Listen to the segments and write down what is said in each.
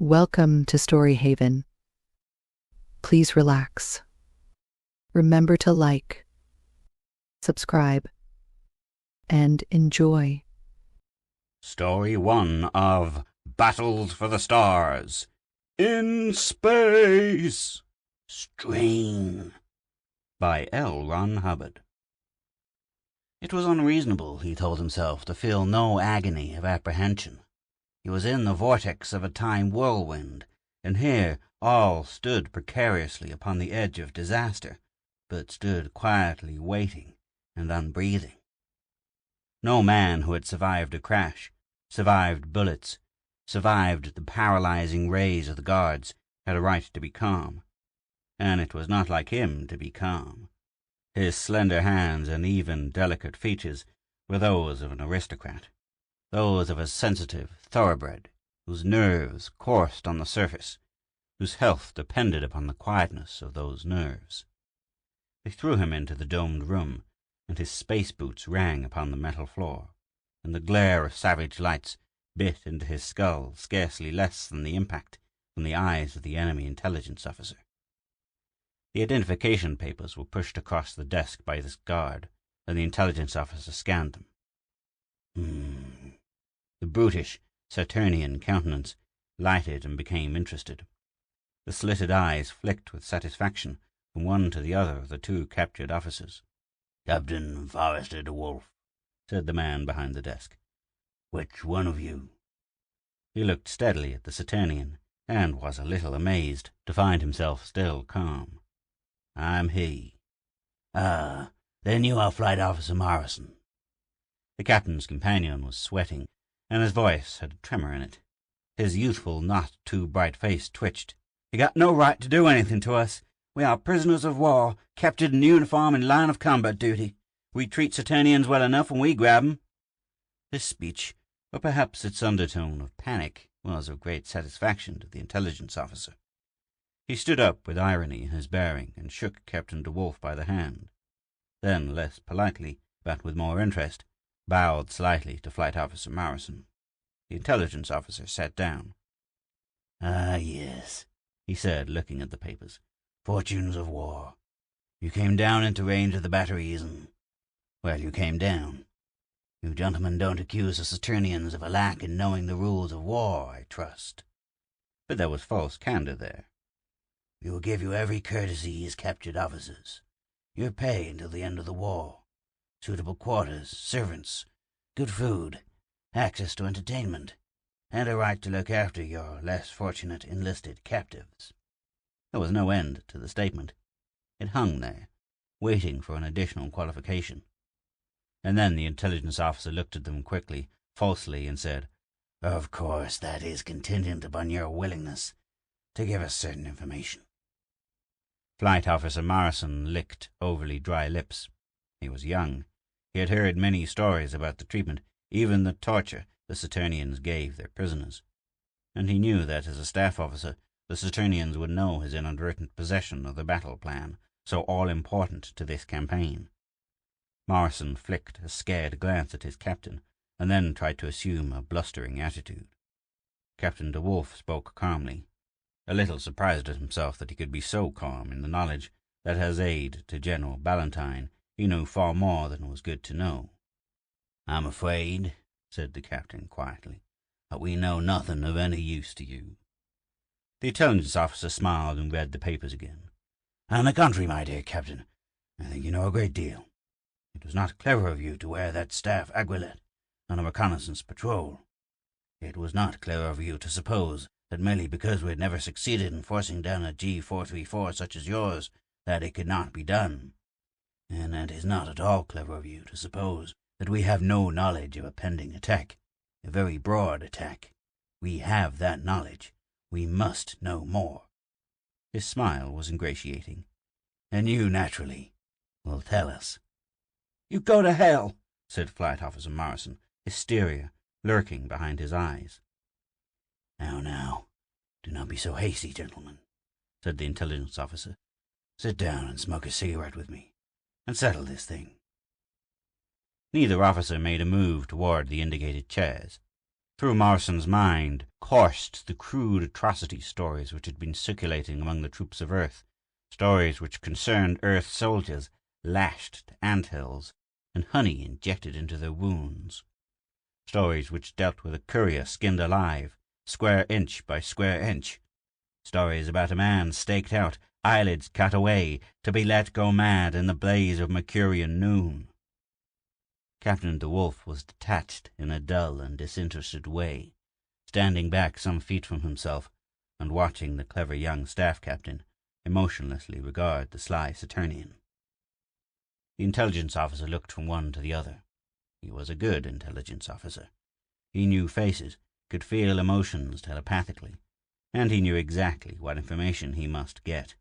Welcome to Story Haven. Please relax. Remember to like, subscribe, and enjoy. Story 1 of Battles for the Stars. In Space. Strain. By L. Ron Hubbard. It was unreasonable, he told himself, to feel no agony of apprehension. He was in the vortex of a time whirlwind, and here all stood precariously upon the edge of disaster, but stood quietly waiting and unbreathing. No man who had survived a crash, survived bullets, survived the paralyzing rays of the guards had a right to be calm, and it was not like him to be calm. His slender hands and even delicate features were those of an aristocrat, those of a sensitive thoroughbred, whose nerves coursed on the surface, whose health depended upon the quietness of those nerves. They threw him into the domed room, and his space boots rang upon the metal floor, and the glare of savage lights bit into his skull scarcely less than the impact from the eyes of the enemy intelligence officer. The identification papers were pushed across the desk by this guard, and the intelligence officer scanned them. The brutish, Saturnian countenance lighted and became interested. The slitted eyes flicked with satisfaction from one to the other of the two captured officers. "Captain Forrester de Wolf," said the man behind the desk. "Which one of you?" He looked steadily at the Saturnian, and was a little amazed to find himself still calm. "I'm he." "Ah, then you are Flight Officer Morrison." The captain's companion was sweating, and his voice had a tremor in it. His youthful, not too bright face twitched. "You got no right to do anything to us. We are prisoners of war, captured in uniform in line of combat duty. We treat Saturnians well enough when we grab 'em." This speech, or perhaps its undertone of panic, was of great satisfaction to the intelligence officer. He stood up with irony in his bearing and shook Captain de Wolf by the hand. Then, less politely, but with more interest, bowed slightly to Flight Officer Morrison. The intelligence officer sat down. "Ah, yes," he said, looking at the papers. "Fortunes of war. You came down into range of the batteries and... well, you came down. You gentlemen don't accuse the Saturnians of a lack in knowing the rules of war, I trust." But there was false candor there. "We will give you every courtesy as captured officers. Your pay until the end of the war. Suitable quarters, servants, good food, access to entertainment, and a right to look after your less fortunate enlisted captives." There was no end to the statement. It hung there, waiting for an additional qualification. And then the intelligence officer looked at them quickly, falsely, and said, "Of course, that is contingent upon your willingness to give us certain information." Flight Officer Morrison licked overly dry lips. He was young. He had heard many stories about the treatment, even the torture, the Saturnians gave their prisoners. And he knew that, as a staff officer, the Saturnians would know his inadvertent possession of the battle plan, so all-important to this campaign. Morrison flicked a scared glance at his captain, and then tried to assume a blustering attitude. Captain de Wolf spoke calmly, a little surprised at himself that he could be so calm in the knowledge that as aide to General Ballantyne he knew far more than was good to know. "I'm afraid," said the captain quietly, "that we know nothing of any use to you." The intelligence officer smiled and read the papers again. "On the contrary, my dear captain, I think you know a great deal. It was not clever of you to wear that staff aiguilette on a reconnaissance patrol. It was not clever of you to suppose that merely because we had never succeeded in forcing down a G-434 such as yours, that it could not be done. And it is not at all clever of you to suppose that we have no knowledge of a pending attack, a very broad attack. We have that knowledge. We must know more." His smile was ingratiating. "And you, naturally, will tell us." "You go to hell," said Flight Officer Morrison, hysteria lurking behind his eyes. Now, do not be so hasty, gentlemen," said the intelligence officer. "Sit down and smoke a cigarette with me, and settle this thing." Neither officer made a move toward the indicated chairs. Through Morrison's mind coursed the crude atrocity stories which had been circulating among the troops of Earth, stories which concerned Earth soldiers lashed to anthills and honey injected into their wounds, stories which dealt with a courier skinned alive, square inch by square inch, stories about a man staked out, eyelids cut away, to be let go mad in the blaze of Mercurian noon. Captain de Wolfe was detached in a dull and disinterested way, standing back some feet from himself and watching the clever young staff captain emotionlessly regard the sly Saturnian. The intelligence officer looked from one to the other. He was a good intelligence officer. He knew faces, could feel emotions telepathically, and he knew exactly what information he must get.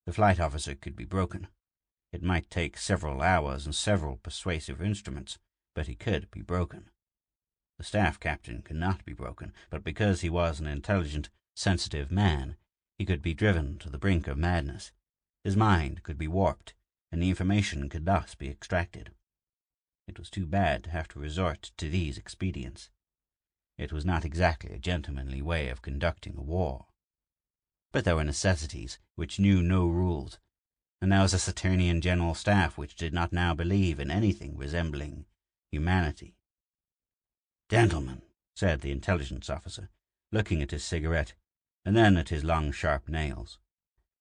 The flight officer could be broken. It might take several hours and several persuasive instruments, but he could be broken. The staff captain could not be broken, but because he was an intelligent, sensitive man, he could be driven to the brink of madness. His mind could be warped, and the information could thus be extracted. It was too bad to have to resort to these expedients. It was not exactly a gentlemanly way of conducting a war. But there were necessities which knew no rules, and there was a Saturnian general staff which did not now believe in anything resembling humanity. "Gentlemen," said the intelligence officer, looking at his cigarette, and then at his long, sharp nails,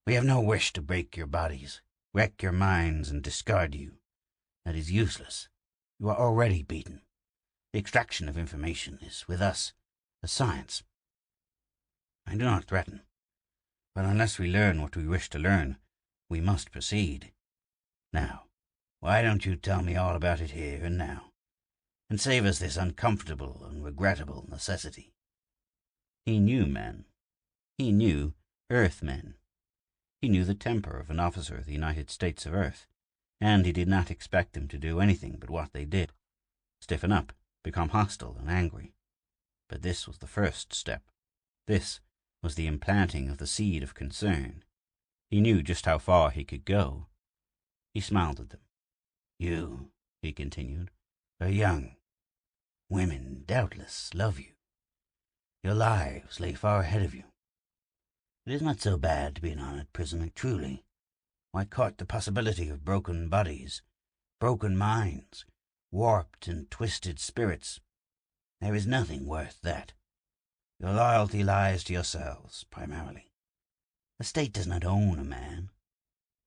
"we have no wish to break your bodies, wreck your minds, and discard you. That is useless. You are already beaten. The extraction of information is, with us, a science. I do not threaten, but unless we learn what we wish to learn, we must proceed. Now, why don't you tell me all about it here and now, and save us this uncomfortable and regrettable necessity?" He knew men. He knew Earthmen. He knew the temper of an officer of the United States of Earth, and he did not expect them to do anything but what they did: stiffen up, become hostile and angry. But this was the first step. This was the implanting of the seed of concern. He knew just how far he could go. He smiled at them. "You," he continued, "are young. Women, doubtless, love you. Your lives lay far ahead of you. It is not so bad to be an honored prisoner, truly. Why court the possibility of broken bodies, broken minds, warped and twisted spirits? There is nothing worth that. Your loyalty lies to yourselves, primarily. The state does not own a man.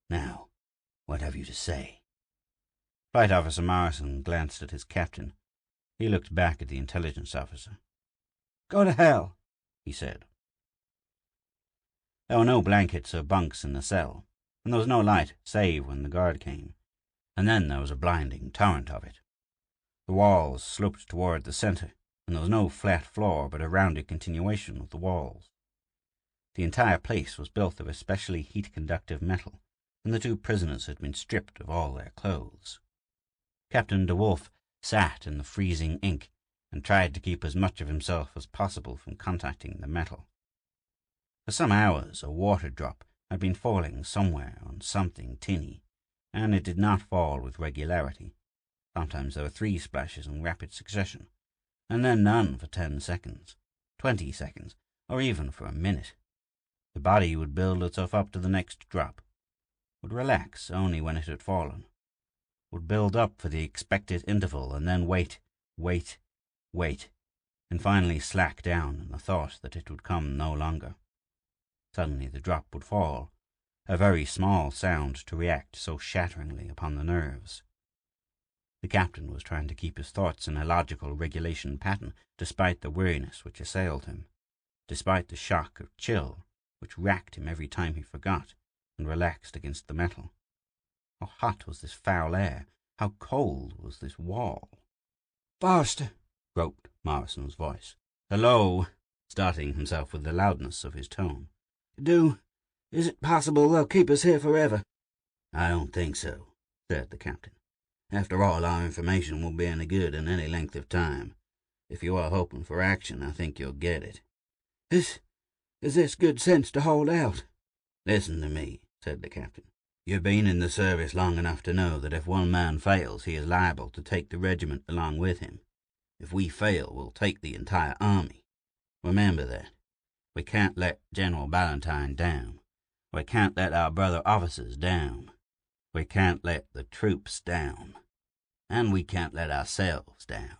Now, what have you to say?" Flight Officer Morrison glanced at his captain. He looked back at the intelligence officer. "Go to hell," he said. There were no blankets or bunks in the cell, and there was no light save when the guard came, and then there was a blinding torrent of it. The walls sloped toward the center, and there was no flat floor but a rounded continuation of the walls. The entire place was built of especially heat-conductive metal, and the two prisoners had been stripped of all their clothes. Captain de Wolfe sat in the freezing ink and tried to keep as much of himself as possible from contacting the metal. For some hours a water drop had been falling somewhere on something tinny, and it did not fall with regularity. Sometimes there were 3 splashes in rapid succession, and then none for 10 seconds, 20 seconds, or even for a minute. The body would build itself up to the next drop, would relax only when it had fallen, would build up for the expected interval, and then wait, and finally slack down in the thought that it would come no longer. Suddenly the drop would fall, a very small sound to react so shatteringly upon the nerves. The captain was trying to keep his thoughts in a logical regulation pattern, despite the weariness which assailed him, despite the shock of chill which racked him every time he forgot and relaxed against the metal. How hot was this foul air! How cold was this wall! "Faster!" groped Morrison's voice. "Hello!" starting himself with the loudness of his tone. "Is it possible they'll keep us here forever?" "I don't think so," said the captain. "After all, our information won't be any good in any length of time. If you are hoping for action, I think you'll get it." Is this good sense to hold out?" "Listen to me," said the captain. "You've been in the service long enough to know that if one man fails, he is liable to take the regiment along with him. If we fail, we'll take the entire army. Remember that. We can't let General Ballantyne down. We can't let our brother officers down. We can't let the troops down. And we can't let ourselves down.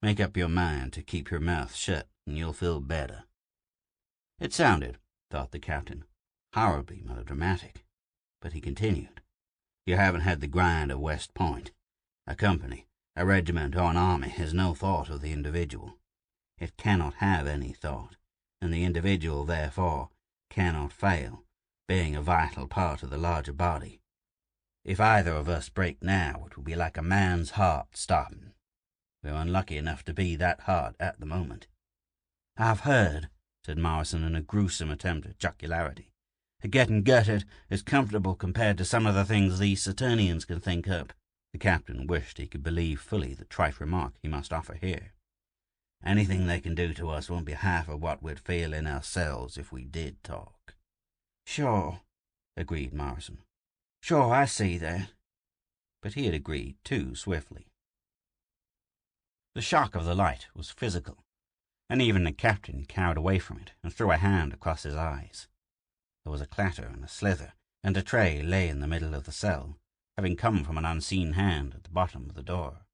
Make up your mind to keep your mouth shut, and you'll feel better." It sounded, thought the captain, horribly melodramatic, but he continued, "You haven't had the grind of West Point. A company, a regiment, or an army has no thought of the individual. It cannot have any thought, and the individual, therefore, cannot fail, being a vital part of the larger body. If either of us break now, it will be like a man's heart stopping. We're unlucky enough to be that heart at the moment." "I've heard," said Morrison in a gruesome attempt at jocularity, "that getting gutted is comfortable compared to some of the things these Saturnians can think up." The captain wished he could believe fully the trite remark he must offer here. "Anything they can do to us won't be half of what we'd feel in ourselves if we did talk." "Sure," agreed Morrison. "Sure, I see that." But he had agreed too swiftly. The shock of the light was physical, and even the captain cowered away from it and threw a hand across his eyes. There was a clatter and a slither, and a tray lay in the middle of the cell, having come from an unseen hand at the bottom of the door.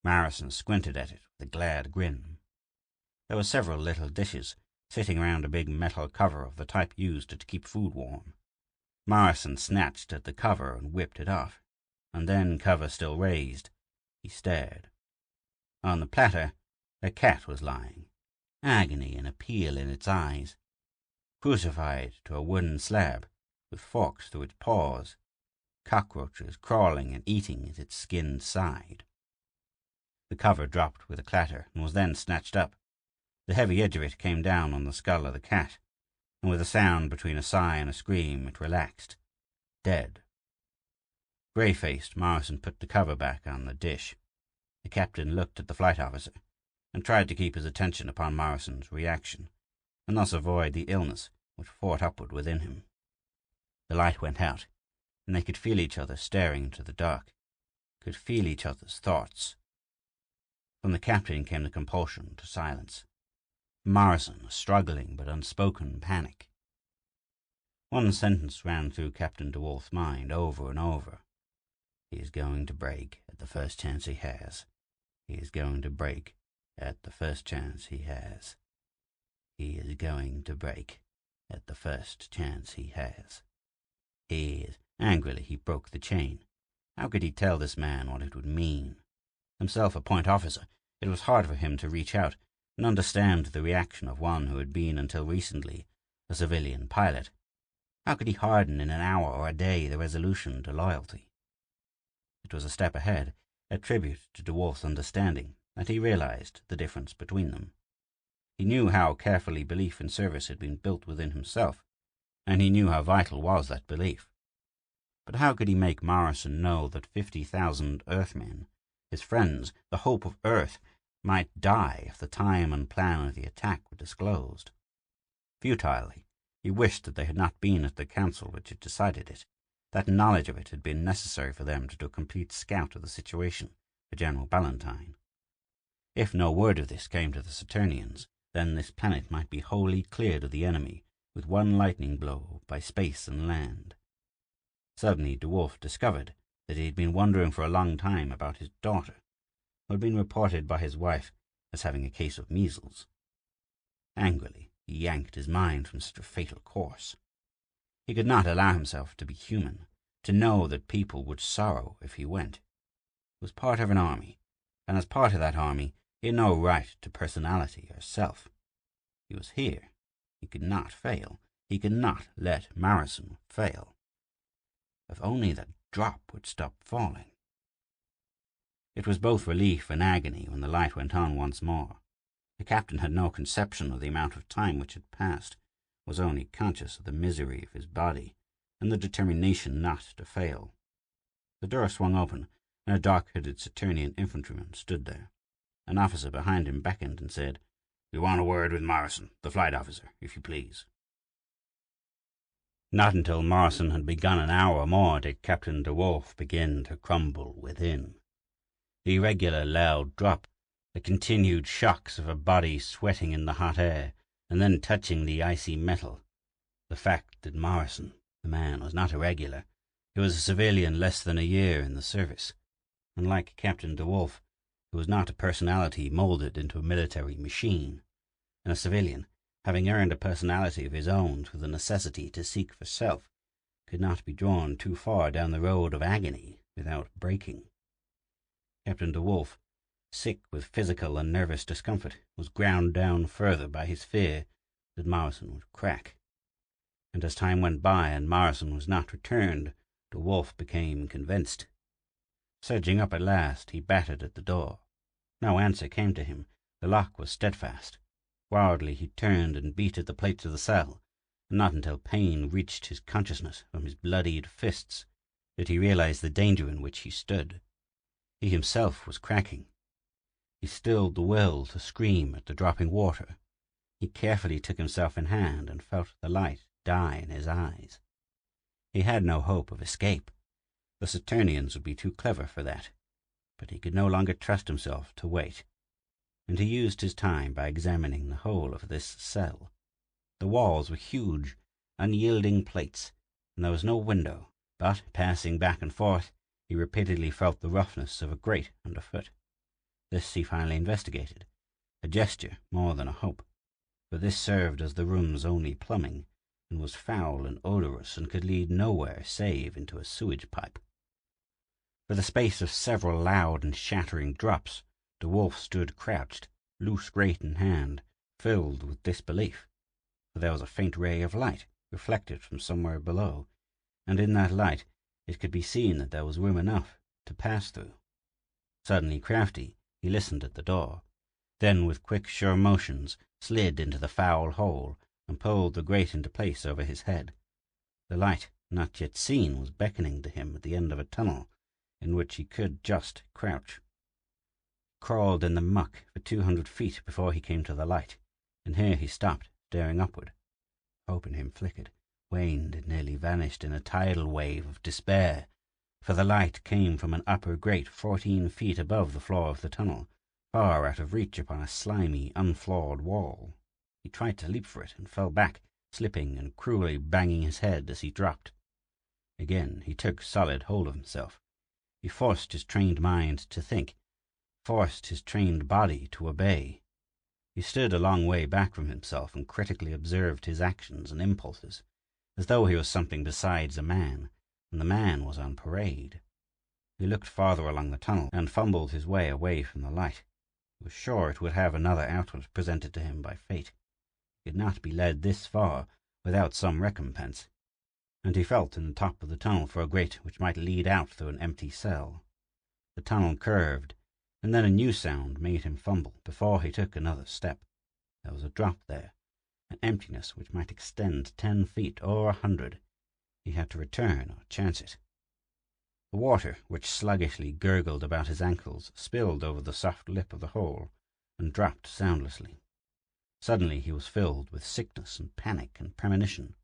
Morrison squinted at it with a glad grin. There were several little dishes sitting round a big metal cover of the type used to keep food warm. Morrison snatched at the cover and whipped it off, and then, cover still raised, he stared. On the platter, a cat was lying, agony and appeal in its eyes, crucified to a wooden slab, with forks through its paws, cockroaches crawling and eating at its skinned side. The cover dropped with a clatter and was then snatched up. The heavy edge of it came down on the skull of the cat, and with a sound between a sigh and a scream, it relaxed, dead. Grey-faced, Morrison put the cover back on the dish. The captain looked at the flight officer and tried to keep his attention upon Morrison's reaction, and thus avoid the illness which fought upward within him. The light went out, and they could feel each other staring into the dark, could feel each other's thoughts. From the captain came the compulsion to silence. Morrison, a struggling but unspoken panic. One sentence ran through Captain DeWolf's mind over and over. "He is going to break at the first chance he has. He is going to break at the first chance he has. He is going to break at the first chance he has. He is—" Angrily he broke the chain. How could he tell this man what it would mean? Himself a point officer, it was hard for him to reach out and understand the reaction of one who had been until recently a civilian pilot. How could he harden in an hour or a day the resolution to loyalty? It was a step ahead, a tribute to DeWolf's understanding, that he realized the difference between them. He knew how carefully belief in service had been built within himself, and he knew how vital was that belief. But how could he make Morrison know that 50,000 Earthmen, his friends, the hope of Earth, might die if the time and plan of the attack were disclosed? Futilely, he wished that they had not been at the council which had decided it. That knowledge of it had been necessary for them to do a complete scout of the situation for General Ballantyne. If no word of this came to the Saturnians, then this planet might be wholly cleared of the enemy with one lightning blow by space and land. Suddenly DeWolf discovered that he had been wondering for a long time about his daughter, who had been reported by his wife as having a case of measles. Angrily, he yanked his mind from such a fatal course. He could not allow himself to be human, to know that people would sorrow if he went. He was part of an army, and as part of that army, he had no right to personality or self. He was here. He could not fail. He could not let Morrison fail. If only that drop would stop falling. It was both relief and agony when the light went on once more. The captain had no conception of the amount of time which had passed, was only conscious of the misery of his body and the determination not to fail. The door swung open, and a dark-hooded Saturnian infantryman stood there. An officer behind him beckoned and said, "We want a word with Morrison, the flight officer, if you please." Not until Morrison had begun an hour or more did Captain DeWolf begin to crumble within. The irregular, loud drop the continued shocks of a body sweating in the hot air and then touching the icy metal, the fact that Morrison, the man, was not a regular. He was a civilian less than a year in the service. Unlike Captain DeWolf, who was not a personality molded into a military machine, and a civilian, having earned a personality of his own through the necessity to seek for self, could not be drawn too far down the road of agony without breaking. Captain DeWolf, sick with physical and nervous discomfort, was ground down further by his fear that Morrison would crack. And as time went by and Morrison was not returned, DeWolf became convinced. Surging up at last, he battered at the door. No answer came to him. The lock was steadfast. Wildly he turned and beat at the plates of the cell, and not until pain reached his consciousness from his bloodied fists did he realize the danger in which he stood. He himself was cracking. He stilled the will to scream at the dropping water. He carefully took himself in hand and felt the light die in his eyes. He had no hope of escape. The Saturnians would be too clever for that, but he could no longer trust himself to wait, and he used his time by examining the whole of this cell. The walls were huge, unyielding plates, and there was no window, but, passing back and forth, he repeatedly felt the roughness of a grate underfoot. This he finally investigated, a gesture more than a hope, for this served as the room's only plumbing, and was foul and odorous and could lead nowhere save into a sewage pipe. For the space of several loud and shattering drops, DeWolf stood crouched, loose grate in hand, filled with disbelief, for there was a faint ray of light reflected from somewhere below, and in that light it could be seen that there was room enough to pass through. Suddenly crafty, he listened at the door, then with quick, sure motions slid into the foul hole and pulled the grate into place over his head. The light, not yet seen, was beckoning to him at the end of a tunnel in which he could just crouch. He crawled in the muck for 200 feet before he came to the light, and here he stopped, staring upward. Hope in him flickered, waned, and nearly vanished in a tidal wave of despair, for the light came from an upper grate 14 feet above the floor of the tunnel, far out of reach upon a slimy, unfloored wall. He tried to leap for it and fell back, slipping and cruelly banging his head as he dropped. Again he took solid hold of himself. He forced his trained mind to think, forced his trained body to obey. He stood a long way back from himself and critically observed his actions and impulses, as though he was something besides a man, and the man was on parade. He looked farther along the tunnel and fumbled his way away from the light. He was sure it would have another outlet presented to him by fate. He could not be led this far without some recompense, and he felt in the top of the tunnel for a grate which might lead out through an empty cell. The tunnel curved, and then a new sound made him fumble before he took another step. There was a drop there, an emptiness which might extend 10 feet or 100. He had to return or chance it. The water, which sluggishly gurgled about his ankles, spilled over the soft lip of the hole and dropped soundlessly. Suddenly he was filled with sickness and panic and premonition.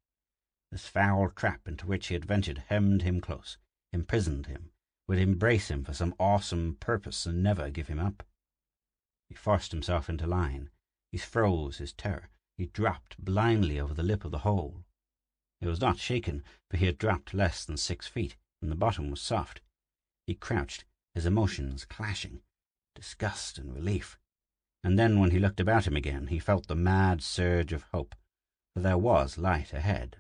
This foul trap into which he had ventured hemmed him close, imprisoned him, would embrace him for some awesome purpose and never give him up. He forced himself into line. He froze his terror. He dropped blindly over the lip of the hole. It was not shaken, for he had dropped less than 6 feet, and the bottom was soft. He crouched, his emotions clashing, disgust and relief. And then when he looked about him again, he felt the mad surge of hope, for there was light ahead.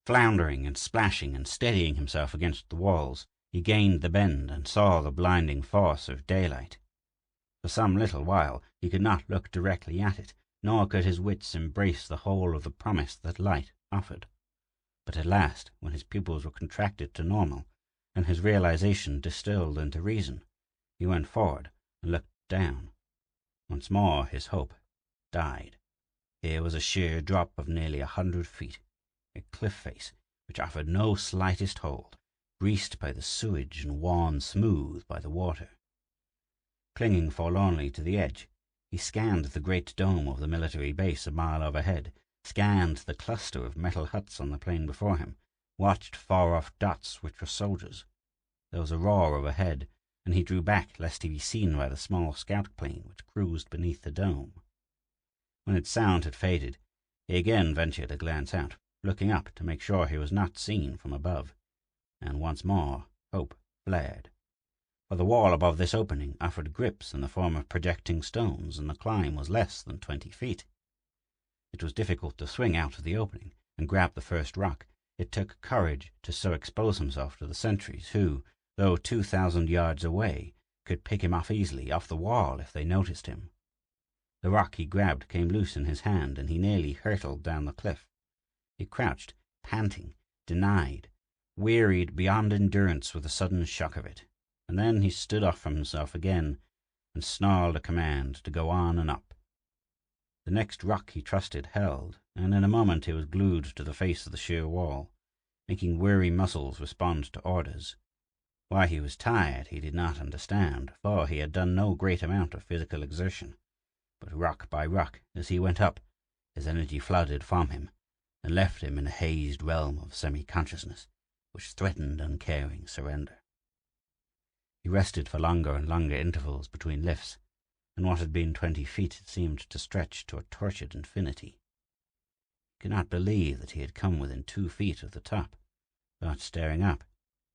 Floundering and splashing and steadying himself against the walls, he gained the bend and saw the blinding force of daylight. For some little while he could not look directly at it, nor could his wits embrace the whole of the promise that light offered. But at last, when his pupils were contracted to normal, and his realization distilled into reason, he went forward and looked down. Once more his hope died. Here was a sheer drop of nearly 100 feet, a cliff face which offered no slightest hold, greased by the sewage and worn smooth by the water. Clinging forlornly to the edge, he scanned the great dome of the military base a mile overhead, scanned the cluster of metal huts on the plain before him, watched far-off dots which were soldiers. There was a roar overhead, and he drew back lest he be seen by the small scout plane which cruised beneath the dome. When its sound had faded, he again ventured a glance out, looking up to make sure he was not seen from above, and once more hope flared. For the wall above this opening offered grips in the form of projecting stones, and the climb was less than 20 feet. It was difficult to swing out of the opening and grab the first rock. It took courage to so expose himself to the sentries who, though 2,000 yards away, could pick him off easily off the wall if they noticed him. The rock he grabbed came loose in his hand, and he nearly hurtled down the cliff. He crouched, panting, denied, wearied beyond endurance with the sudden shock of it, and then he stood off from himself again and snarled a command to go on and up. The next rock he trusted held, and in a moment he was glued to the face of the sheer wall, making weary muscles respond to orders. Why he was tired he did not understand, for he had done no great amount of physical exertion. But rock by rock, as he went up, his energy flooded from him, and left him in a hazed realm of semi-consciousness, which threatened uncaring surrender. He rested for longer and longer intervals between lifts, and what had been 20 feet seemed to stretch to a tortured infinity. He could not believe that he had come within 2 feet of the top, but staring up,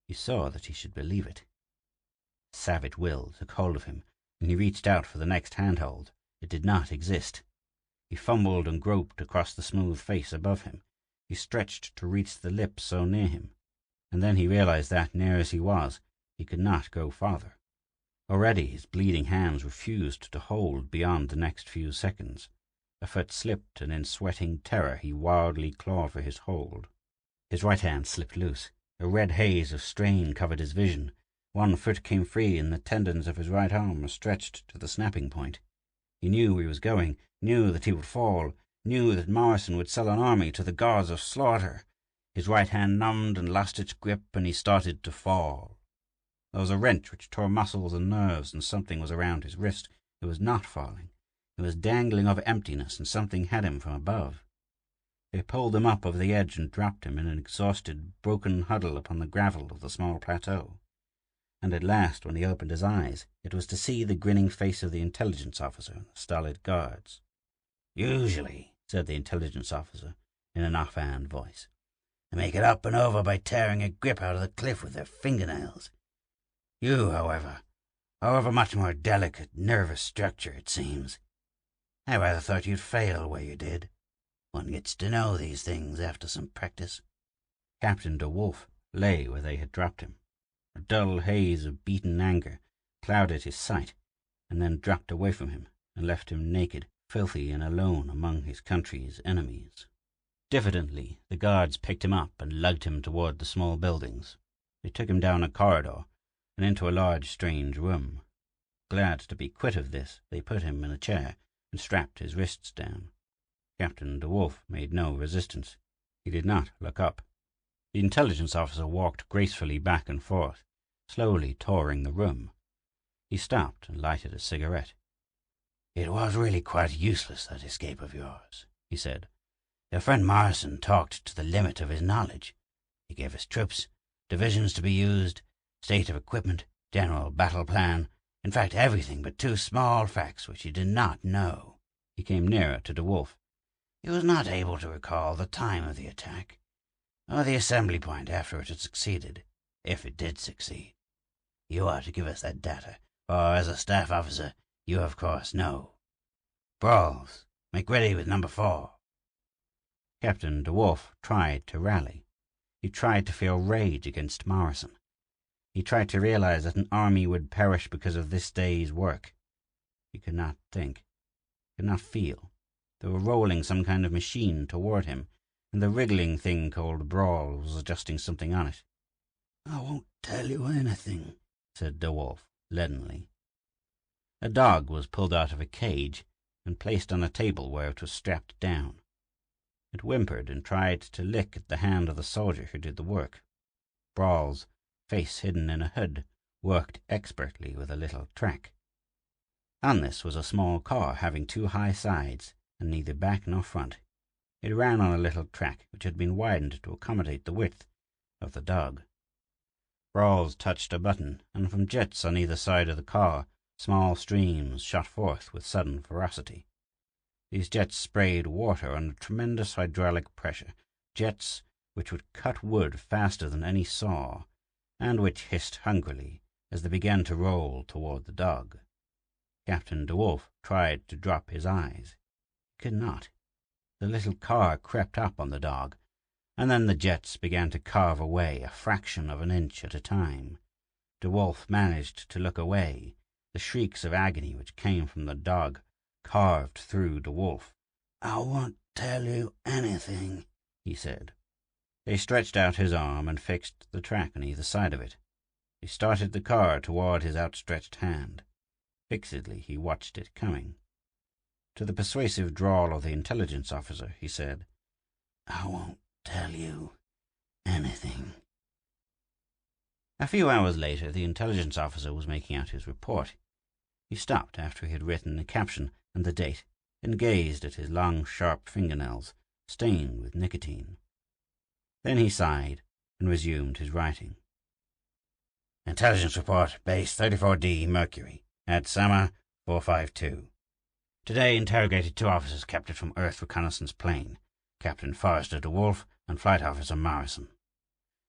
he saw that he should believe it. Savage will took hold of him, and he reached out for the next handhold. It did not exist. He fumbled and groped across the smooth face above him. He stretched to reach the lips so near him, and then he realized that, near as he was, he could not go farther. Already his bleeding hands refused to hold beyond the next few seconds. A foot slipped, and in sweating terror he wildly clawed for his hold. His right hand slipped loose. A red haze of strain covered his vision. One foot came free, and the tendons of his right arm were stretched to the snapping point. He knew where he was going, knew that he would fall, knew that Morrison would sell an army to the gods of slaughter. His right hand numbed and lost its grip, and he started to fall. There was a wrench which tore muscles and nerves, and something was around his wrist. He was not falling. He was dangling over emptiness, and something had him from above. They pulled him up over the edge and dropped him in an exhausted, broken huddle upon the gravel of the small plateau. And at last, when he opened his eyes, it was to see the grinning face of the intelligence officer and the stolid guards. "Usually," said the intelligence officer in an offhand voice, "they make it up and over by tearing a grip out of the cliff with their fingernails. You, however much more delicate, nervous structure, it seems. I rather thought you'd fail where you did. One gets to know these things after some practice." Captain de Wolf lay where they had dropped him. A dull haze of beaten anger clouded his sight, and then dropped away from him and left him naked, filthy, and alone among his country's enemies. Diffidently, the guards picked him up and lugged him toward the small buildings. They took him down a corridor and into a large, strange room. Glad to be quit of this, they put him in a chair and strapped his wrists down. Captain de Wolf made no resistance. He did not look up. The intelligence officer walked gracefully back and forth, slowly touring the room. He stopped and lighted a cigarette. "It was really quite useless, that escape of yours," he said. "Your friend Morrison talked to the limit of his knowledge. He gave us troops, divisions to be used, state of equipment, general battle plan, in fact everything but 2 small facts which he did not know." He came nearer to de Wolf. "He was not able to recall the time of the attack, or the assembly point after it had succeeded, if it did succeed. You are to give us that data, for as a staff officer, you of course know. Brawls, make ready with number 4. Captain de Wolf tried to rally. He tried to feel rage against Morrison. He tried to realize that an army would perish because of this day's work. He could not think, could not feel. They were rolling some kind of machine toward him, and the wriggling thing called Brawl was adjusting something on it. "I won't tell you anything," said de Wolf leadenly. A dog was pulled out of a cage and placed on a table where it was strapped down. It whimpered and tried to lick at the hand of the soldier who did the work. Brawl's, face hidden in a hood, worked expertly with a little track. On this was a small car having 2 high sides and neither back nor front. It ran on a little track which had been widened to accommodate the width of the dog. Rawls touched a button, and from jets on either side of the car, small streams shot forth with sudden ferocity. These jets sprayed water under tremendous hydraulic pressure, jets which would cut wood faster than any saw, and which hissed hungrily as they began to roll toward the dog. Captain DeWolf tried to drop his eyes. He could not. The little car crept up on the dog, and then the jets began to carve away a fraction of an inch at a time. DeWolf managed to look away. The shrieks of agony which came from the dog carved through DeWolf. "I won't tell you anything," he said. He stretched out his arm and fixed the track on either side of it. He started the car toward his outstretched hand. Fixedly he watched it coming. To the persuasive drawl of the intelligence officer, he said, "I won't tell you anything." A few hours later, the intelligence officer was making out his report. He stopped after he had written the caption and the date, and gazed at his long, sharp fingernails, stained with nicotine. Then he sighed and resumed his writing. "Intelligence report, base 34D Mercury, at Sama 452. Today interrogated 2 officers captured from Earth reconnaissance plane, Captain Forrester DeWolf and Flight Officer Morrison.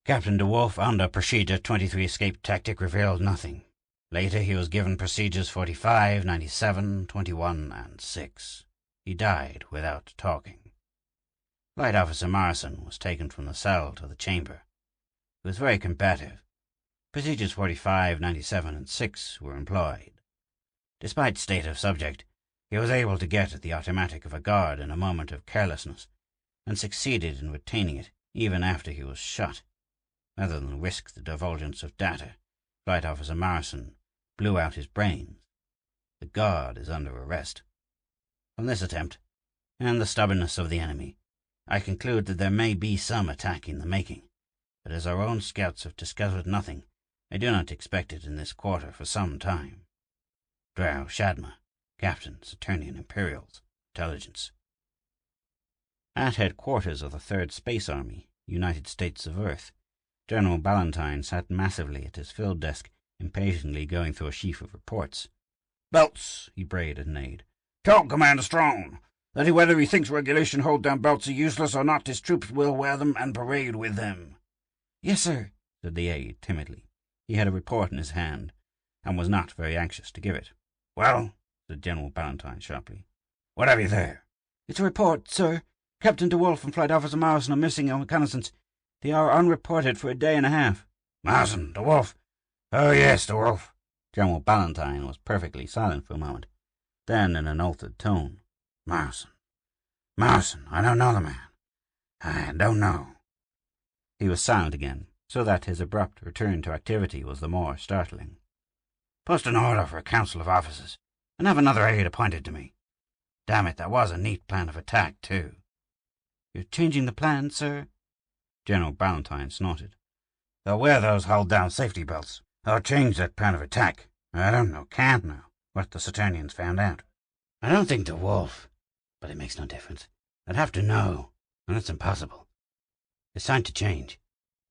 Captain DeWolf, under procedure 23 escape tactic, revealed nothing. Later he was given procedures 45, 97, 21, and 6. He died without talking. Flight Officer Morrison was taken from the cell to the chamber. He was very combative. Procedures 45, 97, and 6 were employed. Despite state of subject, he was able to get at the automatic of a guard in a moment of carelessness, and succeeded in retaining it even after he was shot. Rather than risk the divulgence of data, Flight Officer Morrison blew out his brains. The guard is under arrest. From this attempt, and the stubbornness of the enemy, I conclude that there may be some attack in the making, but as our own scouts have discovered nothing, I do not expect it in this quarter for some time. Drow Shadma, Captain, Saturnian Imperials, Intelligence. At headquarters of the 3rd Space Army, United States of Earth, General Ballantyne sat massively at his field desk, impatiently going through a sheaf of reports. "Belts," he brayed at an aide. "Tell Commander Strong that whether he thinks regulation hold-down belts are useless or not, his troops will wear them and parade with them." "Yes, sir," said the aide timidly. He had a report in his hand, and was not very anxious to give it. "Well," said General Ballantyne sharply, "what have you there?" "It's a report, sir. Captain DeWolf and Flight Officer Morrison are missing on reconnaissance. They are unreported for a day and a half." "Morrison, DeWolf? Oh, yes, DeWolf." General Ballantyne was perfectly silent for a moment. Then, in an altered tone, "Morrison, I don't know the man. I don't know." He was silent again, so that his abrupt return to activity was the more startling. "Post an order for a council of officers, and have another aide appointed to me. Damn it, that was a neat plan of attack, too." "You're changing the plan, sir?" General Ballantyne snorted. "They'll wear those hold-down safety belts. I'll change that plan of attack. I don't know, can't know, what the Saturnians found out. I don't think DeWolf, but it makes no difference. I'd have to know, and that's impossible. It's time to change.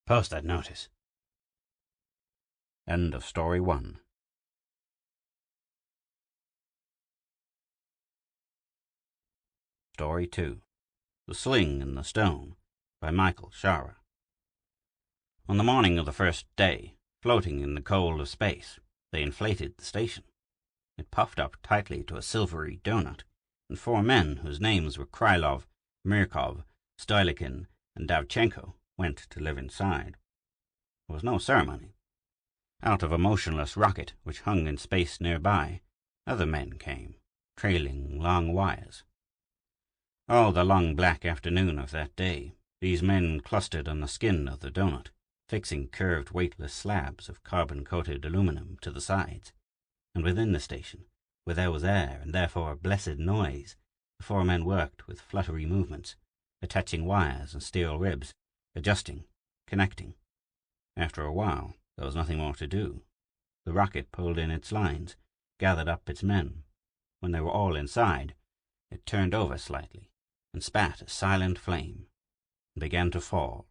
Post that notice." End of Story 1. Story 2. The Sling and the Stone, by Michael Shaara. On the morning of the first day, floating in the cold of space, they inflated the station. It puffed up tightly to a silvery donut, and 4 men, whose names were Krylov, Myrkov, Stolykin, and Davchenko, went to live inside. There was no ceremony. Out of a motionless rocket which hung in space nearby, other men came, trailing long wires. All the long black afternoon of that day, these men clustered on the skin of the donut, fixing curved weightless slabs of carbon-coated aluminum to the sides, and within the station, where there was air and therefore blessed noise, the 4 men worked with fluttery movements, attaching wires and steel ribs, adjusting, connecting. After a while, there was nothing more to do. The rocket pulled in its lines, gathered up its men. When they were all inside, it turned over slightly, and spat a silent flame, and began to fall,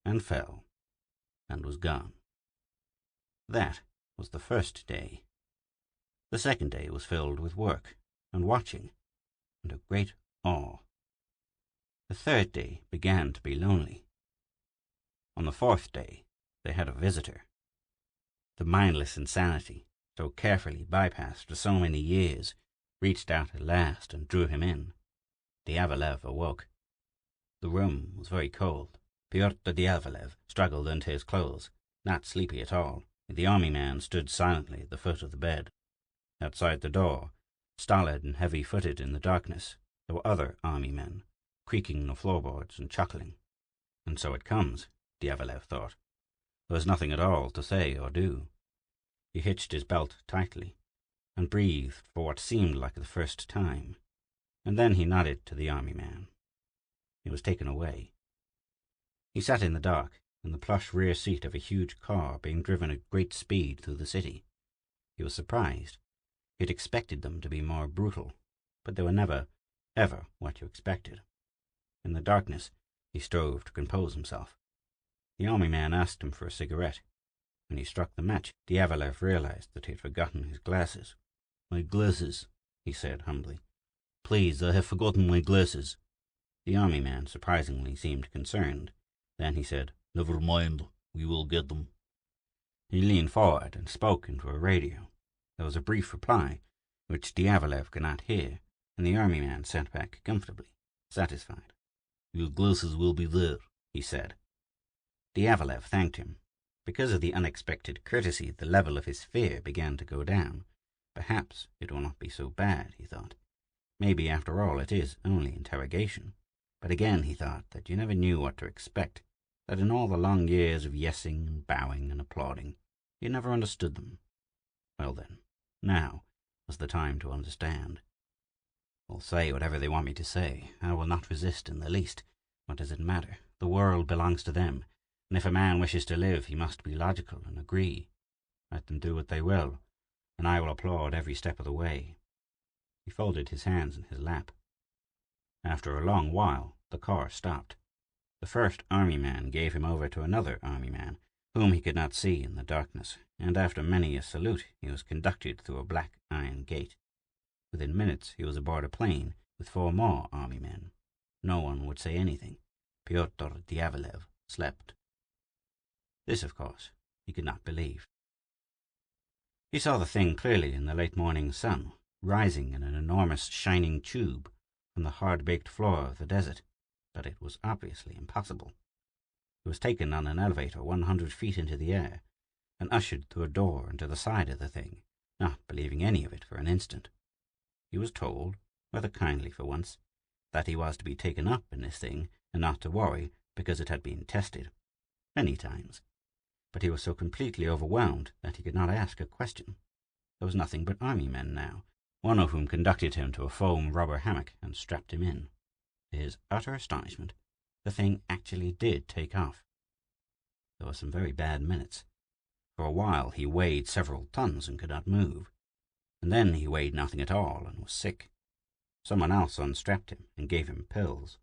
and fell, and was gone. That was the first day. The second day was filled with work and watching and a great awe. The third day began to be lonely. On the fourth day, they had a visitor. The mindless insanity, so carefully bypassed for so many years, reached out at last and drew him in. Diaghilev awoke. The room was very cold. Pyotr Diaghilev struggled into his clothes, not sleepy at all. The army man stood silently at the foot of the bed. Outside the door, stolid and heavy-footed in the darkness, there were other army men, creaking the floorboards and chuckling. And so it comes, Diaghilev thought. There was nothing at all to say or do. He hitched his belt tightly, and breathed for what seemed like the first time, and then he nodded to the army man. He was taken away. He sat in the dark, in the plush rear seat of a huge car being driven at great speed through the city. He was surprised. He had expected them to be more brutal, but they were never, ever what you expected. In the darkness, he strove to compose himself. The army man asked him for a cigarette. When he struck the match, Diaghilev realized that he had forgotten his glasses. "My glasses," he said humbly. "Please, I have forgotten my glasses." The army man surprisingly seemed concerned. Then he said, "Never mind, we will get them." He leaned forward and spoke into a radio. There was a brief reply, which Diaghilev could not hear, and the army man sat back comfortably, satisfied. "Your glasses will be there," he said. Diaghilev thanked him. Because of the unexpected courtesy, the level of his fear began to go down. Perhaps it will not be so bad, he thought. Maybe, after all, it is only interrogation. But again he thought that you never knew what to expect, that in all the long years of yesing and bowing and applauding, you never understood them. Well then, now was the time to understand. "They'll say whatever they want me to say. I will not resist in the least. What does it matter? The world belongs to them, and if a man wishes to live, he must be logical and agree. Let them do what they will, and I will applaud every step of the way." He folded his hands in his lap. After a long while, the car stopped. The first army man gave him over to another army man, whom he could not see in the darkness, and after many a salute, he was conducted through a black iron gate. Within minutes, he was aboard a plane with 4 more army men. No one would say anything. Pyotr Diaghilev slept. This, of course, he could not believe. He saw the thing clearly in the late morning sun, rising in an enormous shining tube from the hard-baked floor of the desert, but it was obviously impossible. He was taken on an elevator 100 feet into the air, and ushered through a door into the side of the thing, not believing any of it for an instant. He was told, rather kindly for once, that he was to be taken up in this thing and not to worry because it had been tested. Many times. But he was so completely overwhelmed that he could not ask a question. There was nothing but army men now, one of whom conducted him to a foam rubber hammock and strapped him in. To his utter astonishment, the thing actually did take off. There were some very bad minutes. For a while he weighed several tons and could not move, and then he weighed nothing at all and was sick. Someone else unstrapped him and gave him pills,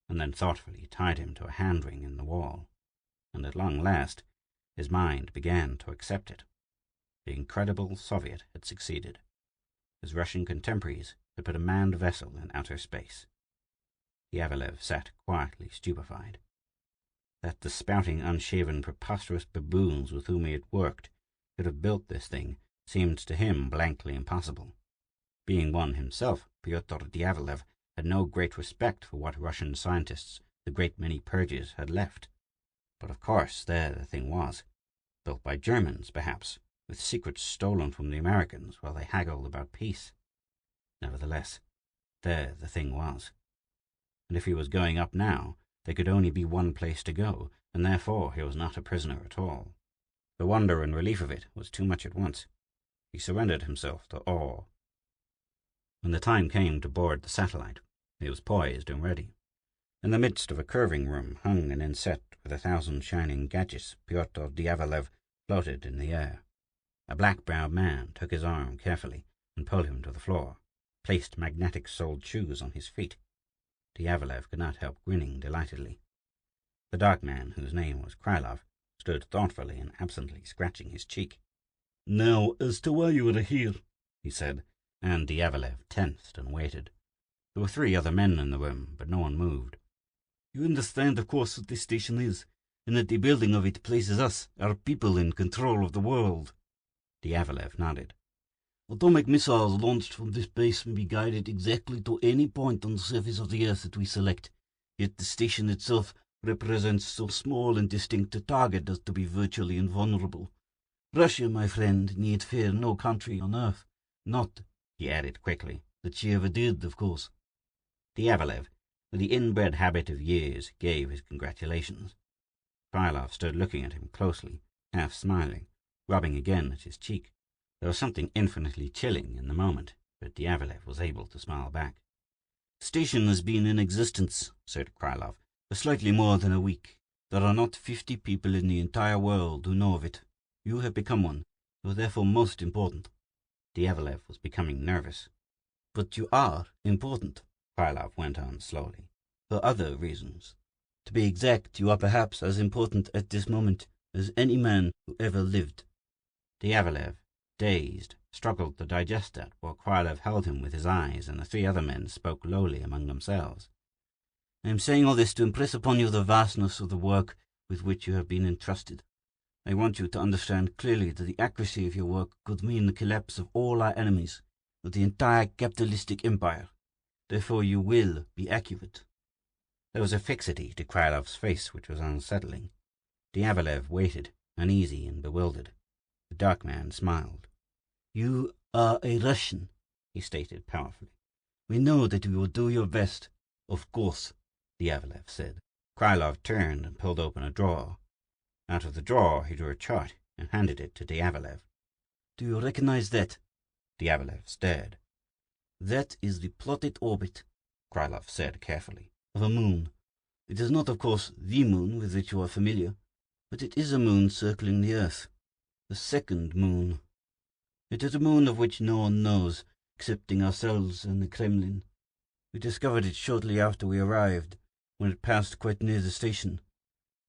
and then thoughtfully tied him to a hand-ring in the wall. And at long last, his mind began to accept it. The incredible Soviet had succeeded. His Russian contemporaries had put a manned vessel in outer space. Diaghilev sat quietly stupefied. That the spouting, unshaven, preposterous baboons with whom he had worked could have built this thing seemed to him blankly impossible. Being one himself, Pyotr Diaghilev had no great respect for what Russian scientists the great many purges had left. But of course there the thing was, built by Germans, perhaps, with secrets stolen from the Americans while they haggled about peace. Nevertheless, there the thing was. And if he was going up now, there could only be one place to go, and therefore he was not a prisoner at all. The wonder and relief of it was too much at once. He surrendered himself to awe. When the time came to board the satellite, he was poised and ready. In the midst of a curving room hung and inset with 1,000 shining gadgets, Pyotr Diaghilev floated in the air. A black-browed man took his arm carefully and pulled him to the floor, placed magnetic-soled shoes on his feet. Diaghilev could not help grinning delightedly. The dark man, whose name was Krylov, stood thoughtfully and absently scratching his cheek. "Now, as to why you are here," he said, and Diaghilev tensed and waited. There were 3 other men in the room, but no one moved. "You understand, of course, what this station is, and that the building of it places us, our people, in control of the world." Diaghilev nodded. "Atomic missiles launched from this base may be guided exactly to any point on the surface of the Earth that we select, yet the station itself represents so small and distinct a target as to be virtually invulnerable. Russia, my friend, need fear no country on Earth. Not," he added quickly, "that she ever did, of course." Diaghilev, with the inbred habit of years, gave his congratulations. Krylov stood looking at him closely, half smiling, rubbing again at his cheek. There was something infinitely chilling in the moment, but Diaghilev was able to smile back. "The station has been in existence," said Krylov, "for slightly more than a week. There are not 50 people in the entire world who know of it. You have become one. You are therefore most important." Diaghilev was becoming nervous. "But you are important," Krylov went on slowly, "for other reasons. To be exact, you are perhaps as important at this moment as any man who ever lived." Diaghilev, dazed, struggled to digest that, while Krylov held him with his eyes, and the 3 other men spoke lowly among themselves. "I am saying all this to impress upon you the vastness of the work with which you have been entrusted. I want you to understand clearly that the accuracy of your work could mean the collapse of all our enemies, of the entire capitalistic empire. Therefore you will be accurate." There was a fixity to Krylov's face which was unsettling. Diaghilev waited, uneasy and bewildered. The dark man smiled. "You are a Russian," he stated powerfully. "We know that you will do your best." "Of course," Diaghilev said. Krylov turned and pulled open a drawer. Out of the drawer he drew a chart and handed it to Diaghilev. "Do you recognize that?" Diaghilev stared. "That is the plotted orbit," Krylov said carefully, "of a moon. It is not, of course, the moon with which you are familiar, but it is a moon circling the Earth. The second moon. It is a moon of which no one knows, excepting ourselves and the Kremlin. We discovered it shortly after we arrived, when it passed quite near the station.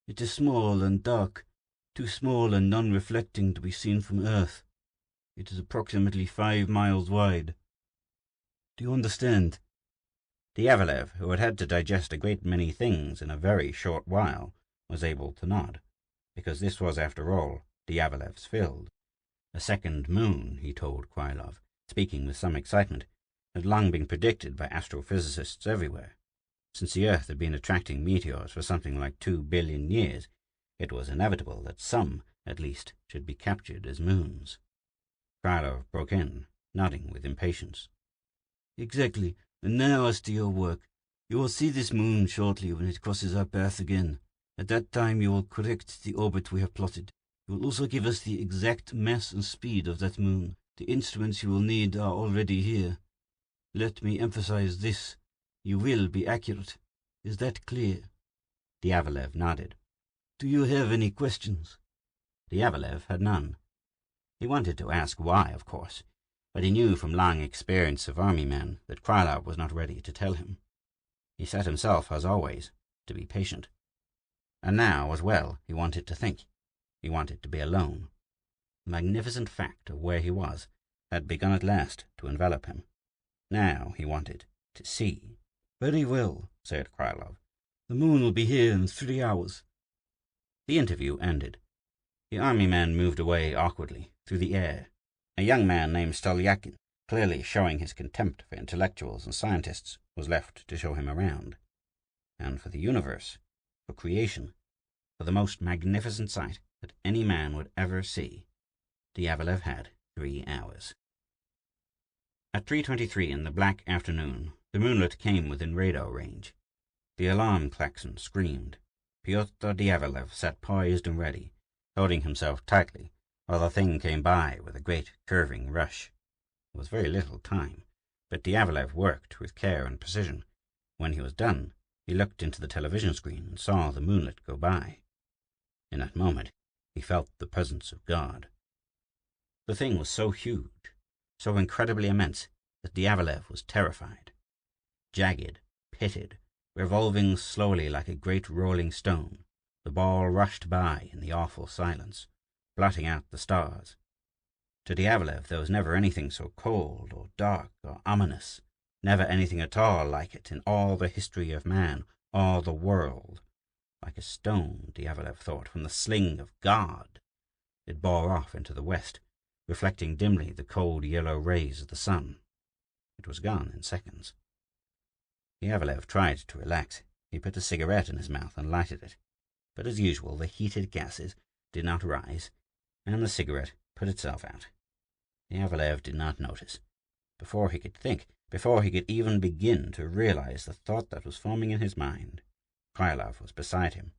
It is small and dark, too small and non-reflecting to be seen from Earth. It is approximately 5 miles wide. Do you understand?" Diaghilev, who had had to digest a great many things in a very short while, was able to nod, because this was, after all, Diaghilev's field. A second moon, he told Krylov, speaking with some excitement, had long been predicted by astrophysicists everywhere. Since the Earth had been attracting meteors for something like 2 billion years, it was inevitable that some, at least, should be captured as moons. Krylov broke in, nodding with impatience. "Exactly. And now as to your work. You will see this moon shortly when it crosses our path again. At that time you will correct the orbit we have plotted. You will also give us the exact mass and speed of that moon. The instruments you will need are already here. Let me emphasize this. You will be accurate. Is that clear?" Diaghilev nodded. "Do you have any questions?" Diaghilev had none. He wanted to ask why, of course, but he knew from long experience of army men that Krylov was not ready to tell him. He set himself, as always, to be patient. And now, as well, he wanted to think. He wanted to be alone. The magnificent fact of where he was had begun at last to envelop him. Now he wanted to see. "Very well," said Krylov. "The moon will be here in 3 hours." The interview ended. The army man moved away awkwardly, through the air. A young man named Stolyakin, clearly showing his contempt for intellectuals and scientists, was left to show him around. And for the universe, for creation, for the most magnificent sight that any man would ever see, Diaghilev had 3 hours. At 3:23 in the black afternoon, the moonlet came within radar range. The alarm klaxon screamed. Pyotr Diaghilev sat poised and ready, holding himself tightly, while the thing came by with a great curving rush. There was very little time, but Diaghilev worked with care and precision. When he was done, he looked into the television screen and saw the moonlet go by. In that moment, he felt the presence of God. The thing was so huge, so incredibly immense, that Diaghilev was terrified. Jagged, pitted, revolving slowly like a great rolling stone, the ball rushed by in the awful silence, blotting out the stars. To Diaghilev there was never anything so cold or dark or ominous, never anything at all like it in all the history of man, all the world. Like a stone, Diaghilev thought, from the sling of God. It bore off into the west, reflecting dimly the cold yellow rays of the sun. It was gone in seconds. Diaghilev tried to relax. He put a cigarette in his mouth and lighted it. But as usual, the heated gases did not rise, and the cigarette put itself out. Diaghilev did not notice. Before he could think, before he could even begin to realize the thought that was forming in his mind, Krylov was beside him,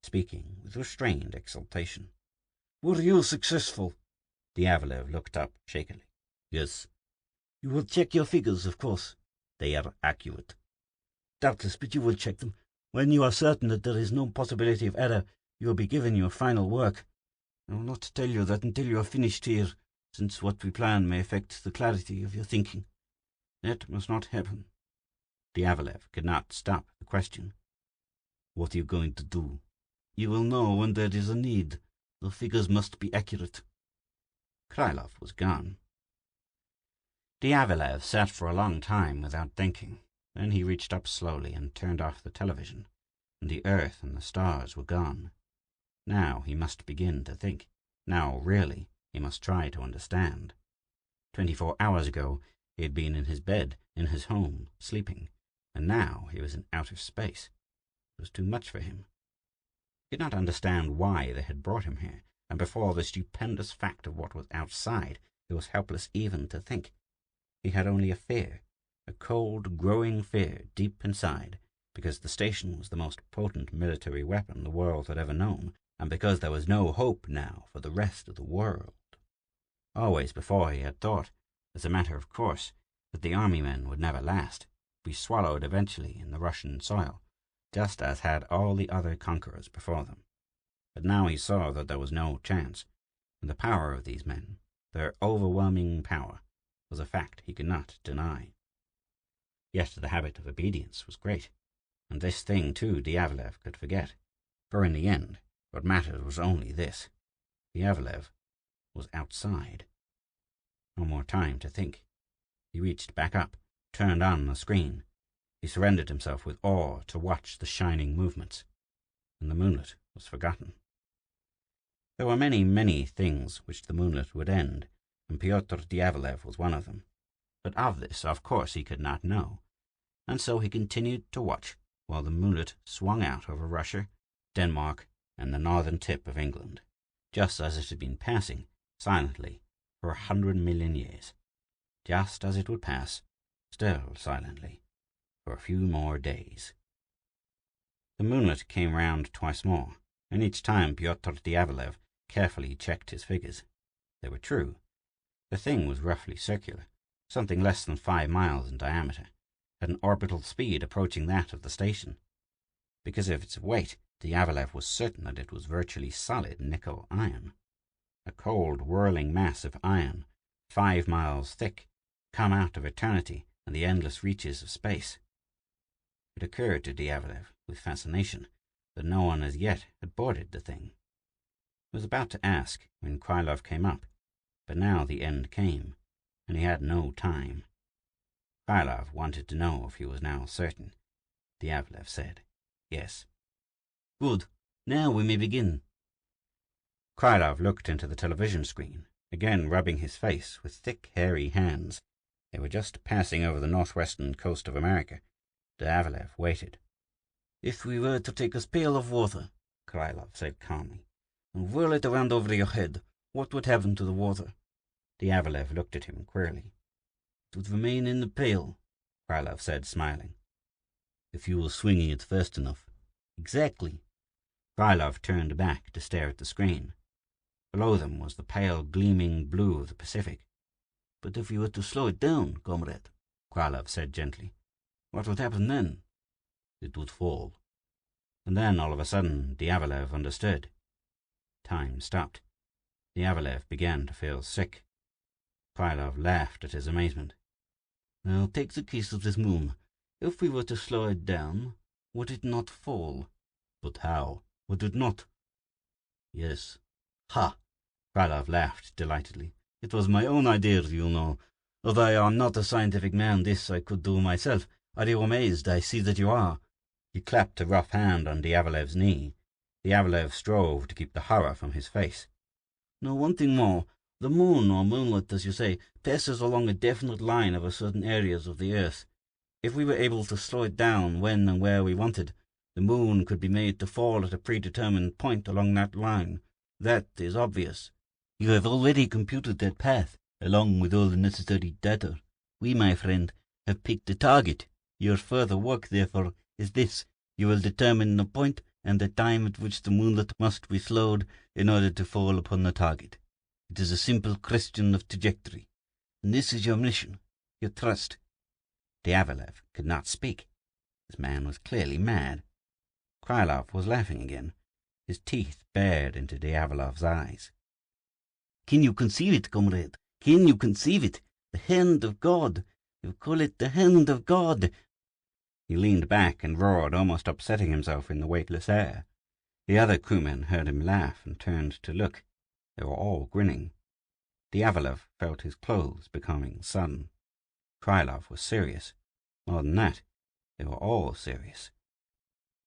speaking with restrained exultation. "Were you successful?" Diaghilev looked up shakily. "Yes." "You will check your figures, of course." "They are accurate." "Doubtless, but you will check them. When you are certain that there is no possibility of error, you will be given your final work. I will not tell you that until you are finished here, since what we plan may affect the clarity of your thinking. That must not happen." Diaghilev could not stop the question. "What are you going to do?" "You will know when there is a need. The figures must be accurate." Krylov was gone. Diaghilev sat for a long time without thinking. Then he reached up slowly and turned off the television, and the earth and the stars were gone. Now he must begin to think. Now, really, he must try to understand. 24 hours ago he had been in his bed, in his home, sleeping, and now he was in outer space. It was too much for him. He could not understand why they had brought him here, and before the stupendous fact of what was outside, he was helpless even to think. He had only a fear, a cold, growing fear deep inside, because the station was the most potent military weapon the world had ever known, and because there was no hope now for the rest of the world. Always before he had thought, as a matter of course, that the army men would never last, be swallowed eventually in the Russian soil, just as had all the other conquerors before them. But now he saw that there was no chance, and the power of these men, their overwhelming power, was a fact he could not deny. Yet the habit of obedience was great, and this thing too Diaghilev could forget, for in the end what mattered was only this: Diaghilev was outside. No more time to think. He reached back up, turned on the screen. He surrendered himself with awe to watch the shining movements, and the moonlit was forgotten. There were many, many things which the moonlit would end, and Pyotr Diaghilev was one of them. But of this, of course, he could not know, and so he continued to watch while the moonlit swung out over Russia, Denmark, and the northern tip of England, just as it had been passing, silently, for 100 million years, just as it would pass, still silently, for a few more days. The moonlit came round twice more, and each time Pyotr Diaghilev carefully checked his figures. They were true. The thing was roughly circular, something less than 5 miles in diameter, at an orbital speed approaching that of the station. Because of its weight, Diaghilev was certain that it was virtually solid nickel iron. A cold, whirling mass of iron, 5 miles thick, come out of eternity and the endless reaches of space. It occurred to Diaghilev, with fascination, that no one as yet had boarded the thing. He was about to ask when Krylov came up, but now the end came, and he had no time. Krylov wanted to know if he was now certain. Diaghilev said, "Yes." "Good. Now we may begin." Krylov looked into the television screen, again rubbing his face with thick, hairy hands. They were just passing over the northwestern coast of America. Diaghilev waited. "If we were to take a pail of water," Krylov said calmly, "and whirl it around over your head, what would happen to the water?" Diaghilev looked at him queerly. "It would remain in the pail," Krylov said, smiling. "If you were swinging it fast enough." "Exactly." Krylov turned back to stare at the screen. Below them was the pale, gleaming blue of the Pacific. "But if you were to slow it down, comrade," Krylov said gently, "what would happen then?" "It would fall." And then, all of a sudden, Diaghilev understood. Time stopped. Diaghilev began to feel sick. Krylov laughed at his amazement. "Now take the case of this moon. If we were to slow it down, would it not fall?" "But how? Would it not?" "Yes." Ha!" Krylov laughed delightedly. It was my own idea, you know. Although I am not a scientific man, this I could do myself. Are you amazed? I see that you are." He clapped a rough hand on Diavolev's knee. Diavolev strove to keep the horror from his face. "Now, one thing more. The moon, or moonlet, as you say, passes along a definite line over certain areas of the earth. If we were able to slow it down when and where we wanted, the moon could be made to fall at a predetermined point along that line. That is obvious. You have already computed that path, along with all the necessary data. We, my friend, have picked a target. Your further work, therefore, is this. You will determine the point and the time at which the moonlet must be slowed in order to fall upon the target. It is a simple question of trajectory. And this is your mission, your trust." Diavolev could not speak. This man was clearly mad. Krylov was laughing again. His teeth bared into Diavolev's eyes. "Can you conceive it, comrade? Can you conceive it? The hand of God. You call it the hand of God." He leaned back and roared, almost upsetting himself in the weightless air. The other crewmen heard him laugh and turned to look. They were all grinning. Diavolev felt his clothes becoming sodden. Krylov was serious. More than that, they were all serious.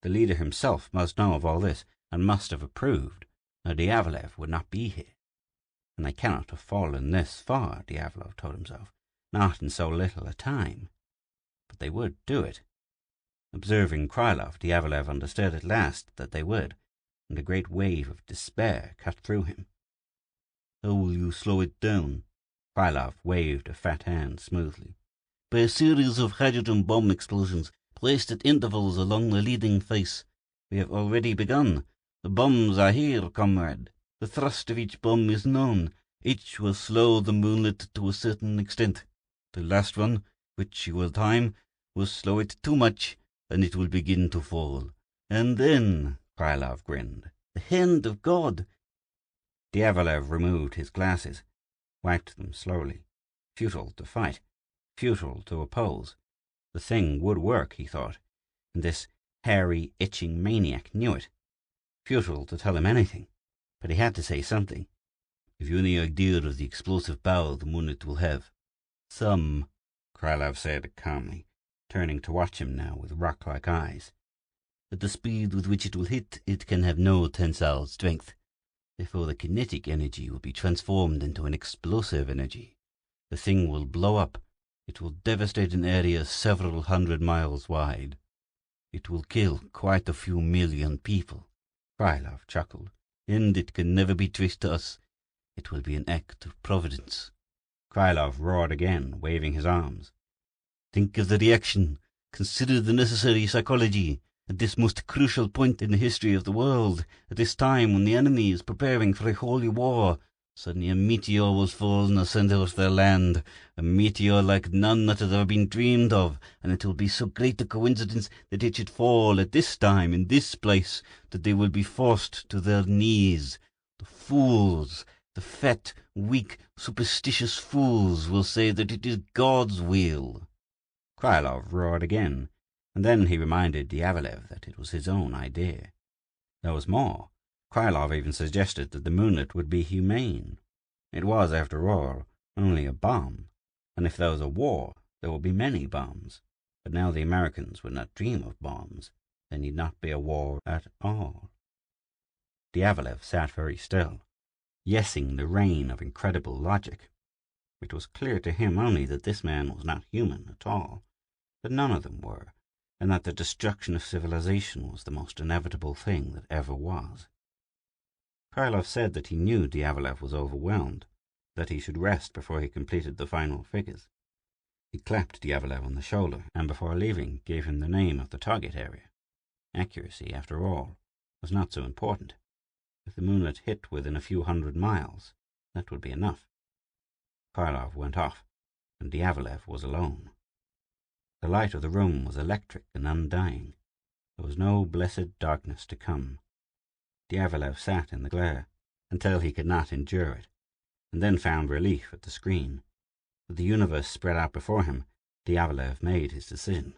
The leader himself must know of all this, and must have approved, or Diavolev would not be here. And they cannot have fallen this far, Diavolev told himself, not in so little a time. But they would do it. Observing Krylov, Diavolev understood at last that they would, and a great wave of despair cut through him. "How will you slow it down?" Krylov waved a fat hand smoothly. "By a series of hydrogen bomb explosions placed at intervals along the leading face. We have already begun. The bombs are here, comrade. The thrust of each bomb is known. Each will slow the moonlet to a certain extent. The last one, which you will time, will slow it too much, and it will begin to fall. And then," Krylov grinned, "the hand of God." Diavolev removed his glasses, wiped them slowly. Futile to fight, futile to oppose. The thing would work, he thought, and this hairy, itching maniac knew it. Futile to tell him anything, but he had to say something. "Have you any idea of the explosive power the moonlet will have?" "Some," Krylov said calmly, turning to watch him now with rock-like eyes. "At the speed with which it will hit, it can have no tensile strength. Therefore the kinetic energy will be transformed into an explosive energy. The thing will blow up. It will devastate an area several 100 miles wide. It will kill quite a few million people." Krylov chuckled. "And it can never be traced to us. It will be an act of providence." Krylov roared again, waving his arms. "Think of the reaction. Consider the necessary psychology. At this most crucial point in the history of the world, at this time when the enemy is preparing for a holy war, suddenly a meteor will fall in the center of their land, a meteor like none that has ever been dreamed of, and it will be so great a coincidence that it should fall at this time in this place that they will be forced to their knees. The fools, the fat, weak, superstitious fools will say that it is God's will." Krylov roared again, and then he reminded Diavolev that it was his own idea. There was more. Krylov even suggested that the moonlet would be humane. It was, after all, only a bomb, and if there was a war, there would be many bombs. But now the Americans would not dream of bombs. There need not be a war at all. Diavolev sat very still, yesing the rain of incredible logic. It was clear to him only that this man was not human at all, that none of them were, and that the destruction of civilization was the most inevitable thing that ever was. Krylov said that he knew Diavolev was overwhelmed, that he should rest before he completed the final figures. He clapped Diavolev on the shoulder, and before leaving gave him the name of the target area. Accuracy, after all, was not so important. If the moonlet hit within a few 100 miles, that would be enough. Krylov went off, and Diavolev was alone. The light of the room was electric and undying. There was no blessed darkness to come. Diavolev sat in the glare until he could not endure it, and then found relief at the screen. With the universe spread out before him, Diavolev made his decision.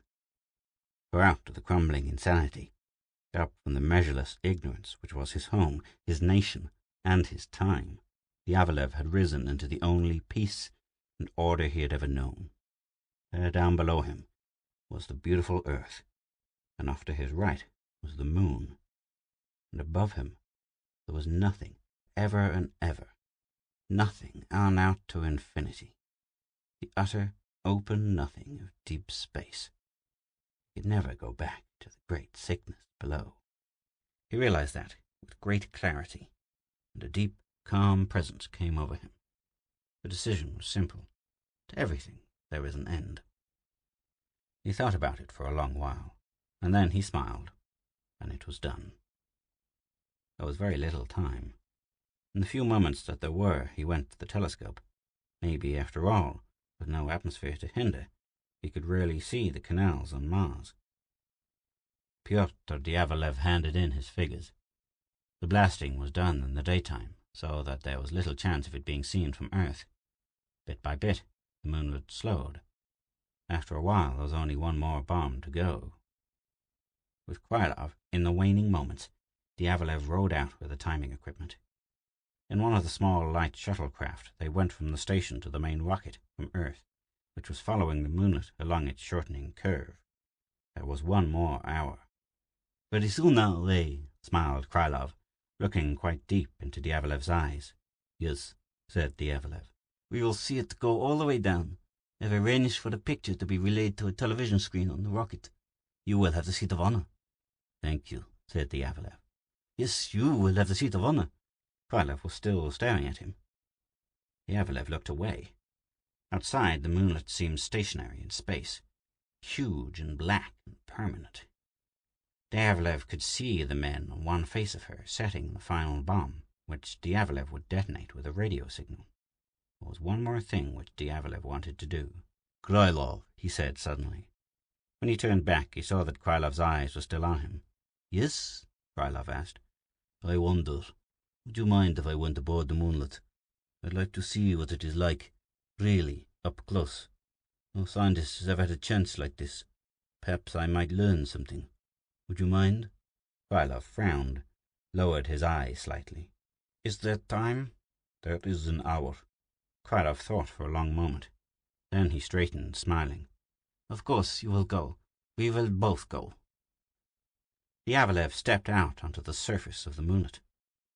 Go out of the crumbling insanity, up from the measureless ignorance which was his home, his nation, and his time. Diaghilev had risen into the only peace and order he had ever known. There down below him was the beautiful earth, and off to his right was the moon, and above him there was nothing, ever and ever, nothing on out to infinity, the utter open nothing of deep space. He could never go back to the great sickness below. He realized that with great clarity, and a deep, calm presence came over him. The decision was simple. To everything there is an end. He thought about it for a long while, and then he smiled, and it was done. There was very little time. In the few moments that there were, he went to the telescope. Maybe, after all, with no atmosphere to hinder, he could really see the canals on Mars. Pyotr Diaghilev handed in his figures. The blasting was done in the daytime, so that there was little chance of it being seen from Earth. Bit by bit, the moonlet slowed. After a while, there was only one more bomb to go. With Krylov, in the waning moments, Diaghilev rode out with the timing equipment. In one of the small light shuttlecraft, they went from the station to the main rocket from Earth, which was following the moonlet along its shortening curve. There was one more hour. "Very soon now, smiled Krylov, looking quite deep into Diaghilev's eyes. "Yes," said Diaghilev. "We will see it go all the way down. I've arranged for the picture to be relayed to a television screen on the rocket. You will have the seat of honor." "Thank you," said Diaghilev. "Yes, you will have the seat of honor." Krylov was still staring at him. Diaghilev looked away. Outside, the moonlet seemed stationary in space, huge and black and permanent. Diaghilev could see the men on one face of her setting the final bomb, which Diaghilev would detonate with a radio signal. There was one more thing which Diaghilev wanted to do. "Krylov," he said suddenly. When he turned back, he saw that Krylov's eyes were still on him. "Yes?" Krylov asked. "I wonder, would you mind if I went aboard the moonlet? I'd like to see what it is like, really, up close. No scientist has ever had a chance like this. Perhaps I might learn something. Would you mind?" Krylov frowned, lowered his eyes slightly. "Is there time?" "There is an hour." Krylov thought for a long moment. Then he straightened, smiling. "Of course you will go. We will both go." Diaghilev stepped out onto the surface of the moonlet.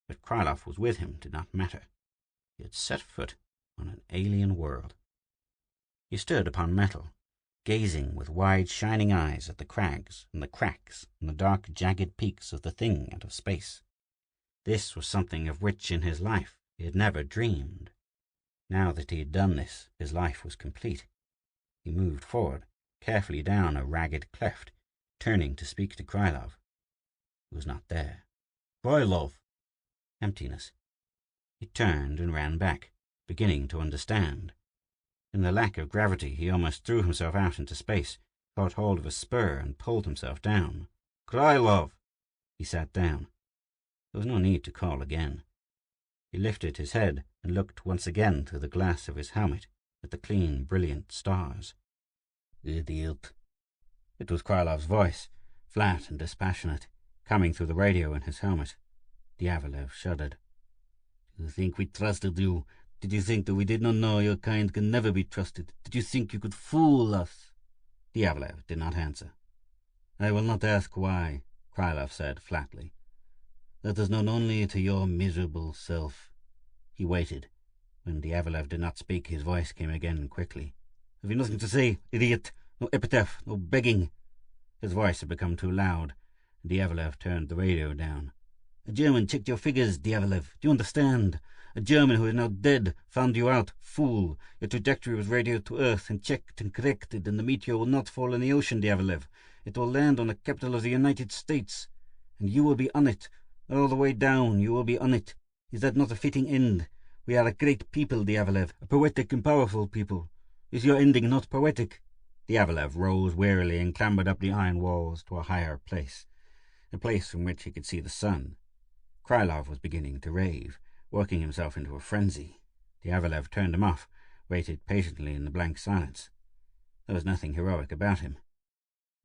But Krylov was with him did not matter. He had set foot on an alien world. He stood upon metal, gazing with wide shining eyes at the crags and the cracks and the dark jagged peaks of the thing out of space. This was something of which in his life he had never dreamed. Now that he had done this, his life was complete. He moved forward, carefully down a ragged cleft, turning to speak to Krylov. He was not there. "Krylov!" Emptiness. He turned and ran back, beginning to understand. In the lack of gravity, he almost threw himself out into space, caught hold of a spur, and pulled himself down. "Krylov!" He sat down. There was no need to call again. He lifted his head and looked once again through the glass of his helmet at the clean, brilliant stars. "Idiot!" It was Krylov's voice, flat and dispassionate, coming through the radio in his helmet. Diaghilev shuddered. "Did you think we trusted you? Did you think that we did not know your kind can never be trusted? Did you think you could fool us?" Diaghilev did not answer. "I will not ask why," Krylov said flatly. "That is known only to your miserable self." He waited. When Diaghilev did not speak, his voice came again quickly. "Have you nothing to say, idiot? No epitaph, no begging." His voice had become too loud, and Diaghilev turned the radio down. "A German checked your figures, Diaghilev. Do you understand? A German who is now dead found you out, fool. Your trajectory was radioed to Earth and checked and corrected, and the meteor will not fall in the ocean, Diaghilev. It will land on the capital of the United States, and you will be on it. All the way down, you will be on it. Is that not a fitting end? We are a great people, Diaghilev, a poetic and powerful people. Is your ending not poetic?" Diaghilev rose wearily and clambered up the iron walls to a higher place, a place from which he could see the sun. Krylov was beginning to rave, working himself into a frenzy. Diaghilev turned him off, waited patiently in the blank silence. There was nothing heroic about him.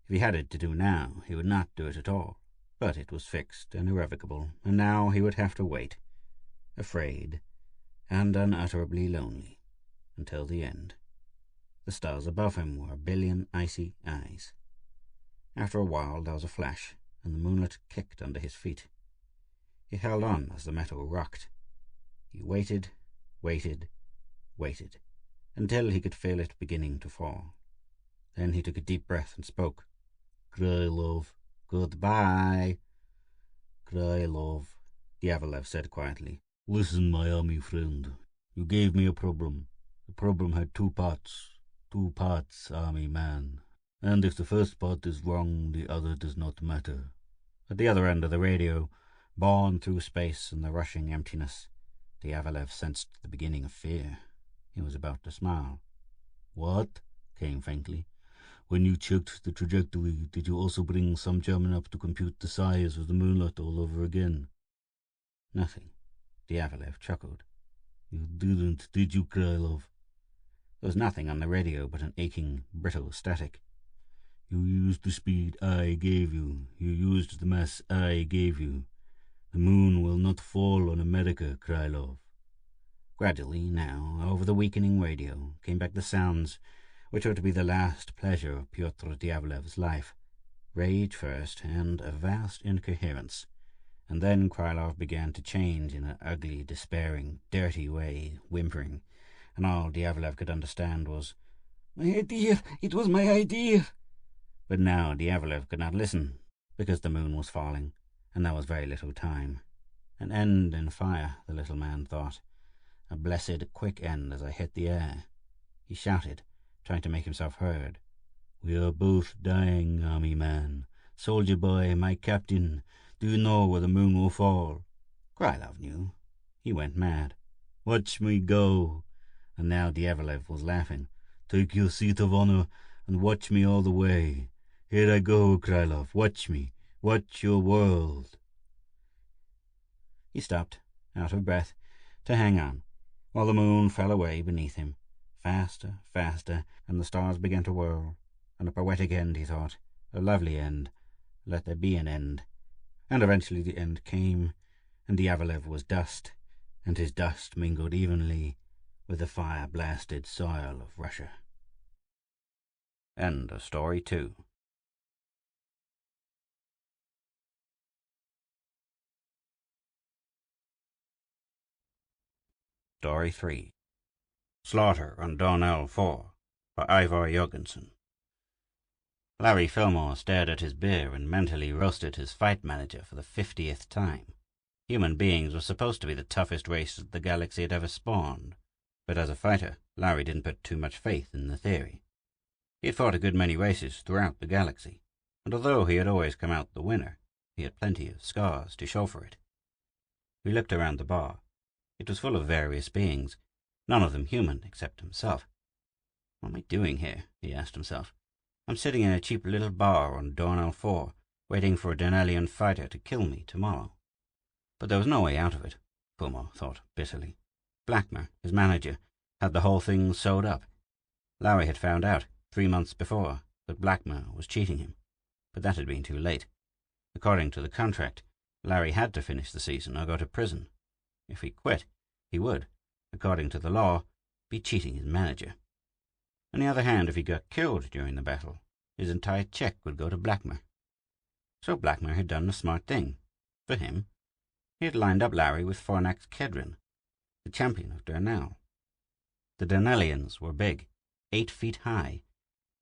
If he had it to do now, he would not do it at all. But it was fixed and irrevocable, and now he would have to wait. Afraid, and unutterably lonely, until the end. The stars above him were a billion icy eyes. After a while there was a flash, and the moonlight kicked under his feet. He held on as the metal rocked. He waited, waited, waited, until he could feel it beginning to fall. Then he took a deep breath and spoke. "Krylov, goodbye." "Krylov," Diavolo said quietly. "Listen, my army friend. You gave me a problem. The problem had two parts. 2 parts, army man. And if the first part is wrong, the other does not matter." At the other end of the radio, borne through space and the rushing emptiness, Diavolo sensed the beginning of fear. He was about to smile. "What?" came faintly. "When you checked the trajectory, did you also bring some German up to compute the size of the moonlight all over again?" "Nothing." Diavolo chuckled. "You didn't, did you, Krylov?" There was nothing on the radio but an aching, brittle static. "You used the speed I gave you. You used the mass I gave you. The moon will not fall on America, Krylov." Gradually, now, over the weakening radio, came back the sounds which were to be the last pleasure of Pyotr Diavolov's life. Rage first, and a vast incoherence. And then Krylov began to change in an ugly, despairing, dirty way, whimpering, and all Diavolov could understand was, "My idea! It was my idea!" But now Diavolov could not listen, because the moon was falling, and there was very little time. An end in fire, the little man thought. A blessed, quick end as I hit the air. He shouted, trying to make himself heard. "We are both dying, army man. Soldier boy, my captain, do you know where the moon will fall?" Krylov knew. He went mad. "Watch me go." And now Diavolov was laughing. "Take your seat of honor and watch me all the way. Here I go, Krylov. Watch me. Watch your world." He stopped, out of breath, to hang on, while the moon fell away beneath him, faster, faster, and the stars began to whirl. And a poetic end, he thought. A lovely end. Let there be an end. And eventually the end came, and Diavolov was dust, and his dust mingled evenly with the fire-blasted soil of Russia. End of story 2. Story 3. Slaughter on Dornell 4 by Ivar Jorgensen. Larry Fillmore stared at his beer and mentally roasted his fight manager for the 50th time. Human beings were supposed to be the toughest race that the galaxy had ever spawned, but as a fighter, Larry didn't put too much faith in the theory. He had fought a good many races throughout the galaxy, and although he had always come out the winner, he had plenty of scars to show for it. He looked around the bar. It was full of various beings, none of them human except himself. "What am I doing here?" he asked himself. "I'm sitting in a cheap little bar on Dornell 4, waiting for a Dornellian fighter to kill me tomorrow." But there was no way out of it, Fillmore thought bitterly. Blackmer, his manager, had the whole thing sewed up. Larry had found out, 3 months before, that Blackmer was cheating him, but that had been too late. According to the contract, Larry had to finish the season or go to prison. If he quit, he would, according to the law, be cheating his manager. On the other hand, if he got killed during the battle, his entire check would go to Blackmer. So Blackmer had done a smart thing. For him, he had lined up Larry with Fornax Kedron, the champion of Dornell. The Dornellians were big, 8 feet high,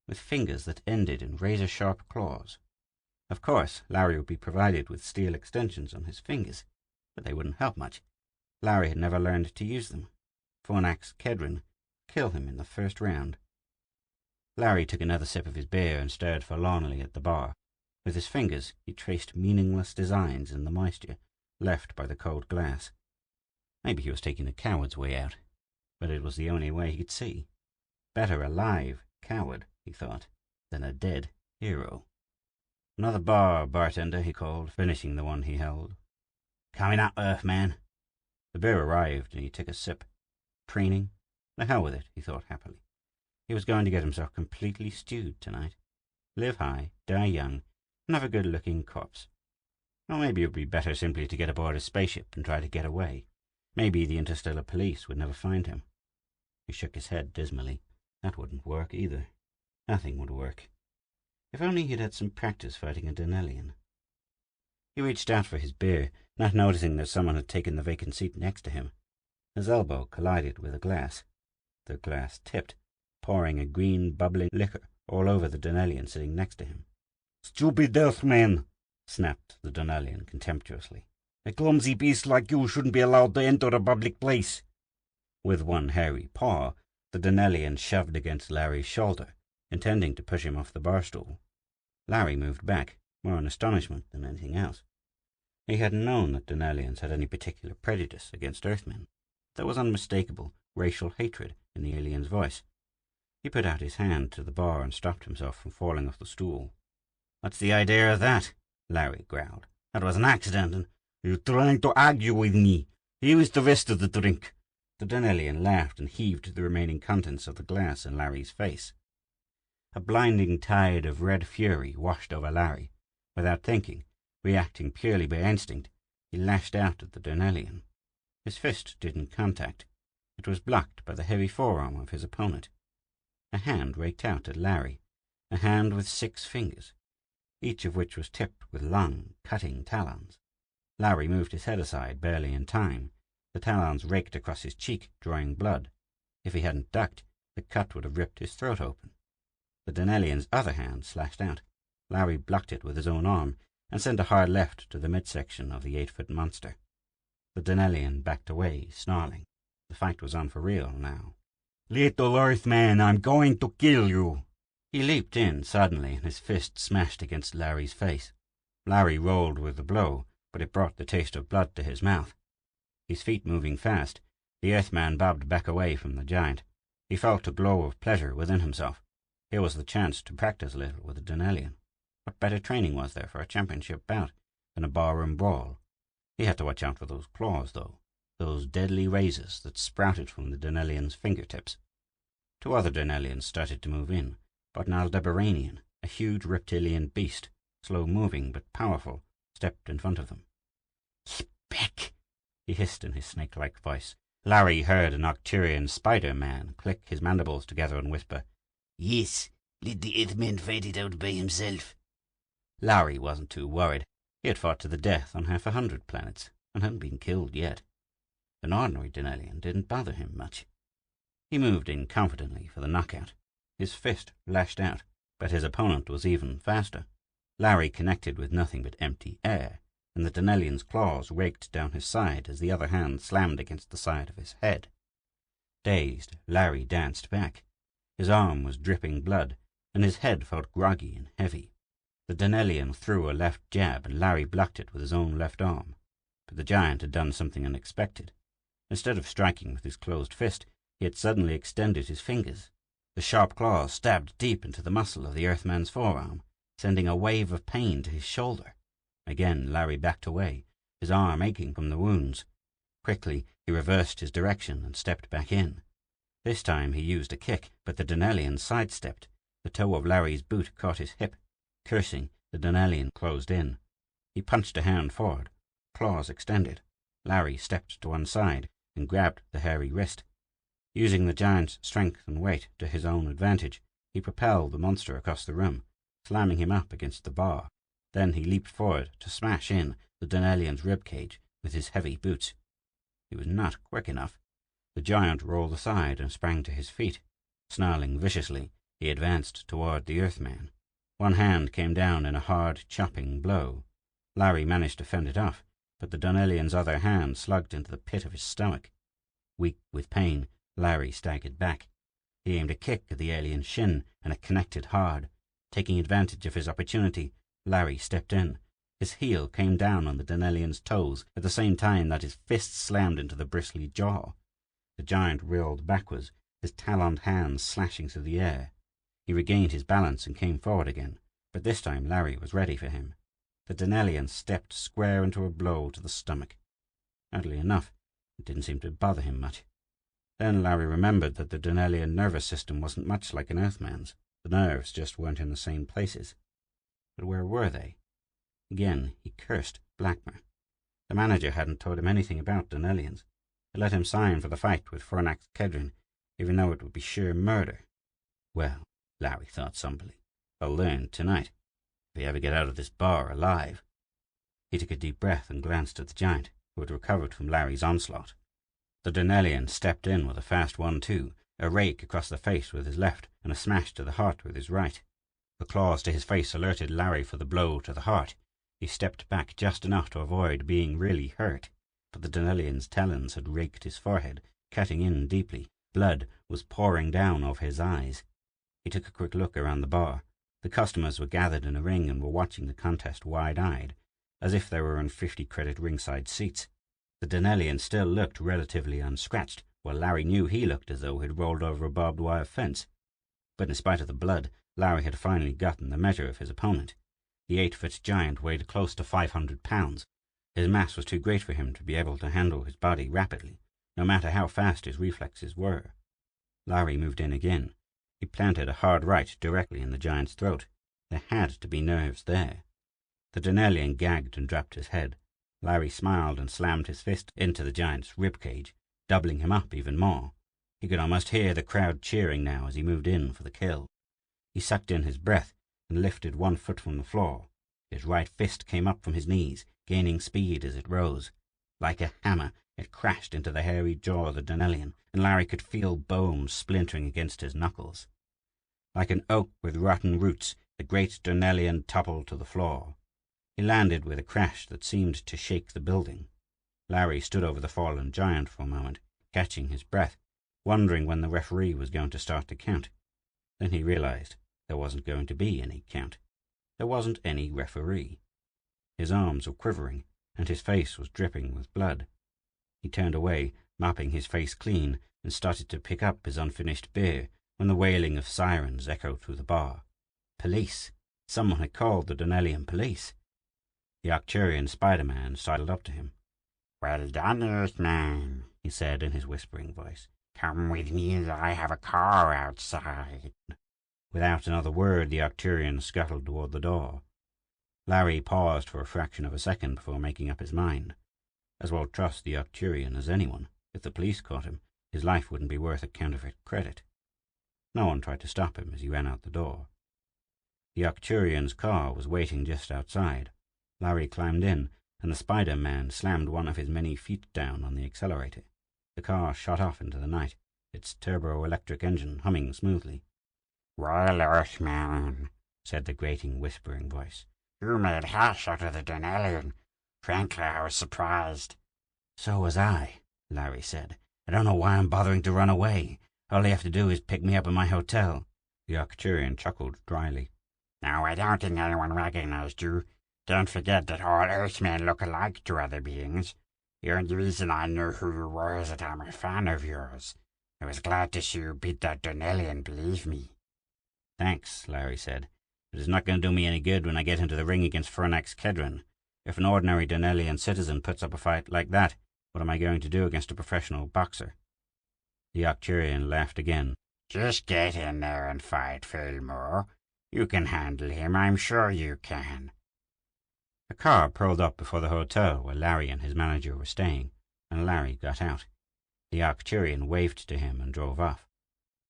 with fingers that ended in razor-sharp claws. Of course, Larry would be provided with steel extensions on his fingers, but they wouldn't help much. Larry had never learned to use them. Fornax Kedron would kill him in the first round. Larry took another sip of his beer and stared forlornly at the bar. With his fingers, he traced meaningless designs in the moisture left by the cold glass. Maybe he was taking a coward's way out, but it was the only way he could see. Better a live coward, he thought, than a dead hero. "Another bar, bartender," he called, finishing the one he held. "Coming up, Earthman." The beer arrived, and he took a sip. Training? The hell with it, he thought happily. He was going to get himself completely stewed tonight. Live high, die young, and have a good-looking corpse. Or maybe it would be better simply to get aboard a spaceship and try to get away. Maybe the interstellar police would never find him. He shook his head dismally. That wouldn't work either. Nothing would work. If only he'd had some practice fighting a Dornellian. He reached out for his beer, not noticing that someone had taken the vacant seat next to him. His elbow collided with a glass. The glass tipped, pouring a green, bubbling liquor all over the Dornellian sitting next to him. "Stupid Earthman!" snapped the Dornellian contemptuously. "A clumsy beast like you shouldn't be allowed to enter a public place." With one hairy paw, the Dornellian shoved against Larry's shoulder, intending to push him off the bar stool. Larry moved back, more in astonishment than anything else. He hadn't known that Dornellians had any particular prejudice against Earthmen. There was unmistakable racial hatred in the alien's voice. He put out his hand to the bar and stopped himself from falling off the stool. "What's the idea of that?" Larry growled. "That was an accident, and—" "You're trying to argue with me. Here is the rest of the drink." The Dornellian laughed and heaved the remaining contents of the glass in Larry's face. A blinding tide of red fury washed over Larry. Without thinking, reacting purely by instinct, he lashed out at the Dornellian. His fist didn't contact. It was blocked by the heavy forearm of his opponent. A hand raked out at Larry, a hand with 6 fingers, each of which was tipped with long, cutting talons. Larry moved his head aside, barely in time. The talons raked across his cheek, drawing blood. If he hadn't ducked, the cut would have ripped his throat open. The Dornellian's other hand slashed out. Larry blocked it with his own arm and sent a hard left to the midsection of the 8-foot monster. The Dornellian backed away, snarling. The fight was on for real now. "Little Earthman, I'm going to kill you." He leaped in suddenly, and his fist smashed against Larry's face. Larry rolled with the blow, but it brought the taste of blood to his mouth. His feet moving fast, the Earthman bobbed back away from the giant. He felt a glow of pleasure within himself. Here was the chance to practice a little with the Dornellian. What better training was there for a championship bout than a barroom brawl? He had to watch out for those claws, though, those deadly razors that sprouted from the Dornellian's fingertips. 2 other Dornellians started to move in, but an Aldebaranian, a huge reptilian beast, slow-moving but powerful, stepped in front of them. "Speck!" he hissed in his snake-like voice. Larry heard an Arcturian spider-man click his mandibles together and whisper, "Yes, let the Earthman fight it out by himself." Larry wasn't too worried. He had fought to the death on 100 planets, and hadn't been killed yet. An ordinary Dornellian didn't bother him much. He moved in confidently for the knockout. His fist lashed out, but his opponent was even faster. Larry connected with nothing but empty air, and the Dornellian's claws raked down his side as the other hand slammed against the side of his head. Dazed, Larry danced back. His arm was dripping blood, and his head felt groggy and heavy. The Dornellian threw a left jab, and Larry blocked it with his own left arm. But the giant had done something unexpected. Instead of striking with his closed fist, he had suddenly extended his fingers. The sharp claws stabbed deep into the muscle of the Earthman's forearm, sending a wave of pain to his shoulder. Again Larry backed away, his arm aching from the wounds. Quickly he reversed his direction and stepped back in. This time he used a kick, but the Dornellian sidestepped. The toe of Larry's boot caught his hip. Cursing, the Dornellian closed in. He punched a hand forward, claws extended. Larry stepped to one side and grabbed the hairy wrist. Using the giant's strength and weight to his own advantage, he propelled the monster across the room, slamming him up against the bar. Then he leaped forward to smash in the Dornellian's ribcage with his heavy boots. He was not quick enough. The giant rolled aside and sprang to his feet. Snarling viciously, he advanced toward the Earthman. One hand came down in a hard, chopping blow. Larry managed to fend it off, but the Dornellian's other hand slugged into the pit of his stomach. Weak with pain, Larry staggered back. He aimed a kick at the alien's shin, and it connected hard. Taking advantage of his opportunity, Larry stepped in. His heel came down on the Dornellian's toes at the same time that his fist slammed into the bristly jaw. The giant reeled backwards, his taloned hands slashing through the air. He regained his balance and came forward again, but this time Larry was ready for him. The Dornellian stepped square into a blow to the stomach. Oddly enough, it didn't seem to bother him much. Then Larry remembered that the Dornellian nervous system wasn't much like an Earthman's. The nerves just weren't in the same places. But where were they? Again he cursed Blackmer. The manager hadn't told him anything about Dornellians. to let him sign for the fight with Fornax Kedron, even though it would be sheer murder. Well, Larry thought somberly, I'll learn tonight, if we ever get out of this bar alive. He took a deep breath and glanced at the giant, who had recovered from Larry's onslaught. The Dornellian stepped in with a fast 1-2, a rake across the face with his left, and a smash to the heart with his right. The claws to his face alerted Larry for the blow to the heart. He stepped back just enough to avoid being really hurt, but the Dornellian's talons had raked his forehead, cutting in deeply. Blood was pouring down over his eyes. He took a quick look around the bar. The customers were gathered in a ring and were watching the contest wide-eyed, as if they were in 50-credit ringside seats. The Dornellian still looked relatively unscratched, while Larry knew he looked as though he'd rolled over a barbed wire fence. But in spite of the blood, Larry had finally gotten the measure of his opponent. The 8-foot giant weighed close to 500 pounds. His mass was too great for him to be able to handle his body rapidly, no matter how fast his reflexes were. Larry moved in again. He planted a hard right directly in the giant's throat. There had to be nerves there. The Dornellian gagged and dropped his head. Larry smiled and slammed his fist into the giant's ribcage, doubling him up even more. He could almost hear the crowd cheering now as he moved in for the kill. He sucked in his breath and lifted 1 foot from the floor. His right fist came up from his knees, gaining speed as it rose. Like a hammer, it crashed into the hairy jaw of the Dornellian, and Larry could feel bones splintering against his knuckles. Like an oak with rotten roots, the great Dornellian toppled to the floor. He landed with a crash that seemed to shake the building. Larry stood over the fallen giant for a moment, catching his breath, wondering when the referee was going to start to count. Then he realized there wasn't going to be any count. There wasn't any referee. His arms were quivering, and his face was dripping with blood. He turned away, mopping his face clean, and started to pick up his unfinished beer when the wailing of sirens echoed through the bar. Police! Someone had called the Dornellian police. The Arcturian Spider-Man sidled up to him. Well done, Earthman, he said in his whispering voice. Come with me, I have a car outside. Without another word, the Arcturian scuttled toward the door. Larry paused for a fraction of a second before making up his mind. As well trust the Arcturian as anyone. If the police caught him, his life wouldn't be worth a counterfeit credit. No one tried to stop him as he ran out the door. The Arcturian's car was waiting just outside. Larry climbed in, and the Spider-Man slammed one of his many feet down on the accelerator. The car shot off into the night, its turbo-electric engine humming smoothly. Well, Earthman, said the grating, whispering voice. You made hash out of the Dornellian. Frankly, I was surprised. So was I, Larry said. I don't know why I'm bothering to run away. All you have to do is pick me up in my hotel. The Arcturian chuckled dryly. No, I don't think anyone recognized you. Don't forget that all Earthmen look alike to other beings. The only reason I knew who you were is that I'm a fan of yours. I was glad to see you beat that Dornellian, believe me. Thanks, Larry said. It is not going to do me any good when I get into the ring against Fornax Kedron. If an ordinary Dornellian citizen puts up a fight like that, what am I going to do against a professional boxer? The Arcturian laughed again. Just get in there and fight, Fillmore. You can handle him, I'm sure you can. A car pulled up before the hotel where Larry and his manager were staying, and Larry got out. The Arcturian waved to him and drove off.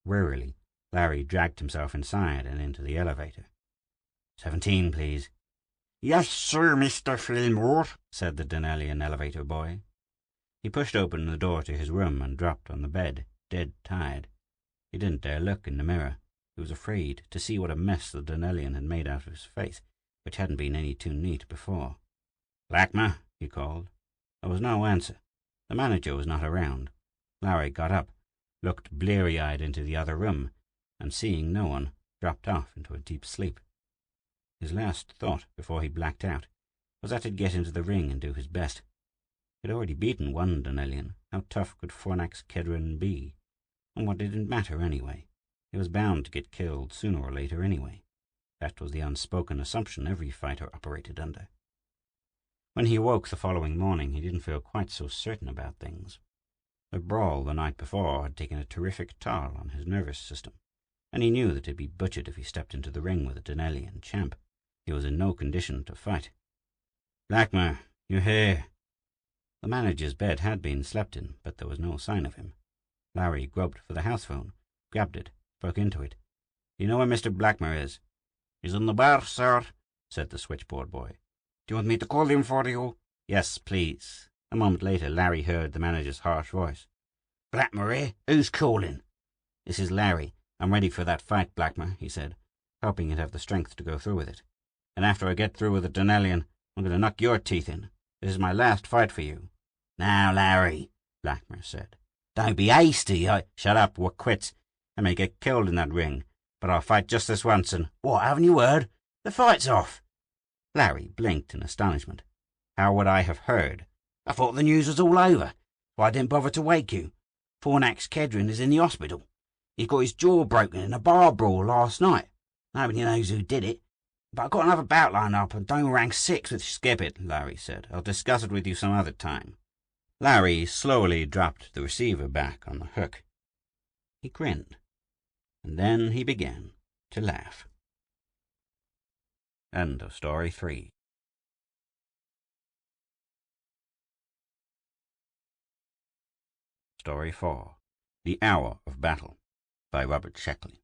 Wearily, Larry dragged himself inside and into the elevator. 17, please. Yes, sir, Mr. Fillmore, said the Dornellian elevator boy. He pushed open the door to his room and dropped on the bed, dead tired. He didn't dare look in the mirror. He was afraid to see what a mess the Dornellian had made out of his face, which hadn't been any too neat before. Blackmer, he called. There was no answer. The manager was not around. Larry got up, looked bleary-eyed into the other room, and seeing no one, dropped off into a deep sleep. His last thought, before he blacked out, was that he'd get into the ring and do his best. He'd already beaten one Dornellian. How tough could Fornax Kedron be? And what did it matter anyway? He was bound to get killed sooner or later anyway. That was the unspoken assumption every fighter operated under. When he awoke the following morning, he didn't feel quite so certain about things. The brawl the night before had taken a terrific toll on his nervous system, and he knew that he'd be butchered if he stepped into the ring with a Dornellian champ. He was in no condition to fight. Blackmer, you're here. The manager's bed had been slept in, but there was no sign of him. Larry groped for the house phone, grabbed it, spoke into it. "Do you know where Mr. Blackmore is?" "He's in the bar, sir," said the switchboard boy. "Do you want me to call him for you?" "Yes, please." A moment later, Larry heard the manager's harsh voice. "Blackmore, eh? Who's calling?" "This is Larry. I'm ready for that fight, Blackmore," he said, hoping he'd have the strength to go through with it. "And after I get through with the Dornellian, I'm going to knock your teeth in. This is my last fight for you." "Now, Larry," Blackmore said. "don't be hasty. Shut up, we're quits. I may get killed in that ring, but I'll fight just this once and—" "What, haven't you heard? The fight's off." Larry blinked in astonishment. How would I have heard? "I thought the news was all over, so I didn't bother to wake you. Fornax Kedron is in the hospital. He got his jaw broken in a bar brawl last night. Nobody knows who did it, but I've got another bout lined up and don't rank 6 with..." "Skip it," Larry said. "I'll discuss it with you some other time." Larry slowly dropped the receiver back on the hook. He grinned, and then he began to laugh. End of story 3. Story 4. The Hour of Battle by Robert Sheckley.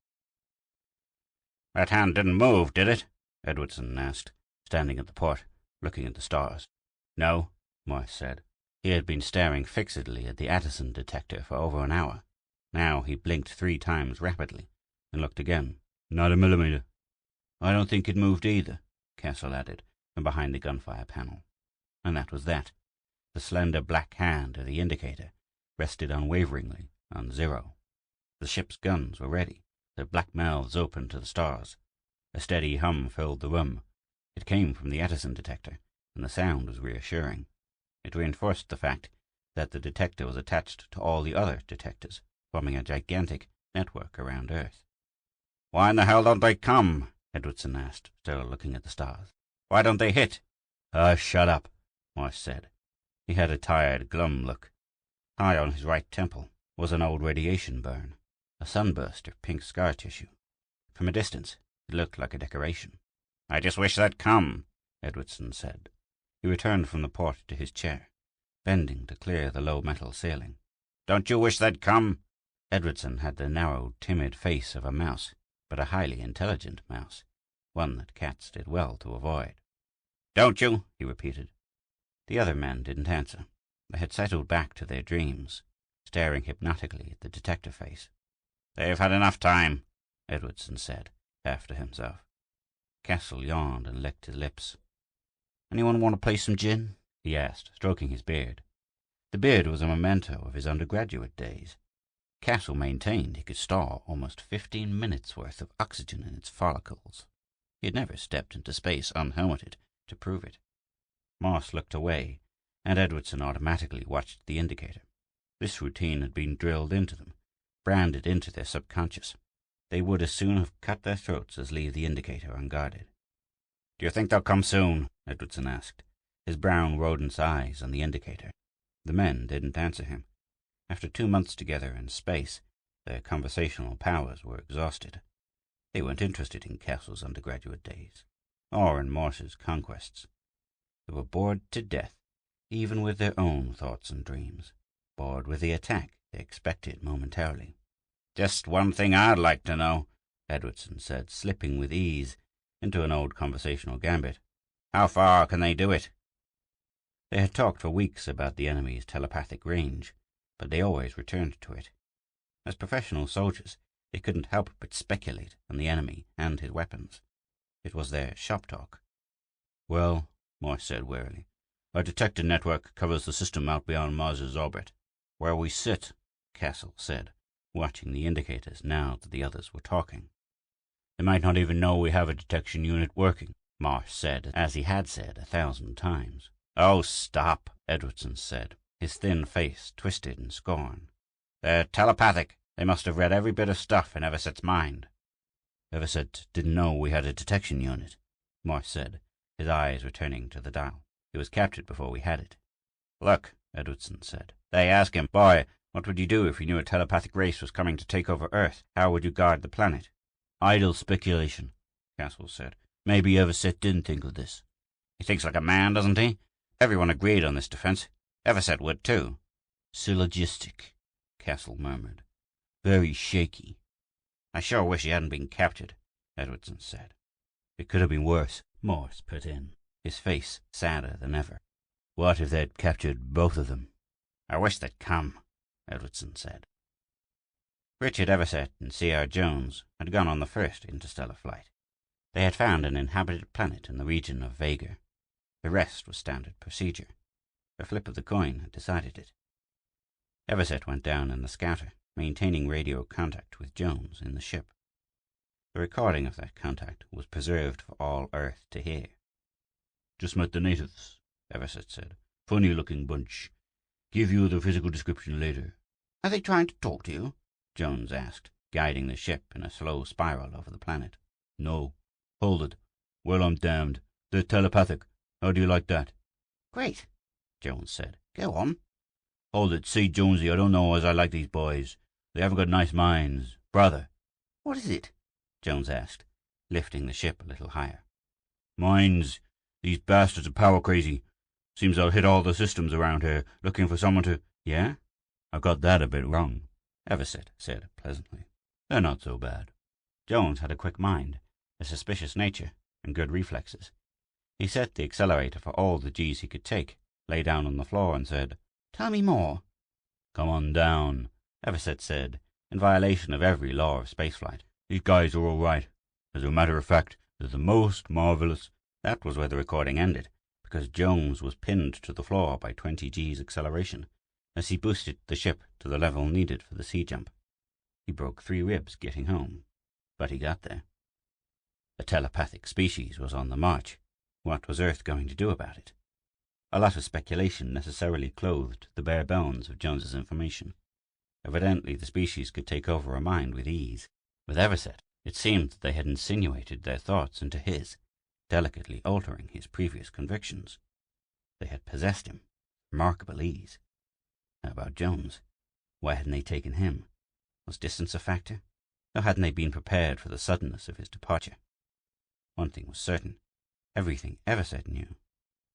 "That hand didn't move, did it?" Edwardson asked, standing at the port, looking at the stars. "No," Morse said. He had been staring fixedly at the Addison detector for over an hour. Now he blinked 3 times rapidly, and looked again. "Not a millimeter." "I don't think it moved either," Castle added, from behind the gunfire panel. And that was that. The slender black hand of the indicator rested unwaveringly on 0. The ship's guns were ready, their black mouths open to the stars. A steady hum filled the room. It came from the Addison detector, and the sound was reassuring. It reinforced the fact that the detector was attached to all the other detectors, forming a gigantic network around Earth. "Why in the hell don't they come?" Edwardson asked, still looking at the stars. "Why don't they hit?" Shut up," Morse said. He had a tired, glum look. High on his right temple was an old radiation burn, a sunburst of pink scar tissue. From a distance, it looked like a decoration. "I just wish they'd come," Edwardson said. He returned from the port to his chair, bending to clear the low metal ceiling. "Don't you wish they'd come?" Edwardson had the narrow, timid face of a mouse, but a highly intelligent mouse, one that cats did well to avoid. "Don't you?" he repeated. The other men didn't answer. They had settled back to their dreams, staring hypnotically at the detector face. "They've had enough time," Edwardson said, half to himself. Castle yawned and licked his lips. "Anyone want to play some gin?" he asked, stroking his beard. The beard was a memento of his undergraduate days. Castle maintained he could store almost 15 minutes' worth of oxygen in its follicles. He had never stepped into space unhelmeted to prove it. Morse looked away, and Edwardson automatically watched the indicator. This routine had been drilled into them, branded into their subconscious. They would as soon have cut their throats as leave the indicator unguarded. "Do you think they'll come soon?" Edwardson asked, his brown rodent's eyes on the indicator. The men didn't answer him. After 2 months together in space, their conversational powers were exhausted. They weren't interested in Castle's undergraduate days, or in Morse's conquests. They were bored to death, even with their own thoughts and dreams, bored with the attack they expected momentarily. "Just one thing I'd like to know," Edwardson said, slipping with ease into an old conversational gambit. "How far can they do it?" They had talked for weeks about the enemy's telepathic range, but they always returned to it. As professional soldiers, they couldn't help but speculate on the enemy and his weapons. It was their shop talk. "Well," Morse said wearily, "our detector network covers the system out beyond Mars's orbit. Where we sit," Castle said, watching the indicators now that the others were talking. "They might not even know we have a detection unit working," Morse said, as he had said 1,000 times. "Oh, stop," Edwardson said, his thin face twisted in scorn. "They're telepathic. They must have read every bit of stuff in Everset's mind." "Everset didn't know we had a detection unit," Morse said, his eyes returning to the dial. "It was captured before we had it." "Look," Edwardson said. "They ask him, 'Boy, what would you do if you knew a telepathic race was coming to take over Earth? How would you guard the planet?'" "Idle speculation," Castle said. "Maybe Everset didn't think of this." "He thinks like a man, doesn't he? Everyone agreed on this defense. Everset would too. Syllogistic, Castle murmured. very shaky. I sure wish he hadn't been captured, Edwardson said. It could have been worse, Morse put in, his face sadder than ever. What if they'd captured both of them? I wish they'd come, Edwardson said. Richard Everset and C.R. Jones had gone on the first interstellar flight. They had found an inhabited planet in the region of Vega. The rest was standard procedure. A flip of the coin had decided it. Everset went down in the scouter, maintaining radio contact with Jones in the ship. The recording of that contact was preserved for all Earth to hear. Just met the natives, Everset said. Funny-looking bunch. Give you the physical description later. Are they trying to talk to you? Jones asked, guiding the ship in a slow spiral over the planet. No. Hold it. Well, I'm damned. They're telepathic. How do you like that? Great, Jones said. Go on. Hold it. See, Jonesy, I don't know as I like these boys. They haven't got nice minds. Brother. What is it? Jones asked, lifting the ship a little higher. Minds. These bastards are power crazy. Seems I'll hit all the systems around here, looking for someone to... Yeah? I got that a bit wrong, Everset said pleasantly. They're not so bad. Jones had a quick mind, a suspicious nature, and good reflexes. He set the accelerator for all the G's he could take, lay down on the floor and said, Tell me more. Come on down, Everset said, in violation of every law of spaceflight. These guys are all right. As a matter of fact, they're the most marvelous... That was where the recording ended, because Jones was pinned to the floor by 20 G's acceleration as he boosted the ship to the level needed for the sea jump. He broke 3 ribs getting home, but he got there. A telepathic species was on the march. What was Earth going to do about it? A lot of speculation necessarily clothed the bare bones of Jones's information. Evidently the species could take over a mind with ease. With Everset, it seemed that they had insinuated their thoughts into his, delicately altering his previous convictions. They had possessed him. Remarkable ease. How about Jones? Why hadn't they taken him? Was distance a factor? Or hadn't they been prepared for the suddenness of his departure? One thing was certain. Everything Everset knew,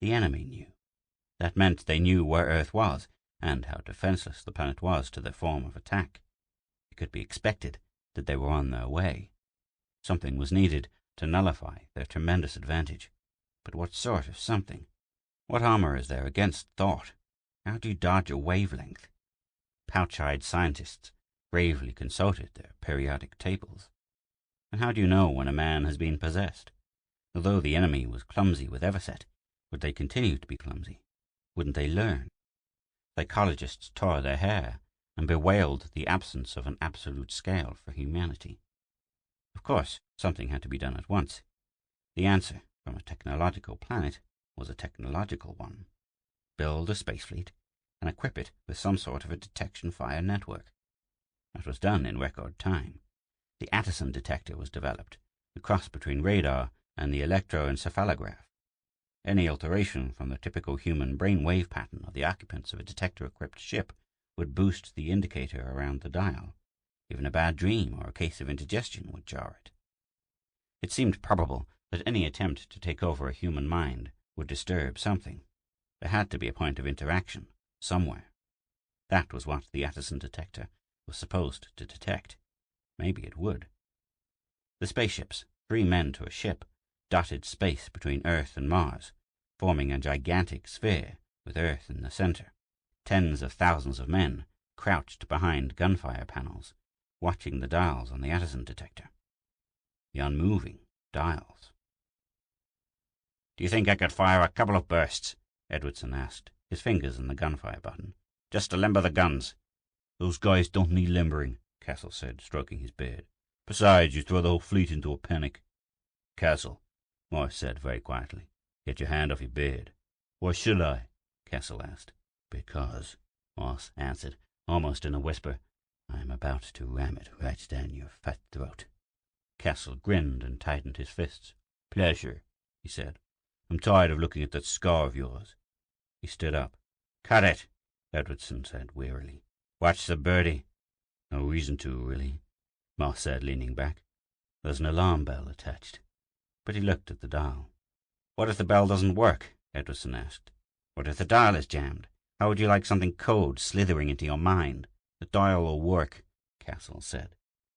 the enemy knew. That meant they knew where Earth was, and how defenseless the planet was to their form of attack. It could be expected that they were on their way. Something was needed to nullify their tremendous advantage. But what sort of something? What armor is there against thought? How do you dodge a wavelength? Pouch-eyed scientists gravely consulted their periodic tables. And how do you know when a man has been possessed? Although the enemy was clumsy with Everset, would they continue to be clumsy? Wouldn't they learn? Psychologists tore their hair and bewailed the absence of an absolute scale for humanity. Of course, something had to be done at once. The answer, from a technological planet, was a technological one. Build a space fleet and equip it with some sort of a detection fire network. That was done in record time. The Attison detector was developed, the cross between radar and the electroencephalograph. Any alteration from the typical human brain wave pattern of the occupants of a detector-equipped ship would boost the indicator around the dial. Even a bad dream or a case of indigestion would jar it. It seemed probable that any attempt to take over a human mind would disturb something. There had to be a point of interaction, somewhere. That was what the Attison detector was supposed to detect. Maybe it would. The spaceships, 3 men to a ship, dotted space between Earth and Mars, forming a gigantic sphere with Earth in the center. Tens of thousands of men crouched behind gunfire panels, watching the dials on the Attison detector. The unmoving dials. Do you think I could fire a couple of bursts? Edwardson asked, his fingers on the gunfire button. Just to limber the guns. Those guys don't need limbering, Castle said, stroking his beard. Besides, you throw the whole fleet into a panic. Castle, Morse said very quietly, get your hand off your beard. Why should I? Castle asked. Because, Morse answered, almost in a whisper, I'm about to ram it right down your fat throat. Castle grinned and tightened his fists. Pleasure, he said. I'm tired of looking at that scar of yours. He stood up. Cut it, Edwardson said wearily. Watch the birdie. No reason to, really, Morse said, leaning back. There's an alarm bell attached. But he looked at the dial. What if the bell doesn't work? Edwardson asked. What if the dial is jammed? How would you like something cold slithering into your mind? The dial will work, Castle said.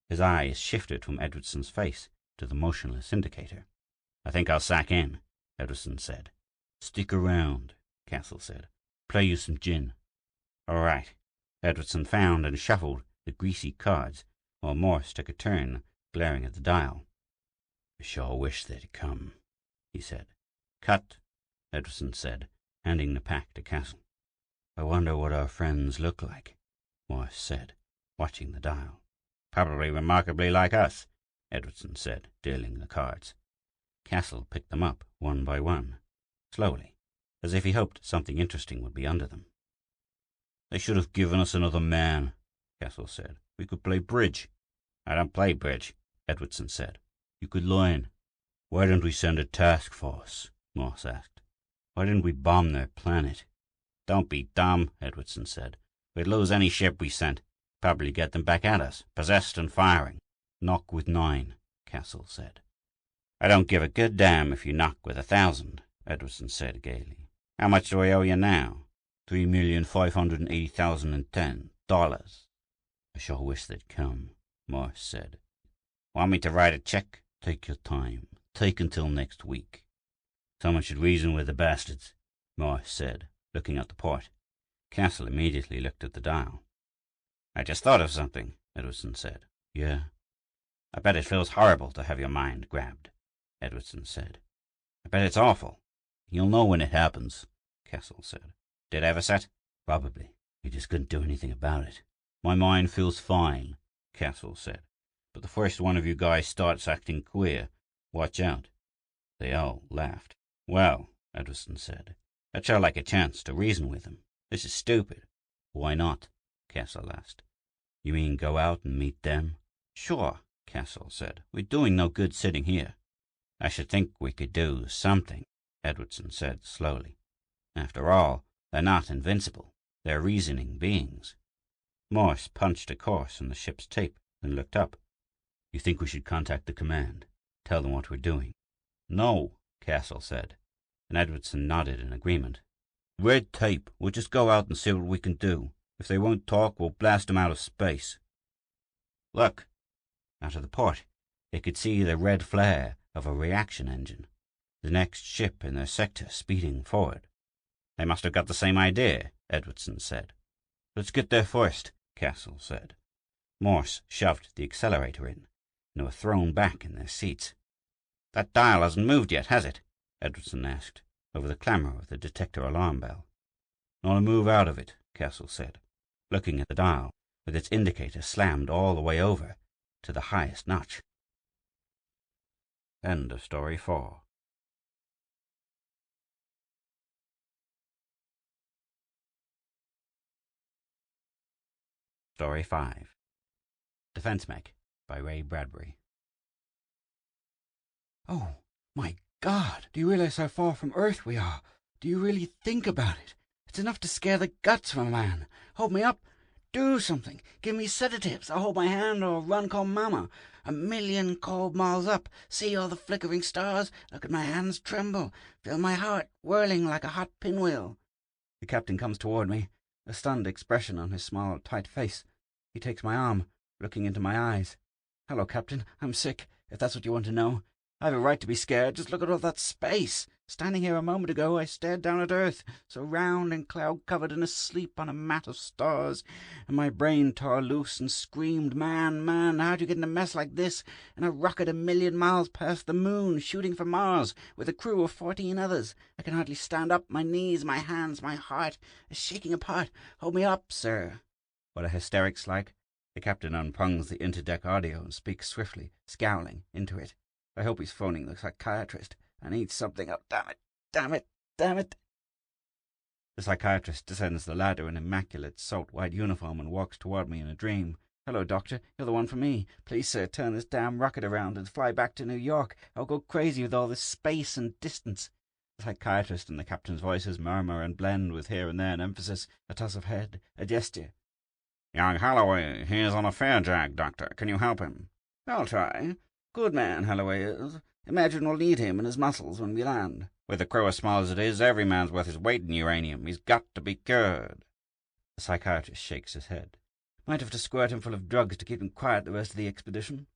His eyes shifted from Edwardson's face to the motionless indicator. I think I'll sack in, Edwardson said. Stick around, Castle said. Play you some gin. All right. Edwardson found and shuffled the greasy cards, while Morse took a turn glaring at the dial. I sure wish they'd come, he said. Cut, Edwardson said, handing the pack to Castle. I wonder what our friends look like, Morse said, watching the dial. Probably remarkably like us, Edwardson said, dealing the cards. Castle picked them up one by one, slowly, as if he hoped something interesting would be under them. They should have given us another man, Castle said. We could play bridge. I don't play bridge, Edwardson said. You could learn. Why didn't we send a task force? Morse asked. Why didn't we bomb their planet? Don't be dumb, Edwardson said. We'd lose any ship we sent. Probably get them back at us, possessed and firing. Knock with 9, Castle said. I don't give a good damn if you knock with 1,000, Edwardson said gaily. How much do I owe you now? $3,580,010. I sure wish they'd come, Morse said. Want me to write a check? Take your time. Take until next week. Someone should reason with the bastards, Morse said, looking at the port. Castle immediately looked at the dial. I just thought of something, Edwardson said. Yeah? I bet it feels horrible to have your mind grabbed, Edwardson said. I bet it's awful. You'll know when it happens, Castle said. Did ever set? Probably. You just couldn't do anything about it. My mind feels fine, Castle said. But the first one of you guys starts acting queer, watch out. They all laughed. Well, Edwardson said, I'd sure like a chance to reason with him. This is stupid. Why not? Castle asked. You mean go out and meet them? Sure, Castle said. We're doing no good sitting here. I should think we could do something, Edwardson said slowly. After all, they're not invincible. They're reasoning beings. Morse punched a course in the ship's tape, then looked up. You think we should contact the command? Tell them what we're doing? No, Castle said, and Edwardson nodded in agreement. Red tape. We'll just go out and see what we can do. If they won't talk, we'll blast them out of space. Look. Out of the port, they could see the red flare of a reaction engine, the next ship in their sector speeding forward. They must have got the same idea, Edwardson said. Let's get there first, Castle said. Morse shoved the accelerator in, and were thrown back in their seats. That dial hasn't moved yet, has it? Edwardson asked, over the clamour of the detector alarm bell. Not a move out of it, Castle said, looking at the dial, with its indicator slammed all the way over to the highest notch. End of story 4. Story 5. Defense Mech by Ray Bradbury. Oh, my God! Do you realize how far from Earth we are? Do you really think about it? It's enough to scare the guts from a man. Hold me up. Do something. Give me sedatives. I'll hold my hand or run call Mama. 1,000,000 cold miles up. See all the flickering stars. Look at my hands tremble. Feel my heart whirling like a hot pinwheel. The captain comes toward me, a stunned expression on his small, tight face. He takes my arm, looking into my eyes. Hello, Captain. I'm sick, if that's what you want to know. I have a right to be scared. Just look at all that space. Standing here a moment ago, I stared down at Earth, so round and cloud-covered and asleep on a mat of stars, and my brain tore loose and screamed, Man, how'd you get in a mess like this, in a rocket 1,000,000 miles past the moon, shooting for Mars, with a crew of 14 others? I can hardly stand up. My knees, my hands, my heart is shaking apart. Hold me up, sir. What are hysterics like? The captain unpungs the interdeck audio and speaks swiftly, scowling into it. I hope he's phoning the psychiatrist. I need something. Oh, damn it. The psychiatrist descends the ladder in immaculate salt-white uniform and walks toward me in a dream. Hello, doctor. You're the one for me. Please, sir, turn this damn rocket around and fly back to New York. I'll go crazy with all this space and distance. The psychiatrist and the captain's voices murmur and blend with here and there an emphasis, a toss of head, a gesture. Young Holloway, he is on a fair drag, doctor. Can you help him? I'll try. Good man, Holloway is. Imagine we'll need him and his muscles when we land. With a crew as small as it is, every man's worth his weight in uranium. He's got to be cured. The psychiatrist shakes his head. Might have to squirt him full of drugs to keep him quiet the rest of the expedition.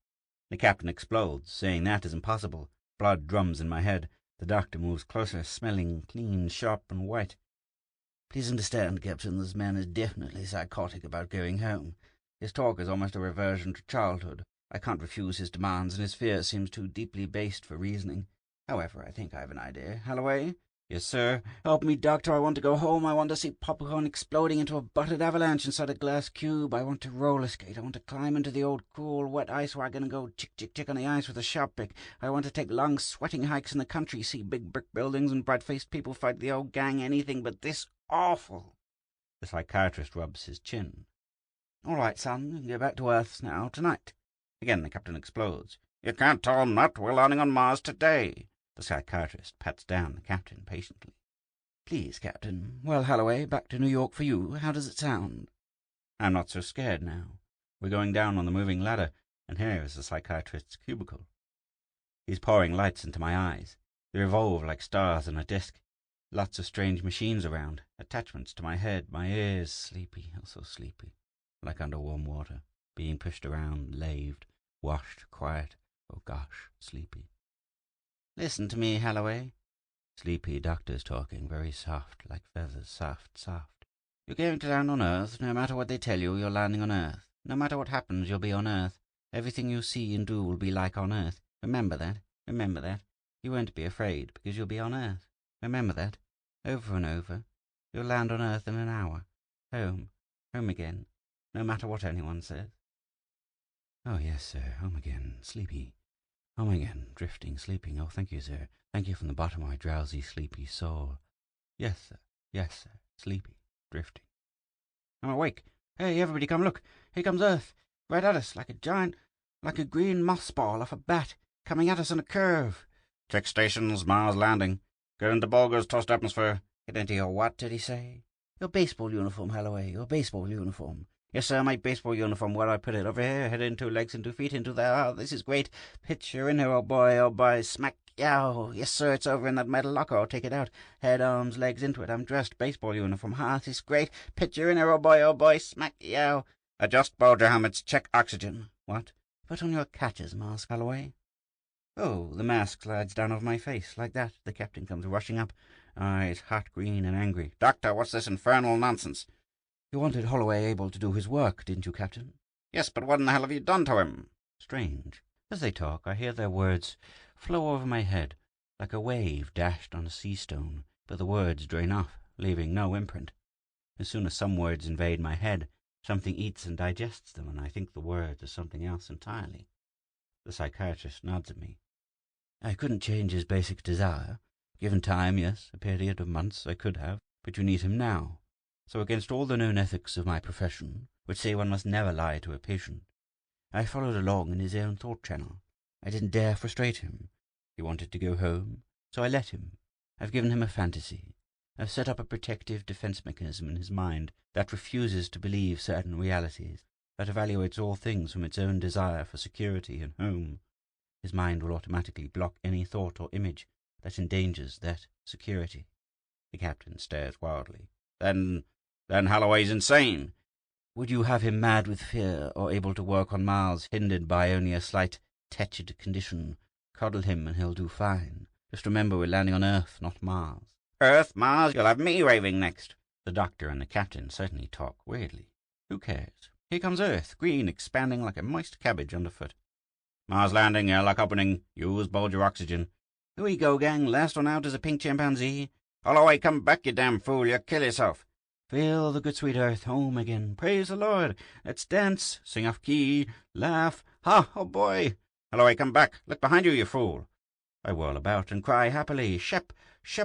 The captain explodes, saying that is impossible. Blood drums in my head. The doctor moves closer, smelling clean, sharp, and white. Please understand, Captain, this man is definitely psychotic about going home. His talk is almost a reversion to childhood. I can't refuse his demands, and his fear seems too deeply based for reasoning. However, I think I have an idea. Holloway? Yes, sir. Help me, Doctor. I want to go home. I want to see popcorn exploding into a buttered avalanche inside a glass cube. I want to roller skate. I want to climb into the old, cool, wet ice wagon and go chick-chick-chick on the ice with a sharp pick. I want to take long, sweating hikes in the country, see big brick buildings and bright-faced people fight the old gang, anything but this awful. The psychiatrist rubs his chin. All right, son. You can go back to Earth now, tonight. Again the captain explodes. You can't tell him that. We're landing on Mars today. The psychiatrist pats down the captain patiently. Please, Captain. Well, Holloway, back to New York for you. How does it sound? I'm not so scared now. We're going down on the moving ladder, and here is the psychiatrist's cubicle. He's pouring lights into my eyes. They revolve like stars in a disk. Lots of strange machines around, attachments to my head, my ears, sleepy, oh so sleepy, like under warm water, being pushed around, laved, washed, quiet, oh gosh, sleepy. Listen to me, Holloway. Sleepy doctor's talking, very soft, like feathers, soft, soft. You're going to land on Earth. No matter what they tell you, you're landing on Earth. No matter what happens, you'll be on Earth. Everything you see and do will be like on Earth. Remember that. Remember that. You won't be afraid, because you'll be on Earth. Remember that. Over and over. You'll land on Earth in an hour. Home. Home again. No matter what anyone says. Oh, yes, sir. Home again. Sleepy. Home again. Drifting, sleeping. Oh, thank you, sir. Thank you from the bottom of my drowsy, sleepy soul. Yes, sir. Yes, sir. Sleepy. Drifting. I'm awake. Hey, everybody come look. Here comes Earth. Right at us, like a giant, like a green moss ball off a bat, coming at us in a curve. Check stations, Mars landing. Get into Bulger's tossed atmosphere. Get into your what, did he say? Your baseball uniform, Holloway. Your baseball uniform. Yes, sir, my baseball uniform. Where do I put it? Over here. Head in, 2 legs and 2 feet into there. Oh, this is great. Pitch, you're in here, oh boy. Smack, yow. Yes, sir, it's over in that metal locker. I'll take it out. Head, arms, legs into it. I'm dressed. Baseball uniform. This is great. Pitch, you're in here, oh boy. Smack, yow. Adjust Bulger helmets. Check oxygen. What? Put on your catcher's mask, Holloway. Oh, the mask slides down over my face, like that. The captain comes rushing up. Eyes hot, green, and angry. Doctor, what's this infernal nonsense? You wanted Holloway able to do his work, didn't you, Captain? Yes, but what in the hell have you done to him? Strange. As they talk, I hear their words flow over my head, like a wave dashed on a sea stone, but the words drain off, leaving no imprint. As soon as some words invade my head, something eats and digests them, and I think the words are something else entirely. The psychiatrist nods at me. I couldn't change his basic desire. Given time, yes, a period of months I could have, but you need him now. So against all the known ethics of my profession, which say one must never lie to a patient, I followed along in his own thought channel. I didn't dare frustrate him. He wanted to go home, so I let him. I've given him a fantasy. I've set up a protective defense mechanism in his mind that refuses to believe certain realities, that evaluates all things from its own desire for security and home. His mind will automatically block any thought or image that endangers that security. The captain stares wildly. Then Holloway's insane. Would you have him mad with fear or able to work on Mars, hindered by only a slight tetched condition? Coddle him and he'll do fine. Just remember we're landing on Earth, not Mars. Earth, Mars, you'll have me raving next. The doctor and the captain certainly talk weirdly. Who cares? Here comes Earth, green, expanding like a moist cabbage underfoot. Mars landing, airlock opening. Use Bulger oxygen. Here we go, gang. Last one out is a pink chimpanzee. Holloway, come back, you damn fool. You'll kill yourself. Feel the good sweet earth home again. Praise the Lord. Let's dance, sing off key, laugh. Ha, oh boy. Holloway, come back. Look behind you, you fool. I whirl about and cry happily. Shep,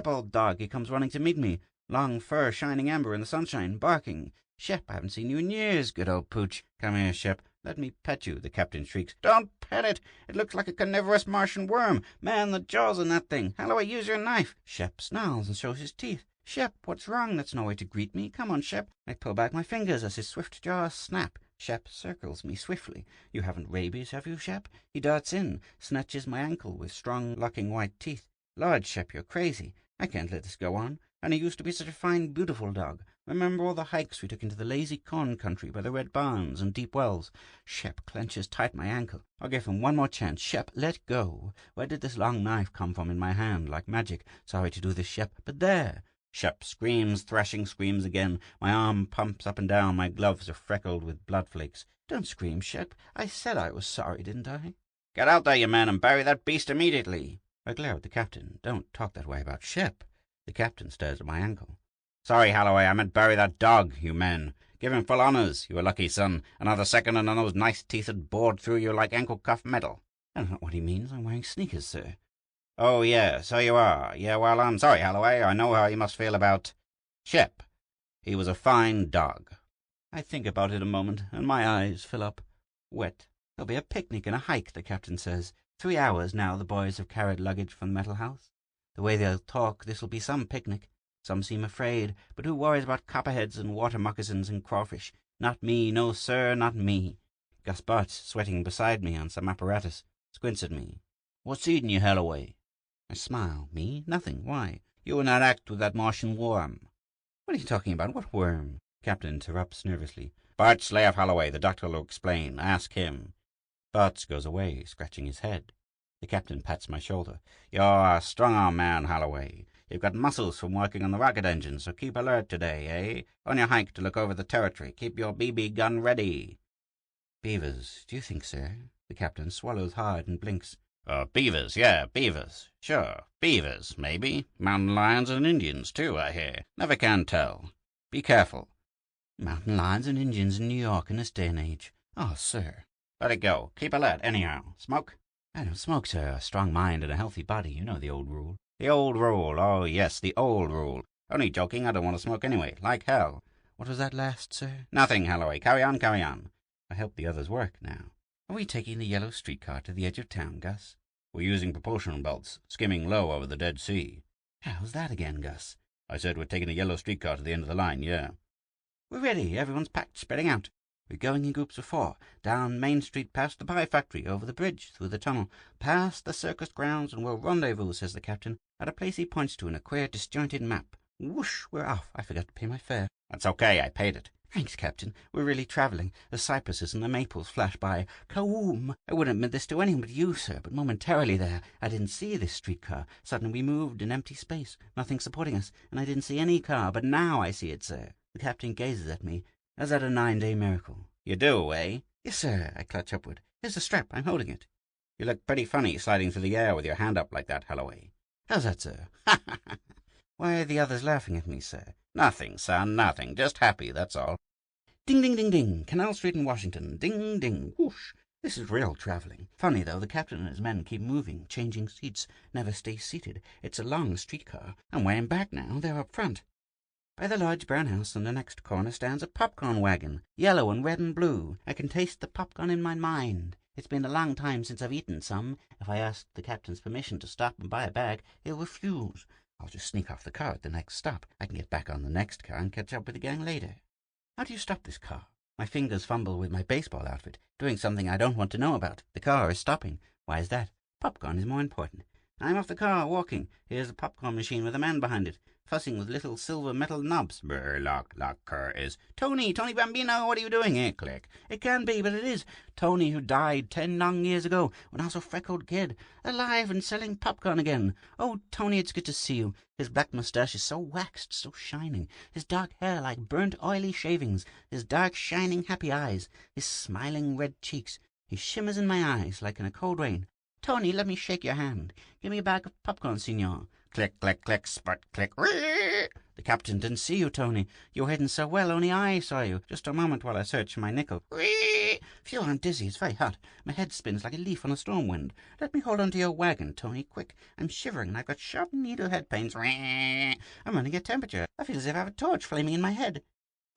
old dog. He comes running to meet me. Long fur, shining amber in the sunshine, barking. Shep, I haven't seen you in years, good old pooch. Come here, Shep. Let me pet you, the captain shrieks. Don't pet it. It looks like a carnivorous Martian worm. Man, the jaws in that thing. Holloway, use your knife. Shep snarls and shows his teeth. Shep, what's wrong? That's no way to greet me. Come on, Shep. I pull back my fingers as his swift jaws snap. Shep circles me swiftly. You haven't rabies, have you, Shep? He darts in, snatches my ankle with strong, locking white teeth. Lord, Shep, you're crazy. I can't let this go on. And he used to be such a fine, beautiful dog. Remember all the hikes we took into the lazy corn country by the red barns and deep wells? Shep clenches tight my ankle. I'll give him one more chance. Shep, let go. Where did this long knife come from in my hand, like magic? Sorry to do this, Shep, but there. Shep screams, thrashing screams again. My arm pumps up and down. My gloves are freckled with blood flakes. Don't scream, Shep. I said I was sorry, didn't I? Get out there, you men, and bury that beast immediately. I glare at the captain. Don't talk that way about Shep. The captain stares at my ankle. Sorry, Holloway, I meant bury that dog, you men. Give him full honours, you were lucky, son. Another second and those nice teeth had bored through you like ankle-cuff metal. I don't know what he means. I'm wearing sneakers, sir. Oh, yeah, so you are. Yeah, well, I'm sorry, Holloway. I know how you must feel about Shep. He was a fine dog. I think about it a moment, and my eyes fill up. Wet. There'll be a picnic and a hike, the captain says. 3 hours now the boys have carried luggage from the metal house. The way they'll talk, this'll be some picnic. Some seem afraid, but who worries about copperheads and water moccasins and crawfish? Not me, no, sir, not me. Gus Bart's sweating beside me on some apparatus, squints at me. What's eating you, Holloway? I smile. Me? Nothing. Why? You in that act with that Martian worm. What are you talking about? What worm? Captain interrupts nervously. Bart's lay off Holloway. The doctor will explain. Ask him. Bart's goes away, scratching his head. The captain pats my shoulder. You're a strong-arm man, Holloway. You've got muscles from working on the rocket engine, so keep alert today, eh? On your hike to look over the territory. Keep your BB gun ready. Beavers, do you think, sir? The captain swallows hard and blinks. Beavers, yeah, beavers. Sure, beavers, maybe. Mountain lions and Indians, too, I hear. Never can tell. Be careful. Mountain lions and Indians in New York in this day and age. Oh, sir. Let it go. Keep alert, anyhow. Smoke? I don't smoke, sir. A strong mind and a healthy body. You know the old rule. The old rule. Oh, yes, the old rule. Only joking. I don't want to smoke anyway. Like hell. What was that last, sir? Nothing, Holloway. Carry on, carry on. I help the others work now. Are we taking the yellow streetcar to the edge of town, Gus? We're using propulsion belts, skimming low over the Dead Sea. How's that again, Gus? I said we're taking a yellow streetcar to the end of the line, yeah. We're ready. Everyone's packed, spreading out. We're going in groups of 4, down Main Street past the pie factory, over the bridge, through the tunnel, past the circus grounds, and we'll rendezvous, says the captain, at a place he points to in a queer disjointed map. Whoosh, we're off. I forgot to pay my fare. That's okay, I paid it. Thanks, Captain. We're really travelling. The cypresses and the maples flash by. Kawoom! I wouldn't admit this to anyone but you, sir, but momentarily there, I didn't see this streetcar. Suddenly we moved in empty space, nothing supporting us, and I didn't see any car, but now I see it, sir. The captain gazes at me, as at a 9-day miracle. You do, eh? Yes, sir. I clutch upward. Here's the strap. I'm holding it. You look pretty funny sliding through the air with your hand up like that, Holloway. How's that, sir? Ha ha ha! Why are the others laughing at me, sir? Nothing, son, nothing. Just happy, that's all. Ding, ding, ding, ding. Canal Street in Washington. Ding, ding. Whoosh. This is real travelling. Funny, though, the captain and his men keep moving, changing seats, never stay seated. It's a long streetcar. I'm way in back now. They're up front. By the large brown house on the next corner stands a popcorn wagon, yellow and red and blue. I can taste the popcorn in my mind. It's been a long time since I've eaten some. If I ask the captain's permission to stop and buy a bag, he'll refuse. I'll just sneak off the car at the next stop. I can get back on the next car and catch up with the gang later. How do you stop this car? My fingers fumble with my baseball outfit, doing something I don't want to know about. The car is stopping. Why is that? Popcorn is more important. I'm off the car, walking. Here's a popcorn machine with a man behind it, fussing with little silver metal knobs. Brr, lock, car is. Tony Bambino, what are you doing here? Click. It can be, but it is. Tony, who died 10 long years ago when I was a freckled kid, alive and selling popcorn again. Oh, Tony, it's good to see you. His black mustache is so waxed, so shining. His dark hair like burnt oily shavings. His dark, shining, happy eyes. His smiling red cheeks. He shimmers in my eyes like in a cold rain. Tony, let me shake your hand. Give me a bag of popcorn, senor. Click, click, click, spurt, click. The captain didn't see you, Tony. You were hidden so well, only I saw you. Just a moment while I search for my nickel. Phew, I'm dizzy. It's very hot. My head spins like a leaf on a storm wind. Let me hold onto your wagon, Tony, quick. I'm shivering and I've got sharp needle head pains. I'm running a temperature. I feel as if I have a torch flaming in my head.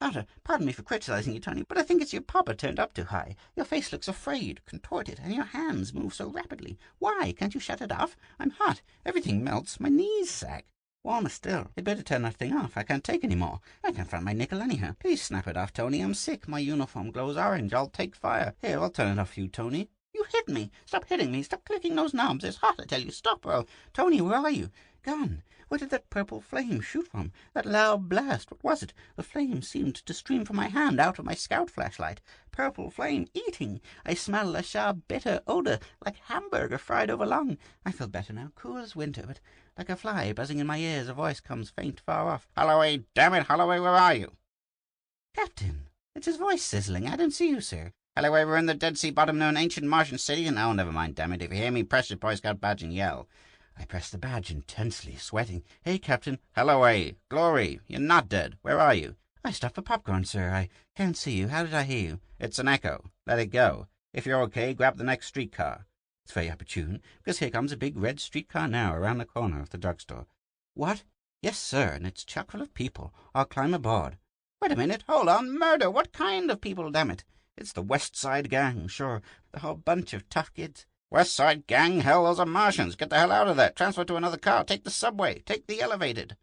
Arthur, pardon me for criticizing you, Tony, but I think it's your popper turned up too high. Your face looks afraid, contorted, and your hands move so rapidly. Why? Can't you shut it off? I'm hot. Everything melts. My knees sag. Warmer still. You'd better turn that thing off. I can't take any more. I can't find my nickel anyhow. Please snap it off, Tony. I'm sick. My uniform glows orange. I'll take fire. Here, I'll turn it off for you, Tony. You hit me. Stop hitting me. Stop clicking those knobs. It's hot, I tell you. Stop, or Tony, where are you? Gone. Where did that purple flame shoot from? That loud blast, what was it? The flame seemed to stream from my hand out of my scout flashlight. Purple flame eating. I smell a sharp, bitter odour, like hamburger fried over long. I feel better now, cool as winter, but like a fly buzzing in my ears, a voice comes faint far off. Holloway, damn it, Holloway, where are you? Captain, it's his voice sizzling. I don't see you, sir. Holloway, we're in the Dead Sea bottom near an ancient Martian city, and oh, never mind, damn it. If you hear me, press your Boy Scout badge and yell. I press the badge intensely, sweating. Hey, Captain. Holloway, Glory, you're not dead. Where are you? I stopped for popcorn, sir. I can't see you. How did I hear you? It's an echo. Let it go. If you're okay, grab the next streetcar. It's very opportune, because here comes a big red streetcar now around the corner of the drugstore. What? Yes, sir, and it's chock full of people. I'll climb aboard. Wait a minute. Hold on. Murder. What kind of people, damn it? It's the West Side Gang, sure. The whole bunch of tough kids. West Side Gang? Hell, those are Martians. Get the hell out of there. Transfer to another car. Take the subway. Take the elevated.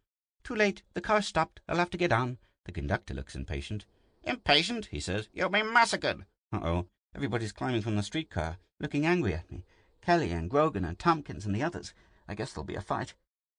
Too late. The car stopped. I'll have to get on. The conductor looks impatient. Impatient, he says. You'll be massacred. Uh-oh. Everybody's climbing from the streetcar, looking angry at me. Kelly and Grogan and Tompkins and the others. I guess there'll be a fight.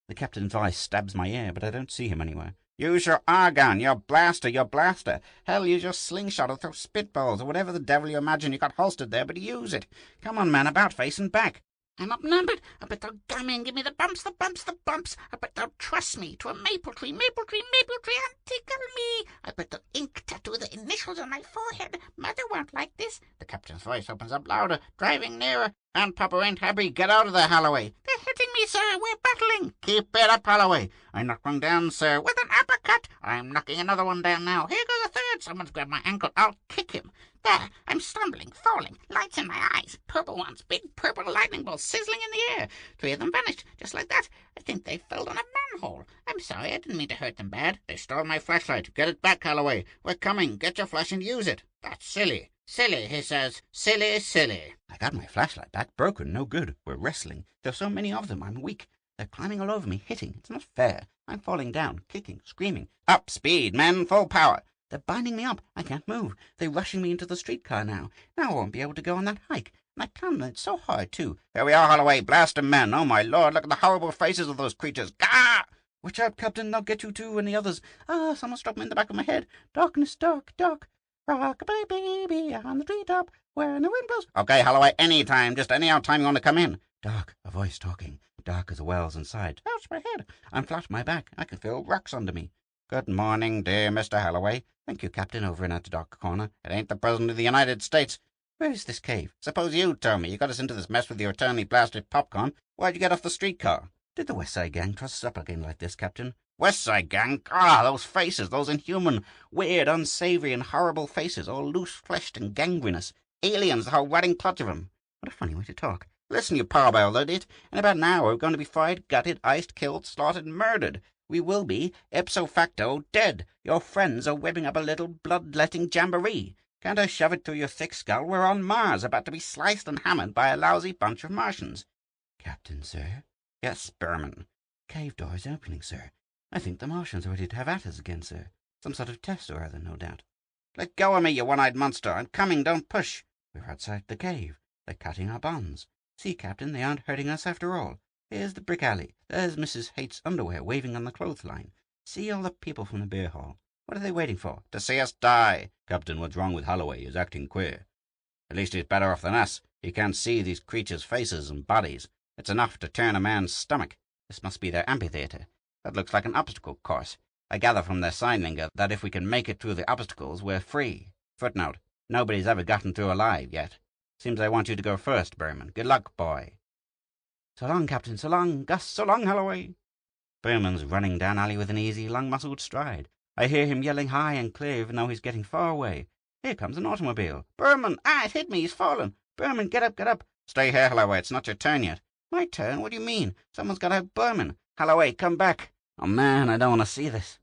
The captain's voice stabs my ear, but I don't see him anywhere. Use your argon, your blaster, your blaster. Hell, use your slingshot or throw spitballs or whatever the devil you imagine you got holstered there, but use it. Come on, man, about face and back. I'm outnumbered. I bet they'll gum me and give me the bumps, the bumps, the bumps. I bet they'll truss me to a maple tree, maple tree, maple tree, and tickle me. I bet they'll ink tattoo the initials on my forehead. Mother won't like this. The captain's voice opens up louder, driving nearer. And Papa ain't happy. Get out of there, Holloway. They're hitting me, sir. We're battling. Keep it up, Holloway. I knocked one down, sir, with an uppercut. I'm knocking another one down now. Here goes a third. Someone's grabbed my ankle. I'll kick him. There, I'm stumbling, falling, lights in my eyes, purple ones, big purple lightning bolts sizzling in the air. 3 of them vanished, just like that. I think they fell down a manhole. I'm sorry, I didn't mean to hurt them bad. They stole my flashlight. Get it back, Holloway. We're coming. Get your flash and use it. That's silly. Silly, he says. Silly, silly. I got my flashlight back. Broken, no good. We're wrestling. There's so many of them, I'm weak. They're climbing all over me, hitting. It's not fair. I'm falling down, kicking, screaming. Up speed, men, full power. They're binding me up. I can't move. They're rushing me into the streetcar now. Now I won't be able to go on that hike. And I climbed it so hard, too. Here we are, Holloway. Blast 'em, men. Oh, my Lord, look at the horrible faces of those creatures. Gah! Watch out, Captain. They'll get you, too, and the others. Ah, someone struck me in the back of my head. Darkness, dark, dark. Rock-a-bye, baby, on the treetop, where the wind blows. Okay, Holloway, any time. Just any old time you want to come in. Dark, a voice talking. Dark as the wells inside. Ouch, my head. I'm flat on my back. I can feel rocks under me. Good morning, dear Mr. Holloway. Thank you, Captain, over in that dark corner. It ain't the President of the United States. Where is this cave? Suppose you tell me. You got us into this mess with your eternally blasted popcorn. Why'd you get off the streetcar? Did the West Side Gang truss us up again like this, Captain? West Side Gang? Ah, those faces, those inhuman, weird, unsavory, and horrible faces, all loose-fleshed and gangrenous. Aliens, the whole rotting clutch of 'em. What a funny way to talk. Listen, you parboiled idiot. In about an hour, we're going to be fried, gutted, iced, killed, slaughtered, murdered. We will be, ipso facto, dead. Your friends are whipping up a little blood-letting jamboree. Can't I shove it through your thick skull? We're on Mars, about to be sliced and hammered by a lousy bunch of Martians. Captain, sir? Yes, Berman. Cave door is opening, sir. I think the Martians are ready to have at us again, sir. Some sort of test or other, no doubt. Let go of me, you one-eyed monster. I'm coming, don't push. We're outside the cave. They're cutting our bonds. See, Captain, they aren't hurting us after all. Here's the brick alley. There's Mrs. Haight's underwear waving on the clothesline. See all the people from the beer hall. What are they waiting for? To see us die. Captain, what's wrong with Holloway? He's acting queer. At least he's better off than us. He can't see these creatures' faces and bodies. It's enough to turn a man's stomach. This must be their amphitheater. That looks like an obstacle course. I gather from their sign lingo that if we can make it through the obstacles, we're free. Footnote: nobody's ever gotten through alive yet. Seems I want you to go first, Berman. Good luck, boy. So long, Captain. So long, Gus. So long, Holloway. Berman's running down alley with an easy, long-muscled stride. I hear him yelling high and clear, even though he's getting far away. Here comes an automobile. Berman! Ah, it hit me. He's fallen. Berman, get up, get up. Stay here, Holloway. It's not your turn yet. My turn? What do you mean? Someone's got to have Berman. Holloway, come back. Oh, man, I don't want to see this.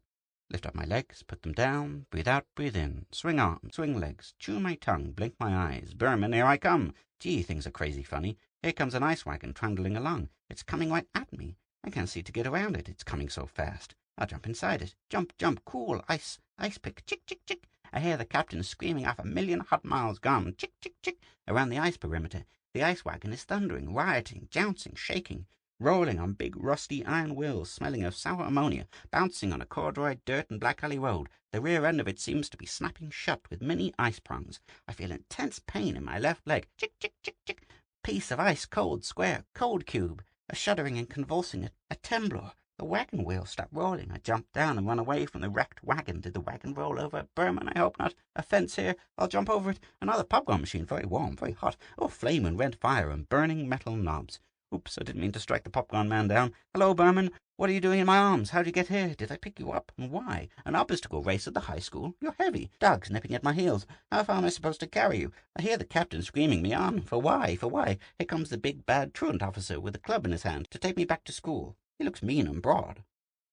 Lift up my legs, put them down, breathe out, breathe in, swing arms, swing legs, chew my tongue, blink my eyes. Berman, here I come. Gee, things are crazy funny. Here comes an ice wagon trundling along. It's coming right at me. I can't see to get around it. It's coming so fast. I'll jump inside it. Jump, jump, cool, ice pick, chick, chick, chick. I hear the captain screaming off 1,000,000 hot miles gone, chick, chick, chick, around the ice perimeter. The ice wagon is thundering, rioting, jouncing, shaking, rolling on big rusty iron wheels, smelling of sour ammonia, bouncing on a corduroy dirt and black alley road. The rear end of it seems to be snapping shut with many ice prongs. I feel intense pain in my left leg. Chick, chick, chick, chick. Piece of ice, cold, square, cold cube. A shuddering and convulsing, a tremblor. The wagon wheels stop rolling. I jump down and run away from the wrecked wagon. Did the wagon roll over? Berman, I hope not. A fence here. I'll jump over it. Another popcorn machine, very warm, very hot. Oh, flame and red fire and burning metal knobs. Oops, I didn't mean to strike the popcorn man down. Hello, Berman. What are you doing in my arms? How'd you get here? Did I pick you up? And why? An obstacle race at the high school? You're heavy. Dogs nipping at my heels. How far am I supposed to carry you? I hear the captain screaming me on. For why? For why? Here comes the big bad truant officer with a club in his hand to take me back to school. He looks mean and broad.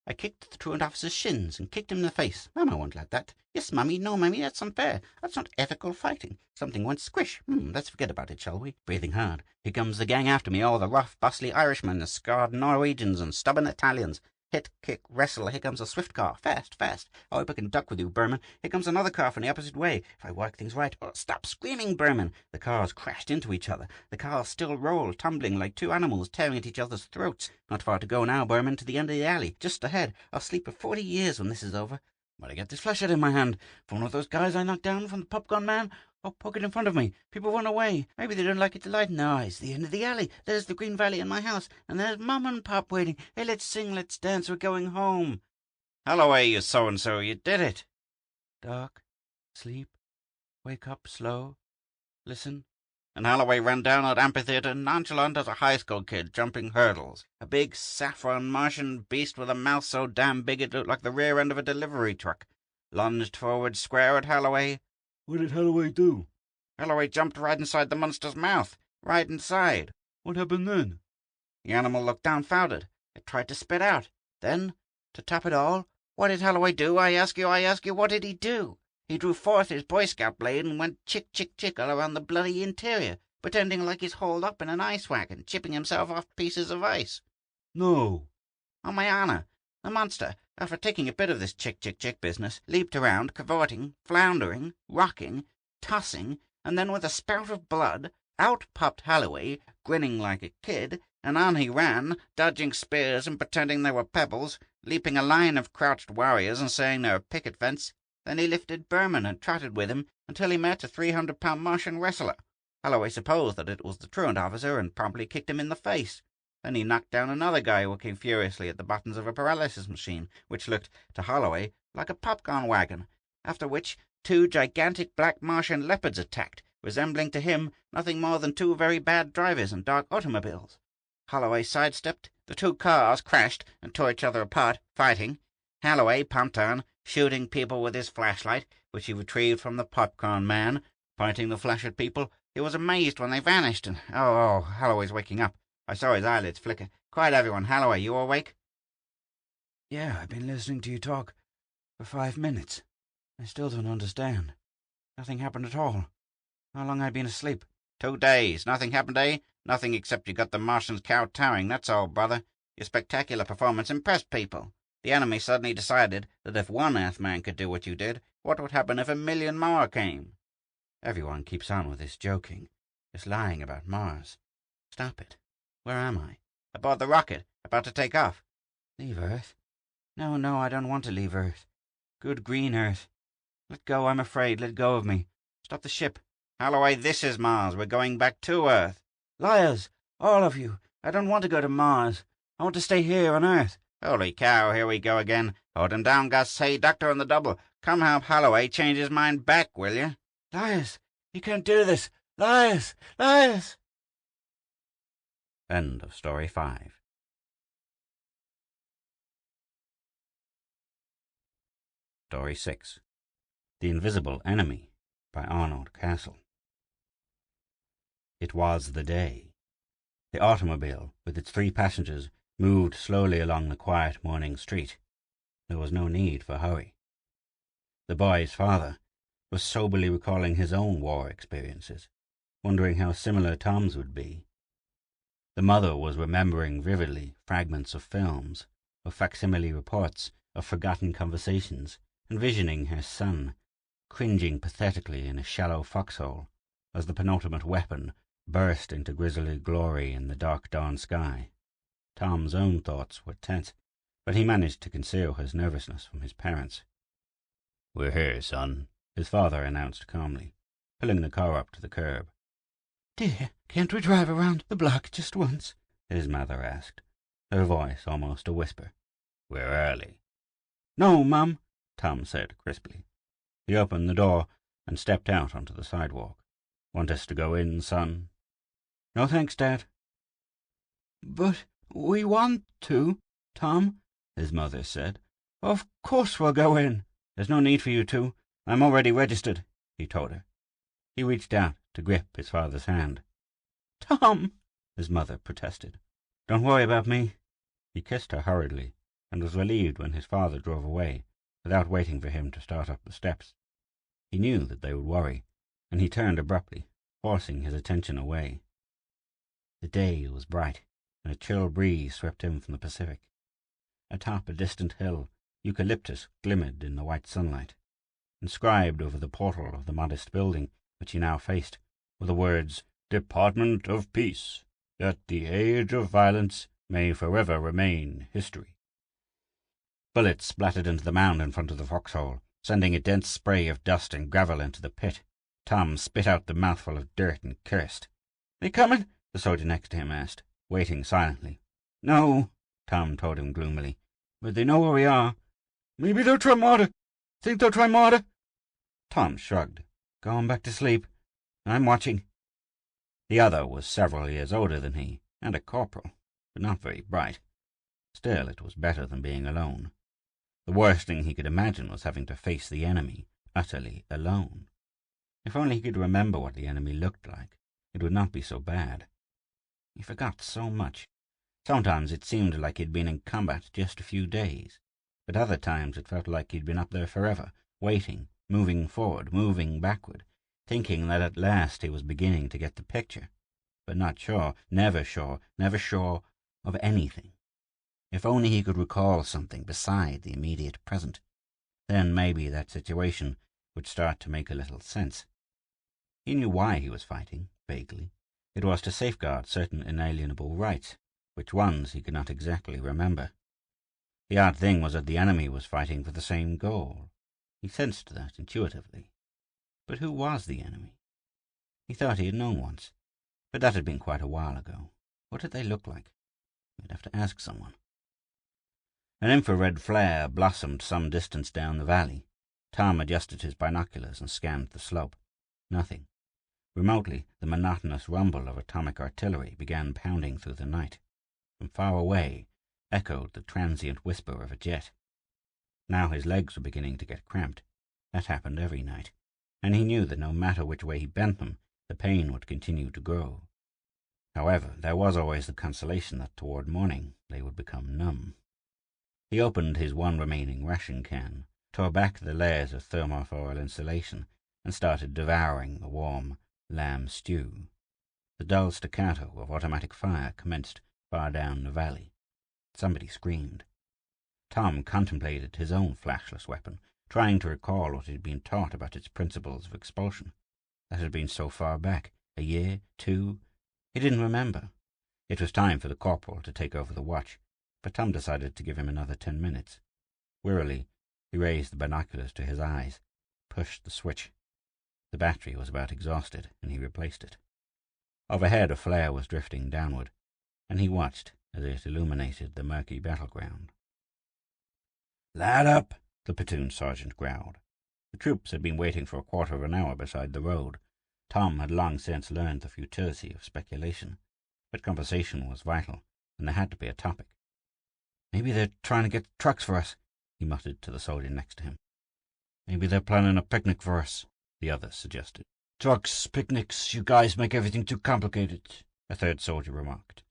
I kicked the truant officer's shins and kicked him in the face. Mamma won't like that. Yes, Mummy. No, Mummy, that's unfair. That's not ethical fighting. Something went squish. Let's forget about it, shall we? Breathing hard. Here comes the gang after me, all the rough, bustly Irishmen, the scarred Norwegians and stubborn Italians. Hit, kick, wrestle. Here comes a swift car. Fast, fast. I hope I can duck with you, Berman. Here comes another car from the opposite way. If I work things right. Oh, stop screaming, Berman. The cars crashed into each other. The cars still roll, tumbling like two animals tearing at each other's throats. Not far to go now, Berman, to the end of the alley. Just ahead. I'll sleep for 40 years when this is over. But I get this flashlight in my hand. For one of those guys I knocked down from the popcorn man. Oh, poke it in front of me. People run away. Maybe they don't like it to light. No, it's the end of the alley. There's the Green Valley and my house. And there's Mum and Pop waiting. Hey, let's sing, let's dance. We're going home. Holloway, you so-and-so. You did it. Dark. Sleep. Wake up slow. Listen. And Holloway ran down that amphitheater nonchalant as a high school kid jumping hurdles. A big saffron Martian beast with a mouth so damn big it looked like the rear end of a delivery truck. Lunged forward square at Holloway. What did Holloway do? Holloway jumped right inside the monster's mouth. Right inside. What happened then? The animal looked dumbfounded. It tried to spit out. Then, to top it all, what did Holloway do? I ask you, what did he do? He drew forth his Boy Scout blade and went chick, chick, chick all around the bloody interior, pretending like he's hauled up in an ice wagon, chipping himself off pieces of ice. No. On my honor, the monster, after taking a bit of this chick, chick, chick business, leaped around, cavorting, floundering, rocking, tossing, and then with a spout of blood, out popped Holloway, grinning like a kid, and on he ran, dodging spears and pretending they were pebbles, leaping a line of crouched warriors and saying they were picket fence. Then he lifted Berman and trotted with him until he met a 300-pound Martian wrestler. Holloway supposed that it was the truant officer and promptly kicked him in the face. Then he knocked down another guy working furiously at the buttons of a paralysis machine, which looked, to Holloway, like a popcorn wagon, after which 2 gigantic black Martian leopards attacked, resembling to him nothing more than 2 very bad drivers in dark automobiles. Holloway sidestepped, the 2 cars crashed and tore each other apart, fighting. Holloway pumped on, shooting people with his flashlight, which he retrieved from the popcorn man, pointing the flash at people. He was amazed when they vanished, and Holloway's waking up. I saw his eyelids flicker. Quiet, everyone. Holloway, you awake? Yeah, I've been listening to you talk for 5 minutes. I still don't understand. Nothing happened at all. How long I been asleep? 2 days. Nothing happened, eh? Nothing except you got the Martians kowtowing, that's all, brother. Your spectacular performance impressed people. The enemy suddenly decided that if one Earthman could do what you did, what would happen if 1,000,000 more came? Everyone keeps on with this joking, this lying about Mars. Stop it. Where am I? Aboard the rocket, about to take off. Leave Earth? No, I don't want to leave Earth. Good green Earth. Let go, I'm afraid. Let go of me. Stop the ship. Holloway, this is Mars. We're going back to Earth. Liars! All of you. I don't want to go to Mars. I want to stay here on Earth. Holy cow, here we go again. Hold him down, Gus. Hey, Doctor on the double. Come help Holloway change his mind back, will you? Liars! You can't do this. Liars! Liars! End of story 5. Story 6. The Invisible Enemy by Arnold Castle. It was the day. The automobile, with its 3 passengers, moved slowly along the quiet morning street. There was no need for hurry. The boy's father was soberly recalling his own war experiences, wondering how similar Tom's would be. The mother was remembering vividly fragments of films, of facsimile reports, of forgotten conversations, envisioning her son, cringing pathetically in a shallow foxhole, as the penultimate weapon burst into grisly glory in the dark dawn sky. Tom's own thoughts were tense, but he managed to conceal his nervousness from his parents. "We're here, son," his father announced calmly, pulling the car up to the curb. "Dear, can't we drive around the block just once?" his mother asked, her voice almost a whisper. "We're early." "No, Mum," Tom said crisply. He opened the door and stepped out onto the sidewalk. "Want us to go in, son?" "No thanks, Dad." "But we want to, Tom," his mother said. "Of course we'll go in." "There's no need for you to. I'm already registered," he told her. He reached out to grip his father's hand. "Tom," his mother protested. "Don't worry about me." He kissed her hurriedly, and was relieved when his father drove away, without waiting for him to start up the steps. He knew that they would worry, and he turned abruptly, forcing his attention away. The day was bright, and a chill breeze swept in from the Pacific. Atop a distant hill, eucalyptus glimmered in the white sunlight. Inscribed over the portal of the modest building which he now faced were the words, "Department of Peace, that the age of violence may forever remain history." Bullets splattered into the mound in front of the foxhole, sending a dense spray of dust and gravel into the pit. Tom spit out the mouthful of dirt and cursed. "They coming?" the soldier next to him asked, waiting silently. "No," Tom told him gloomily, "but they know where we are." "Maybe they'll try murder. Think they'll try murder?" Tom shrugged. "Going back to sleep. I'm watching." The other was several years older than he, and a corporal, but not very bright. Still, it was better than being alone. The worst thing he could imagine was having to face the enemy, utterly alone. If only he could remember what the enemy looked like, it would not be so bad. He forgot so much. Sometimes it seemed like he'd been in combat just a few days, but other times it felt like he'd been up there forever, waiting, moving forward, moving backward, thinking that at last he was beginning to get the picture, but not sure, never sure of anything. If only he could recall something beside the immediate present, then maybe that situation would start to make a little sense. He knew why he was fighting, vaguely. It was to safeguard certain inalienable rights, which ones he could not exactly remember. The odd thing was that the enemy was fighting for the same goal. He sensed that intuitively. But who was the enemy? He thought he had known once, but that had been quite a while ago. What did they look like? He'd have to ask someone. An infrared flare blossomed some distance down the valley. Tom adjusted his binoculars and scanned the slope. Nothing. Remotely, the monotonous rumble of atomic artillery began pounding through the night. From far away echoed the transient whisper of a jet. Now his legs were beginning to get cramped. That happened every night, and he knew that no matter which way he bent them, the pain would continue to grow. However, there was always the consolation that toward morning they would become numb. He opened his one remaining ration can, tore back the layers of thermofoil insulation, and started devouring the warm lamb stew. The dull staccato of automatic fire commenced far down the valley. Somebody screamed. Tom contemplated his own flashless weapon, trying to recall what he had been taught about its principles of expulsion. That had been so far back, a year, 2. He didn't remember. It was time for the corporal to take over the watch, but Tom decided to give him another 10 minutes. Wearily, he raised the binoculars to his eyes, pushed the switch. The battery was about exhausted, and he replaced it. Overhead, a flare was drifting downward, and he watched as it illuminated the murky battleground. "Lad up," the platoon sergeant growled. The troops had been waiting for a quarter of an hour beside the road. Tom had long since learned the futility of speculation, but conversation was vital, and there had to be a topic. "Maybe they're trying to get trucks for us," he muttered to the soldier next to him. "Maybe they're planning a picnic for us," the other suggested. "Trucks, picnics, you guys make everything too complicated," a third soldier remarked.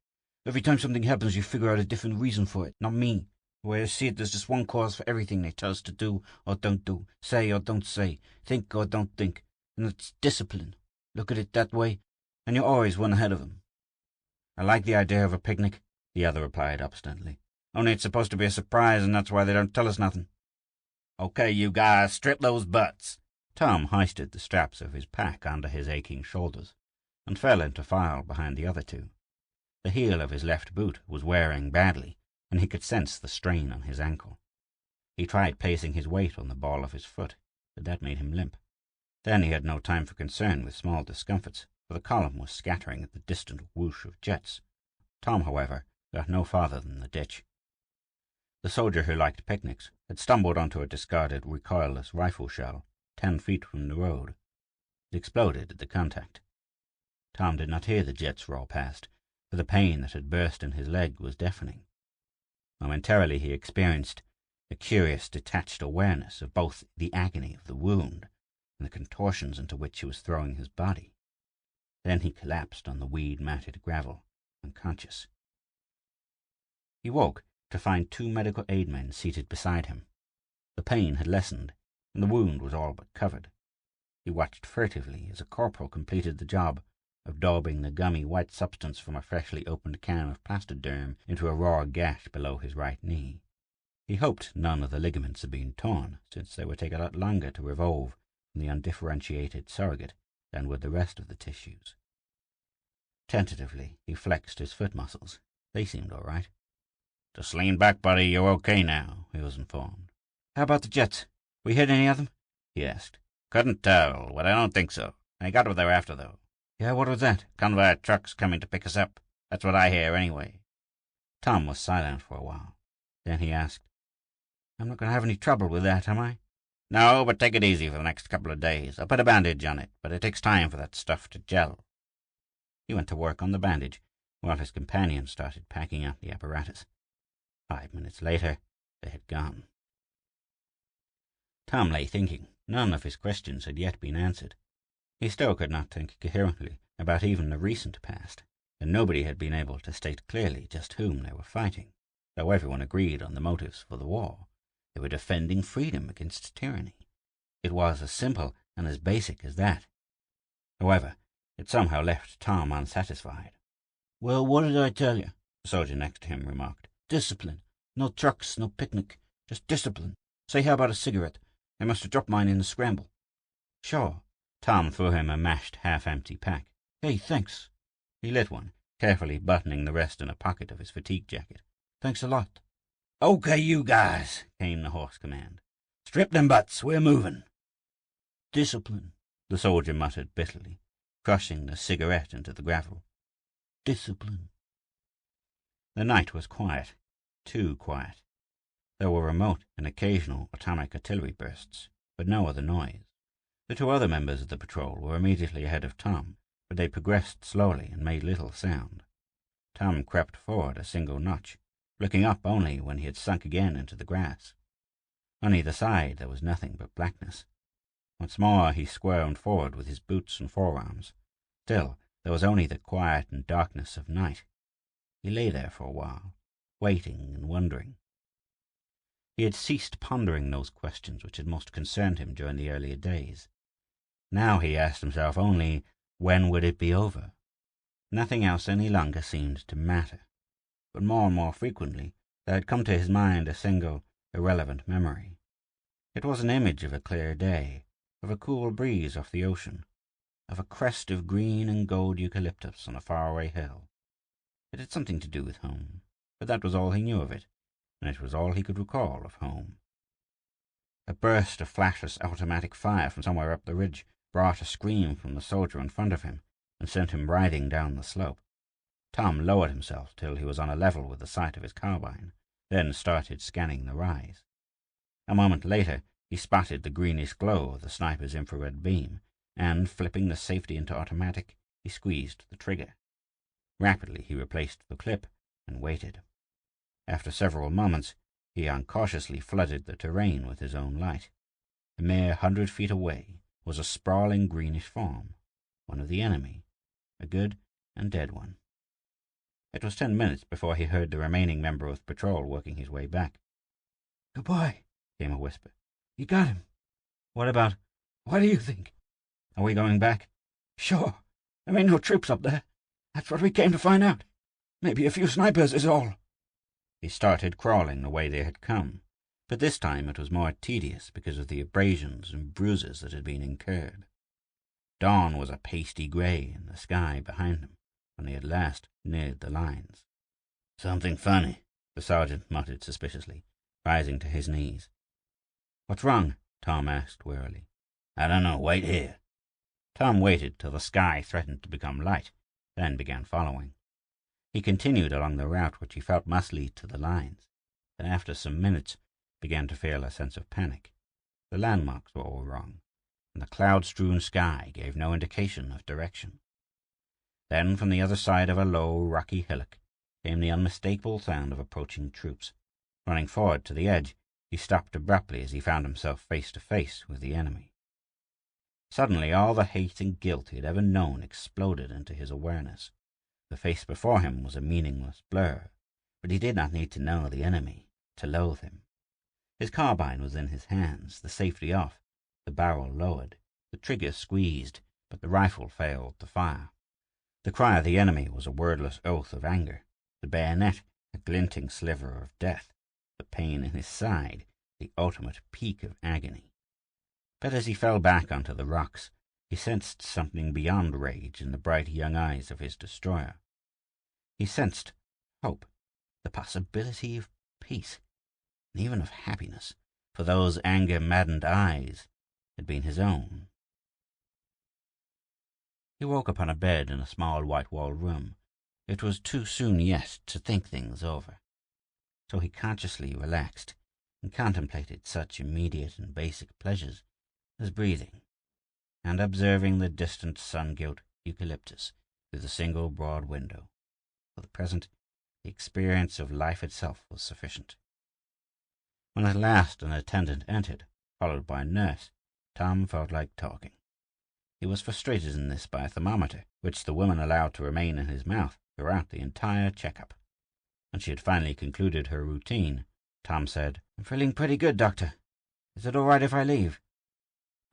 "Every time something happens, you figure out a different reason for it. Not me. The way I see it, there's just one cause for everything they tell us to do or don't do, say or don't say, think or don't think, and it's discipline. Look at it that way, and you're always one ahead of them." I like the idea of a picnic, the other replied obstinately. Only it's supposed to be a surprise, and that's why they don't tell us nothing. Okay, you guys, strip those butts. Tom hoisted the straps of his pack under his aching shoulders and fell into file behind the other two. The heel of his left boot was wearing badly, and he could sense the strain on his ankle. He tried placing his weight on the ball of his foot, but that made him limp. Then he had no time for concern with small discomforts, for the column was scattering at the distant whoosh of jets. Tom, however, got no farther than the ditch. The soldier who liked picnics had stumbled onto a discarded recoilless rifle shell 10 feet from the road. It exploded at the contact. Tom did not hear the jets roll past, for the pain that had burst in his leg was deafening. Momentarily he experienced a curious detached awareness of both the agony of the wound and the contortions into which he was throwing his body. Then he collapsed on the weed-matted gravel, unconscious. He woke to find 2 medical aid men seated beside him. The pain had lessened, and the wound was all but covered. He watched furtively as a corporal completed the job of daubing the gummy white substance from a freshly opened can of plastoderm into a raw gash below his right knee. He hoped none of the ligaments had been torn, since they would take a lot longer to revolve from the undifferentiated surrogate than would the rest of the tissues. Tentatively, he flexed his foot muscles. They seemed all right. Just lean back, buddy. You're okay now, he was informed. How about the jets? We hit any of them? He asked. Couldn't tell, but I don't think so. I got what they were after, though. Yeah, what was that? Convoy of trucks coming to pick us up. That's what I hear, anyway. Tom was silent for a while. Then he asked, I'm not going to have any trouble with that, am I? No, but take it easy for the next couple of days. I'll put a bandage on it, but it takes time for that stuff to gel. He went to work on the bandage, while his companion started packing up the apparatus. 5 minutes later, they had gone. Tom lay thinking. None of his questions had yet been answered. He still could not think coherently about even the recent past, and nobody had been able to state clearly just whom they were fighting, though everyone agreed on the motives for the war. They were defending freedom against tyranny. It was as simple and as basic as that. However, it somehow left Tom unsatisfied. Well, what did I tell you? The soldier next to him remarked. Discipline. No trucks, no picnic. Just discipline. Say, how about a cigarette? I must have dropped mine in the scramble. Sure. Tom threw him a mashed, half-empty pack. Hey, thanks. He lit one, carefully buttoning the rest in a pocket of his fatigue jacket. Thanks a lot. Okay, you guys, came the hoarse command. Strip them butts, we're moving. Discipline, the soldier muttered bitterly, crushing the cigarette into the gravel. Discipline. The night was quiet, too quiet. There were remote and occasional atomic artillery bursts, but no other noise. The 2 other members of the patrol were immediately ahead of Tom, but they progressed slowly and made little sound. Tom crept forward a single notch, looking up only when he had sunk again into the grass. On either side there was nothing but blackness. Once more he squirmed forward with his boots and forearms. Still, there was only the quiet and darkness of night. He lay there for a while, waiting and wondering. He had ceased pondering those questions which had most concerned him during the earlier days. Now he asked himself only, when would it be over? Nothing else any longer seemed to matter. But more and more frequently there had come to his mind a single, irrelevant memory. It was an image of a clear day, of a cool breeze off the ocean, of a crest of green and gold eucalyptus on a faraway hill. It had something to do with home, but that was all he knew of it, and it was all he could recall of home. A burst of flashless automatic fire from somewhere up the ridge brought a scream from the soldier in front of him and sent him riding down the slope. Tom lowered himself till he was on a level with the sight of his carbine, then started scanning the rise. A moment later he spotted the greenish glow of the sniper's infrared beam, and, flipping the safety into automatic, he squeezed the trigger. Rapidly he replaced the clip and waited. After several moments, he uncautiously flooded the terrain with his own light. A mere 100 feet away was a sprawling greenish form, one of the enemy, a good and dead one. It was 10 minutes before he heard the remaining member of the patrol working his way back. Goodbye, came a whisper. You got him. What about? What do you think? Are we going back? Sure. There ain't no troops up there. That's what we came to find out. Maybe a few snipers is all. He started crawling the way they had come, but this time it was more tedious because of the abrasions and bruises that had been incurred. Dawn was a pasty grey in the sky behind them when he at last neared the lines. "Something funny," the sergeant muttered suspiciously, rising to his knees. "What's wrong?" Tom asked wearily. "I don't know. Wait here." Tom waited till the sky threatened to become light, then began following. He continued along the route which he felt must lead to the lines, then after some minutes began to feel a sense of panic. The landmarks were all wrong, and the cloud-strewn sky gave no indication of direction. Then from the other side of a low, rocky hillock came the unmistakable sound of approaching troops. Running forward to the edge, he stopped abruptly as he found himself face to face with the enemy. Suddenly all the hate and guilt he had ever known exploded into his awareness. The face before him was a meaningless blur, but he did not need to know the enemy to loathe him. His carbine was in his hands, the safety off, the barrel lowered, the trigger squeezed, but the rifle failed to fire. The cry of the enemy was a wordless oath of anger, the bayonet a glinting sliver of death, the pain in his side the ultimate peak of agony. But as he fell back onto the rocks, he sensed something beyond rage in the bright young eyes of his destroyer. He sensed hope, the possibility of peace, and even of happiness, for those anger-maddened eyes had been his own. He woke up on a bed in a small white-walled room. It was too soon yet to think things over, so he consciously relaxed and contemplated such immediate and basic pleasures as breathing, and observing the distant sun-gilt eucalyptus through the single broad window. For the present, the experience of life itself was sufficient. When at last an attendant entered, followed by a nurse, Tom felt like talking. He was frustrated in this by a thermometer, which the woman allowed to remain in his mouth throughout the entire checkup. When she had finally concluded her routine, Tom said, "I'm feeling pretty good, Doctor. Is it all right if I leave?"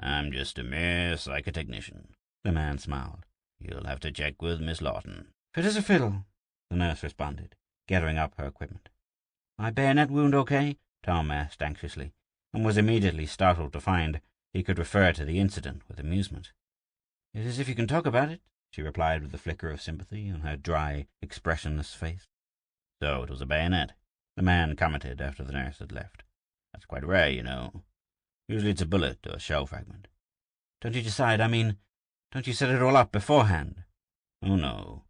"I'm just a mere psychotechnician," the man smiled. "You'll have to check with Miss Lawton." "Fit as a fiddle," the nurse responded, gathering up her equipment. "My bayonet wound okay?" Tom asked anxiously, and was immediately startled to find he could refer to the incident with amusement. "It is if you can talk about it," she replied with a flicker of sympathy on her dry, expressionless face. "So it was a bayonet," the man commented after the nurse had left. "That's quite rare, you know. Usually it's a bullet or a shell fragment." "Don't you decide, don't you set it all up beforehand?" "Oh, no.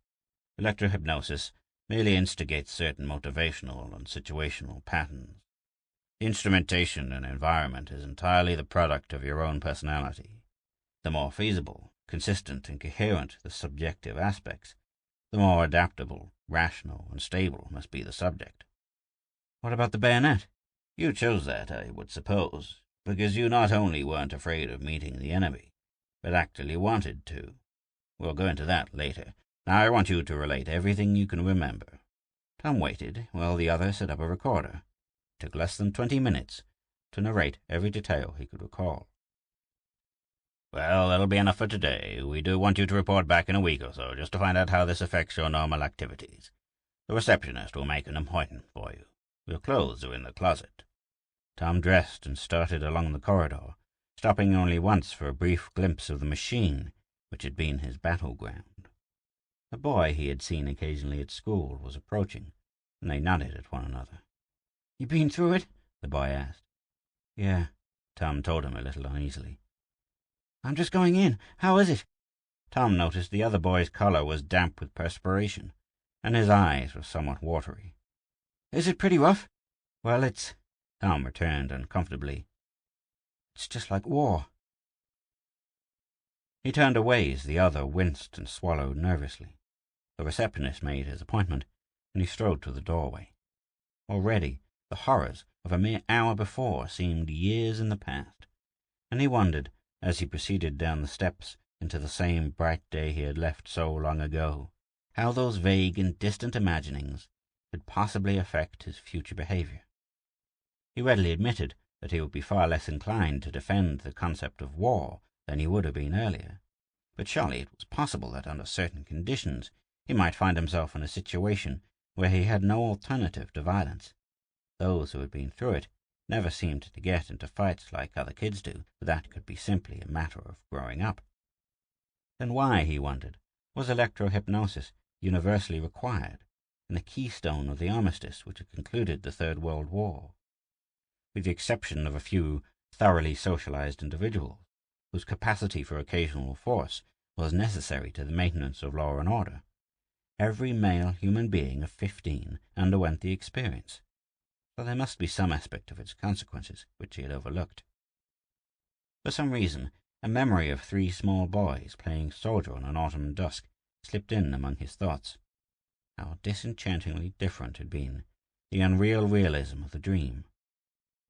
Electrohypnosis merely instigates certain motivational and situational patterns. The instrumentation and environment is entirely the product of your own personality. The more feasible, consistent, and coherent the subjective aspects, the more adaptable, rational, and stable must be the subject." "What about the bayonet?" "You chose that, I would suppose, because you not only weren't afraid of meeting the enemy, but actually wanted to. We'll go into that later. Now I want you to relate everything you can remember." Tom waited while the other set up a recorder. It took less than 20 minutes to narrate every detail he could recall. "Well, that'll be enough for today. We do want you to report back in a week or so, just to find out how this affects your normal activities. The receptionist will make an appointment for you. Your clothes are in the closet." Tom dressed and started along the corridor, stopping only once for a brief glimpse of the machine which had been his battleground. A boy he had seen occasionally at school was approaching, and they nodded at one another. "You been through it?" the boy asked. "Yeah," Tom told him a little uneasily. "I'm just going in. How is it?" Tom noticed the other boy's collar was damp with perspiration, and his eyes were somewhat watery. "Is it pretty rough?" "Well, Tom returned uncomfortably. "It's just like war." He turned away as the other winced and swallowed nervously. The receptionist made his appointment, and he strode to the doorway. Already, the horrors of a mere hour before seemed years in the past, and he wondered, as he proceeded down the steps into the same bright day he had left so long ago, how those vague and distant imaginings could possibly affect his future behavior. He readily admitted that he would be far less inclined to defend the concept of war than he would have been earlier, but surely it was possible that under certain conditions he might find himself in a situation where he had no alternative to violence. Those who had been through it never seemed to get into fights like other kids do, but that could be simply a matter of growing up. Then why, he wondered, was electro-hypnosis universally required, and the keystone of the armistice which had concluded the Third World War? With the exception of a few thoroughly socialized individuals, whose capacity for occasional force was necessary to the maintenance of law and order, every male human being of 15 underwent the experience, so there must be some aspect of its consequences which he had overlooked. For some reason, a memory of 3 small boys playing soldier on an autumn dusk slipped in among his thoughts. How disenchantingly different had been the unreal realism of the dream.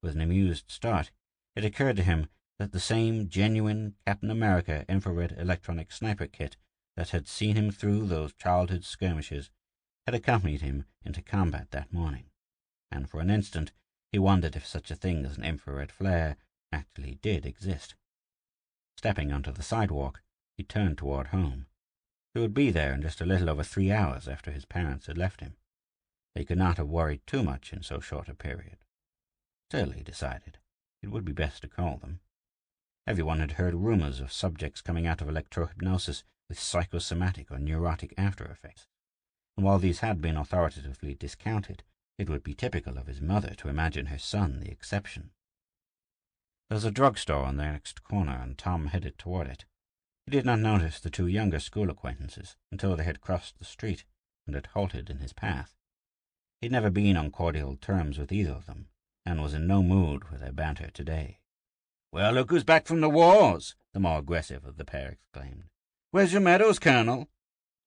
With an amused start, it occurred to him that the same genuine Captain America infrared electronic sniper kit that had seen him through those childhood skirmishes had accompanied him into combat that morning, and for an instant he wondered if such a thing as an infrared flare actually did exist. Stepping onto the sidewalk, he turned toward home. He would be there in just a little over 3 hours after his parents had left him. They could not have worried too much in so short a period. Still, he decided, it would be best to call them. Everyone had heard rumors of subjects coming out of electro-hypnosis with psychosomatic or neurotic after-effects, and while these had been authoritatively discounted, it would be typical of his mother to imagine her son the exception. There was a drugstore on the next corner, and Tom headed toward it. He did not notice the 2 younger school acquaintances until they had crossed the street and had halted in his path. He had never been on cordial terms with either of them, and was in no mood for their banter today. "Well, look who's back from the wars!" the more aggressive of the pair exclaimed. "Where's your medals, Colonel?"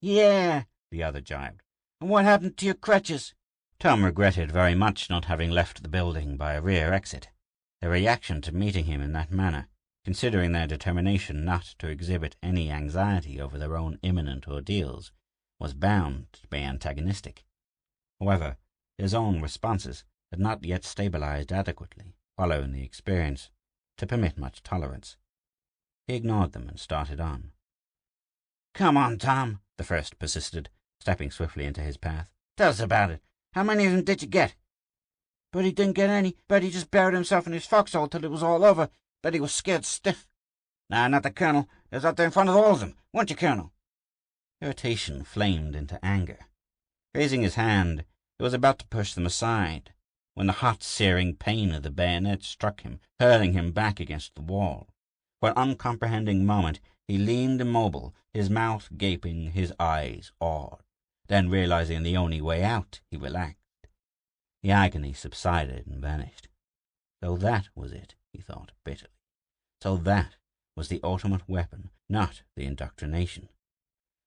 "Yeah," the other jibed. "and what happened to your crutches?" Tom regretted very much not having left the building by a rear exit. Their reaction to meeting him in that manner, considering their determination not to exhibit any anxiety over their own imminent ordeals, was bound to be antagonistic. However, his own responses had not yet stabilized adequately, following the experience, to permit much tolerance. He ignored them and started on. "Come on, Tom," the first persisted, stepping swiftly into his path. "Tell us about it. How many of them did you get?" "But he didn't get any. Bet he just buried himself in his foxhole till it was all over. Bet he was scared stiff." "Nah, not the Colonel. He was out there in front of all of them. Weren't you, Colonel?" Irritation flamed into anger. Raising his hand, he was about to push them aside, when the hot, searing pain of the bayonet struck him, hurling him back against the wall. For an uncomprehending moment he leaned immobile, his mouth gaping, his eyes awed. Then, realizing the only way out, he relaxed. The agony subsided and vanished. So that was it, he thought bitterly. So that was the ultimate weapon, not the indoctrination.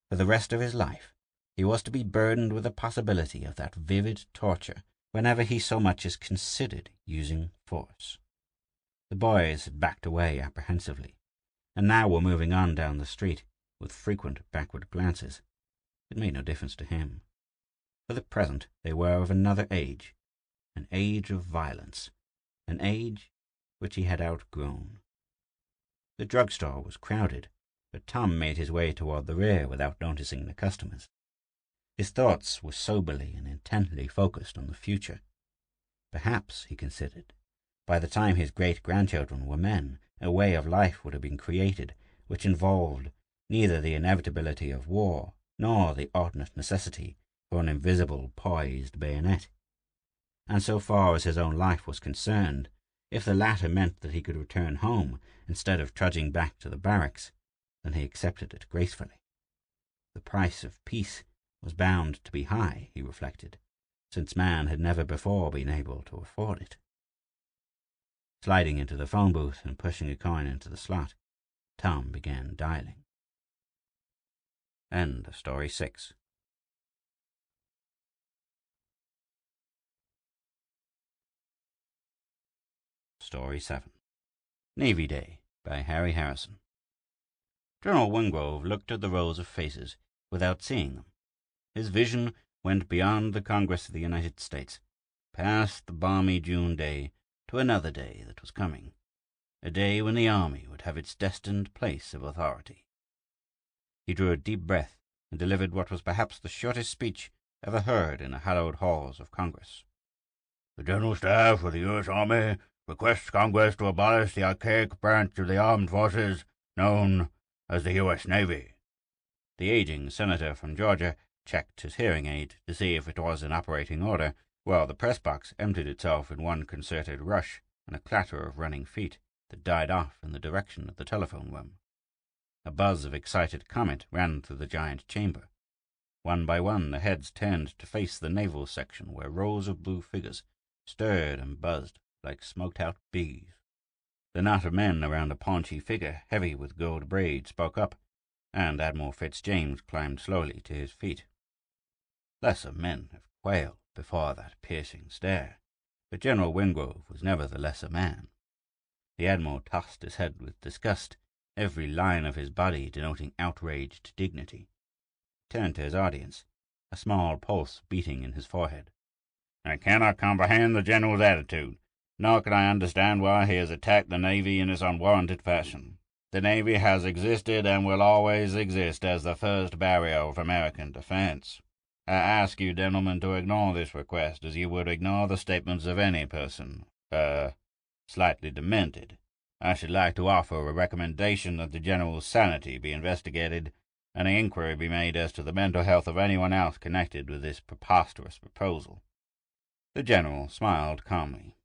For the rest of his life, he was to be burdened with the possibility of that vivid torture whenever he so much as considered using force. The boys had backed away apprehensively, and now were moving on down the street with frequent backward glances. It made no difference to him. For the present they were of another age, an age of violence, an age which he had outgrown. The drugstore was crowded, but Tom made his way toward the rear without noticing the customers. His thoughts were soberly and intently focused on the future. Perhaps, he considered, by the time his great-grandchildren were men, a way of life would have been created which involved neither the inevitability of war nor the alternate necessity for an invisible, poised bayonet. And so far as his own life was concerned, if the latter meant that he could return home instead of trudging back to the barracks, then he accepted it gracefully. The price of peace was bound to be high, he reflected, since man had never before been able to afford it. Sliding into the phone booth and pushing a coin into the slot, Tom began dialing. End of Story 6. Story 7. Navy Day by Harry Harrison. General Wingrove looked at the rows of faces without seeing them. His vision went beyond the Congress of the United States, past the balmy June day, to another day that was coming, a day when the Army would have its destined place of authority. He drew a deep breath and delivered what was perhaps the shortest speech ever heard in the hallowed halls of Congress. The General Staff of the U.S. Army requests Congress to abolish the archaic branch of the armed forces known as the U.S. Navy. The aging senator from Georgia checked his hearing aid to see if it was in operating order, while the press box emptied itself in one concerted rush and a clatter of running feet that died off in the direction of the telephone room. A buzz of excited comment ran through the giant chamber. One by one the heads turned to face the naval section, where rows of blue figures stirred and buzzed like smoked-out bees. The knot of men around a paunchy figure heavy with gold braid spoke up, and Admiral Fitzjames climbed slowly to his feet. Lesser men have quailed before that piercing stare, but General Wingrove was never the lesser man. The Admiral tossed his head with disgust, every line of his body denoting outraged dignity. He turned to his audience, a small pulse beating in his forehead. I cannot comprehend the General's attitude, nor can I understand why he has attacked the Navy in this unwarranted fashion. The Navy has existed and will always exist as the first barrier of American defense. I ask you, gentlemen, to ignore this request as you would ignore the statements of any person, slightly demented. I should like to offer a recommendation that the General's sanity be investigated and an inquiry be made as to the mental health of anyone else connected with this preposterous proposal. The General smiled calmly.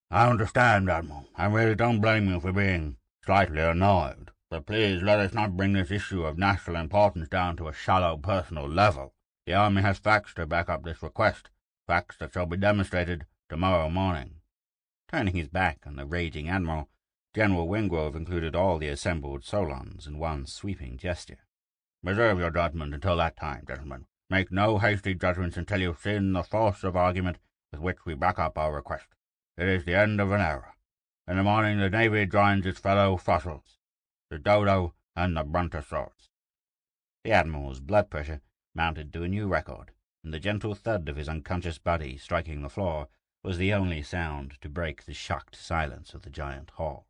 I understand, Admiral. I really don't blame you for being slightly annoyed. But please let us not bring this issue of national importance down to a shallow personal level. The Army has facts to back up this request, facts that shall be demonstrated tomorrow morning. Turning his back on the raging Admiral, General Wingrove included all the assembled Solons in one sweeping gesture. Reserve your judgment until that time, gentlemen. Make no hasty judgments until you've seen the force of argument with which we back up our request. It is the end of an era. In the morning the Navy joins its fellow fossils, the dodo and the brontosaurus. The Admiral's blood pressure mounted to a new record, and the gentle thud of his unconscious body striking the floor was the only sound to break the shocked silence of the giant hall.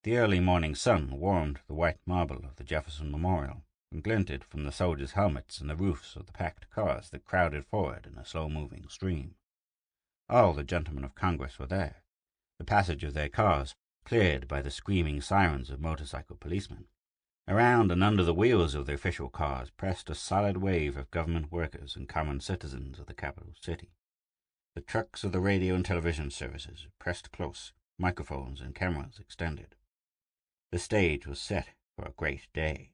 The early morning sun warmed the white marble of the Jefferson Memorial, and glinted from the soldiers' helmets and the roofs of the packed cars that crowded forward in a slow-moving stream. All the gentlemen of Congress were there, the passage of their cars cleared by the screaming sirens of motorcycle policemen. Around and under the wheels of the official cars pressed a solid wave of government workers and common citizens of the capital city. The trucks of the radio and television services pressed close, microphones and cameras extended. The stage was set for a great day.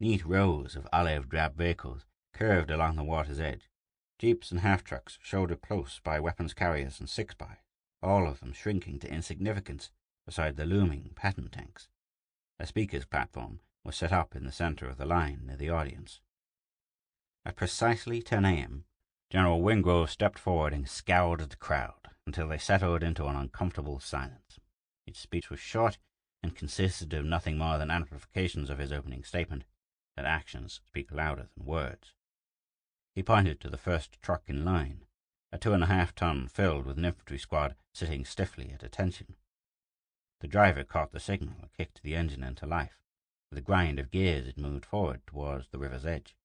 Neat rows of olive-drab vehicles curved along the water's edge. Jeeps and half-trucks shouldered close by weapons carriers and six-by, all of them shrinking to insignificance beside the looming Patton tanks. A speaker's platform was set up in the center of the line near the audience. At precisely 10 a.m., General Wingrove stepped forward and scowled at the crowd until they settled into an uncomfortable silence. His speech was short and consisted of nothing more than amplifications of his opening statement, that actions speak louder than words. He pointed to the first truck in line, a 2.5-ton filled with an infantry squad sitting stiffly at attention. The driver caught the signal and kicked the engine into life. With a grind of gears it moved forward towards the river's edge.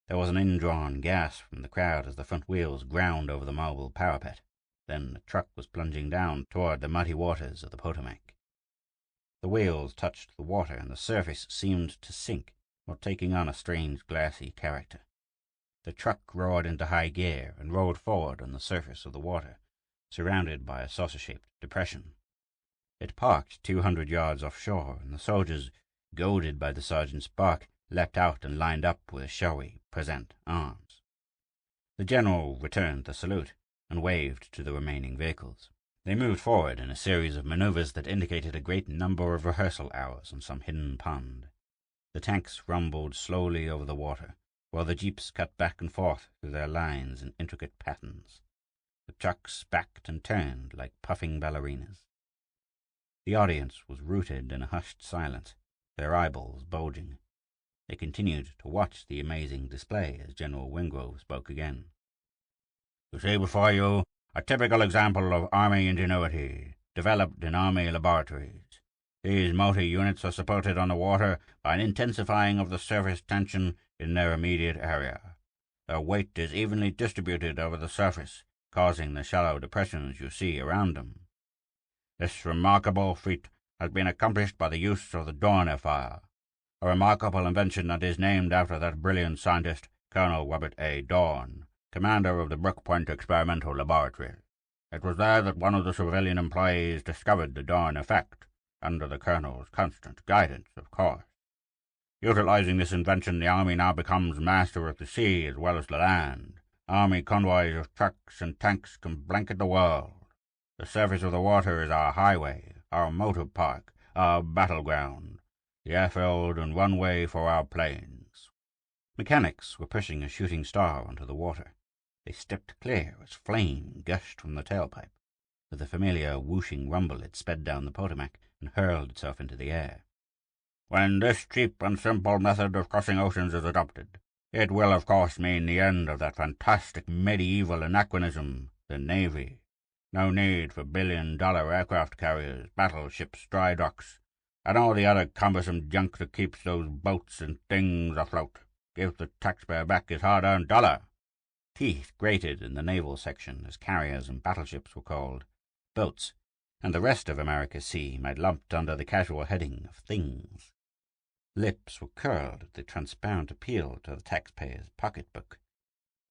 There was an indrawn gasp from the crowd as the front wheels ground over the marble parapet. Then the truck was plunging down toward the muddy waters of the Potomac. The wheels touched the water, and the surface seemed to sink, or taking on a strange glassy character. The truck roared into high gear and rolled forward on the surface of the water, surrounded by a saucer-shaped depression. It parked 200 yards offshore, and the soldiers, goaded by the sergeant's bark, leapt out and lined up with a showy present arms. The general returned the salute and waved to the remaining vehicles. They moved forward in a series of maneuvers that indicated a great number of rehearsal hours on some hidden pond. The tanks rumbled slowly over the water, while the jeeps cut back and forth through their lines in intricate patterns. The trucks backed and turned like puffing ballerinas. The audience was rooted in a hushed silence, their eyeballs bulging. They continued to watch the amazing display as General Wingrove spoke again. You see before you a typical example of Army ingenuity, developed in Army laboratories. These multi-units are supported on the water by an intensifying of the surface tension in their immediate area. Their weight is evenly distributed over the surface, causing the shallow depressions you see around them. This remarkable feat has been accomplished by the use of the Dornell fire, a remarkable invention that is named after that brilliant scientist, Colonel Robert A. Dorn, commander of the Brook Point Experimental Laboratory. It was there that one of the civilian employees discovered the Dorn effect, under the Colonel's constant guidance, of course. Utilizing this invention, the Army now becomes master of the sea as well as the land. Army convoys of trucks and tanks can blanket the world. The surface of the water is our highway, our motor park, our battleground, the airfield and runway for our planes. Mechanics were pushing a shooting star onto the water. They stepped clear as flame gushed from the tailpipe. With a familiar whooshing rumble it sped down the Potomac and hurled itself into the air. When this cheap and simple method of crossing oceans is adopted, it will of course mean the end of that fantastic medieval anachronism, the Navy. No need for billion-dollar aircraft carriers, battleships, dry docks, and all the other cumbersome junk that keeps those boats and things afloat. Give the taxpayer back his hard-earned dollar. Teeth grated in the naval section as carriers and battleships were called boats, and the rest of America's sea might lumped under the casual heading of things. Lips were curled at the transparent appeal to the taxpayer's pocketbook,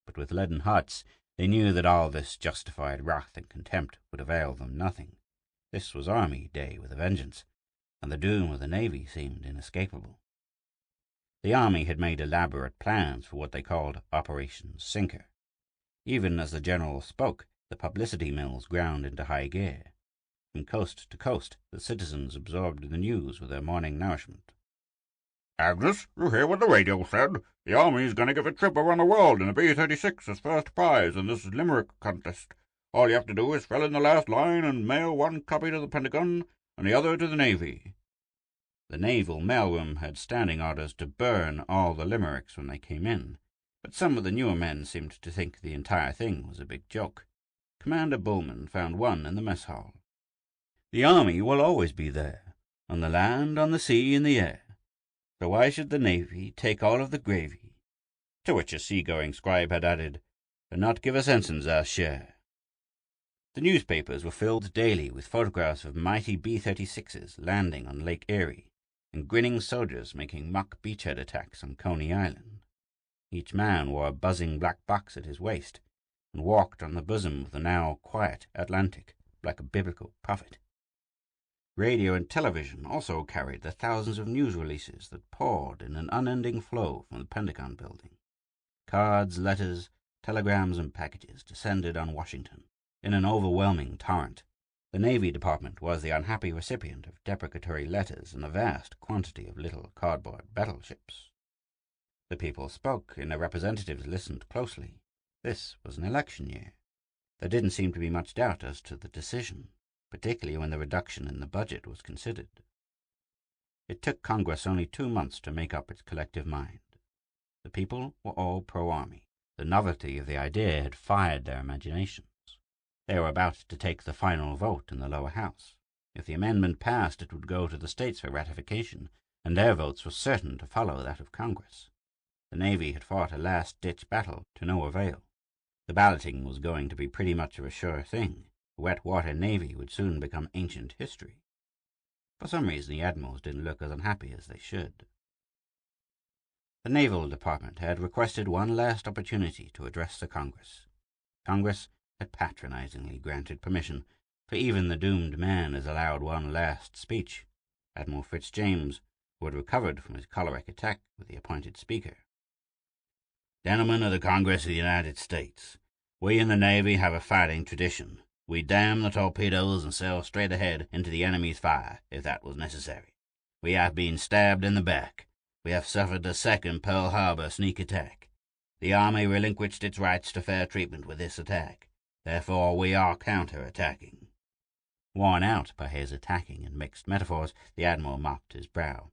but with leaden hearts they knew that all this justified wrath and contempt would avail them nothing. This was Army Day with a vengeance, and the doom of the Navy seemed inescapable. The Army had made elaborate plans for what they called Operation Sinker. Even as the General spoke, the publicity mills ground into high gear. From coast to coast, the citizens absorbed the news with their morning nourishment. Agnes, you hear what the radio said? The Army's going to give a trip around the world in a B-36 as first prize in this limerick contest. All you have to do is fill in the last line and mail one copy to the Pentagon and the other to the Navy. The naval mailroom had standing orders to burn all the limericks when they came in, but some of the newer men seemed to think the entire thing was a big joke. Commander Bullman found one in the mess hall. The Army will always be there, on the land, on the sea, in the air. So why should the Navy take all of the gravy? To which a seagoing scribe had added, and not give us ensigns our share. The newspapers were filled daily with photographs of mighty B-36s landing on Lake Erie, and grinning soldiers making mock beachhead attacks on Coney Island. Each man wore a buzzing black box at his waist, and walked on the bosom of the now quiet Atlantic like a biblical prophet. Radio and television also carried the thousands of news releases that poured in an unending flow from the Pentagon building. Cards, letters, telegrams, and packages descended on Washington in an overwhelming torrent. The Navy Department was the unhappy recipient of deprecatory letters and a vast quantity of little cardboard battleships. The people spoke, and their representatives listened closely. This was an election year. There didn't seem to be much doubt as to the decision, particularly when the reduction in the budget was considered. It took Congress only 2 months to make up its collective mind. The people were all pro-Army. The novelty of the idea had fired their imaginations. They were about to take the final vote in the lower house. If the amendment passed, it would go to the states for ratification, and their votes were certain to follow that of Congress. The Navy had fought a last-ditch battle to no avail. The balloting was going to be pretty much of a sure thing. The wet-water Navy would soon become ancient history. For some reason the admirals didn't look as unhappy as they should. The Naval Department had requested one last opportunity to address the Congress. Congress had patronizingly granted permission, for even the doomed man is allowed one last speech. Admiral Fitzjames, who had recovered from his choleric attack with the appointed speaker. Gentlemen of the Congress of the United States, we in the Navy have a fighting tradition. We dam the torpedoes and sail straight ahead into the enemy's fire, if that was necessary. We have been stabbed in the back. We have suffered the second Pearl Harbor sneak attack. The Army relinquished its rights to fair treatment with this attack. Therefore, we are counter-attacking. Worn out by his attacking and mixed metaphors, the Admiral mopped his brow.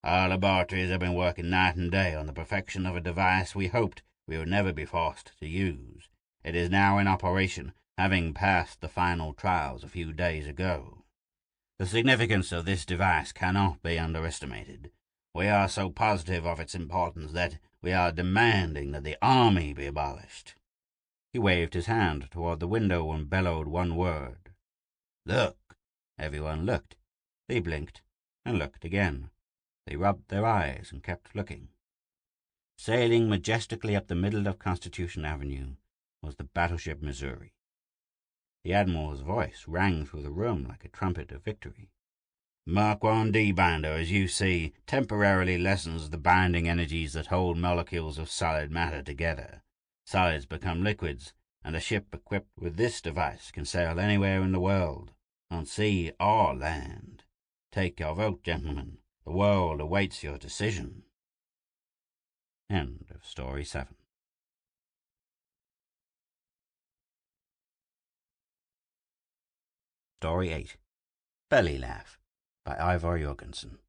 Our laboratories have been working night and day on the perfection of a device we hoped we would never be forced to use. It is now in operation, having passed the final trials a few days ago. The significance of this device cannot be underestimated. We are so positive of its importance that we are demanding that the army be abolished." He waved his hand toward the window and bellowed one word. "Look!" Everyone looked. They blinked and looked again. They rubbed their eyes and kept looking. Sailing majestically up the middle of Constitution Avenue was the battleship Missouri. The Admiral's voice rang through the room like a trumpet of victory. "Mark 1D binder, as you see, temporarily lessens the binding energies that hold molecules of solid matter together. Solids become liquids, and a ship equipped with this device can sail anywhere in the world, on sea or land. Take your vote, gentlemen. The world awaits your decision." End of Story 7. Story 8. Belly Laugh by Ivar Jorgensen.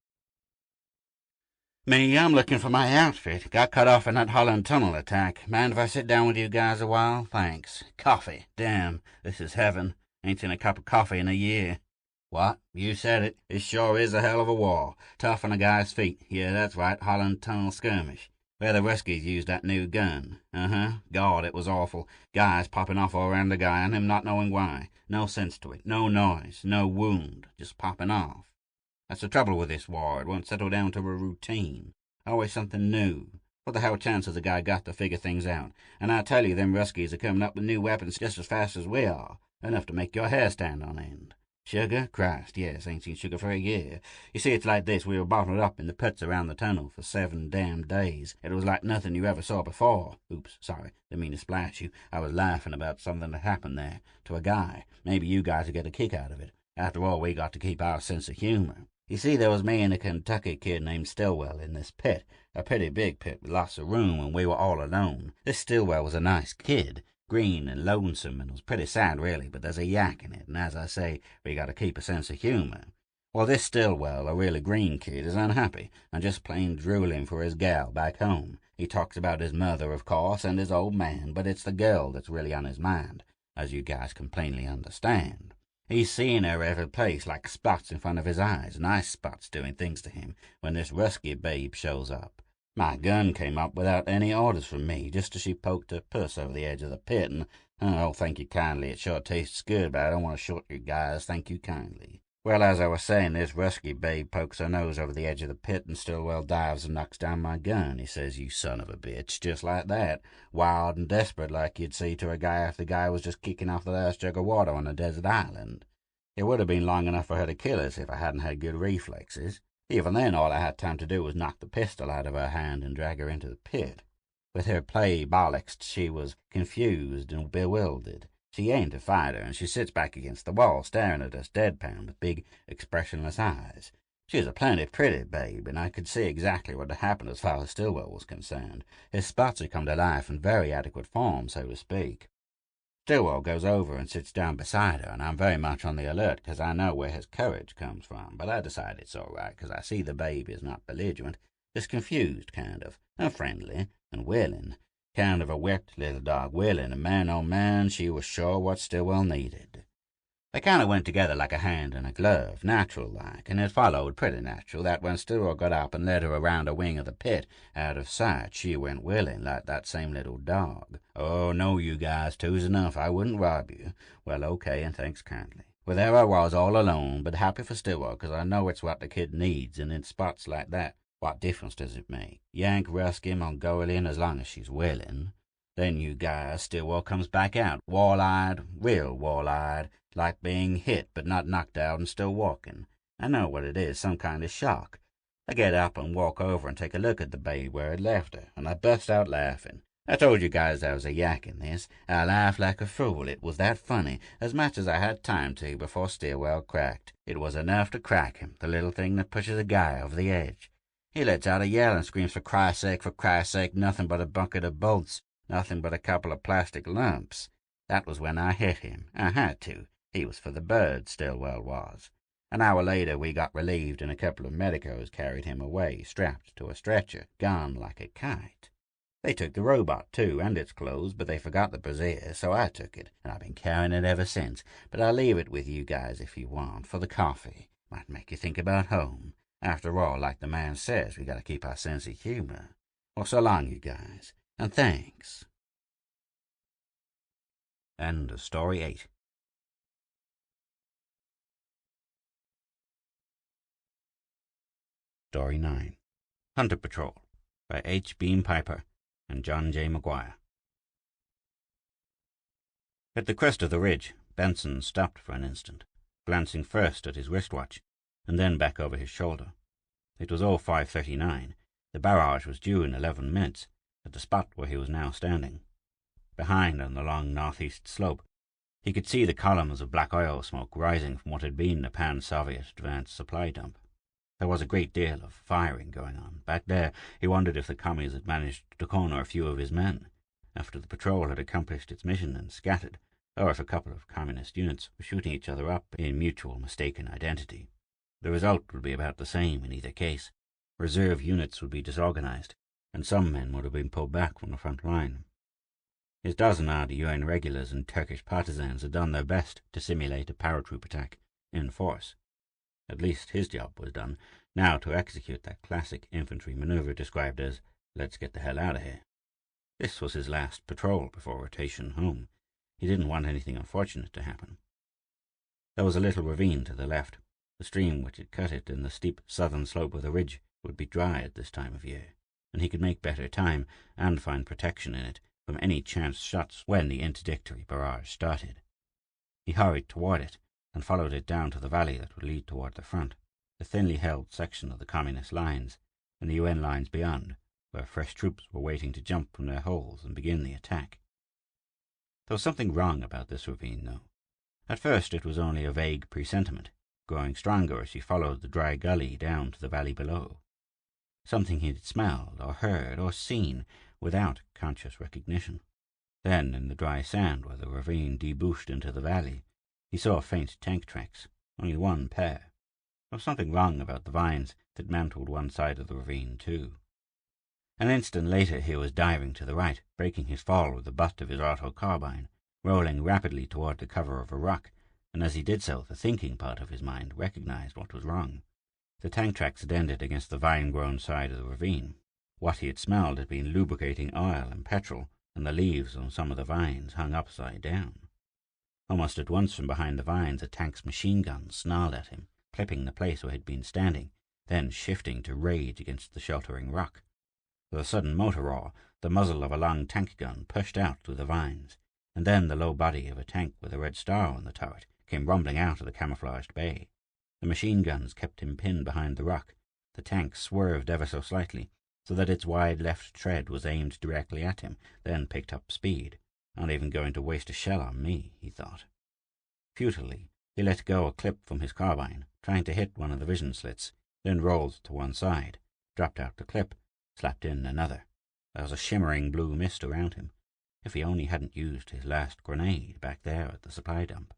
"Me, I'm looking for my outfit. Got cut off in that Holland tunnel attack. Mind if I sit down with you guys a while? Thanks. Coffee. Damn, this is heaven. Ain't seen a cup of coffee in a year." "What? You said it. It sure is a hell of a war. Tough on a guy's feet. Yeah, that's right, Holland tunnel skirmish. Where the Ruskies used that new gun. God, it was awful. Guys popping off all around the guy and him not knowing why. No sense to it. No noise. No wound. Just popping off. That's the trouble with this war. It won't settle down to a routine. Always something new. What the hell chance has a guy got to figure things out? And I tell you, them Ruskies are coming up with new weapons just as fast as we are. Enough to make your hair stand on end. Sugar? Christ, yes, ain't seen sugar for a year. You see, it's like this. We were bottled up in the pits around the tunnel for 7 damn days. It was like nothing you ever saw before. Oops, sorry, didn't mean to splash you. I was laughing about something that happened there, to a guy. Maybe you guys would get a kick out of it. After all, we got to keep our sense of humor. You see, there was me and a Kentucky kid named Stillwell in this pit. A pretty big pit with lots of room, and we were all alone. This Stillwell was a nice kid. Green and lonesome, and it was pretty sad, really, but there's a yak in it, and as I say, we got to keep a sense of humor. Well, this Stillwell, a really green kid, is unhappy, and just plain drooling for his gal back home. He talks about his mother, of course, and his old man, but it's the girl that's really on his mind, as you guys can plainly understand. He's seeing her every place like spots in front of his eyes, nice spots doing things to him, when this Rusky babe shows up. My gun came up without any orders from me, just as she poked her puss over the edge of the pit, and, oh, thank you kindly, it sure tastes good, but I don't want to short you guys, thank you kindly. Well, as I was saying, this Rusky babe pokes her nose over the edge of the pit, and Stillwell dives and knocks down my gun. He says, "You son of a bitch," just like that, wild and desperate like you'd see to a guy if the guy was just kicking off the last jug of water on a desert island. It would have been long enough for her to kill us if I hadn't had good reflexes. Even then, all I had time to do was knock the pistol out of her hand and drag her into the pit. With her play bollocksed, she was confused and bewildered. She ain't a fighter, and she sits back against the wall, staring at us deadpan with big, expressionless eyes. She was a plenty pretty babe, and I could see exactly what had happened as far as Stillwell was concerned. His spots had come to life in very adequate form, so to speak. Stillwell goes over and sits down beside her, and I'm very much on the alert, because I know where his courage comes from, but I decide it's all right, because I see the babe is not belligerent, just confused, kind of, and friendly, and willing. Kind of a whipped little dog willing, and man, oh man, she was sure what Stillwell needed. They kind of went together like a hand and a glove, natural-like, and it followed pretty natural that when Stillwell got up and led her around a wing of the pit, out of sight, she went willing, like that same little dog. Oh, no, you guys, two's enough, I wouldn't rob you. Well, okay, and thanks kindly. Well, there I was, all alone, but happy for Stillwell, because I know it's what the kid needs, and in spots like that, what difference does it make? Yank, Rusky, Mongolian, as long as she's willing. Then you guys, Stillwell comes back out, wall-eyed, real wall-eyed, like being hit but not knocked out and still walking. I know what it is, some kind of shock. I get up and walk over and take a look at the babe where I'd left her, and I burst out laughing. I told you guys there was a yak in this. I laughed like a fool. It was that funny, as much as I had time to before Stillwell cracked. It was enough to crack him, the little thing that pushes a guy over the edge. He lets out a yell and screams, for Christ's sake, nothing but a bucket of bolts, nothing but a couple of plastic lumps. That was when I hit him. I had to. He was for the birds, Stillwell was. An hour later we got relieved, and a couple of medicos carried him away, strapped to a stretcher, gone like a kite. They took the robot, too, and its clothes, but they forgot the brassiere, so I took it, and I've been carrying it ever since. But I'll leave it with you guys if you want, for the coffee. Might make you think about home. After all, like the man says, we gotta keep our sense of humor. Well, so long, you guys, and thanks. End of Story 8. Story 9. Hunter Patrol by H. Beam Piper and John J. Mcguire. At the crest of the ridge, Benson stopped for an instant, glancing first at his wristwatch and then back over his shoulder. It was 05:39. The barrage was due in 11 minutes at the spot where he was now standing. Behind, on the long northeast slope, he could see the columns of black oil smoke rising from what had been the pan-Soviet advanced supply dump. There was a great deal of firing going on. Back there, he wondered if the commies had managed to corner a few of his men, after the patrol had accomplished its mission and scattered, or if a couple of communist units were shooting each other up in mutual mistaken identity. The result would be about the same in either case. Reserve units would be disorganized, and some men would have been pulled back from the front line. His dozen-odd UN regulars and Turkish partisans had done their best to simulate a paratroop attack in force. At least his job was done, now to execute that classic infantry maneuver described as, "Let's get the hell out of here." This was his last patrol before rotation home. He didn't want anything unfortunate to happen. There was a little ravine to the left. The stream which had cut it in the steep southern slope of the ridge would be dry at this time of year, and he could make better time and find protection in it from any chance shots when the interdictory barrage started. He hurried toward it and followed it down to the valley that would lead toward the front, the thinly held section of the communist lines, and the UN lines beyond, where fresh troops were waiting to jump from their holes and begin the attack. There was something wrong about this ravine, though. At first it was only a vague presentiment, growing stronger as he followed the dry gully down to the valley below. Something he had smelled or heard or seen without conscious recognition. Then, in the dry sand where the ravine debouched into the valley, he saw faint tank tracks, only one pair. There was something wrong about the vines that mantled one side of the ravine, too. An instant later he was diving to the right, breaking his fall with the butt of his auto carbine, rolling rapidly toward the cover of a rock, and as he did so, the thinking part of his mind recognized what was wrong. The tank tracks had ended against the vine-grown side of the ravine. What he had smelled had been lubricating oil and petrol, and the leaves on some of the vines hung upside down. Almost at once from behind the vines a tank's machine gun snarled at him, clipping the place where he had been standing, then shifting to rage against the sheltering rock. With a sudden motor roar, the muzzle of a long tank gun pushed out through the vines, and then the low body of a tank with a red star on the turret came rumbling out of the camouflaged bay. The machine guns kept him pinned behind the rock. The tank swerved ever so slightly, so that its wide left tread was aimed directly at him, then picked up speed. "Not even going to waste a shell on me," he thought. Futilely, he let go a clip from his carbine, trying to hit one of the vision slits, then rolled to one side, dropped out the clip, slapped in another. There was a shimmering blue mist around him. If he only hadn't used his last grenade back there at the supply dump.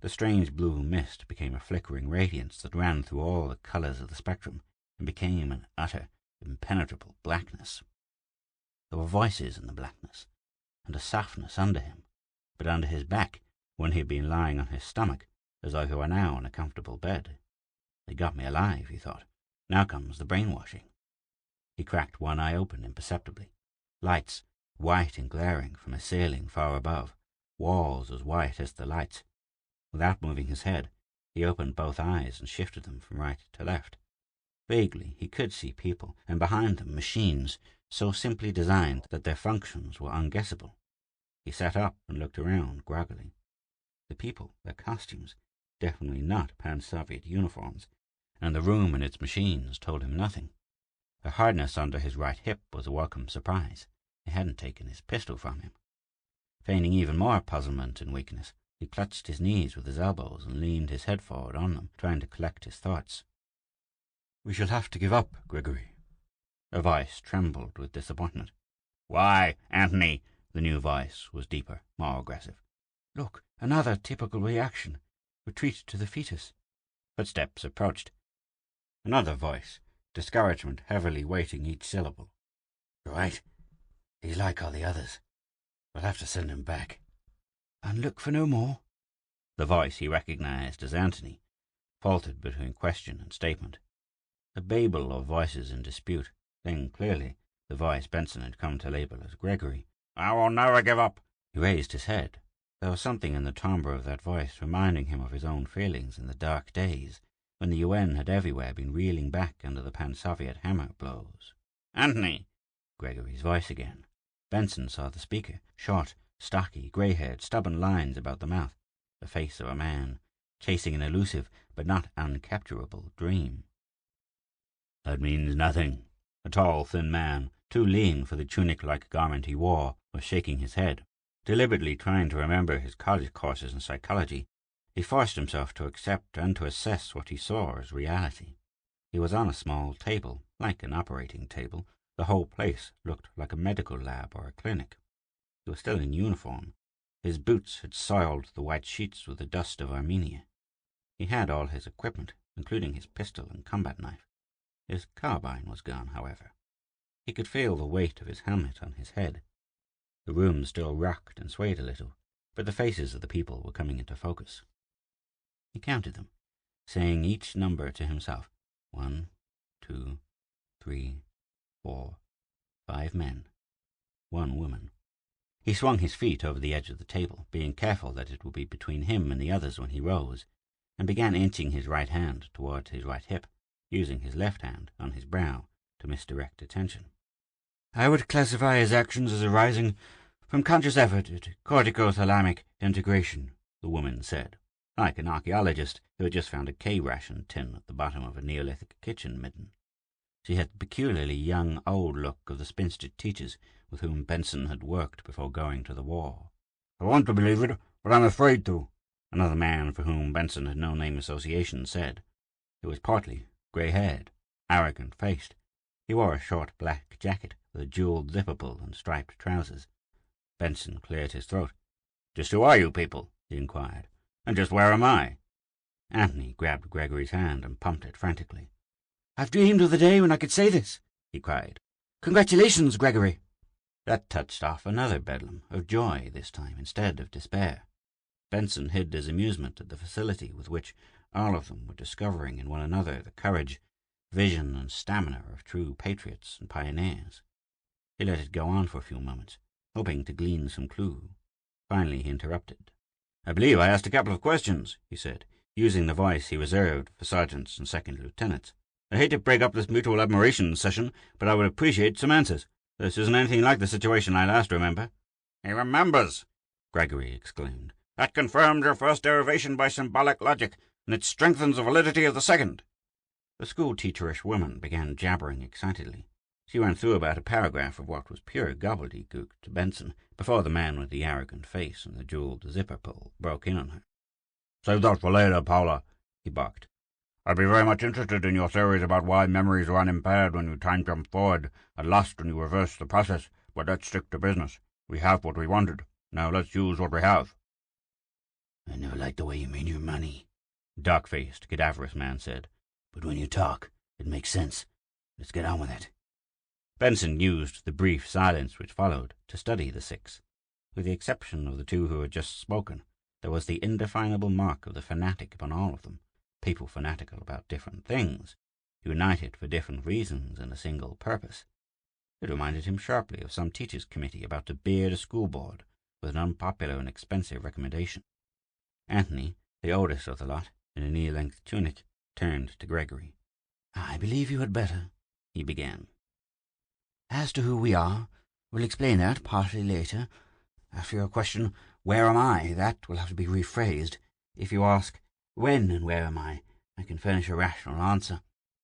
The strange blue mist became a flickering radiance that ran through all the colors of the spectrum and became an utter, impenetrable blackness. There were voices in the blackness, and a softness under him, but under his back, when he had been lying on his stomach, as though he were now in a comfortable bed. "They got me alive," he thought. "Now comes the brainwashing." He cracked one eye open imperceptibly. Lights, white and glaring, from a ceiling far above, walls as white as the lights. Without moving his head, he opened both eyes and shifted them from right to left. Vaguely, he could see people, and behind them machines, so simply designed that their functions were unguessable. He sat up and looked around groggily. The people, their costumes, definitely not pan-Soviet uniforms, and the room and its machines told him nothing. The hardness under his right hip was a welcome surprise. They hadn't taken his pistol from him. Feigning even more puzzlement and weakness, he clutched his knees with his elbows and leaned his head forward on them, trying to collect his thoughts. "We shall have to give up, Gregory." A voice trembled with disappointment. "Why, Anthony?" The new voice was deeper, more aggressive. "Look, another typical reaction. Retreat to the fetus." Footsteps approached. Another voice, discouragement heavily weighting each syllable. "Right. He's like all the others. We'll have to send him back." "And look for no more?" The voice he recognized as Anthony. faltered between question and statement. A babel of voices in dispute, then clearly the voice Benson had come to label as Gregory. "I will never give up." He raised his head. There was something in the timbre of that voice reminding him of his own feelings in the dark days when the UN had everywhere been reeling back under the pan-Soviet hammer blows. "Anthony!" Gregory's voice again. Benson saw the speaker, short, stocky, grey-haired, stubborn lines about the mouth, the face of a man, chasing an elusive but not uncapturable dream. "That means nothing." A tall, thin man, too lean for the tunic-like garment he wore, was shaking his head. Deliberately trying to remember his college courses in psychology, he forced himself to accept and to assess what he saw as reality. He was on a small table, like an operating table. The whole place looked like a medical lab or a clinic. He was still in uniform. His boots had soiled the white sheets with the dust of Armenia. He had all his equipment, including his pistol and combat knife. His carbine was gone, however. He could feel the weight of his helmet on his head. The room still rocked and swayed a little, but the faces of the people were coming into focus. He counted them, saying each number to himself. 1, 2, 3, 4, 5 men, 1 woman. He swung his feet over the edge of the table, being careful that it would be between him and the others when he rose, and began inching his right hand towards his right hip, using his left hand on his brow to misdirect attention. "I would classify his actions as arising from conscious effort at corticothalamic integration," the woman said, like an archaeologist who had just found a K-ration tin at the bottom of a Neolithic kitchen midden. She had the peculiarly young, old look of the spinster teachers with whom Benson had worked before going to the war. "I want to believe it, but I'm afraid to," another man for whom Benson had no name association said. He was portly, grey-haired, arrogant-faced. He wore a short black jacket with a jewelled zipper pull and striped trousers. Benson cleared his throat. "Just who are you people?" he inquired. "And just where am I?" Anthony grabbed Gregory's hand and pumped it frantically. "I've dreamed of the day when I could say this," he cried. "Congratulations, Gregory." That touched off another bedlam, of joy this time instead of despair. Benson hid his amusement at the facility with which all of them were discovering in one another the courage, vision, and stamina of true patriots and pioneers. He let it go on for a few moments, hoping to glean some clue. Finally he interrupted. "I believe I asked a couple of questions," he said, using the voice he reserved for sergeants and second lieutenants. "I hate to break up this mutual admiration session, but I would appreciate some answers. This isn't anything like the situation I last remember." "He remembers!" Gregory exclaimed. "That confirms your first derivation by symbolic logic, and it strengthens the validity of the second." The school-teacherish woman began jabbering excitedly. She ran through about a paragraph of what was pure gobbledygook to Benson before the man with the arrogant face and the jewelled zipper pull broke in on her. "Save that for later, Paula," he barked. "I'd be very much interested in your theories about why memories are unimpaired when you time jump forward and lost when you reverse the process, but let's stick to business. We have what we wanted. Now let's use what we have." "I never liked the way you made your money," the dark-faced, cadaverous man said. "But when you talk, it makes sense. Let's get on with it." Benson used the brief silence which followed to study the 6. With the exception of the 2 who had just spoken, there was the indefinable mark of the fanatic upon all of them, people fanatical about different things, united for different reasons and a single purpose. It reminded him sharply of some teachers' committee about to beard a school board with an unpopular and expensive recommendation. Anthony, the oldest of the lot, in a knee-length tunic, turned to Gregory. "I believe you had better," he began. "As to who we are, we'll explain that partly later. As for your question, where am I, that will have to be rephrased. If you ask, when and where am I can furnish a rational answer.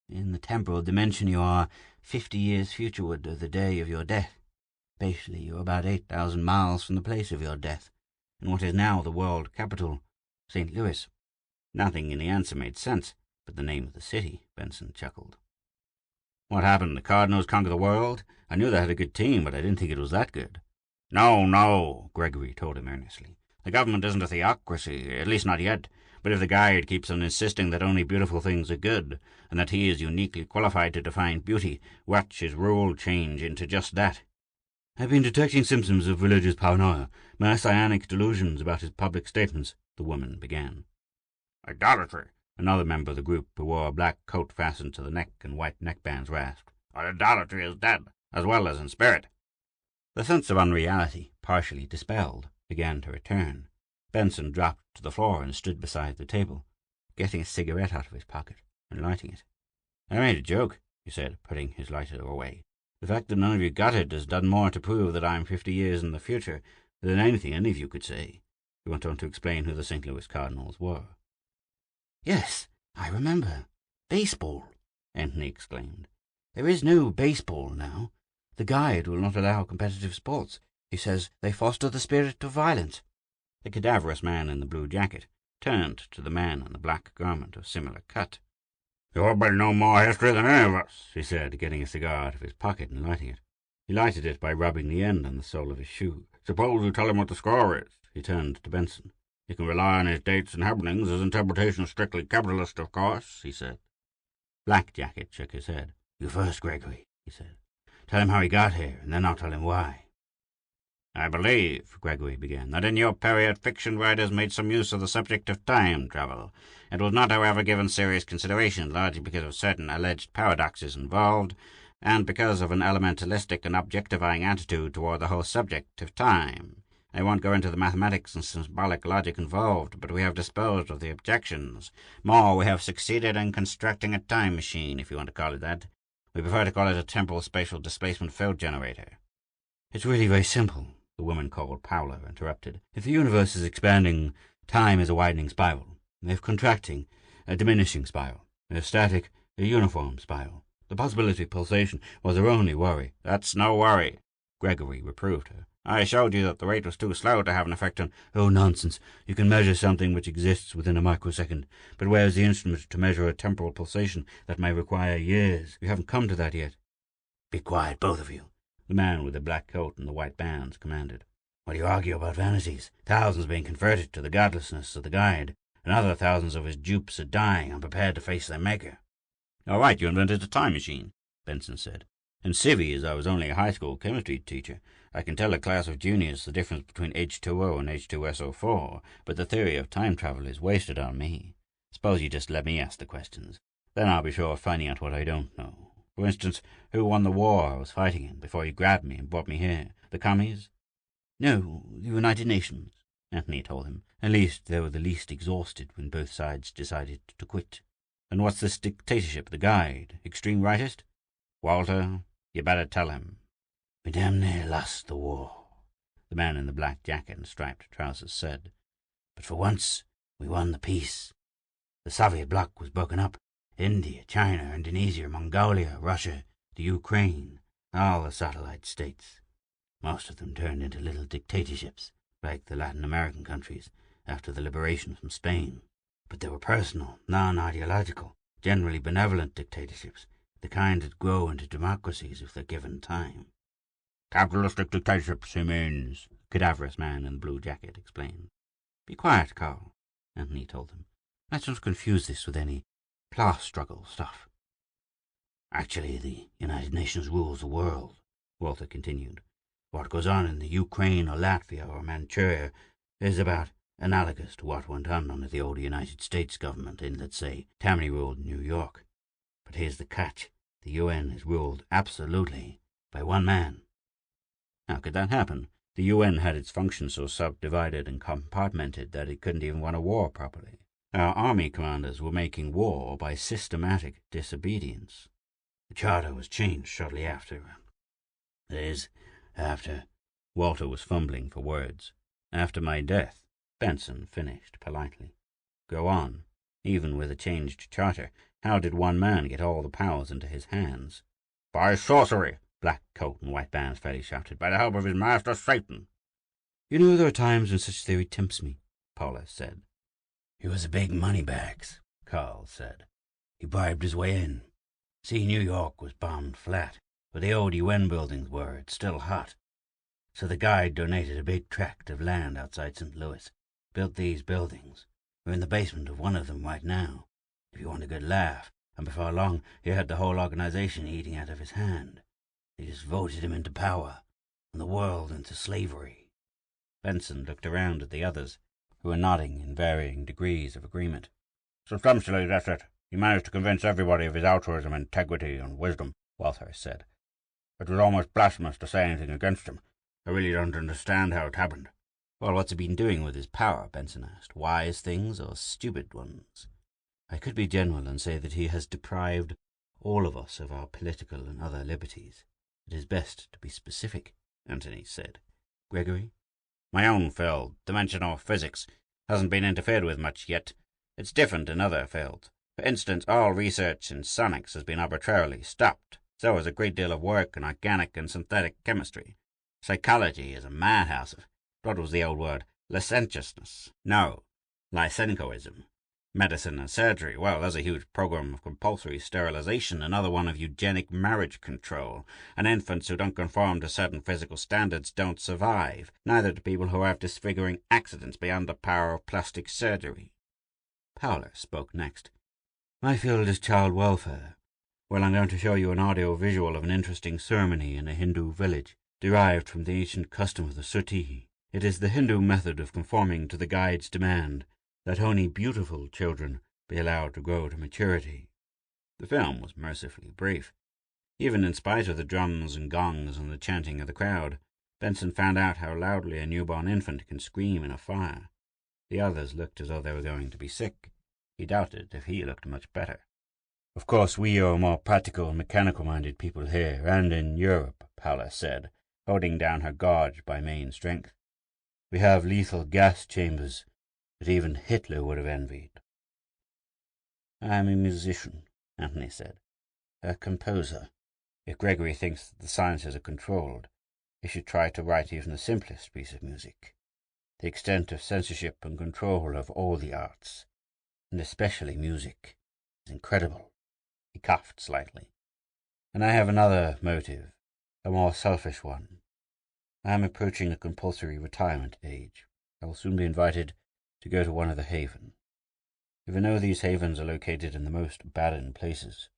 In the temporal dimension you are 50 years futureward of the day of your death. Spatially you are about 8,000 miles from the place of your death, in what is now the world capital, St. Louis. Nothing in the answer made sense but the name of the city, Benson chuckled. "What happened? The Cardinals conquer the world? I knew they had a good team, but I didn't think it was that good." No, Gregory told him earnestly. "The government isn't a theocracy, at least not yet. But if the guide keeps on insisting that only beautiful things are good, and that he is uniquely qualified to define beauty, watch his rule change into just that." "I've been detecting symptoms of religious paranoia, messianic delusions about his public statements," the woman began. "Idolatry, Another member of the group, who wore a black coat fastened to the neck and white neckbands, rasped, "Idolatry is dead, as well as in spirit." The sense of unreality, partially dispelled, began to return. Benson dropped to the floor and stood beside the table, getting a cigarette out of his pocket and lighting it. "I made a joke," he said, putting his lighter away. "The fact that none of you got it has done more to prove that I'm 50 years in the future than anything any of you could say." He went on to explain who the St. Louis Cardinals were. "Yes, I remember. Baseball," Anthony exclaimed. "There is no baseball now. The guide will not allow competitive sports. He says they foster the spirit of violence." The cadaverous man in the blue jacket turned to the man in the black garment of similar cut. "You'll be no more history than any of us," he said, getting a cigar out of his pocket and lighting it. He lighted it by rubbing the end on the sole of his shoe. "Suppose you tell him what the score is." He turned to Benson. "You can rely on his dates and happenings. His interpretation is strictly capitalist, of course," he said. Black Jacket shook his head. "You first, Gregory," he said. "Tell him how he got here, and then I'll tell him why." "I believe," Gregory began, "that in your period fiction writers made some use of the subject of time travel. It was not, however, given serious consideration, largely because of certain alleged paradoxes involved, and because of an elementalistic and objectifying attitude toward the whole subject of time. I won't go into the mathematics and symbolic logic involved, but we have disposed of the objections. More, we have succeeded in constructing a time machine, if you want to call it that. We prefer to call it a temporal spatial displacement field generator." "It's really very simple," the woman called Paula interrupted. "If the universe is expanding, time is a widening spiral. If contracting, a diminishing spiral. If static, a uniform spiral. The possibility of pulsation was our only worry." "That's no worry," Gregory reproved her. "I showed you that the rate was too slow to have an effect on—" "Oh, nonsense. You can measure something which exists within a microsecond. But where's the instrument to measure a temporal pulsation that may require years? We haven't come to that yet." "Be quiet, both of you," the man with the black coat and the white bands commanded. "What do you argue about vanities? Thousands being converted to the godlessness of the guide, and other thousands of his dupes are dying, unprepared to face their maker." "All right, you invented a time machine," Benson said. "In Civvy, as I was only a high school chemistry teacher, I can tell a class of juniors the difference between H2O and H2SO4, but the theory of time travel is wasted on me. Suppose you just let me ask the questions. Then I'll be sure of finding out what I don't know. For instance, who won the war I was fighting in before you grabbed me and brought me here? The commies?" "No, the United Nations," Anthony told him. "At least they were the least exhausted when both sides decided to quit." "And what's this dictatorship, the guide? Extreme rightist? Walter, you better tell him." "We damn near lost the war," the man in the black jacket and striped trousers said. "But for once, we won the peace. The Soviet bloc was broken up. India, China, Indonesia, Mongolia, Russia, the Ukraine, all the satellite states. Most of them turned into little dictatorships, like the Latin American countries after the liberation from Spain. But they were personal, non-ideological, generally benevolent dictatorships, the kind that grow into democracies if they're given time." "Capitalistic dictatorships, he means," the cadaverous man in the blue jacket explained. "Be quiet, Carl," Anthony told him. "Let's not confuse this with any class struggle stuff." "Actually, the United Nations rules the world," Walter continued. "What goes on in the Ukraine or Latvia or Manchuria is about analogous to what went on under the old United States government in, let's say, Tammany-ruled New York. But here's the catch. The UN is ruled absolutely by one man." "How could that happen? The UN had its functions so subdivided and compartmented that it couldn't even run a war properly. Our army commanders were making war by systematic disobedience." "The charter was changed shortly after. That is, after—" Walter was fumbling for words. "After my death," Benson finished politely. "Go on. Even with a changed charter, how did one man get all the powers into his hands?" "By sorcery," Black Coat and White Bands fairly shouted. "By the help of his master, Satan." "You know there are times when such theory tempts me," Paula said. "He was a big moneybags," Carl said. "He bribed his way in. See, New York was bombed flat, but the old UN buildings were. It's still hot. So the guide donated a big tract of land outside St. Louis, built these buildings. We're in the basement of one of them right now, if you want a good laugh, and before long he had the whole organization eating out of his hand. They just voted him into power, and the world into slavery." Benson looked around at the others, who were nodding in varying degrees of agreement. Substantially, that's it. He managed to convince everybody of his altruism, integrity, and wisdom, Walther said. It was almost blasphemous to say anything against him. I really don't understand how it happened. Well, what's he been doing with his power? Benson asked. Wise things or stupid ones? I could be general and say that he has deprived all of us of our political and other liberties. It is best to be specific, Anthony said. Gregory? My own field, dimensional physics, hasn't been interfered with much yet. It's different in other fields. For instance, all research in sonics has been arbitrarily stopped. So has a great deal of work in organic and synthetic chemistry. Psychology is a madhouse of, what was the old word, licentiousness? No, lysenkoism. Medicine and surgery, well, there's a huge program of compulsory sterilization, another one of eugenic marriage control, and infants who don't conform to certain physical standards don't survive, neither do people who have disfiguring accidents beyond the power of plastic surgery. Powler spoke next. My field is child welfare. Well, I'm going to show you an audio-visual of an interesting ceremony in a Hindu village, derived from the ancient custom of the suttee. It is the Hindu method of conforming to the guide's demand that only beautiful children be allowed to grow to maturity. The film was mercifully brief. Even in spite of the drums and gongs and the chanting of the crowd, Benson found out how loudly a newborn infant can scream in a fire. The others looked as though they were going to be sick. He doubted if he looked much better. Of course, we are more practical and mechanical-minded people here, and in Europe, Paula said, holding down her gorge by main strength. We have lethal gas chambers that even Hitler would have envied. I am a musician, Anthony said. A composer. If Gregory thinks that the sciences are controlled, he should try to write even the simplest piece of music. The extent of censorship and control of all the arts, and especially music, is incredible. He coughed slightly. And I have another motive, a more selfish one. I am approaching the compulsory retirement age. I will soon be invited to go to one of the havens. Even though these havens are located in the most barren places,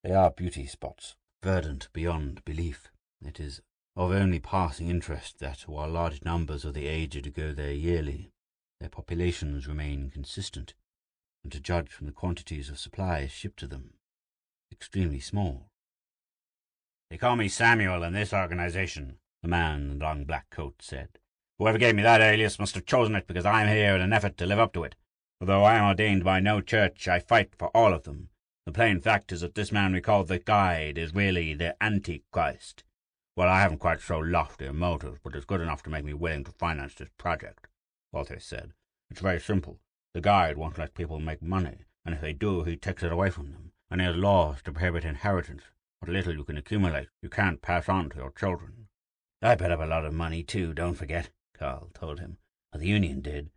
they are beauty spots, verdant beyond belief. It is of only passing interest that, while large numbers of the aged go there yearly, their populations remain consistent, and to judge from the quantities of supplies shipped to them, extremely small. They call me Samuel in this organization, the man in the long black coat said. Whoever gave me that alias must have chosen it because I am here in an effort to live up to it. Although I am ordained by no church, I fight for all of them. The plain fact is that this man we call the Guide is really the Antichrist. Well, I haven't quite so lofty a motive, but it's good enough to make me willing to finance this project, Walter said. It's very simple. The Guide won't let people make money, and if they do, he takes it away from them, and he has laws to prohibit inheritance. What little you can accumulate, you can't pass on to your children. I put up a lot of money, too, don't forget, Carl told him. The union did.